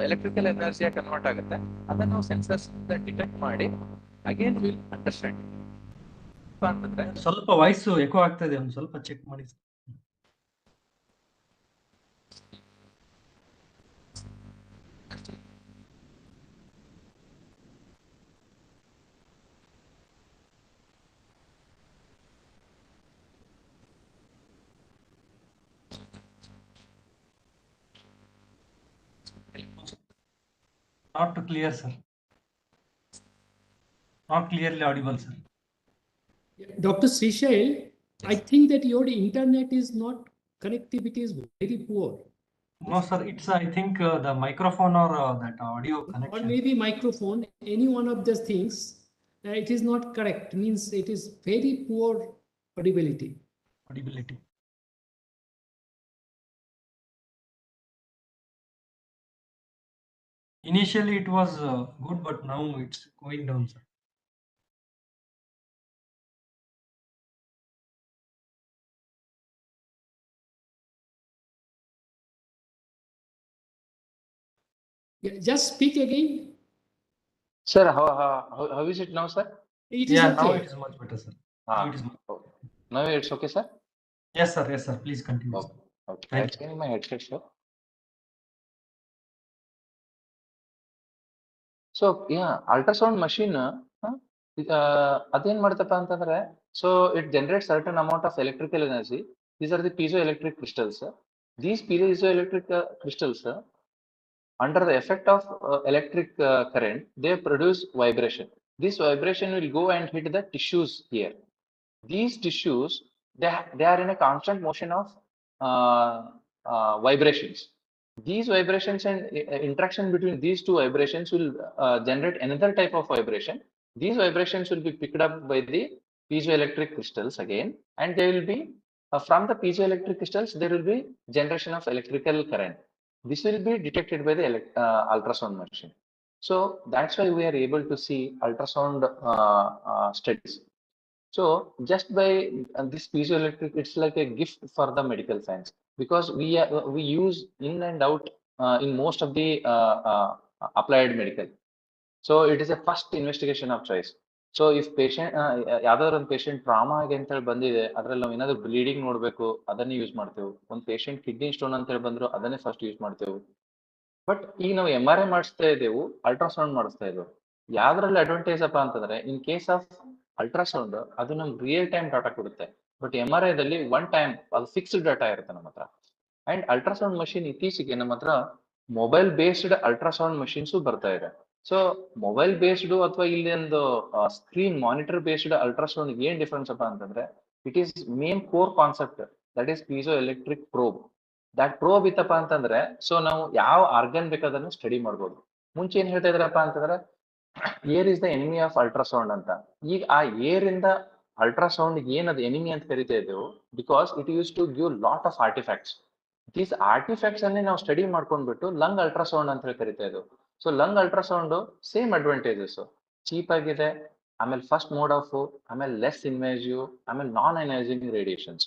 ಎಲೆಕ್ಟ್ರಿಕಲ್ ಎನರ್ಜಿಯಾಗಿ ಕನ್ವರ್ಟ್ ಆಗುತ್ತೆ. ಅದನ್ನ ನಾವು ಸೆನ್ಸರ್ಸ್ ಡಿಟೆಕ್ಟ್ ಮಾಡಿ ಅಗೇನ್ ವಿಲ್ ಅಂಡರ್ಸ್ಟ್ಯಾಂಡ್. ಅಂತಂದ್ರೆ ಸ್ವಲ್ಪ ವಾಯ್ಸ್ ಎಕೋ ಆಗ್ತಾ ಇದೆ, ಒಂದು ಸ್ವಲ್ಪ ಚೆಕ್ ಮಾಡಿ. Not too clear, sir. Not clearly audible, sir. Dr. Srishal, I think that your internet is not, connectivity is very poor. No, sir. It's I think the microphone or that audio Or connection. maybe microphone, any one of these things, it is not correct. Means it is very poor audibility. Audibility. Initially it was good, but now it's going down, sir. Yeah, just speak again. Sir, how is it now, sir? It is Yeah, okay. now it is much better, sir. Now it is much Okay. Now it's okay, sir? Yes, sir. Yes, sir. Please continue. Okay. Okay. Thank I'm changing my headset, sir. So yeah, ultrasound machine, ಅದೇನ್ ಮಾಡುತ್ತಪ್ಪ ಅಂತಂದ್ರೆ, so it generates certain amount of electrical energy. These are the piezoelectric crystals. These piezoelectric crystals, under the effect of electric current, they produce vibration. This vibration will go and hit the tissues here. These tissues, they are in a constant motion of vibrations. These vibrations and interaction between these two vibrations will generate another type of vibration. These vibrations will be picked up by the piezoelectric crystals again, and they will be from the piezoelectric crystals there will be generation of electrical current. This will be detected by the ultrasound machine. So that's why we are able to see ultrasound studies. So just by this piezoelectric, it's like a gift for the medical science, because we use in and out in most of the applied medical. So it is a first investigation of choice. So if patient ಯಾವ್ದಾದ್ರು ಒಂದು patient trauma ಆಗಿ ಅಂತ ಹೇಳಿ ಬಂದಿದೆ, ಅದ್ರಲ್ಲಿ ನಾವು ಏನಾದ್ರು bleeding ನೋಡ್ಬೇಕು ಅದನ್ನೇ ಯೂಸ್ ಮಾಡ್ತೇವೆ. ಒಂದು ಪೇಷಂಟ್ ಕಿಡ್ನಿ ಸ್ಟೋನ್ ಅಂತ ಹೇಳಿ ಬಂದ್ರು ಅದನ್ನೇ ಫಸ್ಟ್ ಯೂಸ್ ಮಾಡ್ತೇವೆ. ಬಟ್ ಈಗ ನಾವು MRI ಮಾಡಿಸ್ತಾ ಇದ್ದೇವೆ, ಅಲ್ಟ್ರಾಸೌಂಡ್ ಮಾಡಿಸ್ತಾ ಇದ್ದೇವೆ. ಯಾವ್ದ್ರಲ್ಲಿ ಅಡ್ವಾಂಟೇಜ್ ಅಪ್ಪ ಅಂತಂದ್ರೆ ಇನ್ ಕೇಸ್ ಆಫ್ ಅಲ್ಟ್ರಾಸೌಂಡ್ ಅದು ನಮ್ಗೆ ರಿಯಲ್ ಟೈಮ್ ಡಾಟಾ ಕೊಡುತ್ತೆ. ಬಟ್ MRI ದಲ್ಲಿ ಒನ್ ಟೈಮ್ ಅದು ಫಿಕ್ಸ್ಡ್ ಡಾಟಾ ಇರುತ್ತೆ ನಮ್ಮ ಹತ್ರ. ಅಂಡ್ ಅಲ್ಟ್ರಾಸೌಂಡ್ ಮಷಿನ್ ಇತ್ತೀಚೆಗೆ ನಮ್ಮ ಹತ್ರ ಮೊಬೈಲ್ ಬೇಸ್ಡ್ ಅಲ್ಟ್ರಾಸೌಂಡ್ ಮಷಿನ್ಸ್ ಬರ್ತಾ ಇದೆ. ಸೊ ಮೊಬೈಲ್ ಬೇಸ್ಡ್ ಅಥವಾ ಇಲ್ಲಿ ಒಂದು ಸ್ಕ್ರೀನ್ ಮಾನಿಟರ್ ಬೇಸ್ಡ್ ಅಲ್ಟ್ರಾಸೌಂಡ್ ಏನ್ ಡಿಫ್ರೆನ್ಸ್ ಅಪ್ಪ ಅಂತಂದ್ರೆ it is main core concept that is peso electric probe. That probe ಇತ್ತಪ್ಪ ಅಂತಂದ್ರೆ ಸೊ ನಾವು ಯಾವ ಆರ್ಗನ್ ಬೇಕಾದನ್ನು ಸ್ಟಡಿ ಮಾಡ್ಬೋದು. ಮುಂಚೆ ಏನ್ ಹೇಳ್ತಾ ಇದ್ರಪ್ಪ ಅಂತಂದ್ರೆ air is the enemy of ultrasound ಅಂತ. ಈಗ ಆ ಏರ್ ಇಂದ ಅಲ್ಟ್ರಾಸೌಂಡ್ ಏನದು ಎನಿಮಿ ಅಂತ ಕರಿತಾ ಇದ್ದೇವೆ, because it use to give lot of artefacts. These artefacts ಅನ್ನೇ ನಾವು ಸ್ಟಡಿ ಮಾಡ್ಕೊಂಡ್ಬಿಟ್ಟು ಲಂಗ್ ಅಲ್ಟ್ರಾಸೌಂಡ್ ಅಂತ ಹೇಳಿ ಕರಿತಾ ಇದ್ದೇವೆ. So lung ultrasound same advantages, cheap ಆಗಿದೆ, ಆಮೇಲೆ ಫಸ್ಟ್ ಮೋಡ್ ಆಫ್, ಆಮೇಲೆ ಲೆಸ್ ಇನ್ವೇಸಿವ್, ಆಮೇಲೆ ನಾನ್ ಅನೈಸಿಂಗ್ ರೇಡಿಯೇಷನ್ಸ್.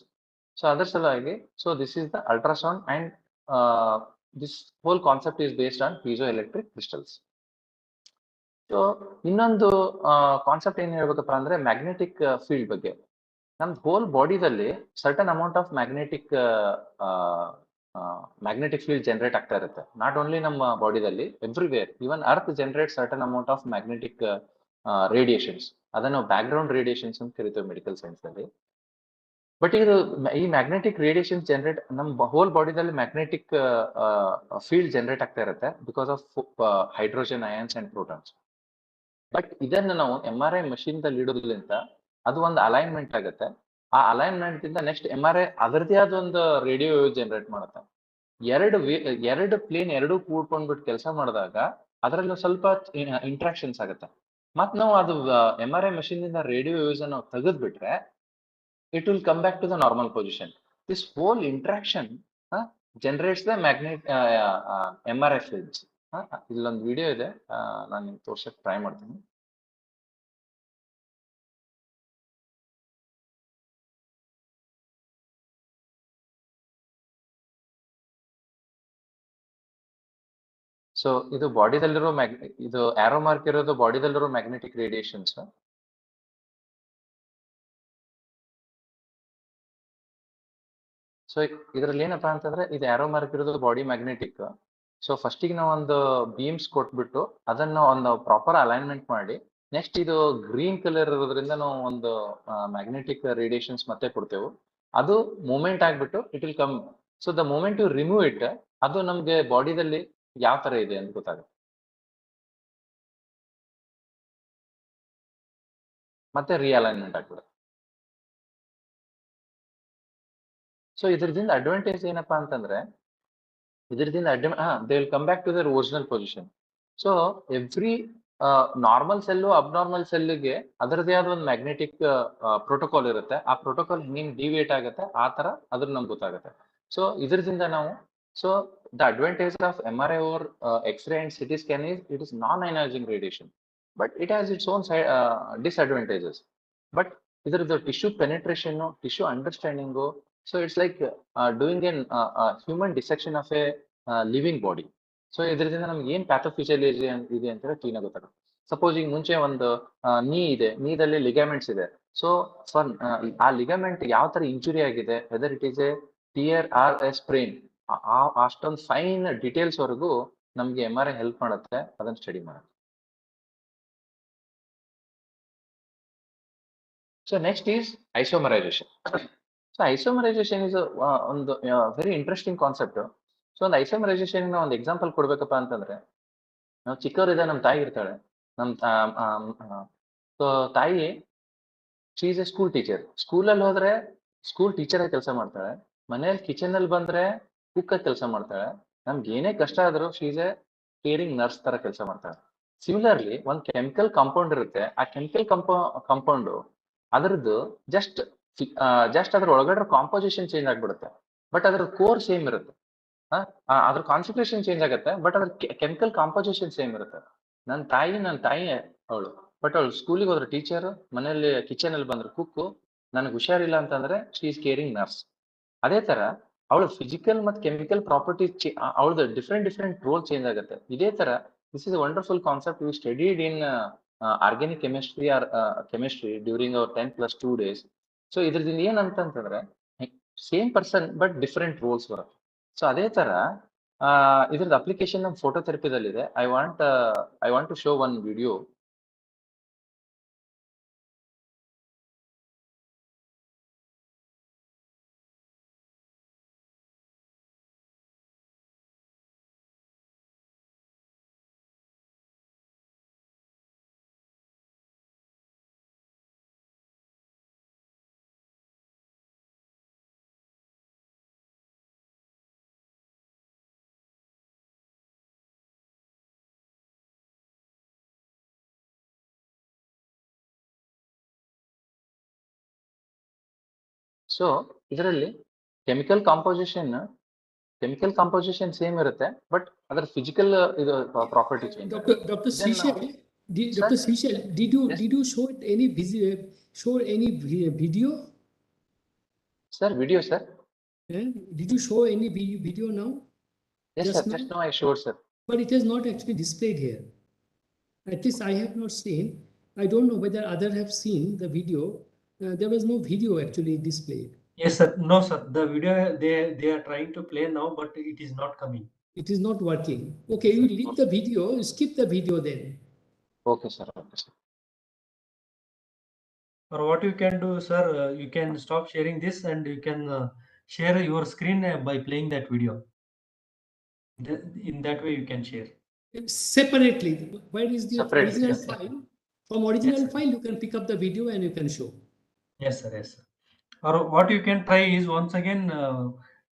ಸೊ ಅದರ ಸಲುವಾಗಿ so this is the ultrasound and this whole concept is based on piezoelectric crystals. So ಇನ್ನೊಂದು concept ಏನ್ ಹೇಳ್ಬೇಕಪ್ಪ ಅಂದ್ರೆ ಮ್ಯಾಗ್ನೆಟಿಕ್ ಫೀಲ್ಡ್ ಬಗ್ಗೆ. ನಮ್ದು ಹೋಲ್ ಬಾಡಿದಲ್ಲಿ certain amount of magnetic field generate ಆಗ್ತಾ ಇರುತ್ತೆ. ನಾಟ್ ಓನ್ಲಿ ನಮ್ಮ ಬಾಡಿದಲ್ಲಿ, everywhere. Even earth generate certain amount of magnetic radiations. ಅದನ್ನು ಬ್ಯಾಕ್ ಗ್ರೌಂಡ್ ರೇಡಿಯೇಷನ್ಸ್ ಅಂತ ಕರಿತೇವೆ ಮೆಡಿಕಲ್ ಸೈನ್ಸ್ ಅಲ್ಲಿ. ಬಟ್ ಇದು ಈ ಮ್ಯಾಗ್ನೆಟಿಕ್ ರೇಡಿಯೇಷನ್ ಜನರೇಟ್ ನಮ್ಮ ಹೋಲ್ ಬಾಡಿದಲ್ಲಿ ಮ್ಯಾಗ್ನೆಟಿಕ್ ಫೀಲ್ಡ್ ಜನರೇಟ್ ಆಗ್ತಾ ಇರುತ್ತೆ because of hydrogen ions and protons. But ಇದನ್ನ ನಾವು MRI ಮಷೀನ್ ದಲ್ಲಿ ಇಡೋದ್ರಿಂದ ಅದು ಒಂದು ಅಲೈನ್ಮೆಂಟ್ ಆಗುತ್ತೆ. ಆ ಅಲೈನ್ಮೆಂಟ್ ಇಂದ ನೆಕ್ಸ್ಟ್ MRI ಅದರದೇ ಆದ ಒಂದು ರೇಡಿಯೋ ವೇವ್ ಜನರೇಟ್ ಮಾಡುತ್ತೆ. ಎರಡು ಪ್ಲೇನ್ ಎರಡು ಕೂಡ್ಕೊಂಡ್ಬಿಟ್ಟು ಕೆಲಸ ಮಾಡಿದಾಗ ಅದರಲ್ಲಿ ಸ್ವಲ್ಪ ಇಂಟ್ರಾಕ್ಷನ್ಸ್ ಆಗುತ್ತೆ. ಮತ್ ನಾವು ಅದು MRI ಮಷೀನ್ ಇಂದ ರೇಡಿಯೋ ವೇವ್ಸ್ ಅನ್ನು ತೆಗೆದ್ಬಿಟ್ರೆ it will come back to the normal position. This whole interaction generates the MRI fields. ಇಲ್ಲೊಂದು ವಿಡಿಯೋ ಇದೆ, ನಾನು ನಿಮ್ಗೆ ತೋರ್ಸಕ್ ಟ್ರೈ ಮಾಡ್ತೀನಿ. ಸೊ ಇದು ಬಾಡಿದಲ್ಲಿರೋ ಇದು ಆರೋ ಮಾರ್ಕ್ ಇರೋದು ಬಾಡಿದಲ್ಲಿರೋ ಮ್ಯಾಗ್ನೆಟಿಕ್ ರೇಡಿಯೇಷನ್ಸ್. ಸೊ ಇದ್ರಲ್ಲಿ ಏನಪ್ಪಾ ಅಂತಂದ್ರೆ ಇದು ಆರೋ ಮಾರ್ಕ್ ಇರೋದು ಬಾಡಿ ಮ್ಯಾಗ್ನೆಟಿಕ್. ಸೊ ಫಸ್ಟಿಗೆ ನಾವು ಒಂದು ಬೀಮ್ಸ್ ಕೊಟ್ಬಿಟ್ಟು ಅದನ್ನ ಒಂದು ಪ್ರಾಪರ್ ಅಲೈನ್ಮೆಂಟ್ ಮಾಡಿ ನೆಕ್ಸ್ಟ್ ಇದು ಗ್ರೀನ್ ಕಲರ್ ಇರೋದ್ರಿಂದ ನಾವು ಒಂದು ಮ್ಯಾಗ್ನೆಟಿಕ್ ರೇಡಿಯೇಷನ್ಸ್ ಮತ್ತೆ ಕೊಡ್ತೇವೆ. ಅದು ಮೂವ್ಮೆಂಟ್ ಆಗ್ಬಿಟ್ಟು it will come. So the moment you remove it, ಅದು ನಮ್ಗೆ ಬಾಡಿದಲ್ಲಿ ಯಾವ ತರ ಇದೆ ಅಂತ ಗೊತ್ತಾಗುತ್ತೆ. ಮತ್ತೆ ರಿಅಲೈನ್ಮೆಂಟ್ ಆಗ್ಬಿಡುತ್ತೆ. ಸೊ ಇದರಿಂದ ಅಡ್ವಾಂಟೇಜ್ ಏನಪ್ಪಾ ಅಂತಂದ್ರೆ ಇದರಿಂದ they will come back to their original position. So every normal cell abnormal ಸೆಲ್ಗೆ ಅದರದೇ ಆದ ಒಂದು ಮ್ಯಾಗ್ನೆಟಿಕ್ ಪ್ರೋಟೋಕಾಲ್ ಇರುತ್ತೆ. ಆ ಪ್ರೋಟೋಕಾಲ್ ಹಿಂಗ್ ಡಿವಿಯೇಟ್ ಆಗುತ್ತೆ, ಆ ತರ ಅದ್ರ ನಮ್ಗೆ ಗೊತ್ತಾಗುತ್ತೆ. ಸೊ ಇದರಿಂದ ನಾವು so the advantage of MRI over X-ray and CT scan is it is non ionising radiation, but it has its own disadvantages. But ಇದರದ್ದು tissue penetration, tissue understanding, so it's like doing an human dissection of a living body. So ಇದರಿಂದ ನಮ್ಗೆ ಏನ್ ಪ್ಯಾಥೋಫಿಸಿಯಾಲಜಿ ಇದೆ ಅಂತ ಹೇಳಿ clean ಆಗಿ ಗೊತ್ತಾಗುತ್ತೆ. Suppose ಈಗ ಮುಂಚೆ ಒಂದು ನೀ ಇದೆ, ನೀದಲ್ಲಿ ಲಿಗಾಮೆಂಟ್ಸ್ ಇದೆ. ಸೊ ಫಾರ್ ಆ ಲಿಗಾಮೆಂಟ್ ಯಾವ ತರ ಇಂಜುರಿ ಆಗಿದೆ, whether it is a tear or a sprain, ಅಷ್ಟೊಂದು ಫೈನ್ ಡೀಟೇಲ್ಸ್ ವರೆಗೂ ನಮ್ಗೆ MRI ಹೆಲ್ಪ್ ಮಾಡುತ್ತೆ ಅದನ್ನ ಸ್ಟಡಿ ಮಾಡುತ್ತೆ. So next is isomerisation. So isomerisation is ಒಂದು ವೆರಿ ಇಂಟ್ರೆಸ್ಟಿಂಗ್ ಕಾನ್ಸೆಪ್ಟ್. ಸೊ ಒಂದು ಐಸೋಮರೈಸೇಷನ್ ಒಂದು ಎಕ್ಸಾಂಪಲ್ ಕೊಡ್ಬೇಕಪ್ಪ ಅಂತಂದ್ರೆ, ನಾವು ಚಿಕ್ಕವರಿದ್ದ ನಮ್ಮ ತಾಯಿ ಇರ್ತಾಳೆ. ಸೊ ತಾಯಿ she is A school teacher. ಸ್ಕೂಲಲ್ಲಿ ಹೋದ್ರೆ ಸ್ಕೂಲ್ ಟೀಚರ್ ಆಗಿ ಕೆಲಸ ಮಾಡ್ತಾಳೆ. ಮನೇಲಿ ಕಿಚನ್ ಅಲ್ಲಿ ಬಂದ್ರೆ ಕುಕ್ ಆಗಿ ಕೆಲಸ ಮಾಡ್ತಾಳೆ. ನಮ್ಗೆ ಏನೇ ಕಷ್ಟ ಆದ್ರೂ she is A caring nurse ತರ ಕೆಲಸ ಮಾಡ್ತಾಳೆ. ಸಿಮಿಲರ್ಲಿ ಒಂದು ಕೆಮಿಕಲ್ ಕಾಂಪೌಂಡ್ ಇರುತ್ತೆ. ಆ ಕೆಮಿಕಲ್ ಕಾಂಪೌಂಡ್ ಅದರದ್ದು ಜಸ್ಟ್ ಅದ್ರ ಒಳಗಡೆ ಕಾಂಪೋಸಿಷನ್ ಚೇಂಜ್ ಆಗ್ಬಿಡುತ್ತೆ, ಬಟ್ ಅದ್ರ ಕೋರ್ ಸೇಮ್ ಇರುತ್ತೆ. ಅದ್ರ ಕಾನ್ಸಂಟ್ರೇಷನ್ ಚೇಂಜ್ ಆಗುತ್ತೆ, ಬಟ್ ಅದ್ರ ಕೆಮಿಕಲ್ ಕಾಂಪೋಸಿಷನ್ ಸೇಮ್ ಇರುತ್ತೆ. ನನ್ನ ತಾಯಿ ಅವಳು, ಬಟ್ ಅವಳು ಸ್ಕೂಲಿಗೆ ಹೋದ್ರೆ ಟೀಚರ್, ಮನೆಯಲ್ಲಿ ಕಿಚನ್ ಅಲ್ಲಿ ಬಂದ್ರೆ ಕುಕ್ಕು, ನನಗೆ ಹುಷಾರಿಲ್ಲ ಅಂತಂದ್ರೆ ಶಿ ಈಸ್ ಕೇರಿಂಗ್ ನರ್ಸ್. ಅದೇ ತರ ಅವಳು ಫಿಸಿಕಲ್ ಮತ್ತು ಕೆಮಿಕಲ್ ಪ್ರಾಪರ್ಟೀಸ್ ಅವಳದು ಡಿಫ್ರೆಂಟ್ ರೋಲ್ ಚೇಂಜ್ ಆಗುತ್ತೆ. ಇದೇ ತರ this is a wonderful concept we studied in organic chemistry or chemistry during our 10+2 days. So ಇದ್ರದಿಂದ ಏನಂತಂದ್ರೆ same person but different roles ಬರುತ್ತೆ. ಸೊ ಅದೇ ತರ ಇದ್ರದ್ದು ಅಪ್ಲಿಕೇಶನ್ ನಮ್ಮ ಫೋಟೋ ಥೆರಪಿದಲ್ಲಿದೆ. I want to show one video. So ಇದರಲ್ಲಿ ಕೆಮಿಕಲ್ ಕಾಂಪೋಸಿಷನ್ ಸೇಮ್ ಇರುತ್ತೆ, ಬಟ್ ಅದರ ಫಿಸಿಕಲ್ ಇದು ಪ್ರಾಪರ್ಟಿ ಚೇಂಜ್ ಆಗುತ್ತೆ. Dr. Seychell, Dr. Seychell, did you show any video? Sir, video, sir. Did you show any video now? Yes, sir. Just now I showed, sir. But it is not actually displayed here. At least I have not seen. I don't know whether others have seen the video. There was no video actually displayed. Yes, sir. No, sir. The video they are trying to play now, but it is not coming. It is not working. Okay, you leave the video, skip the video then. Okay, sir. Okay, sir. Or what you can do, sir, you can stop sharing this and you can share your screen by playing that video. In that way you can share. Separately, where is the Separately, original yes, sir. file? From original Yes, file, you can pick up the video and you can show. Yes, sir. Yes, sir. Or what you can try is once again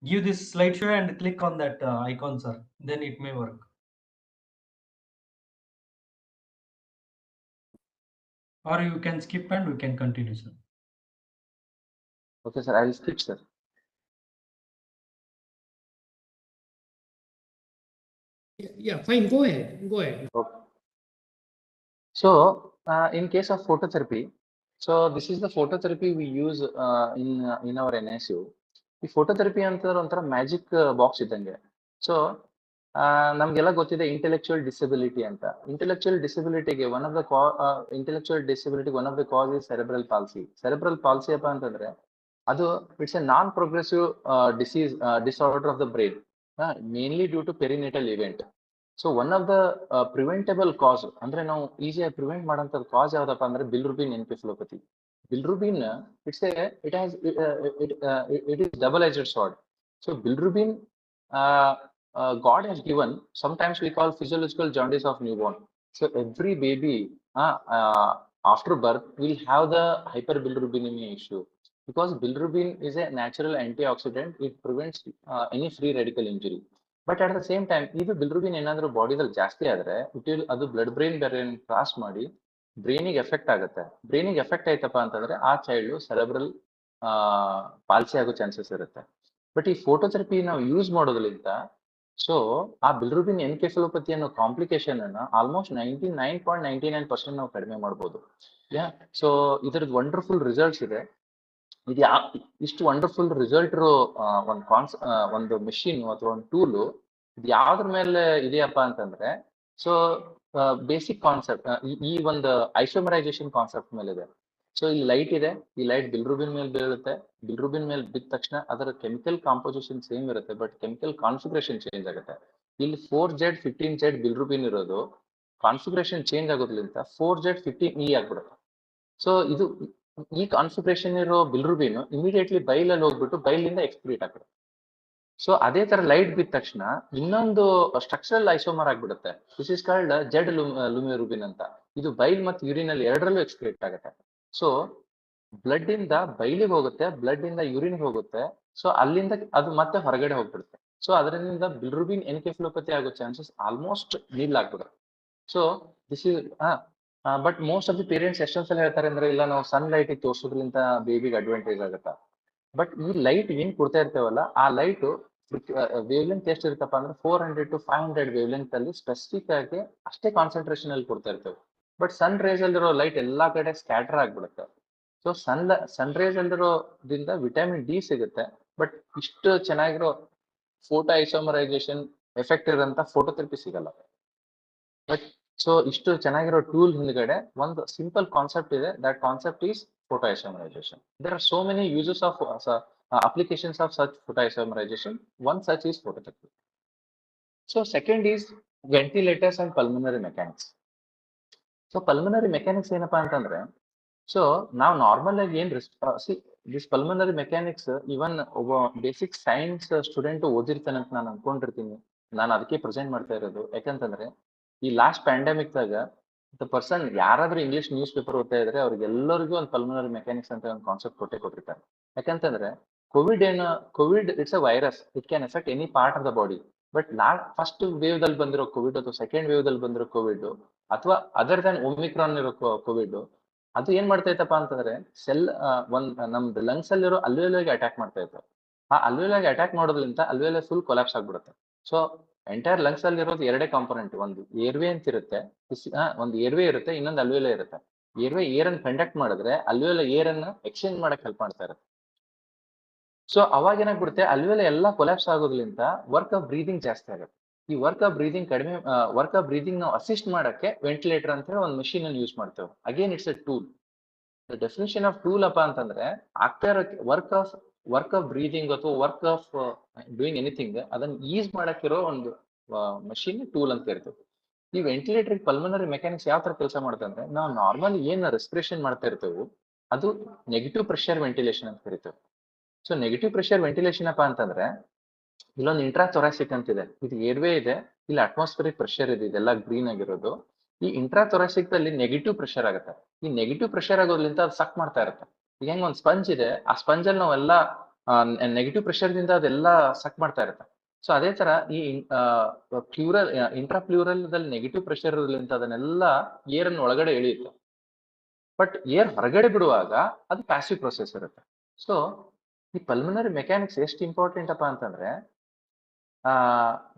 give this slideshow and click on that icon, sir. Then it may work. Or you can skip and we can continue, sir. Okay, sir. I will skip, sir. Yeah, fine. Go ahead. Okay. So, in case of phototherapy, so this is the phototherapy we use in our NSU. ಈ phototherapy ಅಂತಂದ್ರೆ ಒಂಥರ magic box ಇದ್ದಂಗೆ. So ನಮ್ಗೆಲ್ಲ ಗೊತ್ತಿದೆ intellectual disability ಅಂತ. Intellectual ಡಿಸಬಿಲಿಟಿಗೆ one of the cause is cerebral palsy. Cerebral palsy ಅಪ್ಪ ಅಂತಂದ್ರೆ ಅದು it's a non progressive disorder of the brain, mainly due to perinatal event. So one of the preventable cause ಅಂದ್ರೆ ನಾವು ಈಸಿಯಾಗಿ prevent ಮಾಡೋಂಥದ್ದು cause ಯಾವ್ದಪ್ಪ ಅಂದ್ರೆ bilirubin encephalopathy. Bilirubin, it is double-edged sword. So bilirubin, God has given. Sometimes we call physiological jaundice of newborn. So every baby after birth will have the hyperbilirubinemia issue, because bilirubin is a natural antioxidant. It prevents any free radical injury. But at the same time, if bilirubin ಏನಾದರೂ ಬಾಡಿದಲ್ಲಿ ಜಾಸ್ತಿ ಆದ್ರೆ ಅದು blood brain barrier cross ಮಾಡಿ ಬ್ರೈನಿಗೆ effect ಆಗುತ್ತೆ. ಬ್ರೈನಿಗೆ effect ಆಯ್ತಪ್ಪ ಅಂತಂದ್ರೆ ಆ child cerebral policy ಆಗೋ ಚಾನ್ಸಸ್ ಇರುತ್ತೆ. ಬಟ್ ಈ ಫೋಟೋಥೆರಪಿ ನಾವು ಯೂಸ್ ಮಾಡೋದ್ರಿಂದ ಸೊ ಆ ಬಿಲ್ರುಬಿನ್ ಎನ್ಕೆಫಲೋಪತಿ ಅನ್ನೋ ಕಾಂಪ್ಲಿಕೇಶನ್ ಅನ್ನ ಆಲ್ಮೋಸ್ಟ್ 99.99% ನಾವು ಕಡಿಮೆ ಮಾಡ್ಬೋದು. ಸೊ ಇದ್ರದ್ದು ವಂಡರ್ಫುಲ್ ರಿಸಲ್ಟ್ಸ್ ಇದೆ. ಇದು ಇಷ್ಟು ವಂಡರ್ಫುಲ್ ರಿಸಲ್ಟ್ ಇರೋ ಒಂದು ಮೆಷಿನ್ ಅಥವಾ ಒಂದು ಟೂಲು ಇದು ಯಾವ್ದ್ರ ಮೇಲೆ ಇದೆಯಪ್ಪ ಅಂತಂದ್ರೆ, ಸೊ ಬೇಸಿಕ್ ಕಾನ್ಸೆಪ್ಟ್ ಈ ಒಂದು ಐಸೋಮರೈಸೇಷನ್ ಕಾನ್ಸೆಪ್ಟ್ ಮೇಲೆ ಇದೆ. ಸೊ ಇಲ್ಲಿ ಲೈಟ್ ಇದೆ, ಈ ಲೈಟ್ ಬಿಲ್ರುಬಿನ್ ಮೇಲೆ ಬೀಳುತ್ತೆ. ಬಿಲ್ರುಬಿನ್ ಮೇಲೆ ಬಿದ್ದ ತಕ್ಷಣ ಅದರ ಕೆಮಿಕಲ್ ಕಾಂಪೋಸಿಷನ್ ಸೇಮ್ ಇರುತ್ತೆ, ಬಟ್ ಕೆಮಿಕಲ್ ಕಾನ್ಫಿಗರೇಷನ್ ಚೇಂಜ್ ಆಗುತ್ತೆ. ಇಲ್ಲಿ 4Z 15Z ಬಿಲ್ರುಬಿನ್ ಇರೋದು ಕಾನ್ಫಿಗರೇಷನ್ ಚೇಂಜ್ ಆಗೋದ್ರಿಂದ 4Z 15E ಆಗ್ಬಿಡುತ್ತೆ. ಸೊ ಇದು ಈ ಕಾನ್ಫಿಗರೇಷನ್ ಇರೋ ಬಿಲ್ರುಬಿನ್ ಇಮಿಡಿಯೇಟ್ಲಿ ಬೈಲಲ್ಲಿ ಹೋಗ್ಬಿಟ್ಟು ಬೈಲಿಂದ ಎಕ್ಸ್ಕ್ರೀಟ್ ಆಗ್ಬಿಡುತ್ತೆ. ಸೊ ಅದೇ ತರ ಲೈಟ್ ಬಿದ್ದ ತಕ್ಷಣ ಇನ್ನೊಂದು ಸ್ಟ್ರಕ್ಚರಲ್ ಐಸೋಮರ್ ಆಗ್ಬಿಡುತ್ತೆ, ದಿಸ್ ಇಸ್ ಕಾಲ್ಡ್ ಜೆಡ್ ಲುಮಿರುಬಿನ್ ಅಂತ. ಇದು ಬೈಲ್ ಮತ್ತು ಯೂರಿನ್ ಅಲ್ಲಿ ಎರಡರಲ್ಲೂ ಎಕ್ಸ್ಕ್ರೀಟ್ ಆಗುತ್ತೆ. ಸೊ ಬ್ಲಡ್ ಇಂದ ಬೈಲಿಗೆ ಹೋಗುತ್ತೆ, ಬ್ಲಡ್ ಇಂದ ಯೂರಿನ್ ಹೋಗುತ್ತೆ. ಸೊ ಅಲ್ಲಿಂದ ಅದು ಮತ್ತೆ ಹೊರಗಡೆ ಹೋಗ್ಬಿಡುತ್ತೆ. ಸೊ ಅದರಿಂದ ಬಿಲ್ರುಬಿನ್ ಎನ್ಕೆಫಲೋಪತಿ ಆಗೋ ಚಾನ್ಸಸ್ ಆಲ್ಮೋಸ್ಟ್ ನಿಲ್ ಆಗ್ಬಿಡುತ್ತೆ. So this is but most of the parents ಎಷ್ಟೊಂದ್ಸಲ ಹೇಳ್ತಾರೆ ಅಂದ್ರೆ ಇಲ್ಲ ನಾವು ಸನ್ ಲೈಟ್ ತೋರ್ಸೋದ್ರಿಂದ ಬೇಬಿಗೆ ಅಡ್ವಾಂಟೇಜ್ ಆಗುತ್ತಾ. ಬಟ್ ಈ ಲೈಟ್ ಏನ್ ಕೊಡ್ತಾ ಇರ್ತೇವಲ್ಲ ಆ ಲೈಟ್ ವೇವ್ ಲೆಂತ್ ಎಷ್ಟು ಇರುತ್ತಪ್ಪ ಅಂದ್ರೆ 400 to 500 ವೇವ್ ಲೆಂತ್ ಅಲ್ಲಿ ಸ್ಪೆಸಿಫಿಕ್ ಆಗಿ ಅಷ್ಟೇ ಕಾನ್ಸಂಟ್ರೇಷನ್ ಅಲ್ಲಿ ಕೊಡ್ತಾ ಇರ್ತೇವೆ. ಬಟ್ ಸನ್ ರೇಸ್ ಅಲ್ಲಿರೋ ಲೈಟ್ ಎಲ್ಲಾ ಕಡೆ ಸ್ಕ್ಯಾಟರ್ ಆಗ್ಬಿಡುತ್ತೆ. So sun rays ಅಲ್ಲಿರೋದ್ರಿಂದ vitamin D ಸಿಗುತ್ತೆ. ಬಟ್ ಇಷ್ಟು ಚೆನ್ನಾಗಿರೋ ಫೋಟೋ ಐಸೋಮರೈಸೇಷನ್ ಎಫೆಕ್ಟ್ ಇರೋಂಥ ಫೋಟೋಥೆರಪಿ ಸಿಗಲ್ಲ. ಬಟ್ ಸೊ ಇಷ್ಟು ಚೆನ್ನಾಗಿರೋ ಟೂಲ್ ಹಿಂದ್ಗಡೆ ಒಂದು ಸಿಂಪಲ್ ಕಾನ್ಸೆಪ್ಟ್ ಇದೆ. That concept is photo isomerization. There are so many uses of applications of such photo isomerization. One such is phototherapy. So second is ventilators and pulmonary mechanics. So pulmonary mechanics ಏನಪ್ಪಾ ಅಂತಂದ್ರೆ, so ನಾವು normal ಆಗಿ ಏನ್ this pulmonary mechanics ಇವನ್ ಒಬ್ಬ basic science student ಓದಿರ್ತಾನೆ ಅಂತ ನಾನು ಅನ್ಕೊಂಡಿರ್ತೀನಿ. ನಾನು ಅದಕ್ಕೆ ಪ್ರೆಸೆಂಟ್ ಮಾಡ್ತಾ ಇರೋದು. ಯಾಕಂತಂದ್ರೆ ಈ ಲಾಸ್ಟ್ ಪ್ಯಾಂಡಮಿಕ್ ದಾಗ ದ ಪರ್ಸನ್ ಯಾರಾದ್ರೂ ಇಂಗ್ಲಿಷ್ ನ್ಯೂಸ್ ಪೇಪರ್ ಓದ್ತಾ ಇದ್ರೆ ಅವ್ರಿಗೆಲ್ಲರಿಗೂ ಒಂದು ಪಲ್ಮನರಿ ಮೆಕ್ಯಾನಿಕ್ಸ್ ಅಂತ ಒಂದು ಕಾನ್ಸೆಪ್ಟ್ ಕೊಟ್ಟಿರ್ತಾರೆ. ಯಾಕಂತಂದ್ರೆ Covid it's a virus, it can effect any part of the body. But first wave ದಲ್ಲಿ ಬಂದಿರೋ ಕೋವಿಡ್ ಅಥವಾ ಸೆಕೆಂಡ್ ವೇವ್ ದಲ್ಲಿ ಬಂದಿರೋ ಕೋವಿಡ್ ಅಥವಾ ಅದರ್ ದನ್ ಒಮಿಕ್ರಾನ್ ಇರೋ ಕೋವಿಡ್ ಅದು ಏನ್ ಮಾಡ್ತಾ ಇತ್ತಪ್ಪ ಅಂತಂದ್ರೆ ನಮ್ದು ಲಂಗ್ಸ್ ಅಲ್ಲಿರೋ ಅಲ್ವೇಲಾಗಿ ಅಟ್ಯಾಕ್ ಮಾಡ್ತಾ ಇತ್ತು. ಆ ಅಲ್ವೇಲಾಗಿ ಅಟ್ಯಾಕ್ ಮಾಡೋದ್ರಿಂದ ಅಲ್ವೇಲ ಫುಲ್ ಕೊಲಾಪ್ಸ್ ಆಗ್ಬಿಡುತ್ತೆ. ಸೊ ಎಂಟೈರ್ ಲಂಗ್ಸ್ ಅಲ್ಲಿ ಇರೋದು ಎರಡೇ ಕಾಂಪೋನೆಂಟ್, ಒಂದು ಏರ್ವೇ ಅಂತ ಇರುತ್ತೆ, ಒಂದು ಏರ್ವೇ ಇರುತ್ತೆ, ಇನ್ನೊಂದು ಅಲ್ವೇಲ ಇರುತ್ತೆ. ಏರ್ವೇ ಏರ್ ಅನ್ನು ಕಂಡಕ್ಟ್ ಮಾಡಿದ್ರೆ ಅಲ್ವೇಲ ಏರ್ ಅನ್ನ ಎಕ್ಸ್ಚೇಂಜ್ ಮಾಡಕ್ ಹೆಲ್ಪ್ ಮಾಡ್ತಾ ಇರುತ್ತೆ. ಸೊ ಅವಾಗ ಏನಾಗ್ಬಿಡುತ್ತೆ, ಅಲ್ವೇಲ ಎಲ್ಲ ಕೊಲಾಪ್ಸ್ ಆಗೋದ್ರಿಂದ ವರ್ಕ್ ಆಫ್ ಬ್ರೀದಿಂಗ್ ಜಾಸ್ತಿ ಆಗುತ್ತೆ. ಈ ವರ್ಕ್ ಆಫ್ ಬ್ರೀದಿಂಗ್ ನಾವು ಅಸಿಸ್ಟ್ ಮಾಡಕ್ಕೆ ವೆಂಟಿಲೇಟರ್ ಅಂತ ಹೇಳಿ ಒಂದು ಮಷೀನ್ ಅನ್ನು ಯೂಸ್ ಮಾಡ್ತೇವೆ. Again it's A tool. The definition of tool ಅಪ್ಪ ಅಂತಂದ್ರೆ ಆಗ್ತಾ ಇರೋ ವರ್ಕ್ ಆಫ್ ಬ್ರೀದಿಂಗ್ ಅಥವಾ ವರ್ಕ್ ಆಫ್ ಡೂಯಿಂಗ್ ಎನಿಥಿಂಗ್ ಅದನ್ನ ಈಸ್ ಮಾಡಕ್ಕಿರೋ ಒಂದು ಮಷೀನ್ ಟೂಲ್ ಅಂತ ಇರ್ತೇವೆ. ಈ ವೆಂಟಿಲೇಟರ್ ಪಲ್ಮನರಿ ಮೆಕ್ಯಾನಿಕ್ಸ್ ಯಾವ ತರ ಕೆಲಸ ಮಾಡುತ್ತೆ ಅಂದ್ರೆ, ನಾವು ನಾರ್ಮಲ್ ಏನ್ ರೆಸ್ಪಿರೇಷನ್ ಮಾಡ್ತಾ ಇರ್ತೇವೆ ಅದು ನೆಗೆಟಿವ್ ಪ್ರೆಷರ್ ವೆಂಟಿಲೇಷನ್ ಅಂತ ಕರಿತೇವೆ. ಸೊ ನೆಗೆಟಿವ್ ಪ್ರೆಷರ್ ವೆಂಟಿಲೇಷನ್ ಅಪ್ಪ ಅಂತಂದ್ರೆ ಇಲ್ಲೊಂದು ಇಂಟ್ರಾಥೊರಾಸಿಕ್ ಅಂತಿದೆ, ಇದು ಏರ್ವೇ ಇದೆ, ಇಲ್ಲಿ ಅಟ್ಮಾಸ್ಫಿರಿಕ್ ಪ್ರೆಷರ್ ಇದೆ, ಇದೆಲ್ಲ ಗ್ರೀನ್ ಆಗಿರೋದು. ಈ ಇಂಟ್ರಾಥೊರಾಸಿಕ್ ಅಲ್ಲಿ ನೆಗೆಟಿವ್ ಪ್ರೆಷರ್ ಆಗುತ್ತೆ. ಈ ನೆಗೆಟಿವ್ ಪ್ರೆಷರ್ ಆಗೋದ್ರಿಂದ ಅದು ಸಕ್ ಮಾಡ್ತಾ ಇರುತ್ತೆ. ಈಗ ಹೆಂಗ್ ಒಂದು ಸ್ಪಂಜ್ ಇದೆ, ಆ ಸ್ಪಂಜ್ ಅಲ್ಲಿ ನಾವೆಲ್ಲ ನೆಗೆಟಿವ್ ಪ್ರೆಷರ್ ದಿಂದ ಅದೆಲ್ಲ ಸಕ್ ಮಾಡ್ತಾ ಇರುತ್ತೆ. ಸೊ ಅದೇ ತರ ಈ ಇಂಟ್ರಾಪ್ಲ್ಯೂರಲ್ ದಲ್ಲಿ ನೆಗೆಟಿವ್ ಪ್ರೆಷರ್ ಇರೋದ್ರಿಂದ ಅದನ್ನೆಲ್ಲ ಏರ್ ಅನ್ನು ಒಳಗಡೆ ಎಳೆಯುತ್ತೆ. ಬಟ್ ಏರ್ ಹೊರಗಡೆ ಬಿಡುವಾಗ ಅದು ಪ್ಯಾಸಿವ್ ಪ್ರೊಸೆಸ್ ಇರುತ್ತೆ. ಸೊ ಈ ಪಲ್ಮನರಿ ಮೆಕ್ಯಾನಿಕ್ಸ್ ಎಷ್ಟು ಇಂಪಾರ್ಟೆಂಟ್ ಅಪ್ಪ ಅಂತಂದ್ರೆ,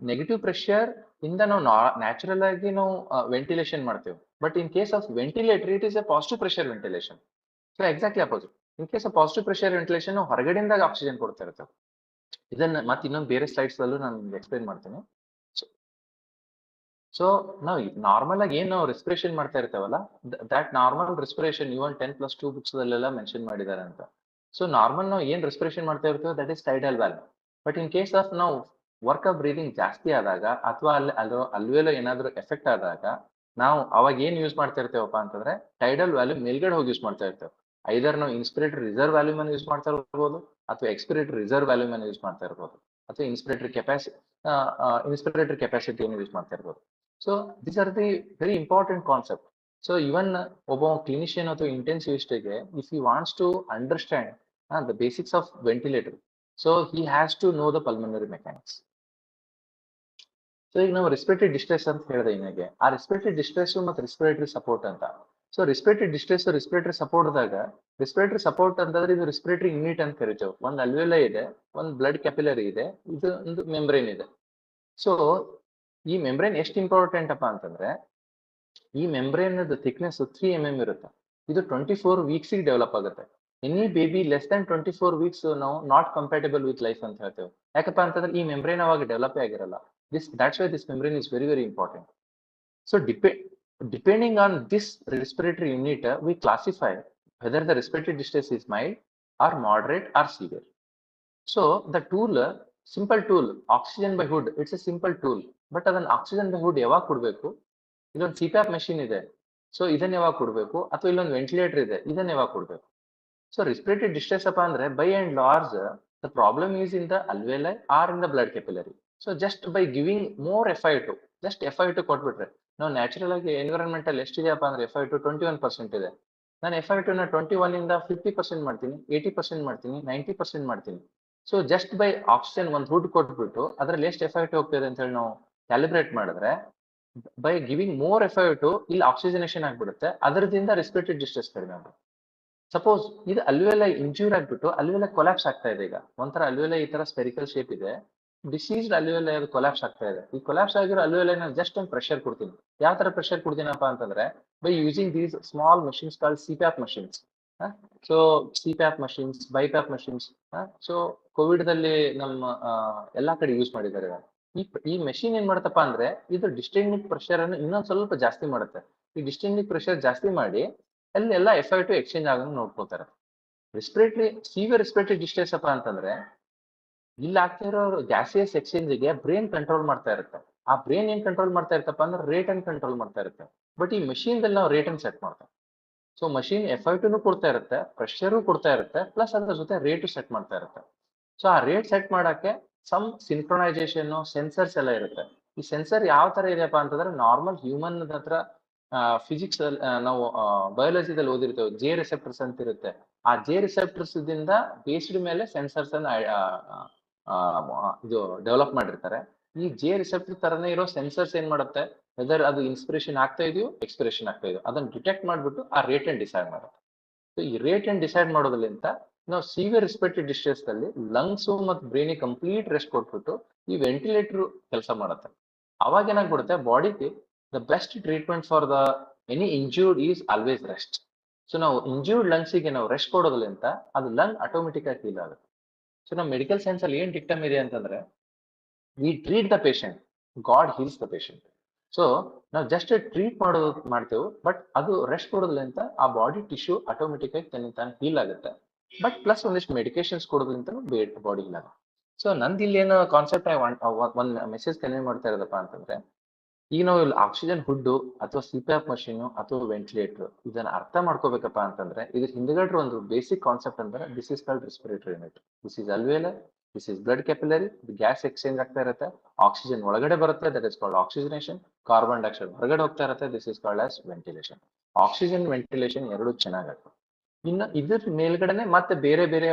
ನೆಗೆಟಿವ್ ಪ್ರೆಷರ್ ಇಂದ ನಾವು ನ್ಯಾಚುರಲ್ ಆಗಿ ನಾವು ವೆಂಟಿಲೇಷನ್ ಮಾಡ್ತೇವೆ. But in case of ventilator it is A positive pressure ventilation. So exactly opposite. In case of positive pressure ventilation ನಾವು ಹೊರಗಡೆಯಿಂದಾಗ ಆಕ್ಸಿಜನ್ ಕೊಡ್ತಾ ಇರ್ತೇವೆ. ಇದನ್ನ ಮತ್ತೆ ಇನ್ನೊಂದು ಬೇರೆ ಸ್ಲೈಡ್ಸ್ ಅಲ್ಲೂ ನಾನು ಎಕ್ಸ್ಪ್ಲೈನ್ ಮಾಡ್ತೀನಿ. ಸೊ ನಾವು ನಾರ್ಮಲ್ ಆಗಿ ಏನ್ ನಾವು ರೆಸ್ಪಿರೇಷನ್ ಮಾಡ್ತಾ ಇರ್ತೇವಲ್ಲ, that normal respiration even 10+2 books ಅಲ್ಲೆಲ್ಲ ಮೆನ್ಷನ್ ಮಾಡಿದ್ದಾರೆ ಅಂತ. ಸೊ ನಾರ್ಮಲ್ ನಾವು ಏನ್ ರೆಸ್ಪಿರೇಷನ್ ಮಾಡ್ತಾ ಇರ್ತೇವೆ that is tidal volume. But in case of ನಾವು ವರ್ಕ್ ಆಫ್ ಬ್ರೀದಿಂಗ್ ಜಾಸ್ತಿ ಆದಾಗ ಅಥವಾ ಅಲ್ವೇಲೋ ಏನಾದ್ರು ಎಫೆಕ್ಟ್ ಆದಾಗ ನಾವು ಅವಾಗ ಏನ್ ಯೂಸ್ ಮಾಡ್ತಾ ಇರ್ತೇವಪ್ಪ ಅಂತಂದ್ರೆ ಟೈಡಲ್ ವ್ಯಾಲ್ಯೂ ಮೇಲ್ಗಡೆ ಹೋಗಿ ಯೂಸ್ ಮಾಡ್ತಾ ಇರ್ತೇವೆ. ಐದರ್ ನಾವು ಇನ್ಸ್ಪಿರೇಟರಿ ರಿಸರ್ವ್ ವ್ಯಾಲ್ಯೂಮ್ ಅನ್ನು ಯೂಸ್ ಮಾಡ್ತಾ ಇರ್ಬೋದು, ಅಥವಾ ಎಕ್ಸ್ಪಿರೇಟರಿ ರಿಸರ್ವ್ ವ್ಯಾಲ್ಯೂಮ್ ಅನ್ನು ಯೂಸ್ ಮಾಡ್ತಾ ಇರ್ಬೋದು, ಅಥವಾ ಇನ್ಸ್ಪಿರೇಟರಿ ಕೆಪಾಸಿಟಿಯನ್ನು ಯೂಸ್ ಮಾಡ್ತಾ ಇರ್ಬೋದು. So these are the very important concept. So even ಒಬ್ಬ ಕ್ಲಿನಿಷಿಯನ್ ಅಥವಾ ಇಂಟೆನ್ಸಿವಿಸ್ಟ್ಗೆ if he wants to understand the basics of ventilator, so he has to know the pulmonary mechanics. So ಈಗ ನಾವು ರೆಸ್ಪಿರೇಟರಿ ಡಿಸ್ಟ್ರೆಸ್ ಅಂತ ಹೇಳಿದೆ ನಿಮಗೆ, ಆ ರೆಸ್ಪಿರೇಟರಿ ಡಿಸ್ಟ್ರೆಸ್ ಮತ್ತು ರೆಸ್ಪಿರೇಟರಿ ಸಪೋರ್ಟ್ ಅಂತ. ಸೊ ರೆಸ್ಪಿರೇಟರಿ ಡಿಸ್ಟ್ರೆಸ್ ರೆಸ್ಪಿರೇಟರಿ ಸಪೋರ್ಟ್ದಾಗ ರೆಸ್ಪಿರೇಟರಿ ಸಪೋರ್ಟ್ ಅಂತಂದ್ರೆ ಇದು ರೆಸ್ಪಿರೇಟರಿ ಯೂನಿಟ್ ಅಂತ ಕರಿತೇವೆ. ಒಂದು ಅಲ್ವೇಲ ಇದೆ, ಒಂದು ಬ್ಲಡ್ ಕ್ಯಾಪಿಲರಿ ಇದೆ, ಇದು ಒಂದು ಮೆಂಬ್ರೇನ್ ಇದೆ. ಸೊ ಈ ಮೆಂಬ್ರೇನ್ ಎಷ್ಟು ಇಂಪಾರ್ಟೆಂಟ್ ಅಪ್ಪ ಅಂತಂದ್ರೆ, ಈ ಮೆಂಬ್ರೇನ್ ಥಿಕ್ನೆಸ್ 3 mm ಇರುತ್ತೆ. ಇದು 24 weeks ಡೆವಲಪ್ ಆಗುತ್ತೆ. Any baby less than 24 weeks ನಾವು ನಾಟ್ ಕಂಪ್ಯಾಟಬಲ್ ವಿತ್ ಲೈಫ್ ಅಂತ ಹೇಳ್ತೇವೆ. ಯಾಕಪ್ಪ ಅಂತಂದ್ರೆ ಈ ಮೆಂಬ್ರೇನ್ ಅವಾಗ ಡೆವಲಪ್ ಆಗಿರಲ್ಲ. That's why this membrane is very, very important. So depending on this respiratory unit, we classify whether the respiratory distress is mild or moderate or severe. So the tool, simple tool, oxygen by hood, it's a simple tool. But ಅದನ್ನ oxygen by hood ಯಾವಾಗ ಕೊಡ್ಬೇಕು, ಇಲ್ಲೊಂದು CPAP machine ಇದೆ, so ಇದನ್ನ ಯಾವಾಗ ಕೊಡ್ಬೇಕು, ಅಥವಾ ಇಲ್ಲೊಂದು ವೆಂಟಿಲೇಟರ್ ಇದೆ, ಇದನ್ನ ಯಾವಾಗ ಕೊಡ್ಬೇಕು. So respiratory distress ಅಪ್ಪ ಅಂದ್ರೆ by and large the problem is in the alveoli or in the blood capillary. So just by giving more FiO2, just FiO2 ಕೊಟ್ಬಿಟ್ರೆ, ನಾವು ನ್ಯಾಚುರಲ್ ಆಗಿ ಎನ್ವಿರಾನ್ಮೆಂಟಲ್ ಎಷ್ಟಿದೆಯಪ್ಪ ಅಂದ್ರೆ FiO2 21% ಇದೆ. ನಾನು FiO2 ನ 21 ಇಂದ 50% ಮಾಡ್ತೀನಿ, 80% ಮಾಡ್ತೀನಿ, 90% ಮಾಡ್ತೀನಿ. ಸೊ ಜಸ್ಟ್ ಬೈ ಆಕ್ಸಿಜನ್ ಒಂದು ಹುಡ್ ಕೊಟ್ಬಿಟ್ಟು ಅದ್ರಲ್ಲಿ ಎಷ್ಟು FiO2 ಹೋಗ್ತಿದೆ ಅಂತ ಹೇಳಿ ನಾವು ಕ್ಯಾಲಿಬ್ರೇಟ್ ಮಾಡಿದ್ರೆ ಬೈ ಗಿವಿಂಗ್ ಮೋರ್ FiO2 ಇಲ್ಲಿ ಆಕ್ಸಿಜನೇಷನ್ ಆಗ್ಬಿಡುತ್ತೆ, ಅದರದಿಂದ ರೆಸ್ಪಿರೇಟರಿ ಡಿಸ್ಟ್ರೆಸ್ ಕಡಿಮೆ ಆಗುತ್ತೆ. ಸಪೋಸ್ ಇದು ಅಲ್ವೆಲ ಇಂಜೂರ್ ಆಗ್ಬಿಟ್ಟು ಅಲ್ವೆಲ ಕೊಲಾಪ್ಸ್ ಆಗ್ತಾ ಇದೆ, ಈಗ ಒಂಥರ ಅಲ್ವೆಲ ಈ ತರ ಸ್ಪೆರಿಕಲ್ ಶೇಪ್ ಇದೆ, ಡಿಸೀಸ್ಡ್ ಅಲ್ವೆಲ ಕೊಲಾಪ್ಸ್ ಆಗ್ತಾ ಇದೆ. ಈ ಕೊಲಾಪ್ಸ್ ಆಗಿರೋ ಅಲ್ವೆಲ ಜಸ್ಟ್ ಒಂದು ಪ್ರೆಷರ್ ಕೊಡ್ತೀನಿ. ಯಾವ ತರ ಪ್ರೆಷರ್ ಕೊಡ್ತೀನಪ್ಪ ಅಂತಂದ್ರೆ by using these small machines called CPAP machines. So CPAP machines, BiPAP machines. So Covid ದಲ್ಲಿ ನಮ್ಮ ಎಲ್ಲಾ ಕಡೆ ಯೂಸ್ ಮಾಡಿದ್ದಾರೆ. ಈ ಮೆಷಿನ್ ಏನ್ ಮಾಡುತ್ತಪ್ಪ ಅಂದ್ರೆ ಇದು ಡಿಸ್ಟೆನ್ನಿಕ್ ಪ್ರೆಷರ್ ಅನ್ನು ಇನ್ನೊಂದ್ ಸ್ವಲ್ಪ ಜಾಸ್ತಿ ಮಾಡುತ್ತೆ. ಈ ಡಿಸ್ಟೆನ್ನಿಕ್ ಪ್ರೆಷರ್ ಜಾಸ್ತಿ ಮಾಡಿ ಅಲ್ಲಿ ಎಲ್ಲ FiO2 ಎಕ್ಸ್ಚೇಂಜ್ ಆಗೋದು ನೋಡ್ಕೋತಾರೆ. ಸಿವಿಯರ್ ರೆಸ್ಪಿರೇಟರಿ ಡಿಸ್ಟ್ರೆಸ್ ಅಪ್ಪ ಅಂತಂದ್ರೆ ಇಲ್ಲಿ ಆಗ್ತಾ ಇರೋ ಗ್ಯಾಸಿಯಸ್ ಎಕ್ಸ್ಚೇಂಜ್ಗೆ ಬ್ರೈನ್ ಕಂಟ್ರೋಲ್ ಮಾಡ್ತಾ ಇರುತ್ತೆ. ಆ ಬ್ರೈನ್ ಏನ್ ಕಂಟ್ರೋಲ್ ಮಾಡ್ತಾ ಇರ್ತಪ್ಪ ಅಂದ್ರೆ ರೇಟ್ ಅನ್ನು ಕಂಟ್ರೋಲ್ ಮಾಡ್ತಾ ಇರುತ್ತೆ. ಬಟ್ ಈ ಮಷೀನ್ ದಲ್ಲಿ ನಾವು ರೇಟ್ ಅನ್ನು ಸೆಟ್ ಮಾಡ್ತೇವೆ. ಸೊ ಮಷೀನ್ FiO2 ಕೊಡ್ತಾ ಇರುತ್ತೆ, ಪ್ರೆಷರ್ ಕೊಡ್ತಾ ಇರುತ್ತೆ, ಪ್ಲಸ್ ಅದ್ರ ಜೊತೆ ರೇಟ್ ಸೆಟ್ ಮಾಡ್ತಾ ಇರುತ್ತೆ. ಸೊ ಆ ರೇಟ್ ಸೆಟ್ ಮಾಡಕ್ಕೆ ಸಮ್ ಸಿಂಕ್ರೊನೈಸೇಷನ್ ಸೆನ್ಸರ್ಸ್ ಎಲ್ಲ ಇರುತ್ತೆ. ಈ ಸೆನ್ಸರ್ ಯಾವ ತರ ಇದೆಯಪ್ಪ ಅಂತಂದ್ರೆ ನಾರ್ಮಲ್ ಹ್ಯೂಮನ್ ಹತ್ರ ಫಿಸಿಕ್ಸ್ ನಾವು ಬಯಾಲಜಿದಲ್ಲಿ ಓದಿರ್ತೇವೆ, ಜೆ ರಿಸೆಪ್ಟರ್ಸ್ ಅಂತ ಇರುತ್ತೆ. ಆ ಜೆ ರಿಸೆಪ್ಟರ್ಸ್ ದಿಂದ ಬೇಸ್ಡ್ ಮೇಲೆ ಸೆನ್ಸರ್ಸ್ ಅನ್ನ ಇದು ಡೆವಲಪ್ ಮಾಡಿರ್ತಾರೆ. ಈ ಜೆ ರಿಸೆಪ್ಟರ್ ತರನೇ ಇರೋ ಸೆನ್ಸರ್ಸ್ ಏನ್ ಮಾಡುತ್ತೆ, ವೆದರ್ ಅದು ಇನ್ಸ್ಪಿರೇಷನ್ ಆಗ್ತಾ ಇದೆಯೋ ಎಕ್ಸ್ಪಿರೇಷನ್ ಆಗ್ತಾ ಇದೆಯೋ ಅದನ್ನ ಡಿಟೆಕ್ಟ್ ಮಾಡ್ಬಿಟ್ಟು ಆ ರೇಟ್ ಅನ್ನು ಡಿಸೈಡ್ ಮಾಡುತ್ತೆ. ಸೊ ಈ ರೇಟ್ ಅನ್ನು ಡಿಸೈಡ್ ಮಾಡೋದ್ರಿಂದ ನಾವು ಸಿವಿಯರ್ ರೆಸ್ಪಿರೇಟರಿ ಡಿಸ್ಟ್ರೆಸ್ ಅಲ್ಲಿ ಲಂಗ್ಸ್ ಮತ್ತು ಬ್ರೈನ್ ಕಂಪ್ಲೀಟ್ ರೆಸ್ಟ್ ಕೊಟ್ಬಿಟ್ಟು ಈ ವೆಂಟಿಲೇಟರ್ ಕೆಲಸ ಮಾಡುತ್ತೆ. ಅವಾಗ ಏನಾಗ್ಬಿಡುತ್ತೆ, ಬಾಡಿಗೆ the best treatment for the any injured is always rest. So ನಾವು ಇಂಜೂರ್ಡ್ ಲಂಗ್ಸ್ ಗೆ ನಾವು ರೆಸ್ಟ್ ಕೊಡೋದ್ರಿಂದ ಅದು ಲಂಗ್ ಆಟೋಮೆಟಿಕ್ ಆಗಿ ಹೀಲ್ ಆಗುತ್ತೆ. ಸೊ ನಮ್ಮ ಮೆಡಿಕಲ್ ಸೈನ್ಸ್ ಅಲ್ಲಿ ಏನ್ ಡಿಕ್ಟಮ್ ಇದೆ ಅಂತಂದ್ರೆ we treat the patient, god heels the patient. So ನಾವು ಜಸ್ಟ್ ಟ್ರೀಟ್ ಮಾಡ್ತೇವೆ, ಬಟ್ ಅದು ರೆಸ್ಟ್ ಕೊಡೋದ್ರಿಂದ ಆ ಬಾಡಿ ಟಿಶ್ಯೂ ಆಟೋಮೆಟಿಕ್ ಆಗಿ ತಾನು ಹೀಲ್ ಆಗುತ್ತೆ. ಬಟ್ ಪ್ಲಸ್ ಒಂದಿಷ್ಟು ಮೆಡಿಕೇಶನ್ಸ್ ಕೊಡೋದ್ರಿಂದ ಬಾಡಿ ಹೀಲ್ ಆಗುತ್ತೆ. ಸೊ ನಂದು ಇಲ್ಲಿ ಏನು ಕಾನ್ಸೆಪ್ಟ್ ಒಂದ್ ಮೆಸೇಜ್ ಕನ್ವೆ ಮಾಡ್ತಾ ಇರೋದಪ್ಪ ಅಂತಂದ್ರೆ, ಈಗ ನಾವು ಇಲ್ಲಿ ಆಕ್ಸಿಜನ್ ಹುಡ್ ಅಥವಾ CPAP ಮಷೀನ್ ಅಥವಾ ವೆಂಟಿಲೇಟರ್ ಇದನ್ನ ಅರ್ಥ ಮಾಡ್ಕೋಬೇಕಪ್ಪ ಅಂತಂದ್ರೆ ಇದ್ರ ಹಿಂದ್ಗಡೆ ಒಂದು ಬೇಸಿಕ್ ಕಾನ್ಸೆಪ್ಟ್ ಅಂದ್ರೆ this is called respiratory unit, this is alveolar, this is blood capillary, gas exchange ಆಗ್ತಾ ಇರುತ್ತೆ, ಆಕ್ಸಿಜನ್ ಒಳಗಡೆ ಬರುತ್ತೆ, that is called oxygenation, carbon dioxide ಹೊರಗಡೆ ಹೋಗ್ತಾ ಇರುತ್ತೆ, this is called as ventilation. Oxygen ventilation ಎರಡು ಚೆನ್ನಾಗುತ್ತೆ. ಇನ್ನು ಇದ್ರ ಮೇಲ್ಗಡೆನೆ ಮತ್ತೆ ಬೇರೆ ಬೇರೆ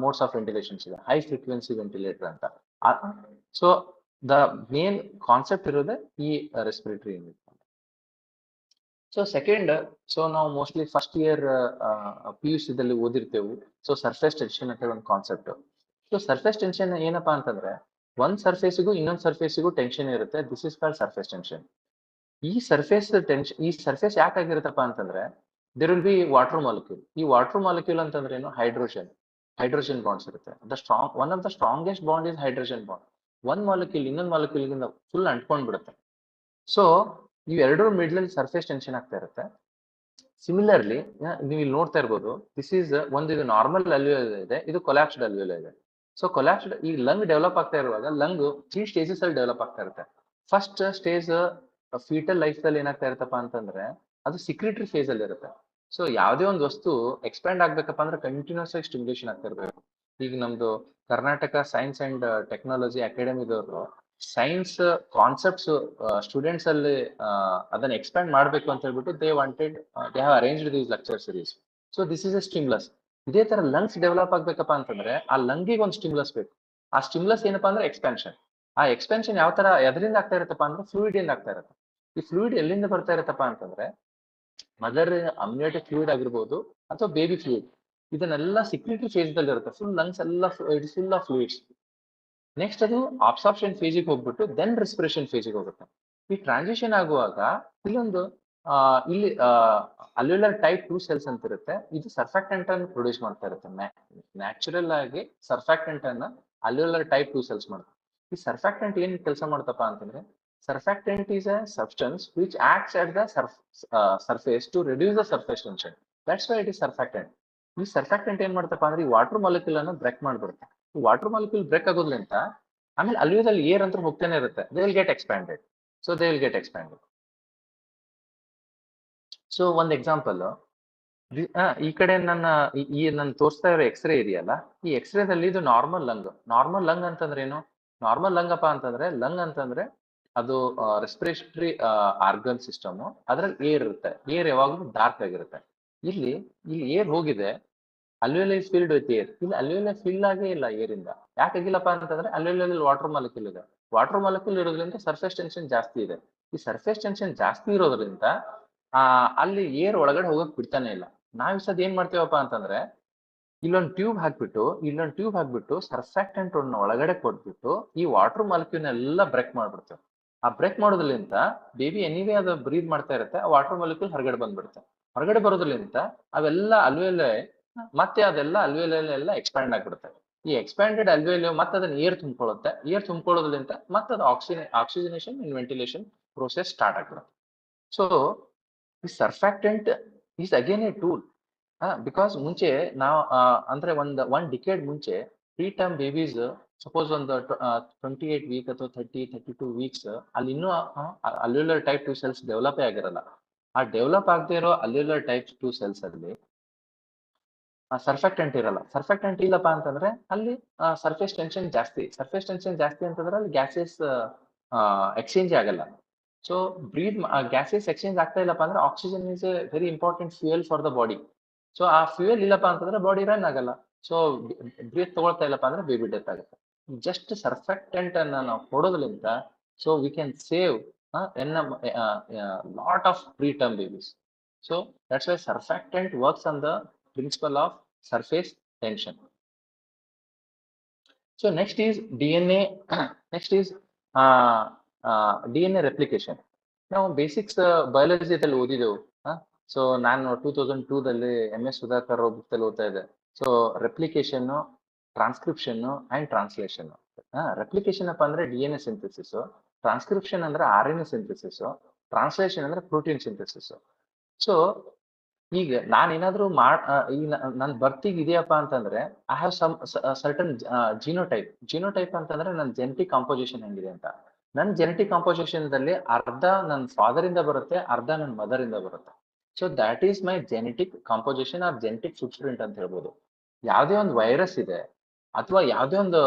ಮೋಡ್ಸ್ ಆಫ್ ವೆಂಟಿಲೇಷನ್ಸ್ ಇದೆ, ಹೈ ಫ್ರೀಕ್ವೆನ್ಸಿ ವೆಂಟಿಲೇಟರ್ ಅಂತ. ಸೊ ದ ಮೇನ್ ಕಾನ್ಸೆಪ್ಟ್ ಇರೋದೇ ಈ respiratory unit. So second, so ನಾವು ಮೋಸ್ಟ್ಲಿ ಫಸ್ಟ್ ಇಯರ್ PUC ದಲ್ಲಿ ಓದಿರ್ತೇವೆ. ಸೊ ಸರ್ಫೇಸ್ ಟೆನ್ಷನ್ ಅಂತ ಒಂದು ಕಾನ್ಸೆಪ್ಟ್. ಸೊ ಸರ್ಫೇಸ್ ಟೆನ್ಷನ್ ಏನಪ್ಪಾ ಅಂತಂದ್ರೆ ಒಂದ್ ಸರ್ಫೇಸಿಗೂ ಇನ್ನೊಂದ್ ಸರ್ಫೇಸಿಗೂ ಟೆನ್ಷನ್ ಇರುತ್ತೆ, this is called surface tension. ಈ ಸರ್ಫೇಸ್ ಯಾಕಾಗಿರುತ್ತಪ್ಪ ಅಂತಂದ್ರೆ there will be water molecule. ಈ ವಾಟರ್ ಮಾಲಿಕ್ಯೂಲ್ ಅಂತಂದ್ರೆ ಏನು, ಹೈಡ್ರೋಜನ್ ಬಾಂಡ್ಸ್ ಇರುತ್ತೆ. One of the strongest bond is hydrogen bond. ಒಂದ್ ಮಾಲಿಕ್ಯೂಲ್ ಇನ್ನೊಂದ್ ಮಾಲಿಕ್ಯೂಲ್ಗಿಂತ ಫುಲ್ ಅಂಟ್ಕೊಂಡ್ ಬಿಡುತ್ತೆ. ಸೊ ಇವೆರಡರ ಮಿಡ್ಲ್ ಸರ್ಫೇಸ್ ಟೆನ್ಷನ್ ಆಗ್ತಾ ಇರುತ್ತೆ. ಸಿಮಿಲರ್ಲಿ ನೀವು ಇಲ್ಲಿ ನೋಡ್ತಾ ಇರ್ಬೋದು, ದಿಸ್ ಈಸ್ ಇದು ನಾರ್ಮಲ್ ಅಲ್ವೇಲರ್ ಇದೆ, ಇದು ಕೊಲಾಪ್ಸ್ಡ್ ಅಲ್ವೇಲರ್ ಇದೆ. ಸೊ ಕೊಲಾಪ್ಸ್ಡ್ ಈ ಲಂಗ್ ಡೆವಲಪ್ ಆಗ್ತಾ ಇರುವಾಗ ಲಂಗ್ 3 ಸ್ಟೇಜಸ್ ಅಲ್ಲಿ ಡೆವಲಪ್ ಆಗ್ತಾ ಇರುತ್ತೆ. ಫಸ್ಟ್ ಸ್ಟೇಜ್ ಫೀಟಲ್ ಲೈಫ್ ಅಲ್ಲಿ ಏನಾಗ್ತಾ ಇರುತ್ತಪ್ಪ ಅಂತಂದ್ರೆ ಅದು ಸಿಕ್ರಿಟರಿ ಫೇಸ್ ಅಲ್ಲಿ ಇರುತ್ತೆ. ಸೊ ಯಾವುದೇ ಒಂದು ವಸ್ತು ಎಕ್ಸ್ಪ್ಯಾಂಡ್ ಆಗ್ಬೇಕಪ್ಪ ಅಂದ್ರೆ ಕಂಟಿನ್ಯೂಸ್ ಆಗಿ ಸ್ಟಿಮ್ಯುಲೇಷನ್ ಆಗ್ತಾ ಇರಬೇಕು. ಈಗ ನಮ್ದು ಕರ್ನಾಟಕ ಸೈನ್ಸ್ ಅಂಡ್ ಟೆಕ್ನಾಲಜಿ ಅಕಾಡೆಮಿದವರು ಸೈನ್ಸ್ ಕಾನ್ಸೆಪ್ಟ್ಸ್ ಸ್ಟೂಡೆಂಟ್ಸ್ ಅಲ್ಲಿ ಅದನ್ನ ಎಕ್ಸ್ಪ್ಯಾಂಡ್ ಮಾಡ್ಬೇಕು ಅಂತ ಹೇಳ್ಬಿಟ್ಟು they have arranged these lecture series. So this is a stimulus. ಇದೇ ತರ ಲಂಗ್ಸ್ ಡೆವಲಪ್ ಆಗ್ಬೇಕಪ್ಪ ಅಂತಂದ್ರೆ ಆ ಲಂಗಿಗೆ ಒಂದು ಸ್ಟಿಮ್ಯುಲಸ್ ಬೇಕು. ಆ ಸ್ಟಿಮ್ಯುಲಸ್ ಏನಪ್ಪಾ ಅಂದ್ರೆ ಎಕ್ಸ್ಪೆನ್ಷನ್. ಆ ಎಕ್ಸ್ಪೆನ್ಷನ್ ಯಾವ ತರ ಎದರಿಂದ ಆಗ್ತಾ ಇರುತ್ತಪ್ಪ ಅಂದ್ರೆ ಫ್ಲೂಯಿಡ್ ಇಂದ ಆಗ್ತಾ ಇರುತ್ತೆ. ಈ ಫ್ಲೂಯಿಡ್ ಎಲ್ಲಿಂದ ಬರ್ತಾ ಇರುತ್ತಪ್ಪ ಅಂತಂದ್ರೆ ಮದರ್ ಅಮ್ನಿಯೋಟಿಕ್ ಫ್ಲೂಯಿಡ್ ಆಗಿರ್ಬೋದು ಅಥವಾ ಬೇಬಿ ಫ್ಲೂಯಿಡ್, ಇದನ್ನೆಲ್ಲ ಸಿಕ್ರಿಟರಿ ಫೇಸ್ ದಲ್ಲಿ ಇರುತ್ತೆ. ಫುಲ್ ಲಂಗ್ಸ್ ಎಲ್ಲ ಫುಲ್ ಆಫ್ ಫ್ಲೂಯಿಡ್ಸ್. ನೆಕ್ಸ್ಟ್ ಅದು ಅಬ್ಸಾರ್ಪ್ಷನ್ ಫೇಜಿಗೆ ಹೋಗ್ಬಿಟ್ಟು ದೆನ್ ರೆಸ್ಪಿರೇಷನ್ ಫೇಜಿಗೆ ಹೋಗುತ್ತೆ. ಈ ಟ್ರಾನ್ಸಿಷನ್ ಆಗುವಾಗ ಇಲ್ಲೊಂದು ಇಲ್ಲಿ ಅಲ್ಯೂಲರ್ ಟೈಪ್ 2 ಸೆಲ್ಸ್ ಅಂತ ಇರುತ್ತೆ. ಇದು ಸರ್ಫ್ಯಾಕ್ಟೆಂಟ್ ಅನ್ನು ಪ್ರೊಡ್ಯೂಸ್ ಮಾಡ್ತಾ ಇರುತ್ತೆ. ನ್ಯಾಚುರಲ್ ಆಗಿ ಸರ್ಫ್ಯಾಕ್ಟೆಂಟ್ ಅನ್ನ ಅಲ್ಯೂಲರ್ ಟೈಪ್ 2 ಸೆಲ್ಸ್ ಮಾಡುತ್ತೆ. ಈ ಸರ್ಫ್ಯಾಕ್ಟೆಂಟ್ ಏನ್ ಕೆಲಸ ಮಾಡ್ತಪ್ಪ ಅಂತಂದ್ರೆ surfactant is a substance which acts at the surface to reduce the surface tension. That's why it is surfactant. ಈ ಸರ್ಫ್ಯಾಕ್ಟೆಂಟ್ ಏನ್ ಮಾಡ್ತಪ್ಪ ಅಂದ್ರೆ ಈ ವಾಟರ್ ಮಾಲಿಕ್ಯೂಲ್ ಅನ್ನು ಬ್ರೇಕ್ ಮಾಡ್ಬಿಡುತ್ತೆ. ಈ ವಾಟರ್ ಮಾಲಿಕ್ಯೂಲ್ ಬ್ರೇಕ್ ಆಗೋದ್ರಿಂದ ಆಮೇಲೆ ಅಲ್ಯೂದಲ್ಲಿ ಏರ್ ಅಂತ ಹೋಗ್ತಾನೆ ಇರುತ್ತೆ. They will get expanded. So ಒಂದ್ ಎಕ್ಸಾಂಪಲ್, ಈ ಕಡೆ ನಾನು ತೋರಿಸ್ತಾ ಇರೋ ಎಕ್ಸ್ರೇ ಇದೆಯಲ್ಲ, ಈ ಎಕ್ಸ್ರೇದಲ್ಲಿ ಇದು ನಾರ್ಮಲ್ ಲಂಗ್ ಅಂತಂದ್ರೆ ಏನು, ನಾರ್ಮಲ್ ಲಂಗ್ ಅಪ್ಪ ಅಂತಂದ್ರೆ ಲಂಗ್ ಅಂತಂದ್ರೆ ಅದು ರೆಸ್ಪಿರೇಟರಿ ಆರ್ಗನ್ ಸಿಸ್ಟಮ್. ಅದ್ರಲ್ಲಿ ಏರ್ ಇರುತ್ತೆ. ಏರ್ ಯಾವಾಗಲೂ ಡಾರ್ಕ್ ಆಗಿರುತ್ತೆ. ಇಲ್ಲಿ ಏರ್ ಹೋಗಿದೆ, ಅಲ್ವೇಲರ್ ಇಸ್ ಫಿಲ್ಡ್ ವಿತ್ ಏರ್. ಇಲ್ಲಿ ಅಲ್ವೇಲರ್ ಫಿಲ್ ಆಗೇ ಇಲ್ಲ ಏರ್ ಇಂದ. ಯಾಕಾಗಿಲ್ಲಪ್ಪ ಅಂತಂದ್ರೆ ಅಲ್ವೇಲರ್ ವಾಟರ್ ಮಾಲಿಕ್ಯೂಲ್ ಇದೆ. ವಾಟರ್ ಮಾಲಿಕ್ಯೂಲ್ ಇರೋದ್ರಿಂದ ಸರ್ಫೇಸ್ ಟೆನ್ಷನ್ ಜಾಸ್ತಿ ಇದೆ. ಈ ಈ ಸರ್ಫೇಸ್ ಟೆನ್ಷನ್ ಜಾಸ್ತಿ ಇರೋದ್ರಿಂದ ಅಲ್ಲಿ ಏರ್ ಒಳಗಡೆ ಹೋಗಕ್ ಬಿಡ್ತಾನೆ ಇಲ್ಲ. ನಾವ್ ಸದ್ ಏನ್ ಮಾಡ್ತೇವಪ್ಪ ಅಂತಂದ್ರೆ ಇಲ್ಲೊಂದು ಟ್ಯೂಬ್ ಹಾಕ್ಬಿಟ್ಟು ಸರ್ಫ್ಯಾಕ್ಟೆಂಟ್ ಒಳಗಡೆ ಕೊಟ್ಬಿಟ್ಟು ಈ ವಾಟರ್ ಮಾಲಿಕ್ಯೂಲ್ ಎಲ್ಲ ಬ್ರೇಕ್ ಮಾಡ್ಬಿಡ್ತೇವೆ. ಆ ಬ್ರೇಕ್ ಮಾಡೋದ್ರಿಂದ ಬೇಬಿ ಎನಿವೇ ಅದು ಬ್ರೀದ್ ಮಾಡ್ತಾ ಇರುತ್ತೆ, ಆ ವಾಟರ್ ಮಾಲಿಕ್ಯೂಲ್ ಹೊರಗಡೆ ಬಂದ್ಬಿಡುತ್ತೆ. ಹೊರಗಡೆ ಬರೋದ್ರಿಂದ ಅವೆಲ್ಲ ಅಲ್ವೇಲೆ ಮತ್ತೆ ಅದೆಲ್ಲ ಅಲ್ವೇಲೆಲ್ಲ ಎಕ್ಸ್ಪ್ಯಾಂಡ್ ಆಗ್ಬಿಡುತ್ತೆ. ಈ ಎಕ್ಸ್ಪ್ಯಾಂಡೆಡ್ ಅಲ್ವೇಲೆ ಮತ್ತೆ ಅದನ್ನ ಏರ್ ತುಂಬಿಕೊಳ್ಳುತ್ತೆ. ಏರ್ ತುಂಬಿಕೊಳ್ಳೋದ್ರಿಂದ ಮತ್ತೆ ಅದು oxygenation and ventilation process start ಆಗ್ಬಿಡುತ್ತೆ. ಸೊ ಈ surfactant is again a tool. Because ಮುಂಚೆ ನಾವು ಅಂದ್ರೆ ಒನ್ ಡಿಕೇಡ್ ಮುಂಚೆ ಪ್ರೀ ಟರ್ಮ್ ಬೇಬೀಸ್ ಸಪೋಸ್ ಒಂದು 28 ವೀಕ್ ಅಥವಾ 32 ವೀಕ್ಸ್ ಅಲ್ಲಿ ಇನ್ನೂ ಅಲ್ಯೂಲರ್ ಟೈಪ್ 2 ಸೆಲ್ಸ್ ಡೆವಲಪೇ ಆಗಿರಲ್ಲ. ಆ ಡೆವಲಪ್ ಆಗದೆ ಇರೋ ಅಲ್ಯೂಲರ್ ಟೈಪ್ 2 ಸೆಲ್ಸ್ ಅಲ್ಲಿ ಸರ್ಫ್ಯಾಕ್ಟೆಂಟ್ ಇರಲ್ಲ. ಸರ್ಫ್ಯಾಕ್ಟೆಂಟ್ ಇಲ್ಲಪ್ಪ ಅಂತಂದ್ರೆ ಅಲ್ಲಿ ಸರ್ಫೇಸ್ ಟೆನ್ಷನ್ ಜಾಸ್ತಿ ಅಂತಂದ್ರೆ ಅಲ್ಲಿ ಗ್ಯಾಸಸ್ ಎಕ್ಸ್ಚೇಂಜ್ ಆಗಲ್ಲ. ಸೊ ಗ್ಯಾಸಸ್ ಎಕ್ಸ್ಚೇಂಜ್ ಆಗ್ತಾ ಇಲ್ಲಪ್ಪ ಅಂದ್ರೆ oxygen is a very important fuel for the body. So ಆ ಫ್ಯೂಯಲ್ ಇಲ್ಲಪ್ಪ ಅಂತಂದ್ರೆ ಬಾಡಿ ರನ್ ಆಗಲ್ಲ. ಸೊ ಬ್ರೀತ್ ತಗೊಳ್ತಾ ಇಲ್ಲಪ್ಪ ಅಂದ್ರೆ ಬೇಬಿ ಡೆತ್ ಆಗುತ್ತೆ. ಜಸ್ಟ್ ಸರ್ಫ್ಯಾಕ್ಟೆಂಟ್ ಅನ್ನ ನಾವು ಕೊಡೋದ್ರಿಂದ so we can save lot of preterm babies. So that's why surfactant works on the principle of surface tension. So next is DNA. Next is DNA replication. Now basics biology ದಲ್ಲಿ ಓದಿದೆವು. So ನಾನು 2002 ದಲ್ಲಿ MS Sudhakar book ಅಲ್ಲಿ ಓದ್ತಾ ಇದ್ದೆ. So replication, transcription and translation. Replication ಅಪ್ಪ ಅಂದ್ರೆ DNA synthesis, transcription ಅಂದ್ರೆ RNA synthesis, translation ಅಂದ್ರೆ ಪ್ರೋಟೀನ್ ಸಿಂಥಸಿಸ್. ಸೊ ಈಗ ನಾನೇನಾದ್ರೂ ಈಗ ನನ್ ಬರ್ತಿಗೆ ಇದೆಯಪ್ಪ ಅಂತಂದ್ರೆ ಐ ಹ್ಯಾವ್ ಸರ್ಟನ್ ಜಿನೋಟೈಪ್ ಅಂತಂದ್ರೆ ನನ್ನ ಜೆನೆಟಿಕ್ ಕಾಂಪೋಸಿಷನ್ ಹೆಂಗಿದೆ ಅಂತ. ನನ್ನ ಜೆನೆಟಿಕ್ ಕಾಂಪೋಸಿಷನ್ ದಲ್ಲಿ ಅರ್ಧ ನನ್ನ ಫಾದರ್ ಇಂದ ಬರುತ್ತೆ, ಅರ್ಧ ನನ್ನ ಮದರ್ ಇಂದ ಬರುತ್ತೆ. So that is my genetic composition or genetic footprint ಅಂತ ಹೇಳ್ಬೋದು. ಯಾವುದೇ ಒಂದು ವೈರಸ್ ಇದೆ ಅಥವಾ ಯಾವುದೇ ಒಂದು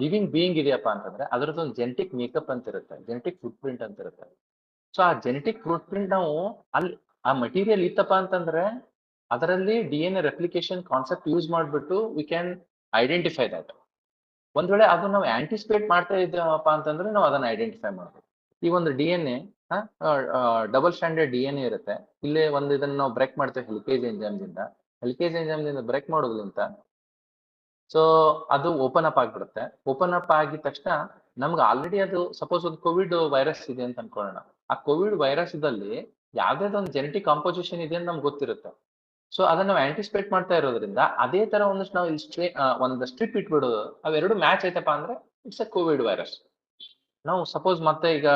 ಲಿವಿಂಗ್ ಬೀಯಿಂಗ್ ಇದೆಯಪ್ಪ ಅಂತಂದ್ರೆ ಅದರದ್ದೊಂದು ಜೆನೆಟಿಕ್ ಮೇಕಪ್ ಅಂತ ಇರುತ್ತೆ, ಜೆನೆಟಿಕ್ ಫುಟ್ ಪ್ರಿಂಟ್ ಅಂತ ಇರುತ್ತೆ. ಸೊ ಆ ಜೆನೆಟಿಕ್ ಫುಟ್ ಪ್ರಿಂಟ್ ನಾವು ಅಲ್ಲಿ ಆ ಮಟೀರಿಯಲ್ ಇತ್ತಪ್ಪ ಅಂತಂದ್ರೆ ಅದರಲ್ಲಿ DNA ರೆಪ್ಲಿಕೇಶನ್ ಕಾನ್ಸೆಪ್ಟ್ ಯೂಸ್ ಮಾಡಿಬಿಟ್ಟು ವಿ ಕ್ಯಾನ್ ಐಡೆಂಟಿಫೈ ದಟ್. ಒಂದ್ ವೇಳೆ ಅದು ನಾವು ಆಂಟಿಸಿಪೇಟ್ ಮಾಡ್ತಾ ಇದ್ದೇವಪ್ಪ ಅಂತಂದ್ರೆ ನಾವು ಅದನ್ನ ಐಡೆಂಟಿಫೈ ಮಾಡ್ಬೋದು. ಈ ಒಂದು DNA ಡಬಲ್ ಸ್ಟ್ಯಾಂಡರ್ಡ್ DNA ಇರುತ್ತೆ. ಇಲ್ಲೇ ಒಂದು ಇದನ್ನ ನಾವು ಬ್ರೇಕ್ ಮಾಡ್ತೇವೆ ಹೆಲಿಕೇಜ್ ಎಂಜೈಮ್ದಿಂದ ಬ್ರೇಕ್ ಮಾಡೋದ್ರಿಂದ ಸೊ ಅದು ಓಪನ್ ಅಪ್ ಆಗ್ಬಿಡುತ್ತೆ. ಓಪನ್ ಅಪ್ ಆಗಿದ ತಕ್ಷಣ ನಮ್ಗೆ ಆಲ್ರೆಡಿ ಅದು ಸಪೋಸ್ ಒಂದು ಕೋವಿಡ್ ವೈರಸ್ ಇದೆ ಅಂತ ಅನ್ಕೊಳ್ಳೋಣ. ಆ ಕೋವಿಡ್ ವೈರಸ್ ದಲ್ಲಿ ಯಾವ್ದಾದ್ರು ಜೆನೆಟಿಕ್ ಕಾಂಪೋಸಿಷನ್ ಇದೆ ಅಂತ ನಮ್ಗೆ ಗೊತ್ತಿರುತ್ತೆ. ಸೊ ಅದನ್ನ ನಾವು ಆಂಟಿಸಿಪೇಟ್ ಮಾಡ್ತಾ ಇರೋದ್ರಿಂದ ಅದೇ ತರ ಒಂದಷ್ಟು ನಾವು ಒಂದು ಸ್ಟ್ರಿಪ್ ಇಟ್ಬಿಡೋದು, ಅವೆರಡು ಮ್ಯಾಚ್ ಆಯ್ತಪ್ಪ ಅಂದ್ರೆ ಇಟ್ಸ್ ಅ ಕೋವಿಡ್ ವೈರಸ್. ನಾವು ಸಪೋಸ್ ಮತ್ತೆ ಈಗ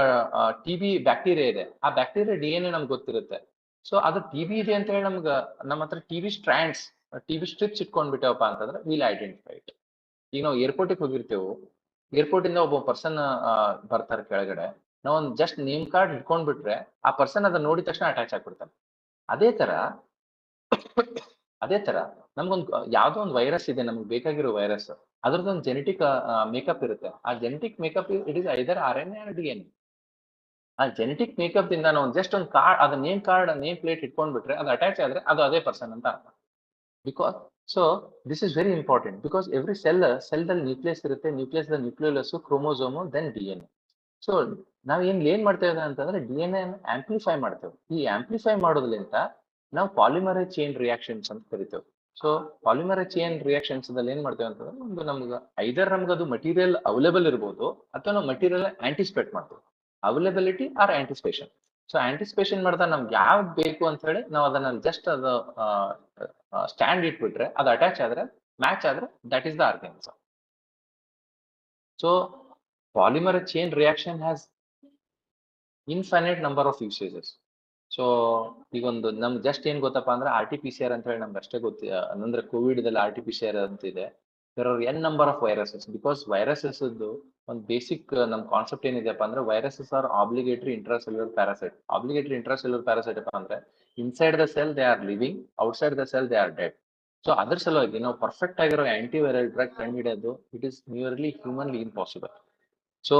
TB ಬ್ಯಾಕ್ಟೀರಿಯಾ ಇದೆ, ಆ ಬ್ಯಾಕ್ಟೀರಿಯಾ DNA ನಮ್ಗೆ ಗೊತ್ತಿರುತ್ತೆ. ಸೊ ಅದು TB ಇದೆ ಅಂತ ಹೇಳಿ ನಮ್ಮ ಹತ್ರ TB ಸ್ಟ್ರಿಪ್ಸ್ ಇಟ್ಕೊಂಡ್ಬಿಟ್ಟೇವಪ್ಪ ಅಂತಂದ್ರೆ ವಿಲ್ ಐಡೆಂಟಿಫೈ ಇಟ್. ಈಗ ನಾವು ಏರ್ಪೋರ್ಟಿಗೆ ಹೋಗಿರ್ತೇವೆ, ಏರ್ಪೋರ್ಟ್ ಇಂದ ಒಬ್ಬ ಪರ್ಸನ್ ಬರ್ತಾರೆ ಕೆಳಗಡೆ, ನಾವು ಒಂದು ಜಸ್ಟ್ ನೇಮ್ ಕಾರ್ಡ್ ಇಟ್ಕೊಂಡ್ಬಿಟ್ರೆ ಆ ಪರ್ಸನ್ ಅದನ್ನ ನೋಡಿದ ತಕ್ಷಣ ಅಟ್ಯಾಚ್ ಆಗ್ಬಿಡ್ತಾನೆ. ಅದೇ ತರ ನಮ್ಗೊಂದು ಯಾವ್ದೋ ಒಂದು ವೈರಸ್ ಇದೆ, ನಮ್ಗೆ ಬೇಕಾಗಿರೋ ವೈರಸ್, ಅದ್ರದ್ದೊಂದು ಜೆನೆಟಿಕ್ ಮೇಕಪ್ ಇರುತ್ತೆ. ಆ genetic makeup it is either RNA or DNA. ಆ ಜೆನೆಟಿಕ್ ಮೇಕಪ್ ದಿಂದ ನಾವು ಜಸ್ಟ್ ಒಂದು ಕಾರ್ಡ್, ಅದ ನೇಮ್ ಪ್ಲೇಟ್ ಇಟ್ಕೊಂಡ್ಬಿಟ್ರೆ ಅದು ಅಟ್ಯಾಚ್ ಆದ್ರೆ ಅದು ಅದೇ ಪರ್ಸನ್ ಅಂತ ಅರ್ಥ. Because so this is very important. Because every ಸೆಲ್ದಲ್ಲಿ ನ್ಯೂಕ್ಲಿಯಸ್ ಇರುತ್ತೆ, ನ್ಯೂಕ್ಲಿಯಸ್ ಕ್ರೋಮೋಸೋಮು ದೆನ್ DNA. ಸೊ ನಾವ್ ಏನ್ ಮಾಡ್ತೇವೆ ಅಂತಂದ್ರೆ DNA ಆಂಪ್ಲಿಫೈ ಮಾಡ್ತೇವೆ. ಈ ಆಂಪ್ಲಿಫೈ ಮಾಡೋದ್ರಿಂದ ನಾವು ಪಾಲಿಮರೇಸ್ ಚೈನ್ ರಿಯಾಕ್ಷನ್ಸ್ ಅಂತ ಕರಿತೇವೆ. ಸೊ ಪಾಲಿಮರೇಸ್ ಚೈನ್ ರಿಯಾಕ್ಷನ್ಸ್ ದಲ್ಲಿ ಏನ್ ಮಾಡ್ತೇವೆ ಅಂತಂದ್ರೆ ನಮ್ಗೆ ಐದರ್ ಅದು ಮಟೀರಿಯಲ್ ಅವೈಲೇಬಲ್ ಇರ್ಬೋದು ಅಥವಾ ನಾವು ಮಟೀರಿಯಲ್ ಆಂಟಿಸಿಪೇಟ್ ಮಾಡ್ತೇವೆ. Availability or anticipation. So anticipation ಮಾಡಿದಾಗ ನಮ್ಗೆ ಯಾವ್ದು ಬೇಕು ಅಂತ ಹೇಳಿ ನಾವು ಅದನ್ನ ಜಸ್ಟ್ ಅದು ಸ್ಟ್ಯಾಂಡ್ ಇಟ್ಬಿಟ್ರೆ ಅದು ಅಟ್ಯಾಚ್ ಆದ್ರೆ ಮ್ಯಾಚ್ ಆದ್ರೆ that is the organism. So polymerase chain reaction has infinite number of usages. So ಈಗ ಒಂದು ನಮ್ಗೆ ಜಸ್ಟ್ ಏನ್ ಗೊತ್ತಪ್ಪ ಅಂದ್ರೆ RT-PCR ಅಂತ ಹೇಳಿ ನಮ್ಗೆ ಅಷ್ಟೇ ಅಂದ್ರೆ ಕೋವಿಡ್ ದಲ್ಲಿ RT-PCR ಅಂತ ಇದೆ. There are n number of viruses. Because viruses ಒಂದು ಬೇಸಿಕ್ ನಮ್ ಕಾನ್ಸೆಪ್ಟ್ ಏನಿದೆಪ್ಪ ಅಂದ್ರೆ viruses are obligatory intracellular parasite. ಅಪ್ಪ ಅಂದ್ರೆ inside the cell they are living, outside the cell they are dead. So ಅದ್ರ ಸಲುವಾಗಿ ನಾವು ಪರ್ಫೆಕ್ಟ್ ಆಗಿರೋ ಆಂಟಿವೈರಲ್ ಡ್ರಗ್ ಕಂಡುಹಿಡಿಯೋದು it is nearly humanly impossible. So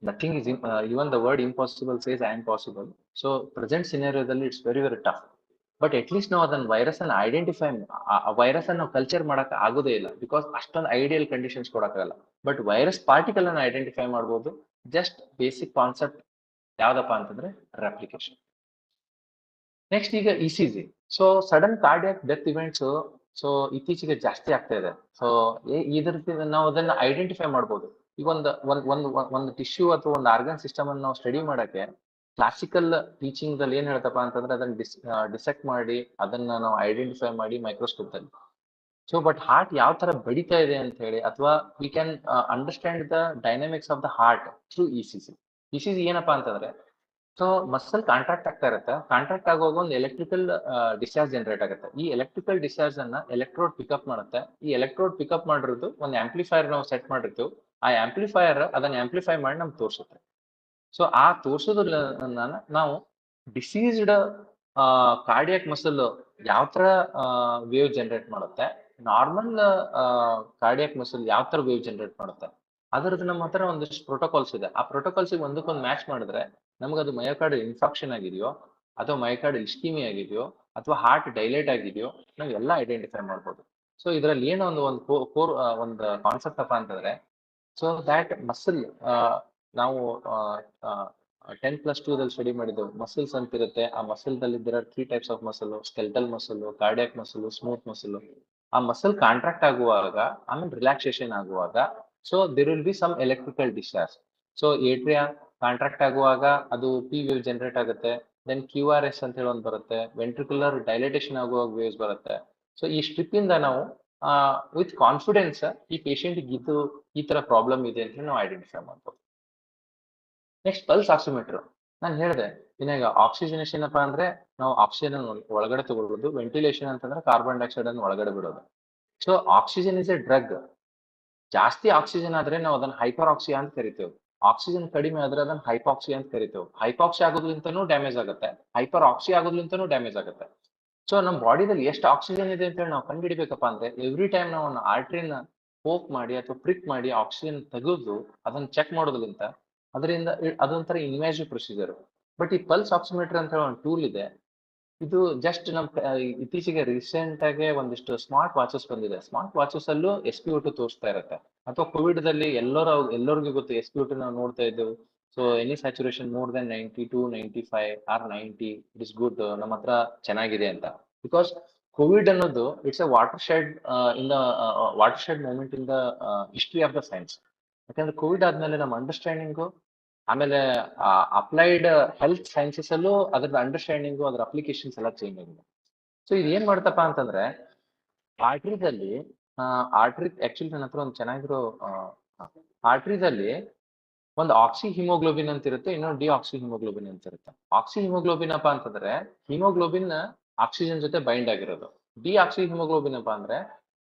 nothing is even the word impossible says I am possible. So present scenario dalli it's very tough. But at least ನಾವು ಅದನ್ನ virus ಅನ್ನು identify, virus ಅನ್ನು culture ಮಾಡಕ್ ಆಗೋದೇ ಇಲ್ಲ. Because ಅಷ್ಟೊಂದು ideal conditions ಕೊಡಕ್ಕಾಗಲ್ಲ. But virus particle ಅನ್ನು ಐಡೆಂಟಿಫೈ ಮಾಡ್ಬೋದು. ಜಸ್ಟ್ ಬೇಸಿಕ್ ಕಾನ್ಸೆಪ್ಟ್ ಯಾವ್ದಪ್ಪ ಅಂತಂದ್ರೆ ರೆಪ್ಲಿಕೇಶನ್. ನೆಕ್ಸ್ಟ್ ಈಗ ECG. So sudden cardiac death events so ಇತ್ತೀಚೆಗೆ ಜಾಸ್ತಿ ಆಗ್ತಾ ಇದೆ. ಸೊ ಇದ್ರದ್ದು ನಾವು ಅದನ್ನ ಐಡೆಂಟಿಫೈ ಮಾಡ್ಬೋದು. ಈಗ ಒಂದು ಟಿಶ್ಯೂ ಅಥವಾ ಒಂದು ಆರ್ಗನ್ ಸಿಸ್ಟಮ್ ಅನ್ನು ನಾವು ಸ್ಟಡಿ ಮಾಡಕ್ಕೆ ಕ್ಲಾಸಿಕಲ್ ಟೀಚಿಂಗ್ ದಲ್ಲಿ ಏನ್ ಹೇಳ್ತಪ್ಪ ಅಂತಂದ್ರೆ ಅದನ್ನ ಡಿಸೆಕ್ಟ್ ಮಾಡಿ ಅದನ್ನ ನಾವು ಐಡೆಂಟಿಫೈ ಮಾಡಿ ಮೈಕ್ರೋಸ್ಕೋಪ್ ದಲ್ಲಿ. ಸೊ ಬಟ್ ಹಾರ್ಟ್ ಯಾವ ತರ ಬಡಿತಾ ಇದೆ ಅಂತ ಹೇಳಿ ಅಥವಾ we can understand the dynamics of the heart through ECG. ECG ಏನಪ್ಪಾ ಅಂತಂದ್ರೆ ಸೊ ಮಸಲ್ ಕಾಂಟ್ರಾಕ್ಟ್ ಆಗ್ತಾ ಇರುತ್ತೆ. ಕಾಂಟ್ರಾಕ್ಟ್ ಆಗುವಾಗ ಒಂದು ಎಲೆಕ್ಟ್ರಿಕಲ್ ಡಿಸ್ಚಾರ್ಜ್ ಜನರೇಟ್ ಆಗುತ್ತೆ. ಈ ಎಲೆಕ್ಟ್ರಿಕಲ್ ಡಿಸ್ಚಾರ್ಜ್ ಅನ್ನ ಎಲೆಕ್ಟ್ರೋಡ್ ಪಿಕಪ್ ಮಾಡುತ್ತೆ. ಈ ಎಲೆಕ್ಟ್ರೋಡ್ ಪಿಕಪ್ ಮಾಡಿರೋದು ಒಂದು ಆಂಪ್ಲಿಫೈರ್ ನಾವು ಸೆಟ್ ಮಾಡಿರ್ತೀವಿ. ಆ ಆಂಪ್ಲಿಫೈರ್ ಅದನ್ನ ಆಂಪ್ಲಿಫೈ ಮಾಡಿ ನಮ್ಗೆ ತೋರಿಸುತ್ತೆ. ಸೊ ಆ ತೋರಿಸೋದ್ರನ್ನ ನಾವು ಡಿಸೀಸ್ಡ್ ಕಾರ್ಡಿಯಾಕ್ ಮಸಲ್ ಯಾವ ತರ ವೇವ್ ಜನರೇಟ್ ಮಾಡುತ್ತೆ, ನಾರ್ಮಲ್ ಕಾರ್ಡಿಯಾಕ್ ಮಸಲ್ ಯಾವ ತರ ವೇವ್ ಜನರೇಟ್ ಮಾಡುತ್ತೆ, ಅದರದ್ದು ನಮ್ಮ ಹತ್ರ ಒಂದಿಷ್ಟು ಪ್ರೋಟೋಕಾಲ್ಸ್ ಇದೆ. ಆ ಪ್ರೋಟೋಕಾಲ್ಸ್ ಒಂದಕ್ಕೊಂದು ಮ್ಯಾಚ್ ಮಾಡಿದ್ರೆ ನಮಗದು ಮಯೋಕಾರ್ಡ್ ಇನ್ಫಾಕ್ಷನ್ ಆಗಿದೆಯೋ ಅಥವಾ ಮಯೋಕಾರ್ಡ್ ಇಸ್ಕಿಮಿ ಆಗಿದೆಯೋ ಅಥವಾ ಹಾರ್ಟ್ ಡೈಲೇಟ್ ಆಗಿದೆಯೋ ನಾವೆಲ್ಲ ಐಡೆಂಟಿಫೈ ಮಾಡ್ಬೋದು. ಸೊ ಇದರಲ್ಲಿ ಏನೋ ಒಂದು ಕಾನ್ಸೆಪ್ಟ್ ಅಪ್ಪ ಅಂತಂದ್ರೆ ಸೊ ದ್ಯಾಟ್ ಮಸಲ್ ನಾವು 10+2 ದಲ್ಲಿ ಸ್ಟಡಿ ಮಾಡಿದ್ದೆವು. ಮಸಲ್ಸ್ ಅಂತ ಇರುತ್ತೆ. ಆ ಮಸಲ್ ದಲ್ಲಿ there are 3 types of muscle: skeletal muscle, cardiac muscle, smooth muscle. ಆ ಮಸಲ್ ಕಾಂಟ್ರಾಕ್ಟ್ ಆಗುವಾಗ ಆಮೇಲೆ ರಿಲ್ಯಾಕ್ಸೇಷನ್ ಆಗುವಾಗ so there will be some electrical discharge. So atria contract ಆಗುವಾಗ ಅದು ಪಿ ವೇವ್ ಜನರೇಟ್ ಆಗುತ್ತೆ. ದೆನ್ QRS ಅಂತ ಹೇಳಿ ಒಂದು ಬರುತ್ತೆ. ವೆಂಟ್ರಿಕ್ಯುಲರ್ ಡೈಲೇಟೇಷನ್ ಆಗುವಾಗ ವೇವ್ಸ್ ಬರುತ್ತೆ. ಸೊ ಈ ಸ್ಟ್ರಿಪ್ ಇಂದ ನಾವು ವಿತ್ ಕಾನ್ಫಿಡೆನ್ಸ್ ಈ ಪೇಷಂಟ್ ಇದು ಈ ತರ ಪ್ರಾಬ್ಲಮ್ ಇದೆ ಅಂತ ನಾವು ಐಡೆಂಟಿಫೈ ಮಾಡ್ಬೋದು. Next pulse oximeter. ನಾನು ಹೇಳಿದೆ ಇನ್ನಾಗ ಆಕ್ಸಿಜನೇಷನ್ ಏನಪ್ಪಾ ಅಂದ್ರೆ ನಾವು ಆಕ್ಸಿಜನ್ ಒಳಗಡೆ ತಗೊಳ್ಬೋದು. ವೆಂಟಿಲೇಷನ್ ಅಂತಂದ್ರೆ ಕಾರ್ಬನ್ ಡೈಆಕ್ಸೈಡ್ ಅನ್ನು ಒಳಗಡೆ ಬಿಡೋದು. So oxygen is A drug. ಜಾಸ್ತಿ ಆಕ್ಸಿಜನ್ ಆದ್ರೆ ನಾವು ಅದನ್ನ ಹೈಪರ್ ಆಕ್ಸಿ ಅಂತ ಕರಿತೇವೆ. ಆಕ್ಸಿಜನ್ ಕಡಿಮೆ ಆದ್ರೆ ಅದನ್ನ ಹೈಪಾಕ್ಸಿ ಅಂತ ಕರಿತೇವೆ. ಹೈಪಾಕ್ಸಿ ಆಗೋದ್ರಿಂದನೂ ಡ್ಯಾಮೇಜ್ ಆಗುತ್ತೆ, ಹೈಪರ್ ಆಕ್ಸಿ ಆಗೋದ್ರಿಂದನೂ ಡ್ಯಾಮೇಜ್ ಆಗುತ್ತೆ. ಸೊ ನಮ್ಮ ಬಾಡಿದಲ್ಲಿ ಎಷ್ಟು ಆಕ್ಸಿಜನ್ ಇದೆ ಅಂತ ಹೇಳಿ ನಾವು ಕಂಡುಹಿಡಿಬೇಕಪ್ಪ ಅಂದ್ರೆ ಎವ್ರಿ ಟೈಮ್ ನಾವು ಒಂದು ಆರ್ಟ್ರಿನ ಪೋಕ್ ಮಾಡಿ ಅಥವಾ ಪ್ರಿಕ್ ಮಾಡಿ ಆಕ್ಸಿಜನ್ ತೆಗೆದು ಅದನ್ನ ಚೆಕ್ ಮಾಡೋದ್ರಿಂದ ಅದರಿಂದ ಅದೊಂಥರ ಇನ್ವ್ಯಾಸಿವ್ ಪ್ರೊಸೀಜರ್. ಬಟ್ ಈ ಪಲ್ಸ್ ಆಕ್ಸಿಮೀಟರ್ ಅಂತ ಹೇಳಿ ಒಂದು ಟೂಲ್ ಇದೆ. ಇದು ಜಸ್ಟ್ ಇತ್ತೀಚೆಗೆ ರೀಸೆಂಟ್ ಆಗಿ ಒಂದಿಷ್ಟು ಸ್ಮಾರ್ಟ್ ವಾಚಸ್ ಬಂದಿದೆ. ಸ್ಮಾರ್ಟ್ ವಾಚಸ್ ಅಲ್ಲೂ SpO2 ತೋರಿಸ್ತಾ ಇರುತ್ತೆ. ಅಥವಾ ಕೋವಿಡ್ ದಲ್ಲಿ ಎಲ್ಲರಿಗೂ ಗೊತ್ತು SpO2 ನಾವು ನೋಡ್ತಾ ಇದ್ದೆವು. So any saturation more then 92, 95 or 90 it is good, ನಮ್ಮ ಹತ್ರ ಚೆನ್ನಾಗಿದೆ ಅಂತ. ಬಿಕಾಸ್ ಕೋವಿಡ್ ಅನ್ನೋದು it's a watershed moment in the history of the science. ಯಾಕಂದ್ರೆ ಕೋವಿಡ್ ಆದ್ಮೇಲೆ ನಮ್ಮ ಅಂಡರ್ಸ್ಟ್ಯಾಂಡಿಂಗು ಆಮೇಲೆ ಅಪ್ಲೈಡ್ ಹೆಲ್ತ್ ಸೈನ್ಸಸ್ ಅಲ್ಲೂ ಅದ್ರ ಅಂಡರ್ಸ್ಟ್ಯಾಂಡಿಂಗು ಅದ್ರ ಅಪ್ಲಿಕೇಶನ್ಸ್ ಎಲ್ಲ ಚೇಂಜ್ ಆಗಿದೆ. ಸೊ ಇದು ಏನ್ ಮಾಡ್ತಪ್ಪ ಅಂತಂದ್ರೆ ಆರ್ಟ್ರಿದಲ್ಲಿ ಆಕ್ಚುಲಿ ನನ್ನ ಹತ್ರ ಒಂದು ಚೆನ್ನಾಗಿರೋ ಆರ್ಟ್ರಿದಲ್ಲಿ ಒಂದು ಆಕ್ಸಿ ಹಿಮೋಗ್ಲೋಬಿನ್ ಅಂತ ಇರುತ್ತೆ, ಇನ್ನೊಂದು ಡಿಆಕ್ಸಿ ಹಿಮೋಗ್ಲೋಬಿನ್ ಅಂತ ಇರುತ್ತೆ. ಆಕ್ಸಿ ಹಿಮೋಗ್ಲೋಬಿನ್ ಅಪ್ಪ ಅಂತಂದ್ರೆ ಹಿಮೋಗ್ಲೋಬಿನ್ ಆಕ್ಸಿಜನ್ ಜೊತೆ ಬೈಂಡ್ ಆಗಿರೋದು. ಡಿಆಕ್ಸಿ ಹಿಮೋಗ್ಲೋಬಿನ್ ಅಪ್ಪ ಅಂದ್ರೆ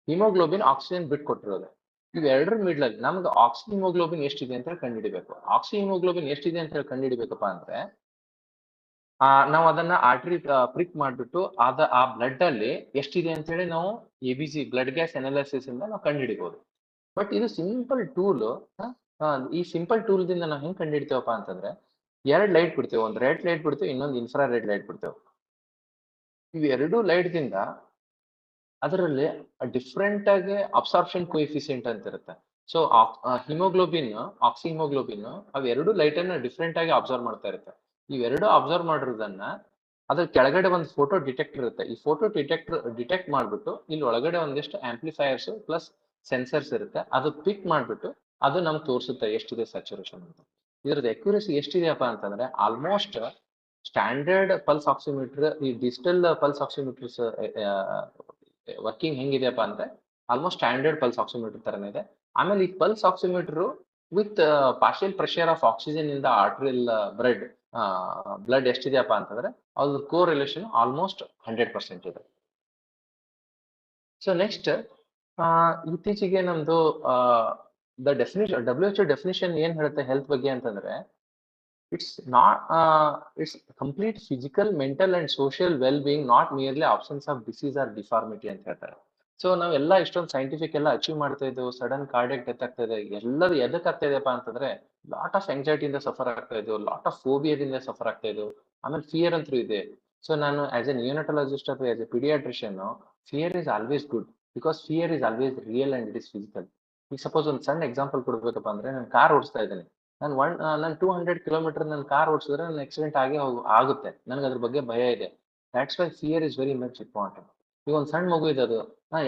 ಹಿಮೋಗ್ಲೋಬಿನ್ ಆಕ್ಸಿಜನ್ ಬಿಟ್ಕೊಟ್ಟಿರೋದು. ಇವೆರಡರ ಮಿಡ್ಲಲ್ಲಿ ನಮ್ಗೆ ಆಕ್ಸಿ ಹಿಮೋಗ್ಲೋಬಿನ್ ಎಷ್ಟಿದೆ ಅಂತ ಹೇಳಿ ಕಂಡುಹಿಡಿಬೇಕು. ಆಕ್ಸಿ ಹಿಮೋಗ್ಲೋಬಿನ್ ಎಷ್ಟಿದೆ ಅಂತ ಹೇಳಿ ಕಂಡುಹಿಡಿಬೇಕಪ್ಪ ಅಂದ್ರೆ ನಾವು ಅದನ್ನ ಆರ್ಟ್ರಿ ಪ್ರಿಕ್ ಮಾಡ್ಬಿಟ್ಟು ಆ ಬ್ಲಡ್ ಅಲ್ಲಿ ಎಷ್ಟಿದೆ ಅಂತ ಹೇಳಿ ನಾವು ABG ಬ್ಲಡ್ ಗ್ಯಾಸ್ ಅನಾಲಿಸಿಸ್ ಇಂದ ನಾವು ಕಂಡುಹಿಡಿಬಹುದು. ಬಟ್ ಇದು ಸಿಂಪಲ್ ಟೂಲ್. ಈ ಸಿಂಪಲ್ ಟೂಲ್ ದಿಂದ ನಾವು ಹೆಂಗ್ ಕಂಡುಹಿಡಿತೇವಪ್ಪ ಅಂತಂದ್ರೆ 2 ಲೈಟ್ ಬಿಡ್ತೇವೆ. ಒಂದು ರೆಡ್ ಲೈಟ್ ಬಿಡ್ತೇವೆ, ಇನ್ನೊಂದು ಇನ್ಫ್ರಾರೆಡ್ ಲೈಟ್ ಬಿಡ್ತೇವೆ. ಇವೆರಡು ಲೈಟ್ ದಿಂದ ಅದರಲ್ಲಿ ಡಿಫ್ರೆಂಟ್ ಆಗಿ ಅಬ್ಸಾರ್ಪ್ಷನ್ ಕೋಎಫಿಷಿಯಂಟ್ ಅಂತ ಇರುತ್ತೆ. ಸೊ ಹಿಮೋಗ್ಲೋಬಿನ್, ಆಕ್ಸಿ ಹಿಮೋಗ್ಲೋಬಿನ್ ಅವೆರಡು ಲೈಟ್ ಅನ್ನ ಡಿಫ್ರೆಂಟ್ ಆಗಿ ಅಬ್ಸರ್ವ್ ಮಾಡ್ತಾ ಇರುತ್ತೆ. ಇವೆರಡು ಅಬ್ಸರ್ವ್ ಮಾಡಿರೋದನ್ನ ಅದ್ರ ಕೆಳಗಡೆ ಒಂದು ಫೋಟೋ ಡಿಟೆಕ್ಟರ್ ಇರುತ್ತೆ. ಈ ಫೋಟೋ ಡಿಟೆಕ್ಟ್ ಮಾಡ್ಬಿಟ್ಟು ಇಲ್ಲಿ ಒಳಗಡೆ ಒಂದಿಷ್ಟು ಆಂಪ್ಲಿಫೈಯರ್ಸ್ ಪ್ಲಸ್ ಸೆನ್ಸರ್ಸ್ ಇರುತ್ತೆ. ಅದು ಪಿಕ್ ಮಾಡ್ಬಿಟ್ಟು ಅದು ನಮ್ಗೆ ತೋರಿಸುತ್ತೆ ಎಷ್ಟಿದೆ ಸ್ಯಾಚುರೇಷನ್ ಅಂತ. ಇದ್ರದ್ದು ಅಕ್ಯುರಸಿ ಎಷ್ಟಿದೆಯಪ್ಪ ಅಂತಂದ್ರೆ ಆಲ್ಮೋಸ್ಟ್ ಸ್ಟ್ಯಾಂಡರ್ಡ್ ಪಲ್ಸ್ ಆಕ್ಸಿಮೀಟರ್, ಈ ಡಿಜಿಟಲ್ ಪಲ್ಸ್ ಆಕ್ಸಿಮೀಟರ್ಸ್ ವರ್ಕಿಂಗ್ ಹೆಂಗಿದೆಯಪ್ಪ ಅಂದ್ರೆ ಆಲ್ಮೋಸ್ಟ್ ಸ್ಟ್ಯಾಂಡರ್ಡ್ ಪಲ್ಸ್ ಆಕ್ಸಿಮೀಟರ್ ತರನೇ ಇದೆ. ಆಮೇಲೆ ಈ pulse oximeter with partial pressure of oxygen in the arterial blood ಎಷ್ಟಿದೆಯಪ್ಪ ಅಂತಂದ್ರೆ ಅದ್ರ ಕೋರಿಲೇಷನ್ ಆಲ್ಮೋಸ್ಟ್ 100% ಇದೆ. ಸೊ ನೆಕ್ಸ್ಟ್ ಇತ್ತೀಚೆಗೆ ನಮ್ದು ದ ಡೆಫಿನಿಷನ್ WHO ಡೆಫಿನಿಷನ್ ಏನ್ ಹೇಳುತ್ತೆ ಹೆಲ್ತ್ ಬಗ್ಗೆ ಅಂತಂದ್ರೆ it's complete physical, mental and social well being, not merely absence of disease or deformity ಅಂತ ಹೇಳ್ತಾರೆ. ಸೊ ನಾವೆಲ್ಲ ಇಷ್ಟೊಂದು ಸೈಂಟಿಫಿಕ್ ಎಲ್ಲ ಅಚೀವ್ ಮಾಡ್ತಾ ಇದ್ದೇವೆ, ಸಡನ್ ಕಾರ್ಡಿಯಾಕ್ ಡೆತ್ ಆಗ್ತಾ ಇದೆ. ಎಲ್ಲರೂ ಎದಕ್ ಆಗ್ತಾ ಇದೆಯಪ್ಪ ಅಂತಂದ್ರೆ ಲಾಟ್ ಆಫ್ ಎಂಗ್ಸೈಟಿಯಿಂದ ಸಫರ್ ಆಗ್ತಾ ಇದ್ದೇವೆ, ಲಾಟ್ ಆಫ್ ಫೋಬಿಯಾದಿಂದ ಸಫರ್ ಆಗ್ತಾ ಇದ್ದೇವೆ, ಆಮೇಲೆ ಫಿಯರ್ ಅಂತೂ ಇದೆ. ಸೊ ನಾನು ಆಸ್ ಎ ನಿಯೋನಟಾಲಜಿಸ್ಟ್ ಅಥವಾ as A paediatrician, fear is always good because fear is always real and it is physical. ಈಗ ಸಪೋಸ್ ಒಂದು ಸಣ್ಣ ಎಕ್ಸಾಂಪಲ್ ಕೊಡ್ಬೇಕಪ್ಪ ಅಂದ್ರೆ ನಾನು ಕಾರ್ ಓಡಿಸ್ತಾ ಇದ್ದೇನೆ. ನಾನು 200 ಕಿಲೋಮೀಟರ್ ನನ್ನ ಕಾರ್ ಓಡಿಸಿದ್ರೆ ನನ್ನ ಆಕ್ಸಿಡೆಂಟ್ ಆಗುತ್ತೆ, ನನಗೆ ಅದ್ರ ಬಗ್ಗೆ ಭಯ ಇದೆ. That's why fear is very much important. ಈಗ ಒಂದು ಸಣ್ಣ ಮಗು ಇದೆ, ಅದು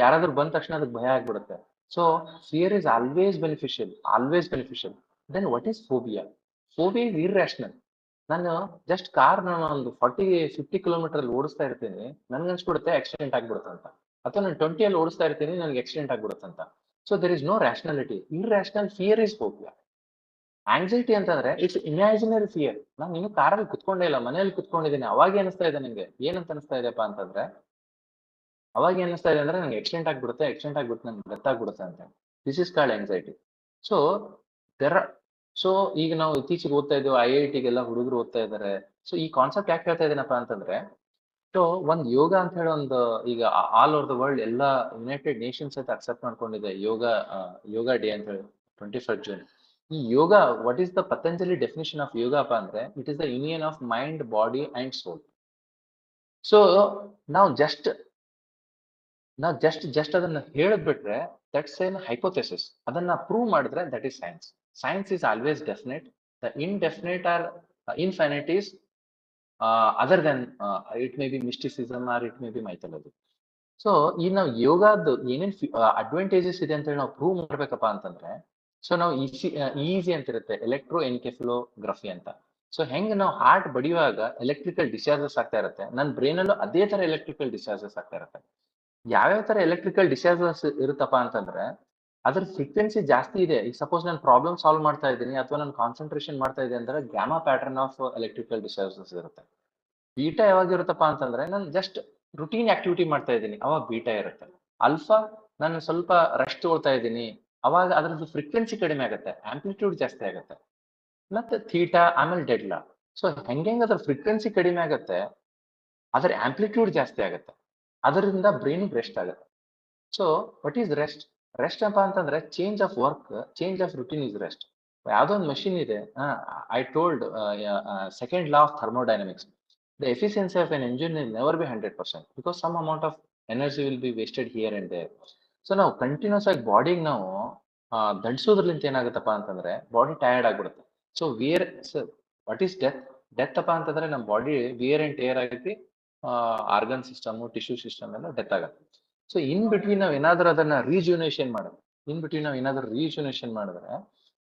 ಯಾರಾದ್ರೂ ಬಂದ ತಕ್ಷಣ ಅದಕ್ಕೆ ಭಯ ಆಗ್ಬಿಡುತ್ತೆ. So fear is always beneficial. Then what is phobia? Phobia is irrational. ನಾನು ಜಸ್ಟ್ ಕಾರ್ ಒಂದು 40-50 ಕಿಲೋಮೀಟರ್ ಅಲ್ಲಿ ಓಡಿಸ್ತಾ ಇರ್ತೀನಿ, ನನ್ಗೆ ಅನ್ಸ್ಬಿಡುತ್ತೆ ಆಕ್ಸಿಡೆಂಟ್ ಆಗ್ಬಿಡುತ್ತೆ ಅಂತ. ಅಥವಾ ನಾನು 20 ಅಲ್ಲಿ ಓಡಿಸ್ತಾ ಇರ್ತೀನಿ, ನನಗೆ ಆಕ್ಸಿಡೆಂಟ್ ಆಗ್ಬಿಡುತ್ತೆ ಅಂತ. So there is no rationality. Irrational fear is phobia. Anxiety ಅಂತಂದ್ರೆ ಇಟ್ಸ್ ಇಮ್ಯಾಜಿನರಿ ಫಿಯರ್. ನಾನು ಇನ್ನು ಕಾರಲ್ಲಿ ಕುತ್ಕೊಂಡೇ ಇಲ್ಲ, ಮನೆಯಲ್ಲಿ ಕುತ್ಕೊಂಡಿದ್ದೀನಿ, ಅವಾಗ ಏನಿಸ್ತಾ ಇದೆ ನಿಂಗೆ, ಏನಂತ ಅನಿಸ್ತಾ ಇದೆಯಪ್ಪ ಅಂತಂದ್ರೆ, ಅವಾಗ ಏನಿಸ್ತಾ ಇದೆ ಅಂದ್ರೆ ನಂಗೆ ಆಕ್ಸಿಡೆಂಟ್ ಆಗ್ಬಿಡುತ್ತೆ ನಂಗೆ ಡೆತ್ ಆಗ್ಬಿಡುತ್ತೆ ಅಂತ. This is called anxiety. So so ಈಗ ನಾವು ಇತ್ತೀಚೆಗೆ ಓದ್ತಾ ಇದ್ದೇವೆ, IIT-ಗೆಲ್ಲ ಹುಡುಗರು ಓದ್ತಾ ಇದ್ದಾರೆ. ಸೊ ಈ ಕಾನ್ಸೆಪ್ಟ್ ಯಾಕೆ ಹೇಳ್ತಾ ಇದ್ದೀನಪ್ಪ ಅಂತಂದ್ರೆ, ಸೊ ಒಂದು ಯೋಗ ಅಂತ ಹೇಳಿ ಒಂದು ಈಗ ಆಲ್ ಓವರ್ ದ ವರ್ಲ್ಡ್ ಎಲ್ಲ ಯುನೈಟೆಡ್ ನೇಷನ್ಸ್ ಅಂತ ಅಕ್ಸೆಪ್ಟ್ ಮಾಡ್ಕೊಂಡಿದೆ ಯೋಗ ಡೇ ಅಂತ ಹೇಳಿ 21st ಜೂನ್. ಈ yoga, what is the Patanjali definition of yoga ಅಪ್ಪ ಅಂದ್ರೆ, it is the union of mind, body and soul. So ನಾವು ಜಸ್ಟ್ ಅದನ್ನ ಹೇಳಿದ್ಬಿಟ್ರೆ ದಟ್ಸ್ ಎನ್ ಹೈಪೋಥೆಸಿಸ್. ಅದನ್ನ ಪ್ರೂವ್ ಮಾಡಿದ್ರೆ that is science. Science is always definite. The indefinite or infinite is other then it may be mysticism R it may B mythology. So ಈ ನಾವು ಯೋಗದ ಏನೇನ್ advantages ಇದೆ ಅಂತ ಹೇಳಿ ನಾವು ಪ್ರೂವ್ ಮಾಡ್ಬೇಕಪ್ಪ ಅಂತಂದ್ರೆ, ಸೊ ನಾವು ಈಸಿ ಅಂತ ಇರುತ್ತೆ, ಎಲೆಕ್ಟ್ರೋ ಎನ್ಕೆಫಲೋಗ್ರಫಿ ಅಂತ. ಸೊ ಹೆಂಗ್ ನಾವು ಹಾರ್ಟ್ ಬಡಿಯುವಾಗ ಎಲೆಕ್ಟ್ರಿಕಲ್ ಡಿಸ್ಚಾರ್ಜಸ್ ಆಗ್ತಾ ಇರುತ್ತೆ, ನನ್ನ ಬ್ರೈನ್ ಅಲ್ಲೂ ಅದೇ ತರ ಎಲೆಕ್ಟ್ರಿಕಲ್ ಡಿಸ್ಚಾರ್ಜಸ್ ಆಗ್ತಾ ಇರುತ್ತೆ. ಯಾವ್ಯಾವ ತರ ಎಲೆಕ್ಟ್ರಿಕಲ್ ಡಿಸ್ಚಾರ್ಜಸ್ ಇರುತ್ತಪ್ಪ ಅಂತಂದ್ರೆ, ಅದ್ರ ಫ್ರೀಕ್ವೆನ್ಸಿ ಜಾಸ್ತಿ ಇದೆ. ಈಗ ಸಪೋಸ್ ನಾನು ಪ್ರಾಬ್ಲಮ್ ಸಾಲ್ವ್ ಮಾಡ್ತಾ ಇದ್ದೀನಿ ಅಥವಾ ನಾನು ಕಾನ್ಸಂಟ್ರೇಷನ್ ಮಾಡ್ತಾ ಇದ್ದೀನಿ ಅಂದ್ರೆ gamma pattern of electrical discharges ಇರುತ್ತೆ. ಬೀಟಾ ಯಾವಾಗ ಇರುತ್ತಪ್ಪ ಅಂತಂದ್ರೆ, ನಾನು ಜಸ್ಟ್ ರುಟೀನ್ ಆಕ್ಟಿವಿಟಿ ಮಾಡ್ತಾ ಇದ್ದೀನಿ, ಅವಾಗ ಬೀಟಾ ಇರುತ್ತೆ. ಅಲ್ಫಾ, ನಾನು ಸ್ವಲ್ಪ ರೆಸ್ಟ್ ತಗೊಳ್ತಾ ಇದ್ದೀನಿ, ಅವಾಗ ಅದ್ರದ್ದು ಫ್ರೀಕ್ವೆನ್ಸಿ ಕಡಿಮೆ ಆಗುತ್ತೆ, ಆಂಪ್ಲಿಟ್ಯೂಡ್ ಜಾಸ್ತಿ ಆಗುತ್ತೆ. ಮತ್ತೆ ಥೀಟಾ, ಆಮೇಲೆ ಡೆಲ್ಟಾ. ಸೊ ಹೆಂಗೆ ಅದ್ರ ಫ್ರೀಕ್ವೆನ್ಸಿ ಕಡಿಮೆ ಆಗುತ್ತೆ, ಅದರ ಆಂಪ್ಲಿಟ್ಯೂಡ್ ಜಾಸ್ತಿ ಆಗುತ್ತೆ, ಅದರಿಂದ ಬ್ರೈನಿಗೆ ರೆಸ್ಟ್ ಆಗುತ್ತೆ. So what is rest? Rest ಅಪ್ಪ ಅಂತಂದ್ರೆ change of work, change of routine is rest. ಯಾವುದೋ ಒಂದು ಮಷಿನ್ ಇದೆ, I told second law of thermodynamics, the efficiency of an engine will never be 100% because some amount of energy will be wasted here and there. So ನಾವು continuous ಆಗಿ ಬಾಡಿಗೆ ನಾವು ದಂಡಿಸೋದ್ರಲಿಂತ ಏನಾಗುತ್ತಪ್ಪ ಅಂತಂದ್ರೆ ಬಾಡಿ ಟಯರ್ಡ್ ಆಗ್ಬಿಡುತ್ತೆ. So what is death? Death ಅಪ್ಪ ಅಂತಂದ್ರೆ ನಮ್ಮ ಬಾಡಿ ವಿಯರ್ ಅಂಡ್ ಟೇರ್ ಆಗಿ ಆರ್ಗನ್ ಸಿಸ್ಟಮ್, ಟಿಶ್ಯೂ ಸಿಸ್ಟಮ್ ಎಲ್ಲ ಡೆತ್ ಆಗುತ್ತೆ. ಸೊ ಇನ್ ಬಿಟ್ವೀನ್ ನಾವ್ ಏನಾದ್ರೂ ಅದನ್ನ ರೀಜುನೇಷನ್ ಮಾಡಿದ್ರೆ,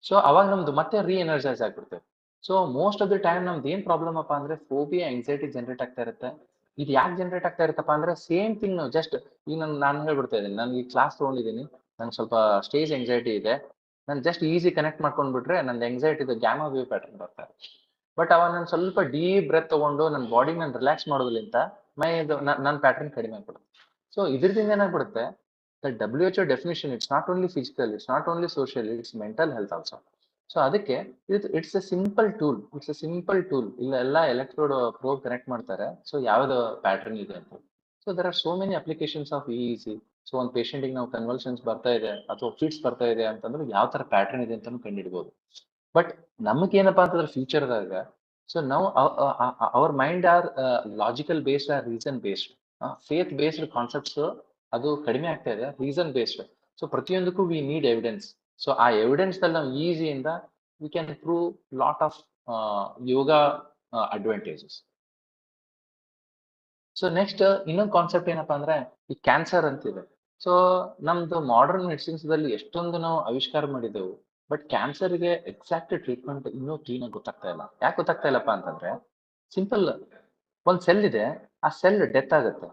ಸೊ ಅವಾಗ ನಮ್ದು ಮತ್ತೆ ಎನರ್ಜೈಸ್ ಆಗ್ಬಿಡ್ತೇವೆ. So most of the time ನಮ್ದು ಏನ್ ಪ್ರಾಬ್ಲಮ್ ಅಪ್ಪ ಅಂದ್ರೆ ಫೋಬಿಯಾ, ಆಂಗ್ಸೈಟಿ ಜನರೇಟ್ ಆಗ್ತಾ ಇರುತ್ತೆ. ಇದು ಯಾಕೆ ಜನರೇಟ್ ಆಗ್ತಾ ಇರುತ್ತಪ್ಪ ಅಂದ್ರೆ, ಸೇಮ್ ಥಿಂಗ್ ನಾವು ಜಸ್ಟ್ ಈಗ ನಾನು ಹೇಳ್ಬಿಡ್ತಾ ಇದ್ದೀನಿ, ನಾನು ಈ ಕ್ಲಾಸ್ ತಗೊಂಡಿದ್ದೀನಿ, ನಂಗೆ ಸ್ವಲ್ಪ ಸ್ಟೇಜ್ ಆಂಗ್ಸೈಟಿ ಇದೆ, ನಾನು ಜಸ್ಟ್ ಈಸಿ ಕನೆಕ್ಟ್ ಮಾಡ್ಕೊಂಡ್ಬಿಟ್ರೆ ನನ್ನ ಆಂಗ್ಸೈಟಿ ಗ್ಯಾಮಾ ವೇವ್ ಪ್ಯಾಟರ್ನ್ ಬರ್ತಾರೆ. ಬಟ್ ಅವಾಗ ನಾನು ಸ್ವಲ್ಪ ಡೀಪ್ ಬ್ರೆತ್ ತಗೊಂಡು ನನ್ನ ಬಾಡಿ ನಾನು ರಿಲ್ಯಾಕ್ಸ್ ಮಾಡೋದ್ರಿಂದ ನನ್ನ ಪ್ಯಾಟರ್ನ್ ಕಡಿಮೆ ಆಗ್ಬಿಡುತ್ತೆ. ಸೊ ಇದರಿಂದ ಏನಾಗ್ಬಿಡುತ್ತೆ, the WHO definition, it's not only physical, it's not only social, it's mental health also. So ಅದಕ್ಕೆ ಇಟ್ಸ್ ಎ ಸಿಂಪಲ್ ಟೂಲ್. ಇಲ್ಲೆಲ್ಲ ಎಲೆಕ್ಟ್ರೋಡ್ ಪ್ರೋಬ್ ಕನೆಕ್ಟ್ ಮಾಡ್ತಾರೆ, ಸೊ ಯಾವ್ದು ಪ್ಯಾಟರ್ನ್ ಇದೆ ಅಂತ. So there are so many applications of EC. So ಒಂದು ಪೇಷಂಟಿಗೆ ನಾವು convulsions ಬರ್ತಾ ಇದೆ ಅಥವಾ ಫಿಟ್ಸ್ ಬರ್ತಾ ಇದೆ ಅಂತಂದ್ರೆ ಯಾವ ತರ ಪ್ಯಾಟರ್ನ್ ಇದೆ ಅಂತಾನು ಕಂಡುಹಿಡ್ಬೋದು. ಬಟ್ ನಮಗೇನಪ್ಪಾ ಅಂತಂದ್ರೆ ಫ್ಯೂಚರ್ದಾಗ, ಸೊ ನಾವು our mind are logical based or reason based. Faith based concepts ಅದು ಕಡಿಮೆ ಆಗ್ತಾ ಇದೆ, ರೀಸನ್ ಬೇಸ್ಡ್. ಸೊ ಪ್ರತಿಯೊಂದಕ್ಕೂ ವಿ ನೀಡ್ ಎವಿಡೆನ್ಸ್. ಸೊ ಆ ಎವಿಡೆನ್ಸ್ ದಲ್ಲಿ ನಾವು ಈಸಿಯಿಂದ we can prove lot of yoga advantages. So next ಇನ್ನೊಂದು ಕಾನ್ಸೆಪ್ಟ್ ಏನಪ್ಪಾ ಅಂದ್ರೆ ಈ ಕ್ಯಾನ್ಸರ್ ಅಂತಿದೆ. ಸೊ ನಮ್ದು ಮಾಡರ್ನ್ ಮೆಡಿಸಿನ್ಸ್ ದಲ್ಲಿ ಎಷ್ಟೊಂದು ನಾವು ಆವಿಷ್ಕಾರ ಮಾಡಿದೆವು, ಬಟ್ ಕ್ಯಾನ್ಸರ್ಗೆ ಎಕ್ಸಾಕ್ಟ್ ಟ್ರೀಟ್ಮೆಂಟ್ ಇನ್ನೂ ಕ್ಲೀನ್ ಆಗಿ ಗೊತ್ತಾಗ್ತಾ ಇಲ್ಲ. ಯಾಕೆ ಗೊತ್ತಾಗ್ತಾ ಇಲ್ಲಪ್ಪ ಅಂತಂದ್ರೆ, ಸಿಂಪಲ್, ಒಂದ್ ಸೆಲ್ ಇದೆ, ಆ ಸೆಲ್ ಡೆತ್ ಆಗುತ್ತೆ.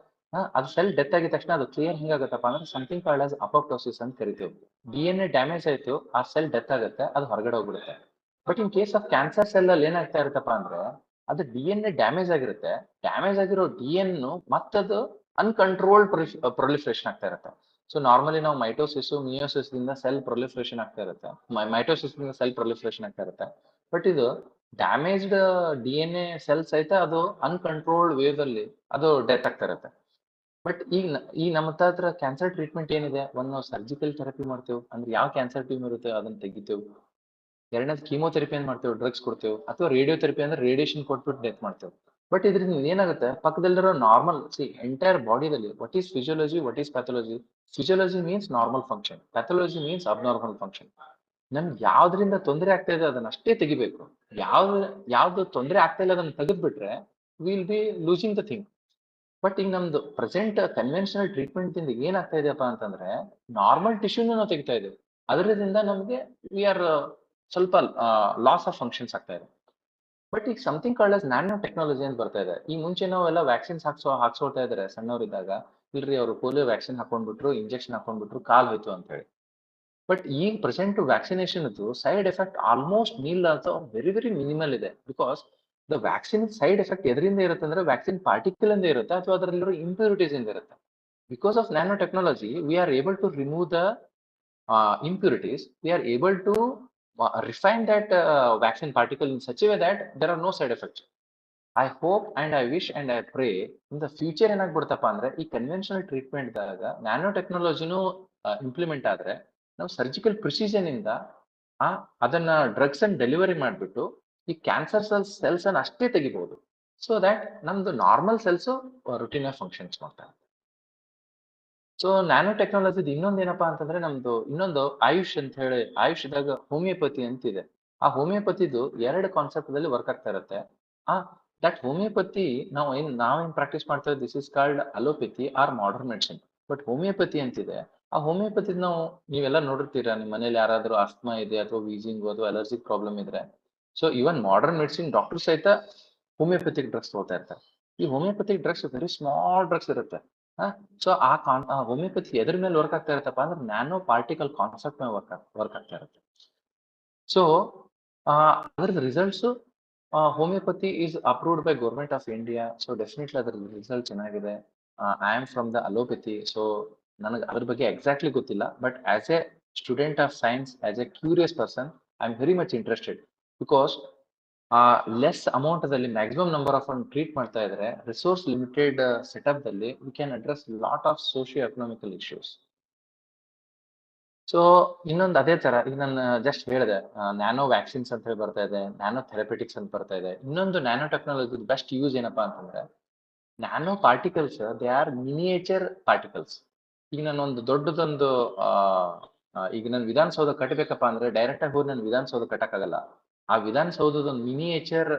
ಅದು ಸೆಲ್ ಡೆತ್ ಆಗಿದ ತಕ್ಷಣ ಅದು ಕ್ಲಿಯರ್ ಹೆಂಗಾಗತ್ತಪ್ಪ ಅಂದ್ರೆ ಸಮಥಿಂಗ್ ಕಾಲ್ಡ್ ಆಸ್ ಅಪೋಪ್ಟೋಸಿಸ್ ಅಂತ ಕರಿತೀವಿ. DNA ಡ್ಯಾಮೇಜ್ ಆಯ್ತು, ಆ ಸೆಲ್ ಡೆತ್ ಆಗುತ್ತೆ, ಅದು ಹೊರಗಡೆ ಹೋಗ್ಬಿಡುತ್ತೆ. But in case of cancer cell ಅಲ್ಲಿ ಏನಾಗ್ತಾ ಇರುತ್ತಪ್ಪ ಅಂದ್ರೆ, ಅದು DNA ಡ್ಯಾಮೇಜ್ ಆಗಿರುತ್ತೆ, ಡ್ಯಾಮೇಜ್ ಆಗಿರೋ DNA ಮತ್ತದು ಅನ್ಕಂಟ್ರೋಲ್ಡ್ ಪ್ರೊಲಿಫರೇಷನ್ ಆಗ್ತಾ ಇರುತ್ತೆ. ಸೊ ನಾರ್ಮಲಿ ನಾವು ಮಿಯೋಸಿಸ್ ದಿಂದ ಸೆಲ್ ಪ್ರೊಲಿಫರೇಷನ್ ಆಗ್ತಾ ಇರುತ್ತೆ, ಮೈಟೋಸಿಸ್ ದಿಂದ ಸೆಲ್ ಪ್ರೊಲಿಫರೇಷನ್ ಆಗ್ತಾ ಇರುತ್ತೆ. ಬಟ್ ಇದು ಡ್ಯಾಮೇಜ್ಡ್ DNA ಸೆಲ್ಸ್ ಐತೆ, ಅದು ಅನ್ಕಂಟ್ರೋಲ್ಡ್ ವೇವ್ ಅಲ್ಲಿ ಅದು ಡೆತ್ ಆಗ್ತಾ ಇರುತ್ತೆ. ಬಟ್ ಈ ನಮ್ಮ ಹತ್ರ ಕ್ಯಾನ್ಸರ್ ಟ್ರೀಟ್ಮೆಂಟ್ ಏನಿದೆ, ಒಂದು ನಾವು ಸರ್ಜಿಕಲ್ ಥೆರಪಿ ಮಾಡ್ತೇವೆ, ಅಂದ್ರೆ ಯಾವ ಕ್ಯಾನ್ಸರ್ ಟ್ಯೂಮ್ ಇರುತ್ತೆ ಅದನ್ನ ತೆಗಿತೇವೆ. ಎರಡನೇದು ಕೀಮೋಥೆರಪಿ ಏನ್ ಮಾಡ್ತೇವೆ, ಡ್ರಗ್ಸ್ ಕೊಡ್ತೇವೆ. ಅಥವಾ ರೇಡಿಯೋಥೆರಪಿ ಅಂದ್ರೆ ರೇಡಿಯೇಷನ್ ಕೊಟ್ಬಿಟ್ಟು ಡೆತ್ ಮಾಡ್ತೇವೆ. ಬಟ್ ಇದರಿಂದ ಏನಾಗುತ್ತೆ, ಪಕ್ಕದಲ್ಲಿರೋ ನಾರ್ಮಲ್ ಎಂಟೈರ್ ಬಾಡಿದಲ್ಲಿ what is physiology, what is pathology. Physiology means normal function, pathology means abnormal function. ನಮ್ಗೆ ಯಾವ್ದ್ರಿಂದ ತೊಂದರೆ ಆಗ್ತಾ ಇದೆ ಅದನ್ನ ಅಷ್ಟೇ ತೆಗಿಬೇಕು. ಯಾವ್ದು ತೊಂದರೆ ಆಗ್ತಾ ಇಲ್ಲ ಅದನ್ನ ತೆಗೆದ್ಬಿಟ್ರೆ will be losing the thing. But ಈಗ ನಮ್ದು ಪ್ರೆಸೆಂಟ್ ಕನ್ವೆನ್ಷನಲ್ ಟ್ರೀಟ್ಮೆಂಟ್ ಇಂದ ಏನಾಗ್ತಾ ಇದೆಯಪ್ಪ ಅಂತಂದ್ರೆ ನಾರ್ಮಲ್ ಟಿಶ್ಯೂನ ನಾವು ತೆಗಿತಾ ಇದ್ದೀವಿ. ಅದರಿಂದ ನಮ್ಗೆ ವಿ ಆರ್ ಸ್ವಲ್ಪ ಲಾಸ್ ಆಫ್ ಫಂಕ್ಷನ್ಸ್ ಆಗ್ತಾ ಇದೆ. ಬಟ್ ಈಗ something called as nano technology ಅಂತ ಬರ್ತಾ ಇದೆ. ಈ ಮುಂಚೆ ನಾವೆಲ್ಲ ವ್ಯಾಕ್ಸಿನ್ಸ್ ಹಾಕ್ಸೋಳ್ತಾ ಇದ್ರೆ ಸಣ್ಣವರಿದ್ದಾಗ, ಇಲ್ರಿ ಅವರು ಪೋಲಿಯೋ ವ್ಯಾಕ್ಸಿನ್ ಹಾಕೊಂಡ್ಬಿಟ್ರು, ಇಂಜೆಕ್ಷನ್ ಹಾಕೊಂಡ್ಬಿಟ್ರು, ಕಾಲ್ ಹೋಯ್ತು ಅಂತ ಹೇಳಿ. ಬಟ್ ಈಗ present vaccination side effect almost nil ಅಥವಾ ವೆರಿ ವೆರಿ ಮಿನಿಮಲ್ ಇದೆ. Because the vaccine side effect ಎದರಿಂದ ಇರುತ್ತೆ ಅಂದ್ರೆ ವ್ಯಾಕ್ಸಿನ್ ಪಾರ್ಟಿಕಲ್ ಇಂದ ಇರುತ್ತೆ ಅಥವಾ ಅದರಲ್ಲಿರೋ ಇಂಪ್ಯೂರಿಟೀಸ್ ಇಂದ ಇರುತ್ತೆ. Because of nano technology we are able to remove the impurities. We are able to refine that vaccine particle in such a way that there are no side effects. I hope and I wish and I pray in the future ಏನಾಗ್ಬಿಡ್ತಪ್ಪ ಅಂದ್ರೆ ಈ conventional treatment ದಾಗ nano ಟೆಕ್ನಾಲಜಿನೂ implement ಆದ್ರೆ ನಾವು surgical precision ಇಂದ ಅದನ್ನ drugs ಅನ್ನು delivery ಮಾಡಿಬಿಟ್ಟು ಈ ಕ್ಯಾನ್ಸರ್ ಸೆಲ್ಸ್ ಅನ್ನು ಅಷ್ಟೇ ತೆಗಿಬಹುದು. ಸೊ ದಟ್ ನಮ್ದು ನಾರ್ಮಲ್ ಸೆಲ್ಸ್ ರುಟೀನ್ ಆಗಿ ಫಂಕ್ಷನ್ಸ್ ಮಾಡ್ತಾರೆ. ಸೊ ನ್ಯಾನೋ ಟೆಕ್ನಾಲಜಿ ಇನ್ನೊಂದು ಏನಪ್ಪಾ ಅಂತಂದ್ರೆ ನಮ್ದು ಇನ್ನೊಂದು ಆಯುಷ್ ಅಂತ ಹೇಳಿ, ಆಯುಷ್ದಾಗ ಹೋಮಿಯೋಪತಿ ಅಂತಿದೆ. ಆ ಹೋಮಿಯೋಪತಿದು 2 ಕಾನ್ಸೆಪ್ಟ್ ದಲ್ಲಿ ವರ್ಕ್ ಆಗ್ತಾ ಇರುತ್ತೆ. ದಟ್ ಹೋಮಿಯೋಪತಿ ನಾವೇನ್ ಪ್ರಾಕ್ಟೀಸ್ ಮಾಡ್ತಾ ಇದ್ದೀವಿ, this is called allopathy or modern medicine. But homeopathy ಅಂತಿದೆ. ಆ ಹೋಮಿಯೋಪತಿ ನೀವೆಲ್ಲ ನೋಡಿರ್ತೀರಾ, ನಿಮ್ಮ ಮನೇಲಿ ಯಾರಾದ್ರೂ ಆಸ್ಮಾ ಇದೆ ಅಥವಾ ವೀಸಿಂಗ್ ಅಥವಾ ಅಲರ್ಜಿಕ್ ಪ್ರಾಬ್ಲಮ್ ಇದ್ರೆ, ಸೊ ಇವನ್ ಮಾಡರ್ನ್ ಮೆಡಿಸಿನ್ ಡಾಕ್ಟರ್ ಸಹಿತ ಹೋಮಿಯೋಪತಿಕ್ ಡ್ರಗ್ಸ್ ತಗೋತಾ ಇರ್ತಾರೆ. ಈ homeopathic drugs very small drugs ಇರುತ್ತೆ. ಸೊ ಆ ಹೋಮಿಯೋಪತಿ ಎದ್ರ ಮೇಲೆ ವರ್ಕ್ ಆಗ್ತಾ ಇರುತ್ತಪ್ಪ ಅಂದ್ರೆ ನ್ಯಾನೋ ಪಾರ್ಟಿಕಲ್ ಕಾನ್ಸೆಪ್ಟ್ ಮೇಲೆ ವರ್ಕ್ ಆಗ್ತಾ ಇರುತ್ತೆ. ಸೊ ಅದರ results homeopathy is approved by government of India. So definitely ಅದ್ರ ರಿಸಲ್ಟ್ ಚೆನ್ನಾಗಿದೆ. I am from the allopathy. So ನನಗೆ ಅದ್ರ ಬಗ್ಗೆ ಎಕ್ಸಾಕ್ಟ್ಲಿ ಗೊತ್ತಿಲ್ಲ. But as a student of science, as A curious person, I am very much interested. Because less amount ದಲ್ಲಿ maximum number of treat ಮಾಡ್ತಾ ಇದ್ರೆ resource limited setup ದಲ್ಲಿ we can address lot of socio economical issues. So ಇನ್ನೊಂದು ಅದೇ ತರ ಈಗ ನಾನು just ಹೇಳಿದೆ, ನ್ಯಾನೋ ವ್ಯಾಕ್ಸಿನ್ಸ್ ಅಂತ ಹೇಳಿ ಬರ್ತಾ ಇದೆ, ನ್ಯಾನೋ ಥೆರಪೆಟಿಕ್ಸ್ ಅಂತ ಬರ್ತಾ ಇದೆ. ಇನ್ನೊಂದು ನ್ಯಾನೋ ಟೆಕ್ನಾಲಜಿ ಬೆಸ್ಟ್ ಯೂಸ್ ಏನಪ್ಪಾ ಅಂತಂದ್ರೆ nano particles, they are miniature particles. ಈಗ ನಾನೊಂದು ದೊಡ್ಡದೊಂದು ಈಗ ನಾನು ವಿಧಾನಸೌಧ ಕಟ್ಟಬೇಕಪ್ಪ ಅಂದ್ರೆ ಡೈರೆಕ್ಟ್ ಆಗಿ ಹೋಗಿ ನಾನು ವಿಧಾನಸೌಧ ಕಟ್ಟಕ್ಕಾಗಲ್ಲ. ಆ ವಿಧಾನಸೌಧದ ಒಂದು ಮಿನಿಯೇಚರ್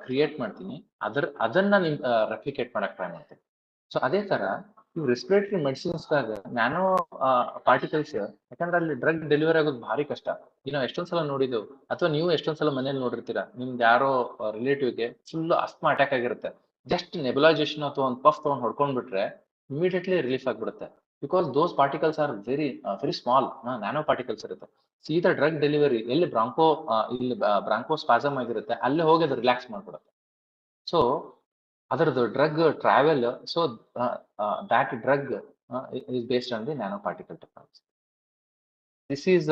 ಕ್ರಿಯೇಟ್ ಮಾಡ್ತೀನಿ, ಅದನ್ನ ರೆಪ್ಲಿಕೇಟ್ ಮಾಡಕ್ ಟ್ರೈ ಮಾಡ್ತೀನಿ. ಸೊ ಅದೇ ತರ ಇವು ರೆಸ್ಪಿರೇಟರಿ ಮೆಡಿಸಿನ್ಸ್ ದಾಗ ನ್ಯಾನೋ ಪಾರ್ಟಿಕಲ್ಸ್, ಯಾಕಂದ್ರೆ ಅಲ್ಲಿ ಡ್ರಗ್ ಡೆಲಿವರಿ ಆಗೋದು ಭಾರಿ ಕಷ್ಟ. ಈಗ ನಾವು ಎಷ್ಟೊಂದ್ಸಲ ನೋಡಿದೆವು, ಅಥವಾ ನೀವು ಎಷ್ಟೊಂದ್ಸಲ ಮನೇಲಿ ನೋಡಿರ್ತೀರಾ, ನಿಮ್ದು ಯಾರೋ ರಿಲೇಟಿವ್ಗೆ ಫುಲ್ ಅಸ್ಮಾ ಅಟ್ಯಾಕ್ ಆಗಿರುತ್ತೆ. ಜಸ್ಟ್ ನೆಬುಲೈಸೇಷನ್ ಅಥವಾ ಒಂದು ಪಫ್ ತಗೊಂಡು ಹೊಡ್ಕೊಂಡ್ಬಿಟ್ರೆ ಇಮಿಡಿಯೇಟ್ಲಿ ರಿಲೀಫ್ ಆಗ್ಬಿಡುತ್ತೆ. Because those particles are very small nano particles ಇರುತ್ತೆ. ಸೀದಾ ಡ್ರಗ್ ಡೆಲಿವರಿ ಎಲ್ಲಿ ಬ್ರಾಂಕೋ ಸ್ಪಾಸಮ್ ಆಗಿರುತ್ತೆ ಅಲ್ಲೇ ಹೋಗಿ ಅದು ರಿಲ್ಯಾಕ್ಸ್ ಮಾಡ್ಬಿಡುತ್ತೆ. ಸೊ ಅದರದ್ದು drug travel, so that drug is based on the nanoparticle technology. This is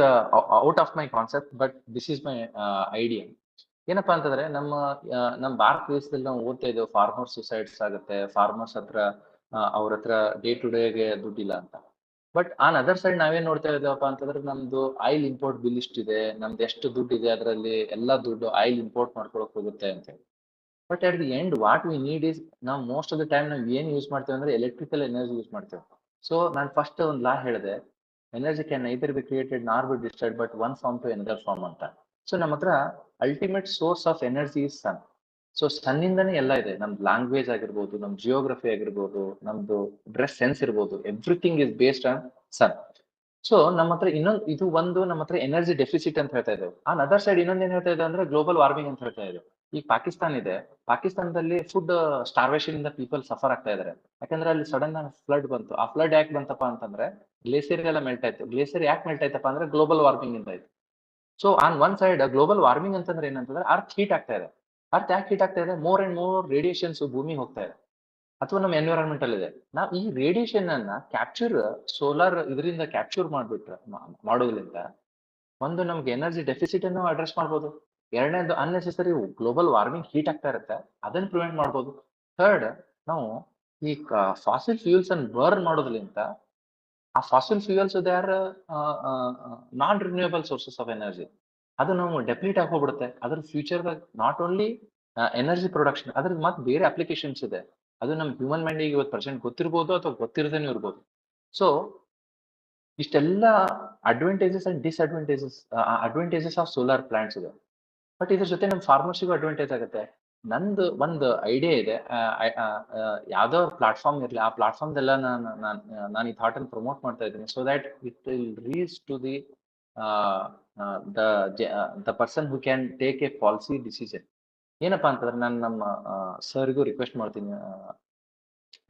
out of my concept, but this is my idea. ಏನಪ್ಪಾ ಅಂತಂದ್ರೆ ನಮ್ಮ ಭಾರತ ದೇಶದಲ್ಲಿ ನಾವು ಓದ್ತಾ ಇದ್ದೇವೆ ಫಾರ್ಮರ್ ಸುಸೈಡ್ಸ್ ಆಗುತ್ತೆ, ಫಾರ್ಮರ್ಸ್ ಅವ್ರ ಹತ್ರ ಡೇ ಟು ಡೇಗೆ ದುಡ್ಡಿಲ್ಲ ಅಂತ. ಬಟ್ ಆನ್ ಅದರ್ ಸೈಡ್ ನಾವೇನ್ ನೋಡ್ತಾ ಇದ್ದೇವಪ್ಪ ಅಂತಂದ್ರೆ ನಮ್ದು ಆಯಿಲ್ ಇಂಪೋರ್ಟ್ ಬಿಲ್ ಇಷ್ಟಿದೆ, ನಮ್ದು ಎಷ್ಟು ದುಡ್ಡು ಇದೆ, ಅದರಲ್ಲಿ ಎಲ್ಲಾ ದುಡ್ಡು ಆಯಿಲ್ ಇಂಪೋರ್ಟ್ ಮಾಡ್ಕೊಳಕ್ ಹೋಗುತ್ತೆ ಅಂತ ಹೇಳಿ. But at the end what we need is, ನಾವು ಮೋಸ್ಟ್ ಆಫ್ ದ ಟೈಮ್ ನಾವು ಏನ್ ಯೂಸ್ ಮಾಡ್ತೇವೆ ಅಂದ್ರೆ ಎಲೆಕ್ಟ್ರಿಕಲ್ ಎನರ್ಜಿ ಯೂಸ್ ಮಾಡ್ತೇವೆ. ಸೊ ನಾನು ಫಸ್ಟ್ ಒಂದು ಲಾ ಹೇಳಿದೆ, energy can neither be created nor be destroyed but one form to another form ಅಂತ. ಸೊ ನಮ್ಮ ಹತ್ರ ultimate source of energy is sun. So ಸನ್ನಿಂದನೇ ಎಲ್ಲ ಇದೆ. ನಮ್ದು ಲ್ಯಾಂಗ್ವೇಜ್ ಆಗಿರ್ಬೋದು, ನಮ್ ಜಿಯೋಗ್ರಫಿ ಆಗಿರ್ಬೋದು, ನಮ್ದು ಡ್ರೆಸ್ ಸೆನ್ಸ್ ಇರ್ಬೋದು, everything is based on sun. So ನಮ್ಮ ಹತ್ರ ಇದು ಒಂದು ನಮ್ಮ ಹತ್ರ ಎನರ್ಜಿ ಡೆಫಿಸಿಟ್ ಅಂತ ಹೇಳ್ತಾ ಇದ್ದೇವೆ. ಆನ್ ಅದರ್ ಸೈಡ್ ಇನ್ನೊಂದು ಏನ್ ಹೇಳ್ತಾ ಇದೆ ಅಂದ್ರೆ ಗ್ಲೋಬಲ್ ವಾರ್ಮಿಂಗ್ ಅಂತ ಹೇಳ್ತಾ ಇದ್ದೇವೆ. ಈಗ ಪಾಕಿಸ್ತಾನ ಇದೆ, ಪಾಕಿಸ್ತಾನದಲ್ಲಿ ಫುಡ್ ಸ್ಟಾರ್ವೇಷನ್ ಇಂದ ಪೀಪಲ್ ಸಫರ್ ಆಗ್ತಾ ಇದಾರೆ. ಯಾಕಂದ್ರೆ ಅಲ್ಲಿ ಸಡನ್ ಫ್ಲಡ್ ಬಂತು. ಆ ಫ್ಲಡ್ ಯಾಕೆ ಬಂತಪ್ಪ ಅಂತಂದ್ರೆ ಗ್ಲೇಸಿಯರ್ ಎಲ್ಲ ಮೆಲ್ಟ್ ಆಯ್ತು. ಗ್ಲೇಸಿಯರ್ ಯಾಕೆ ಮೆಲ್ಟ್ ಆಯ್ತಪ್ಪ ಅಂದ್ರೆ ಗ್ಲೋಬಲ್ ವಾರ್ಮಿಂಗ್ ಇಂದ ಆಯ್ತು. So on one side global warming ಅಂತಂದ್ರೆ ಏನಂತಂದ್ರೆ ಅರ್ತ್ ಹೀಟ್ ಆಗ್ತಾ ಇದೆ. ಅರ್ತ್ ಯಾಕೆ ಹೀಟ್ ಆಗ್ತಾ ಇದೆ? ಮೋರ್ ಅಂಡ್ ಮೋರ್ ರೇಡಿಯೇಷನ್ಸ್ ಭೂಮಿಗೆ ಹೋಗ್ತಾ ಇದೆ ಅಥವಾ ನಮ್ಮ ಎನ್ವಿರಾನ್ಮೆಂಟ್ ಅಲ್ಲಿ ಇದೆ. ನಾವು ಈ ರೇಡಿಯೇಷನ್ ಅನ್ನ ಕ್ಯಾಪ್ಚರ್ ಸೋಲಾರ್ ಇದರಿಂದ ಕ್ಯಾಪ್ಚರ್ ಮಾಡೋದ್ರಿಂದ ಒಂದು ನಮ್ಗೆ ಎನರ್ಜಿ ಡೆಫಿಸಿಟ್ ಅನ್ನು ಅಡ್ರೆಸ್ ಮಾಡ್ಬೋದು. ಎರಡನೇದು ಅನ್ನೆಸೆಸರಿ ಗ್ಲೋಬಲ್ ವಾರ್ಮಿಂಗ್ ಹೀಟ್ ಆಗ್ತಾ ಇರುತ್ತೆ, ಅದನ್ನ ಪ್ರಿವೆಂಟ್ ಮಾಡ್ಬೋದು. ಥರ್ಡ್, ನಾವು ಈ ಫಾಸಿಲ್ ಫ್ಯೂಯಲ್ಸ್ ಅನ್ನು ಬರ್ನ್ ಮಾಡೋದ್ರಿಂದ ಆ fossil fuels they are non renewable sources of energy. ಅದು ನಾವು ಡೆಪ್ಲೀಟ್ ಆಗಿ ಹೋಗ್ಬಿಡುತ್ತೆ. ಅದ್ರ future not only energy production, ಅದ್ರದ್ದು ಮತ್ತೆ ಬೇರೆ ಅಪ್ಲಿಕೇಶನ್ಸ್ ಇದೆ. ಅದು ನಮ್ಮ ಹ್ಯೂಮನ್ ಮೈಂಡಿಗೆ ಇವತ್ತು ಪ್ರೆಸೆಂಟ್ ಗೊತ್ತಿರ್ಬೋದು ಅಥವಾ ಗೊತ್ತಿರದೇನೂ ಇರ್ಬೋದು. ಸೊ ಇಷ್ಟೆಲ್ಲ advantages and advantages of solar plants ಇದೆ. ಬಟ್ ಇದ್ರ ಜೊತೆ ನಮ್ಮ ಫಾರ್ಮರ್ಸಿಗೂ ಅಡ್ವಾಂಟೇಜ್ ಆಗುತ್ತೆ. ನಂದು ಒಂದು ಐಡಿಯಾ ಇದೆ, ಯಾವ್ದೋ ಪ್ಲಾಟ್ಫಾರ್ಮ್ ಇರಲಿ, ಆ ಪ್ಲಾಟ್ಫಾರ್ಮ್ದೆಲ್ಲ ನಾನು ಈ ಥಾಟ್ ಅನ್ನು ಪ್ರಮೋಟ್ ಮಾಡ್ತಾ ಇದ್ದೀನಿ, so that it will reach to the the person who can take a policy decision. ಏನಪ್ಪಾ ಅಂತಂದ್ರೆ ನಾನು ನಮ್ಮ ಸರ್ಗೂ ರಿಕ್ವೆಸ್ಟ್ ಮಾಡ್ತೀನಿ,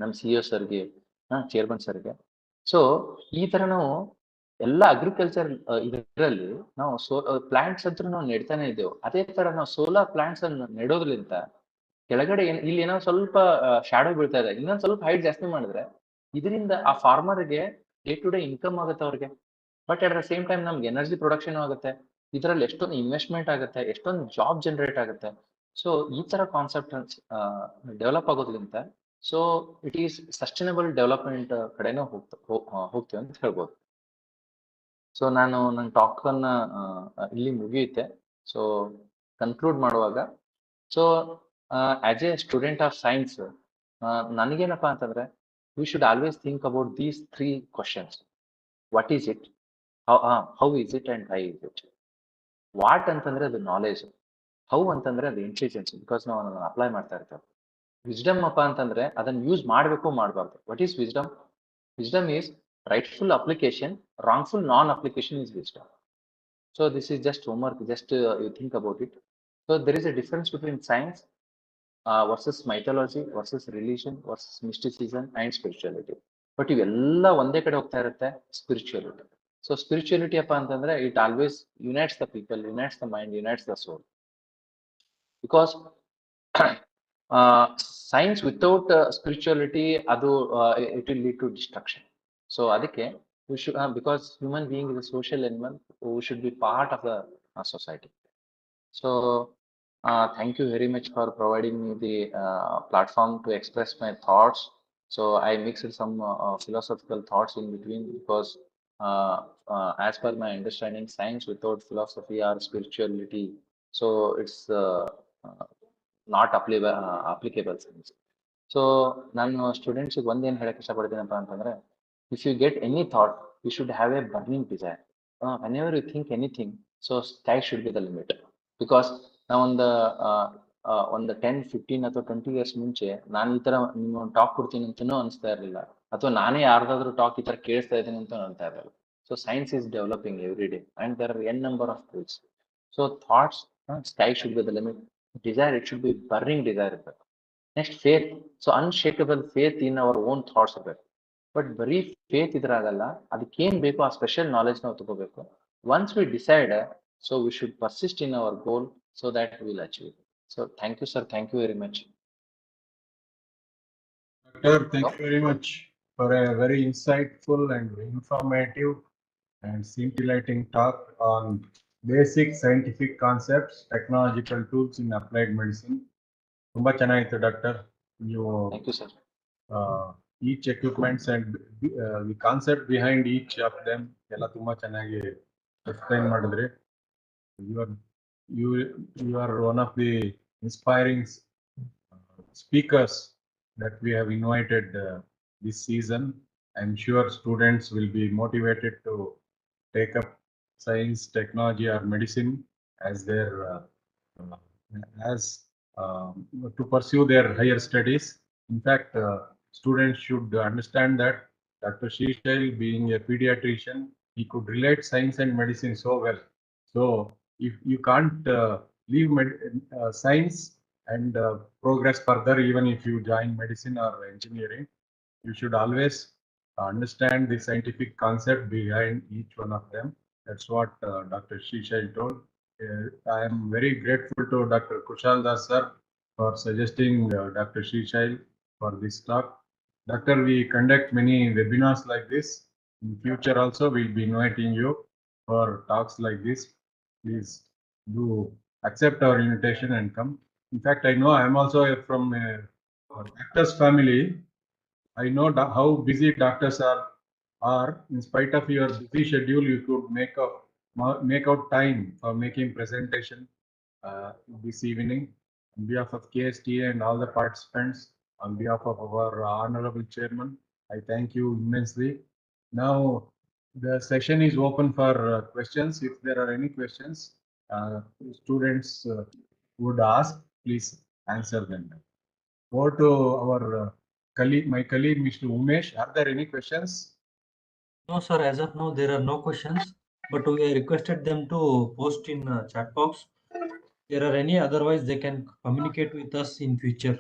ನಮ್ಮ CEO ಸರ್ಗೆ, ಚೇರ್ಮನ್ ಸರ್ಗೆ. ಸೊ ಈ ತರ ನಾವು ಎಲ್ಲ ಅಗ್ರಿಕಲ್ಚರ್ ಇದರಲ್ಲಿ ನಾವು ಪ್ಲಾಂಟ್ಸ್ ಅಂತ ನಾವು ನೆಡ್ತಾನೆ ಇದ್ದೇವೆ. ಅದೇ ತರ ನಾವು ಸೋಲಾರ್ ಪ್ಲಾಂಟ್ಸ್ ಅನ್ನು ನೆಡೋದ್ರಿಂದ ಕೆಳಗಡೆ ಇಲ್ಲಿ ಏನೋ ಸ್ವಲ್ಪ ಶಾಡೋ ಬೀಳ್ತಾ ಇದೆ, ಇನ್ನೊಂದ್ ಸ್ವಲ್ಪ ಹೈಟ್ ಜಾಸ್ತಿ ಮಾಡಿದ್ರೆ ಇದರಿಂದ ಆ ಫಾರ್ಮರ್ಗೆ ಡೇ ಟು ಡೇ ಇನ್ಕಮ್ ಆಗುತ್ತೆ ಅವ್ರಿಗೆ. But at the same time ನಮ್ಗೆ ಎನರ್ಜಿ ಪ್ರೊಡಕ್ಷನ್ ಆಗುತ್ತೆ, ಇದರಲ್ಲಿ ಎಷ್ಟೊಂದು ಇನ್ವೆಸ್ಟ್ಮೆಂಟ್ ಆಗುತ್ತೆ, ಎಷ್ಟೊಂದು ಜಾಬ್ ಜನರೇಟ್ ಆಗುತ್ತೆ. ಸೊ ಈ ತರ ಕಾನ್ಸೆಪ್ಟ್ ಡೆವಲಪ್ ಆಗೋದ್ರಿಂದ so it is sustainable development ಕಡೆನೂ ಹೋಗ್ತೀವಿ ಅಂತ ಹೇಳ್ಬೋದು. ಸೊ ನಾನು ನನ್ನ ಟಾಕ್ ಅನ್ನ ಇಲ್ಲಿ ಮುಗಿಯುತ್ತೆ. ಸೊ ಕನ್ಕ್ಲೂಡ್ ಮಾಡುವಾಗ, so as a student of science ನನಗೇನಪ್ಪಾ ಅಂತಂದ್ರೆ we should always think about these 3 questions. What is it, how is it and why is it. What ಅಂತಂದ್ರೆ ಅದು ನಾಲೆಜ್, ಹೌ ಅಂತಂದ್ರೆ ಅದು ಇಂಟೆಲಿಜೆನ್ಸ್, ಬಿಕಾಸ್ ನಾವು ಅದನ್ನ ಅಪ್ಲೈ ಮಾಡ್ತಾ ಇರ್ತೇವೆ. ವಿಸ್ಡಮ್ ಅಪ್ಪ ಅಂತಂದ್ರೆ ಅದನ್ನ ಯೂಸ್ ಮಾಡಬೇಕು ಮಾಡಬಾರ್ದು. What is wisdom? Wisdom is rightful application, wrongful non-application is wisdom. So this is just homework, just you think about it. So there is a difference between science versus mythology versus religion versus mysticism and spirituality. But ಇವೆಲ್ಲ ಒಂದೇ ಕಡೆ ಹೋಗ್ತಾ ಇರುತ್ತೆ, spirituality. So spirituality ಅಪ್ಪ ಅಂತಂದ್ರೆ it always unites the people, unites the mind, unites the soul. Because science without spirituality, ಅದು it will lead to destruction. So ಅದಕ್ಕೆ we should, because human being is a social animal, we should be part of the society. So thank you very much for providing me the platform to express my thoughts. So I mixed some philosophical thoughts in between, because as per my understanding, science without philosophy or spirituality, so it's not applicable science. So ನಾನು ಸ್ಟೂಡೆಂಟ್ಸಿಗೆ ಒಂದೇನು ಹೇಳಕ್ಕೆ ಇಷ್ಟಪಡ್ತೀನಪ್ಪ ಅಂತಂದ್ರೆ, if you get any thought, you should have a burning desire. Whenever you think anything, so sky should be the limit. Because ಒಂದು 10-15 ಅಥವಾ 20 years ಮುಂಚೆ ನಾನು ಈ ತರ ನಿಮ್ಗೊಂದು ಟಾಕ್ ಕೊಡ್ತೀನಿ ಅಂತನೂ ಅನಿಸ್ತಾ ಇರಲಿಲ್ಲ, ಅಥವಾ ನಾನೇ ಯಾರ್ದಾದ್ರೂ ಟಾಕ್ ಈ ತರ ಕೇಳಿಸ್ತಾ ಇದ್ದೀನಿ ಅಂತ ಅನ್ತಾ ಇರಲಿಲ್ಲ. So science is developing every day and there are n number of tools. So thoughts, sky should be the limit. Desire, it should be burning desire ಇರ್ಬೇಕು. Next faith, so unshakable faith in our own thoughts ಇರಬೇಕು. But ಬರೀ faith ಇದ್ರಾಗಲ್ಲ, ಅದಕ್ಕೇನ್ ಬೇಕು ಆ special knowledge ನಾವು ತಗೋಬೇಕು. Once we decide, so we should persist in our goal, so that will achieve. So thank you sir, thank you very much. Doctor, thank you very much for a very insightful and informative and scintillating talk on basic scientific concepts, technological tools in applied medicine. ತುಂಬಾ ಚೆನ್ನಾಗಿತ್ತು doctor. ನೀವು thank you sir. each equipments and the concept behind each of them ಎಲ್ಲ ತುಂಬಾ ಚೆನ್ನಾಗಿ explain ಮಾಡಿದ್ರಿ. You are one of the inspiring speakers that we have invited this season. I'm sure students will be motivated to take up science, technology, or medicine as their to pursue their higher studies. In fact, students should understand that Dr. Shishal, being a pediatrician, he could relate science and medicine so well. So if you can't leave science and progress further, even if you join medicine or engineering, you should always understand the scientific concept behind each one of them. That's what Dr. Shishal told. I am very grateful to Dr. Kushal Das sir for suggesting Dr. Shishal for this talk. Doctor, we conduct many webinars like this. In future also, we'll be inviting you for talks like this. Please do accept our invitation and come. In fact, I know I am also from a doctor's family. I know how busy doctors are. In spite of your busy schedule, you could make out time for making presentation this evening. On behalf of KSTA and all the participants, on behalf of our honorable chairman, I thank you immensely. Now, The session is open for questions. If there are any questions, students would ask, please answer them. Over to our colleague, my colleague, Mr. Umesh. Are there any questions? No, sir, as of now, there are no questions, but we requested them to post in chat box. There are any, otherwise they can communicate with us in future.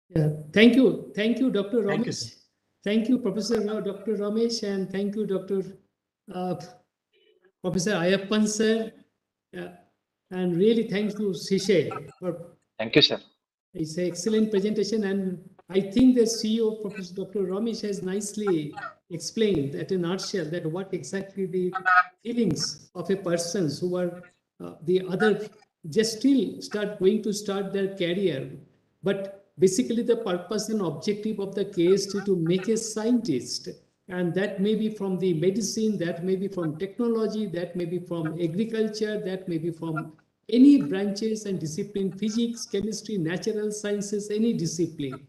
Yeah, thank you. Thank you, Dr. Thank you, Ramesh. sir. Thank you, Professor Dr. Ramesh, and thank you, Dr. Professor Ayappan, sir. And really thanks to Sishay for Thank you, sir. it's an excellent presentation, and I think the CEO, Professor Dr. Ramesh, has nicely explained at a nutshell that what exactly the feelings of a person who are the other just still going to start their career, but basically the purpose and objective of the case is to make a scientist, and that may be from the medicine, that may be from technology, that may be from agriculture, that may be from any branches and discipline, physics, chemistry, natural sciences, any discipline.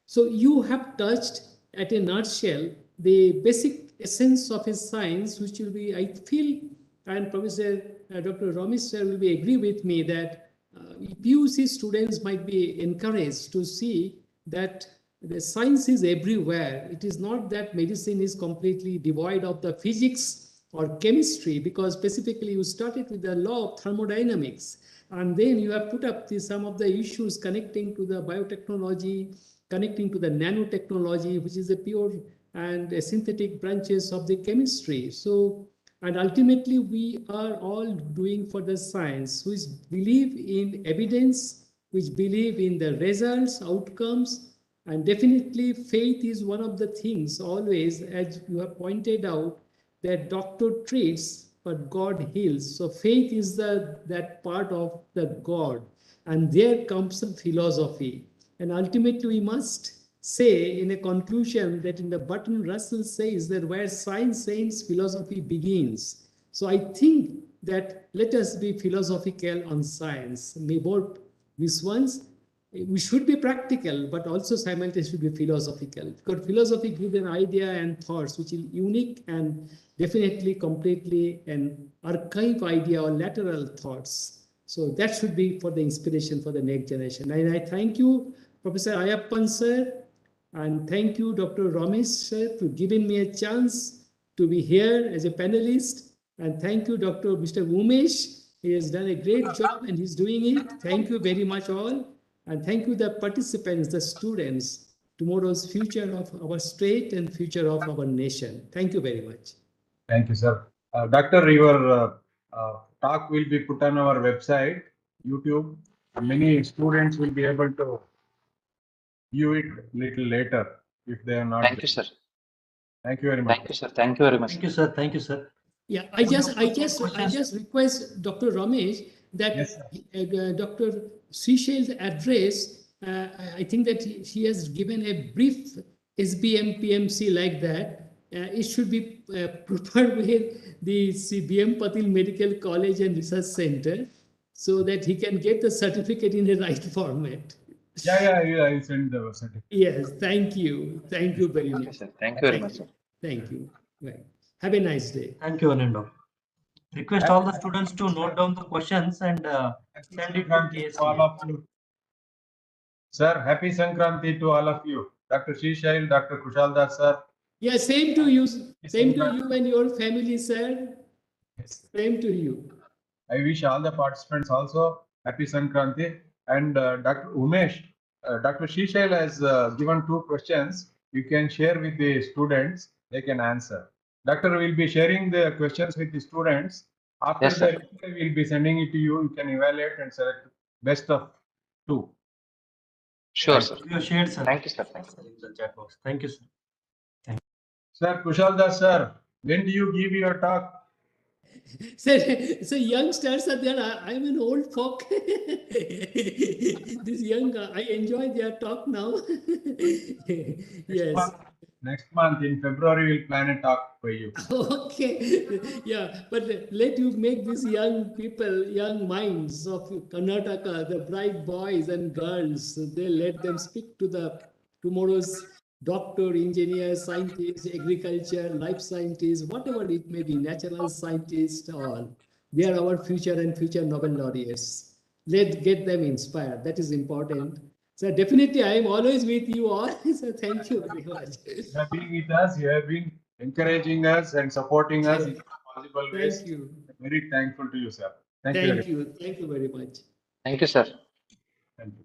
So you have touched at a nutshell the basic essence of a science, which will be, I feel, and Professor Dr. Ramesh sir will be agree with me that PUC students might be encouraged to see that the science is everywhere. It is not that medicine is completely devoid of the physics or chemistry, because specifically you started with the law of thermodynamics, and then you have put up some of the issues connecting to the biotechnology, connecting to the nanotechnology, which is a pure and a synthetic branches of the chemistry. So, and ultimately we are all doing for the science, which believe in evidence, which believe in the results, outcomes, and definitely faith is one of the things always, as you have pointed out, that doctor treats but God heals. So faith is that part of the God, and there comes the philosophy. And ultimately we must say in a conclusion that in the Bertrand Russell says that where science ends, philosophy begins. So I think that let us be philosophical on science. May both these ones, we should be practical, but also simultaneously be philosophical, because philosophy gives an idea and thoughts which is unique and definitely completely an archive idea or lateral thoughts. So that should be for the inspiration for the next generation. And I thank you, Professor Ayappan sir, and thank you, Dr. Ramesh sir, for giving me a chance to be here as a panelist. And thank you, Mr. Umesh. He has done a great job and he's doing it. Thank you very much all. And thank you, the participants, the students, tomorrow's future of our state and future of our nation. Thank you very much. Thank you, sir. Doctor, your talk will be put on our website, YouTube. Many students will be able to view it little later if they are not. Thank you, sir. Thank you very much. Thank you, sir. Thank you very much. Thank you, sir. Thank you, sir. Yeah, I just request Dr. Ramesh that Yes, Dr. Seychelles' address, I think that he has given a brief SBM PMC like that. It should be prepared with the CBM Patil Medical College and Research Center, so that he can get the certificate in the right format. yeah, I send the certificate. Yes, thank you. Thank you very Okay, much. sir. Thank you very much, sir. Thank you. Right. Have a nice day. Thank you, Anando. Request all the students to note down the questions and send it to all KSCA. of you. Sir, happy Sankranti to all of you. Dr. Shishail, Dr. Kushaldas, sir. Yeah, same to you. Same to you and your family, sir. Same to you. I wish all the participants also happy Sankranti. And Dr. Umesh, Dr. Shishail has given 2 questions. You can share with the students, they can answer. Doctor will be sharing the questions with the students. After Yes, sir. that, we will be sending it to you. You can evaluate and select best of 2. Sure, sir. You have shared, sir. Thank you, sir. Thank you. In the chat box. Thank you, sir. Sir, Kushaldas, sir, when do you give your talk? So youngsters are there. I'm an old folk. This young, I enjoy their talk now. Yes. Next month in February, we'll plan a talk for you. Okay. Yeah, but let you make these young people, young minds of Karnataka, the bright boys and girls, they let them speak to the tomorrow's doctor, engineer, scientist, agriculture, life scientist, whatever it may be, natural scientists, all. They are our future and future Nobel laureates. Let's get them inspired. That is important. So definitely, I am always with you all. So thank you very much. You have been with us. You have been encouraging us and supporting us in possible ways. Thank you. Very thankful to you, sir. Thank you. Thank you. Thank you very much. Thank you, sir. Thank you.